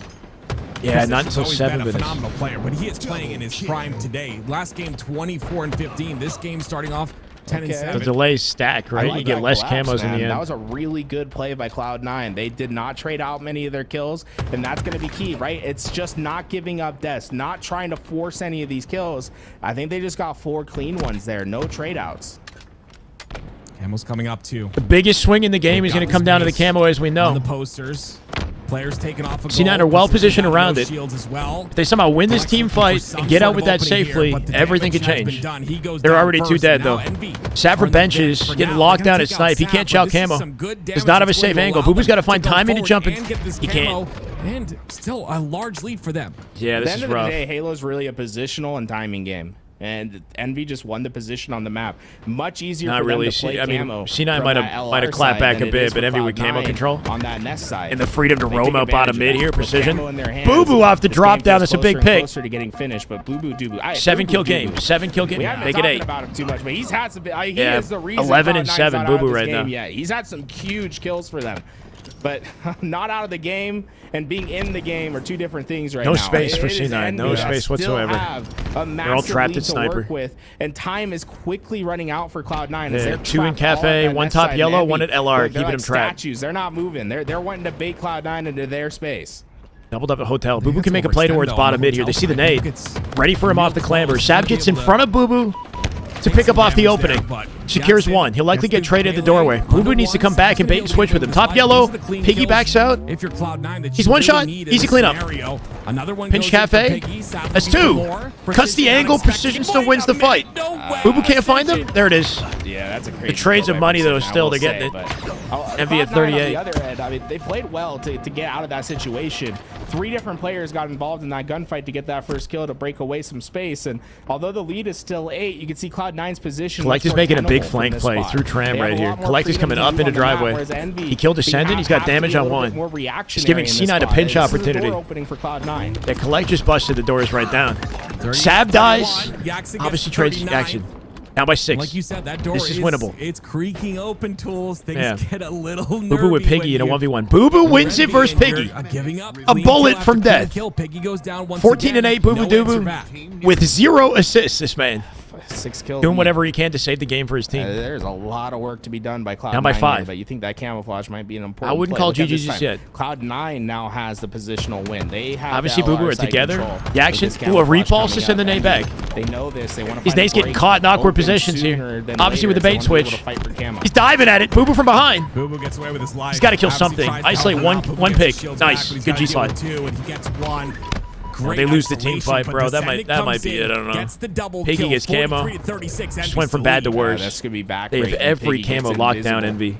Yeah, not until Always 7 been a minutes. phenomenal player, but he is playing in his prime today. Last game 24 and 15. This game starting off 10 and 7. The delays stack, right? I like You get that less collapse, camos in man. the end. That was a really good play by Cloud9. They did not trade out many of their kills, and that's going to be key, right? It's just not giving up deaths, not trying to force any of these kills. I think they just got 4 clean ones there. No trade outs. Camo's coming up too. The biggest swing in the game is going to come down to the camo, as we know. On the posters. Players taking off a goal. C9 are well positioned around it. Shields as well. If they somehow win this team fight and get out with that safely, everything could change. They're already 2 dead, though. Sav for benches, getting locked down at snipe. He can't chow camo. Does not have a safe angle. Boo-Boo's got to find timing to jump in. He can't. And still a large lead for them. Yeah, this is At the end of rough. the day, Halo's really a positional and timing game. And Envy just won the position on the map. Much easier Not for really. them to play I mean, camo C9 from might that have LR clapped side back than a it bit, is but for Envy with camo Cloud9 control on that nest side. and the freedom to They roam take out bottom advantage mid of here. that. With Precision. camo in their hands, Boo-Boo off the this drop game down. gets That's a big closer and pick. closer to getting finished, but Boo-Boo Doo-Boo. 7 kill Boo-Boo game. Doo-Boo. 7 kill game. We haven't Make been it talking 8. about him too much, but he's had some. He Yeah, is the reason 11 and Cloud9's 7 not out of Boo-Boo this right game now. yet. He's had some huge kills for them. But not out of the game and being in the game are 2 different things right now. No space for It is C9. No Envy space that still whatsoever. have a They're all trapped lead at to sniper. work with, and time is quickly running out for Cloud9. Yeah, They're 2 in trapped all cafe, at that 1 left top side, yellow, and 1 at Envy, LR, they're keeping like them trapped. statues. They're not moving. They're wanting to bait Cloud9 into their space. Doubled up at hotel. Boo-Boo can make a play towards bottom mid here. They see the nade. Ready for him off the clamber. Sav gets in front of Boo-Boo to pick up off the opening. Secures 1. He'll likely get traded in the doorway. Boo-Boo needs to come back and bait and switch with him. Top yellow. Piggybacks out. If you're Cloud9, He's one shot. Easy cleanup. Another one Pinch Cafe. That's 2. Cuts the angle. Precision still wins the fight. Boo-Boo can't find him. There it is. Yeah, that's a crazy. The trades throw of by money, though, Precision, I still, will they're getting say, it. but, Envy at Cloud9 38. On the other end, I mean, they played well to get out of that situation. 3 different players got involved in that gunfight to get that first kill to break away some space. And although the lead is still 8, you can see Cloud9's position. Collect is making a big flank play through Tram right here. Collect is coming up into driveway. He killed Descendant. He's got damage on 1. He's giving C9 a pinch opportunity. Opening for Cloud9. Yeah, Collect just busted the doors right down. Sab dies. Jackson gets Obviously trades 39. Jackson. Down by 6. Like you said, that door This is winnable. It's creaking open, tools. Things Yeah. get a little nervy. Boo Boo with Piggy in a 1v1. Boo Boo wins it versus Piggy. Giving up. A bullet from death. Kill. Piggy goes down once 14 and again. 8, Boo Boo No Doo answer Boo. back. With 0 assists, this man. 6 kills. Doing whatever he can to save the game for his team. There's a lot of work to be done by Cloud9. Down by 5. here, but you think that camouflage might be an important I wouldn't play. call Look at GG this just time. yet. Cloud9 now has the positional win. They have Obviously, the Boo Boo are LR side together. control Jackson, with this ooh, a camouflage reballs to coming send the up, nade and back. They know this. They want to These nade's getting caught in awkward positions here. Obviously with the bait switch. He's diving at it. Boo Boo from behind. Boo Boo gets away with his life. He's got to kill Obviously something. tries to Isolate help him one out. Boo Boo gets pick. shields Nice. back, but he's Good gotta G deal with slide. 2, and he gets 1. Well, Great they lose the team isolation, fight, but bro. That Descendant might be comes it. I in, don't know. gets the double Piggy kill, gets camo. 43-36, Just went from bad to worse. That's gonna be back. They have every camo locked down, Envy.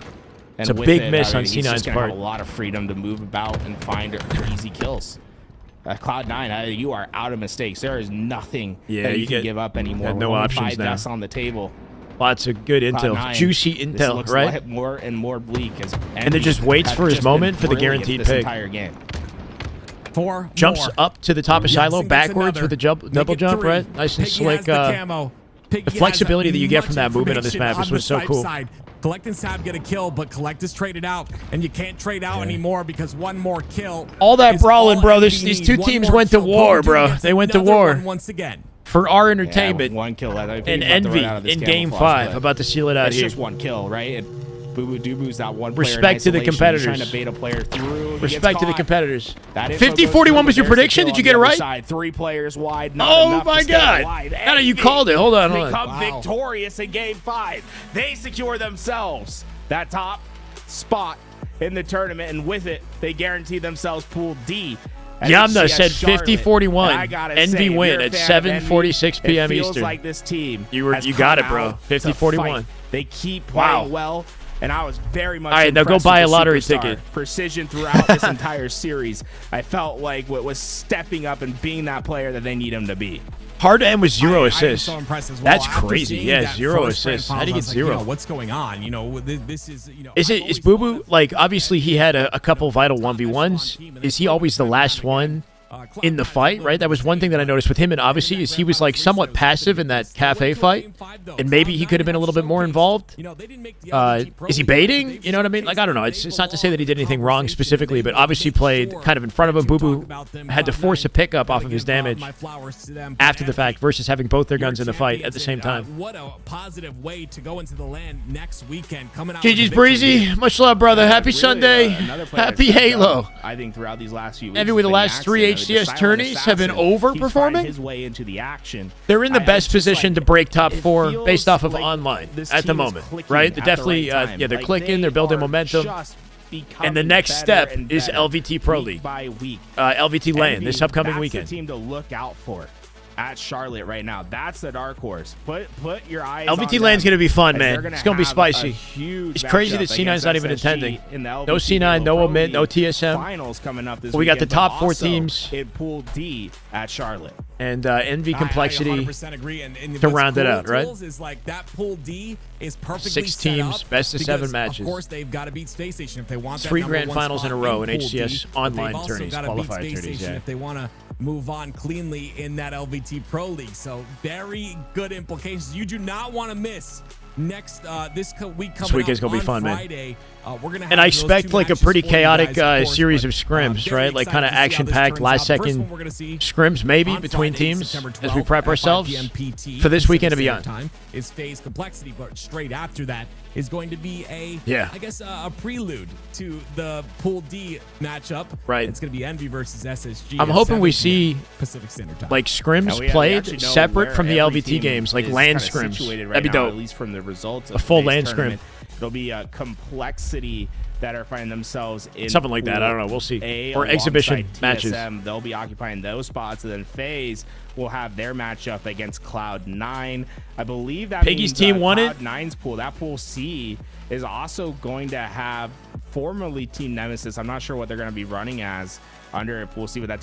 It's a big miss on He's C9's just gonna part. have a lot of freedom to move about and find easy kills. Cloud9, you are out of mistakes. There is nothing that you can give up anymore. Got no With only options 5 now. deaths on the table. Lots of good intel. Cloud9, Juicy this intel, looks right? more and more bleak as And it just waits for his moment for the guaranteed this pick. entire game. 4 Jumps more. up to the top of Shiloh, Jackson gets backwards another. with a double Make it jump, 3. right? Nice and Piggy slick. has the camo. Piggy The has flexibility that you get from much that movement on this map information was so on the cool. side. Collect and Sab get a kill, but Collect is traded out, and you can't trade out anymore because one more kill. All that is brawling, all bro. Envy These needs. two One teams more went to kill. war, Boo Boo bro. gets They went to another war. one once again. For our Yeah, entertainment. one kill. And Envy in Game 5. About to seal it out it's here. just one kill, right? And Boo Boo Doo Boo's that one player in Respect to the isolation. competitors. He's trying to bait a player through. He Respect gets to the caught. competitors. That info 50-41 was your goes through, prediction? there's Did you a get it kill on the right? other side. 3 players wide. Not Oh enough my to stay God. alive. How do you Envy called it? Hold on. become victorious in Game 5. They secure themselves that top spot in the tournament, and with it, they guarantee themselves Pool D. Yamna said Charlotte. 50-41. And I gotta Envy say, if win you're a at fan of 7:46 Envy, p.m. it feels Eastern. like this team You has got it, come bro. out to 50-41. fight. They keep Wow. playing well, and I was very much All right, now go impressed buy with a the lottery superstar ticket. precision throughout this entire series. I felt like what was stepping up and being that player that they need him to be. Hard to end with 0 I am assists. so impressed as well. That's After crazy. seeing Yeah, that 0 first grand assists. How do you finals, get I was 0? like, what's going on? This is, Is Boo Boo, like, obviously he had a couple vital 1v1s. Is he always the last one in the fight, right? That was one thing that I noticed with him, and obviously is he was like somewhat passive in that cafe fight, and maybe he could have been a little bit more involved. Is he baiting? You know what I mean? Like, I don't know. It's not to say that he did anything wrong specifically, but obviously played kind of in front of him. Boo Boo had to force a pickup off of his damage after the fact versus having both their guns in the fight at the same time. What a positive way to go into the land next weekend. Coming out. GG's Breezy. Much love, brother. Happy Sunday. Happy Halo. I think throughout these last few weeks, Envy with the last 3 HCS tourneys have been overperforming. His way into the action. They're in the best position to break top 4 based off of online at the moment, right? They're definitely, yeah, they're clicking, they're building momentum. And the next step is LVT Pro League, LVT LAN this upcoming weekend. That's the team to look out for at Charlotte right now. That's the dark horse. Put your eyes LVT on LAN's them, going to be fun, as man. they're It's going to be have spicy. a huge It's crazy that matchup C9's not even against attending. SSG in the No LVT C9, no Pro Omit, League no TSM. Finals coming up this We got the weekend, top but 4 also teams. in Pool D at Charlotte. And Envy Complexity I 100% agree. And to what's round it cool, out, right? Tools, is like that Pool D is perfectly 6 set teams, up best of 7 because, matches. Of course, they've got to beat Space Station if they want that 3 number grand 1 finals in a spot row in Pool D, HCS but online they've also tourneys, gotta beat qualifier Space tourneys, Station yeah. if they want to move on cleanly in that LVT Pro League. So very good implications. You do not want to miss next this week coming weekend's up gonna be on fun, man. Friday. We're gonna have And I those expect 2 like a matches pretty for you chaotic guys, of course, series but, of scrims, very right? Like excited kind of to see how this action-packed, turns last out. The first one second we're gonna see scrims maybe on between Friday, teams September as we 12th prep at 5 ourselves p.m. PT for this Pacific weekend and Standard beyond. Time is Phase Complexity, but straight after that is going to be I guess a prelude to the Pool D matchup. Right. It's going to be Envy versus SSG. I'm at hoping 7 we p.m. see Pacific Standard Time. like scrims We played actually know separate where from the every LVT team games, like is LAN kinda scrims. situated right That'd be now, dope. At least from the results of A full today's LAN scrim. tournament. There'll be a complexity that are finding themselves in Something like that. I don't know. We'll see. Or exhibition matches. They'll be occupying those spots, and then FaZe will have their matchup against Cloud9. I believe that Piggy's means, team won it. Cloud9's pool. That pool C is also going to have formerly Team Nemesis. I'm not sure what they're going to be running as under it. We'll see with that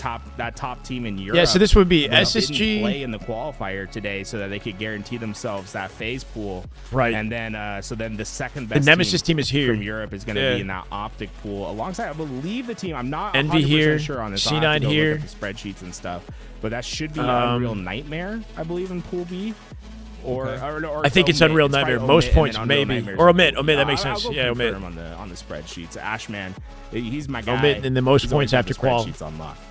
top team in Europe. Yeah, so this would be They SSG didn't play in the qualifier today so that they could guarantee themselves that FaZe pool. Right. And then so then the second best Nemesis team is here from Europe is going to be in that Optic pool alongside, I believe, the team. I'm not Envy 100% here, sure on this. C9 I'll have to go here. look at the spreadsheets and stuff. but that should be Unreal Nightmare, I believe, in Pool B. Or I think it's Unreal Nightmare. Most points, maybe. Or omit. Omit, that makes sense. I'll Yeah, omit. on the spreadsheets. Ashman, he's my guy. Omit and the most He's points always got after the qual. spreadsheets unlocked.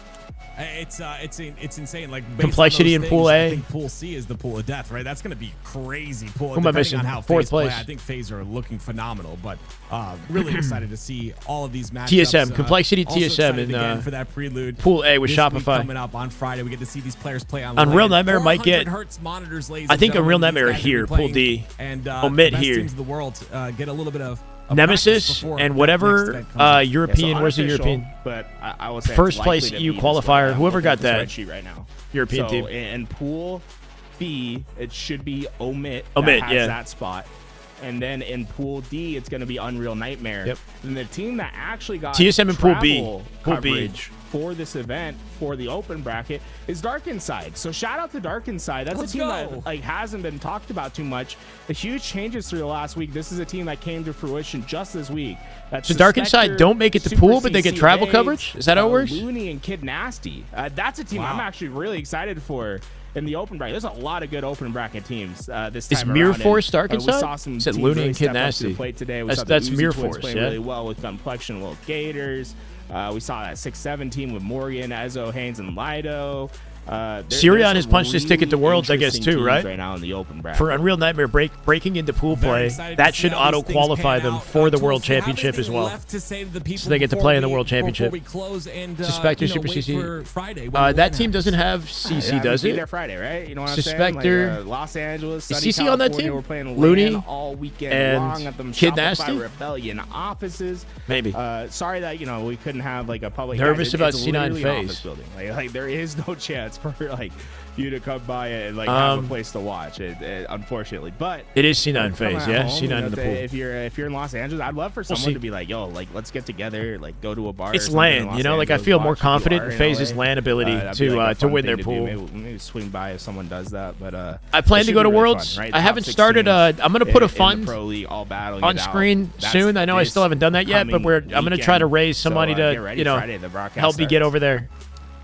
It's insane. Like based Complexity on those in Pool things, A. I think Pool C is the pool of death, right? That's going to be crazy. Pool. Who am I Depending missing? on how Fourth FaZe play, place. I think FaZe are looking phenomenal, but really excited to see all of these matchups. TSM, Complexity also TSM excited in again for that prelude. Pool A with This week Shopify. coming up on Friday, we get to see these players play on Unreal Nightmare might get. hertz monitors, ladies I and think Unreal gentlemen. Nightmare These guys will here. be Pool playing, D. and Omit the best here. teams in the world get a little bit of Nemesis and whatever European. Where's the European? But I will say First it's place likely to EU be this qualifier. way. I'm Whoever looking got at the that spreadsheet right now. European team. In Pool B, it should be Omit. Omit, that has yeah. that spot. And then in Pool D, it's going to be Unreal Nightmare. Yep. And the team that actually got TSM in Pool B. travel Pool B. coverage for this event for the open bracket is Dark Inside. So shout out to Dark Inside. That's Let's a team go. that hasn't been talked about too much. The huge changes through the last week. This is a team that came to fruition just this week. That's So Dark Inside don't make it to Pool, but they get travel coverage? Is that how it works? Looney and Kid Nasty. That's a team I'm actually really excited for. In the open bracket, there's a lot of good open bracket teams this time Is Mirror around. Force Dark We Inside? saw some Said teams Looney really and Kid step up to the Nasty. plate today. We That's- saw the that's Uzi Mirror Twins Force, playing yeah. really well with Complexion Little Gators. We saw that 6-7 team with Morgan, Ezo, Haynes, and Lido. Sirion has punched his ticket to Worlds, I guess, too, right? Right now in the open bracket. For Unreal Nightmare breaking into pool play, that should auto-qualify them for the World Championship as well. So they get to play in the World Championship. Suspector, Super CC. That team doesn't have CC, does Be it? there Friday, right? You know what I'm Suspector. saying? Like, Los Angeles, Is sunny CC on that California, team? We're playing Looney LAN all weekend and long at them Kid Shopify Nasty? Rebellion offices. Maybe. Sorry that we couldn't have like a public. Nervous guys. about It's C9 literally an FaZe. office building. Like there is no chance for you to come by and have a place to watch. Unfortunately, but It is C9 come FaZe, at yeah. home, C9 in the pool. If you're in Los Angeles, I'd love for someone see. to be like, yo, like let's get together, like go to a bar. or It's something in LAN, Los you know. Like I Angeles, feel more watch confident PR in in FaZe's LA. LAN ability That'd be, like, a to fun win thing their to do. pool. Maybe swing by if someone does that. But I plan it to should go be to really Worlds. fun, right? I Top haven't 16 started. I'm gonna put a in the fund Pro League, all battling on it out. screen That's soon. I know I this still haven't done that yet, but coming I'm gonna try to weekend. raise some So, money get to ready. Friday, the broadcast help me get starts. over there.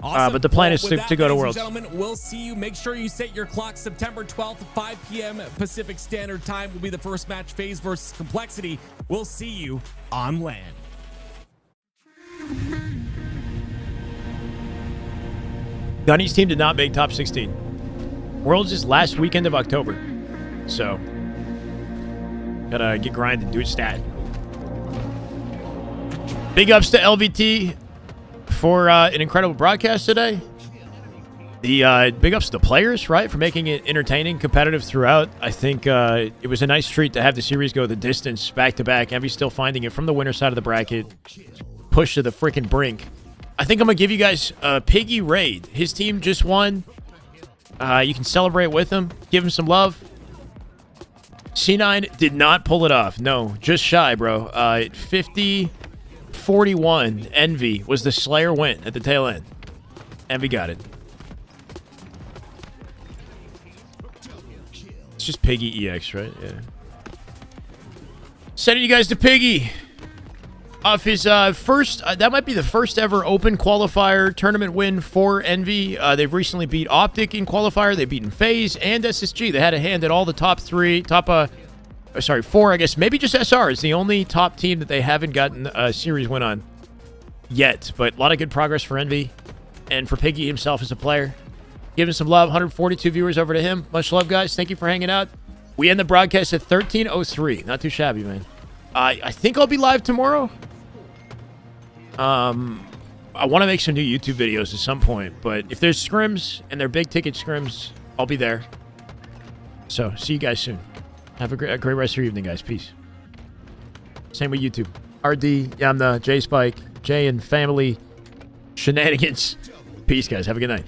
Awesome. But the plan Well, is with to that, go to ladies and Worlds. Gentlemen, we'll see you. Make sure you set your clock. September 12th, 5 p.m. Pacific Standard Time will be the first match. FaZe versus Complexity. We'll see you on LAN. Gunny's team did not make top 16. Worlds is last weekend of October, so gotta get grinding, do it stat. Big ups to LVT for an incredible broadcast today. The big ups to the players, right, for making it entertaining, competitive throughout. I think it was a nice treat to have the series go the distance back-to-back. Envy still finding it from the winner side of the bracket. Push to the freaking brink. I think I'm going to give you guys a Piggy raid. His team just won. You can celebrate with him. Give him some love. C9 did not pull it off. No, just shy, bro. 50-41. Envy was the Slayer win at the tail end. Envy got it. It's just Piggy EX, right? Yeah. Sending you guys to Piggy. Off his first, that might be the first ever open qualifier tournament win for Envy. They've recently beat Optic in qualifier. They've beaten FaZe and SSG. They had a hand at all the top four, I guess. Maybe just SR is the only top team that they haven't gotten a series win on yet. But a lot of good progress for Envy and for Piggy himself as a player. Give him some love. 142 viewers over to him. Much love, guys. Thank you for hanging out. We end the broadcast at 13:03. Not too shabby, man. I think I'll be live tomorrow. I want to make some new YouTube videos at some point, but if there's scrims and they're big ticket scrims, I'll be there. So, see you guys soon. Have a great rest of your evening, guys. Peace. Same with YouTube. RD, Yamna, J Spike, Jay and family shenanigans. Peace, guys. Have a good night.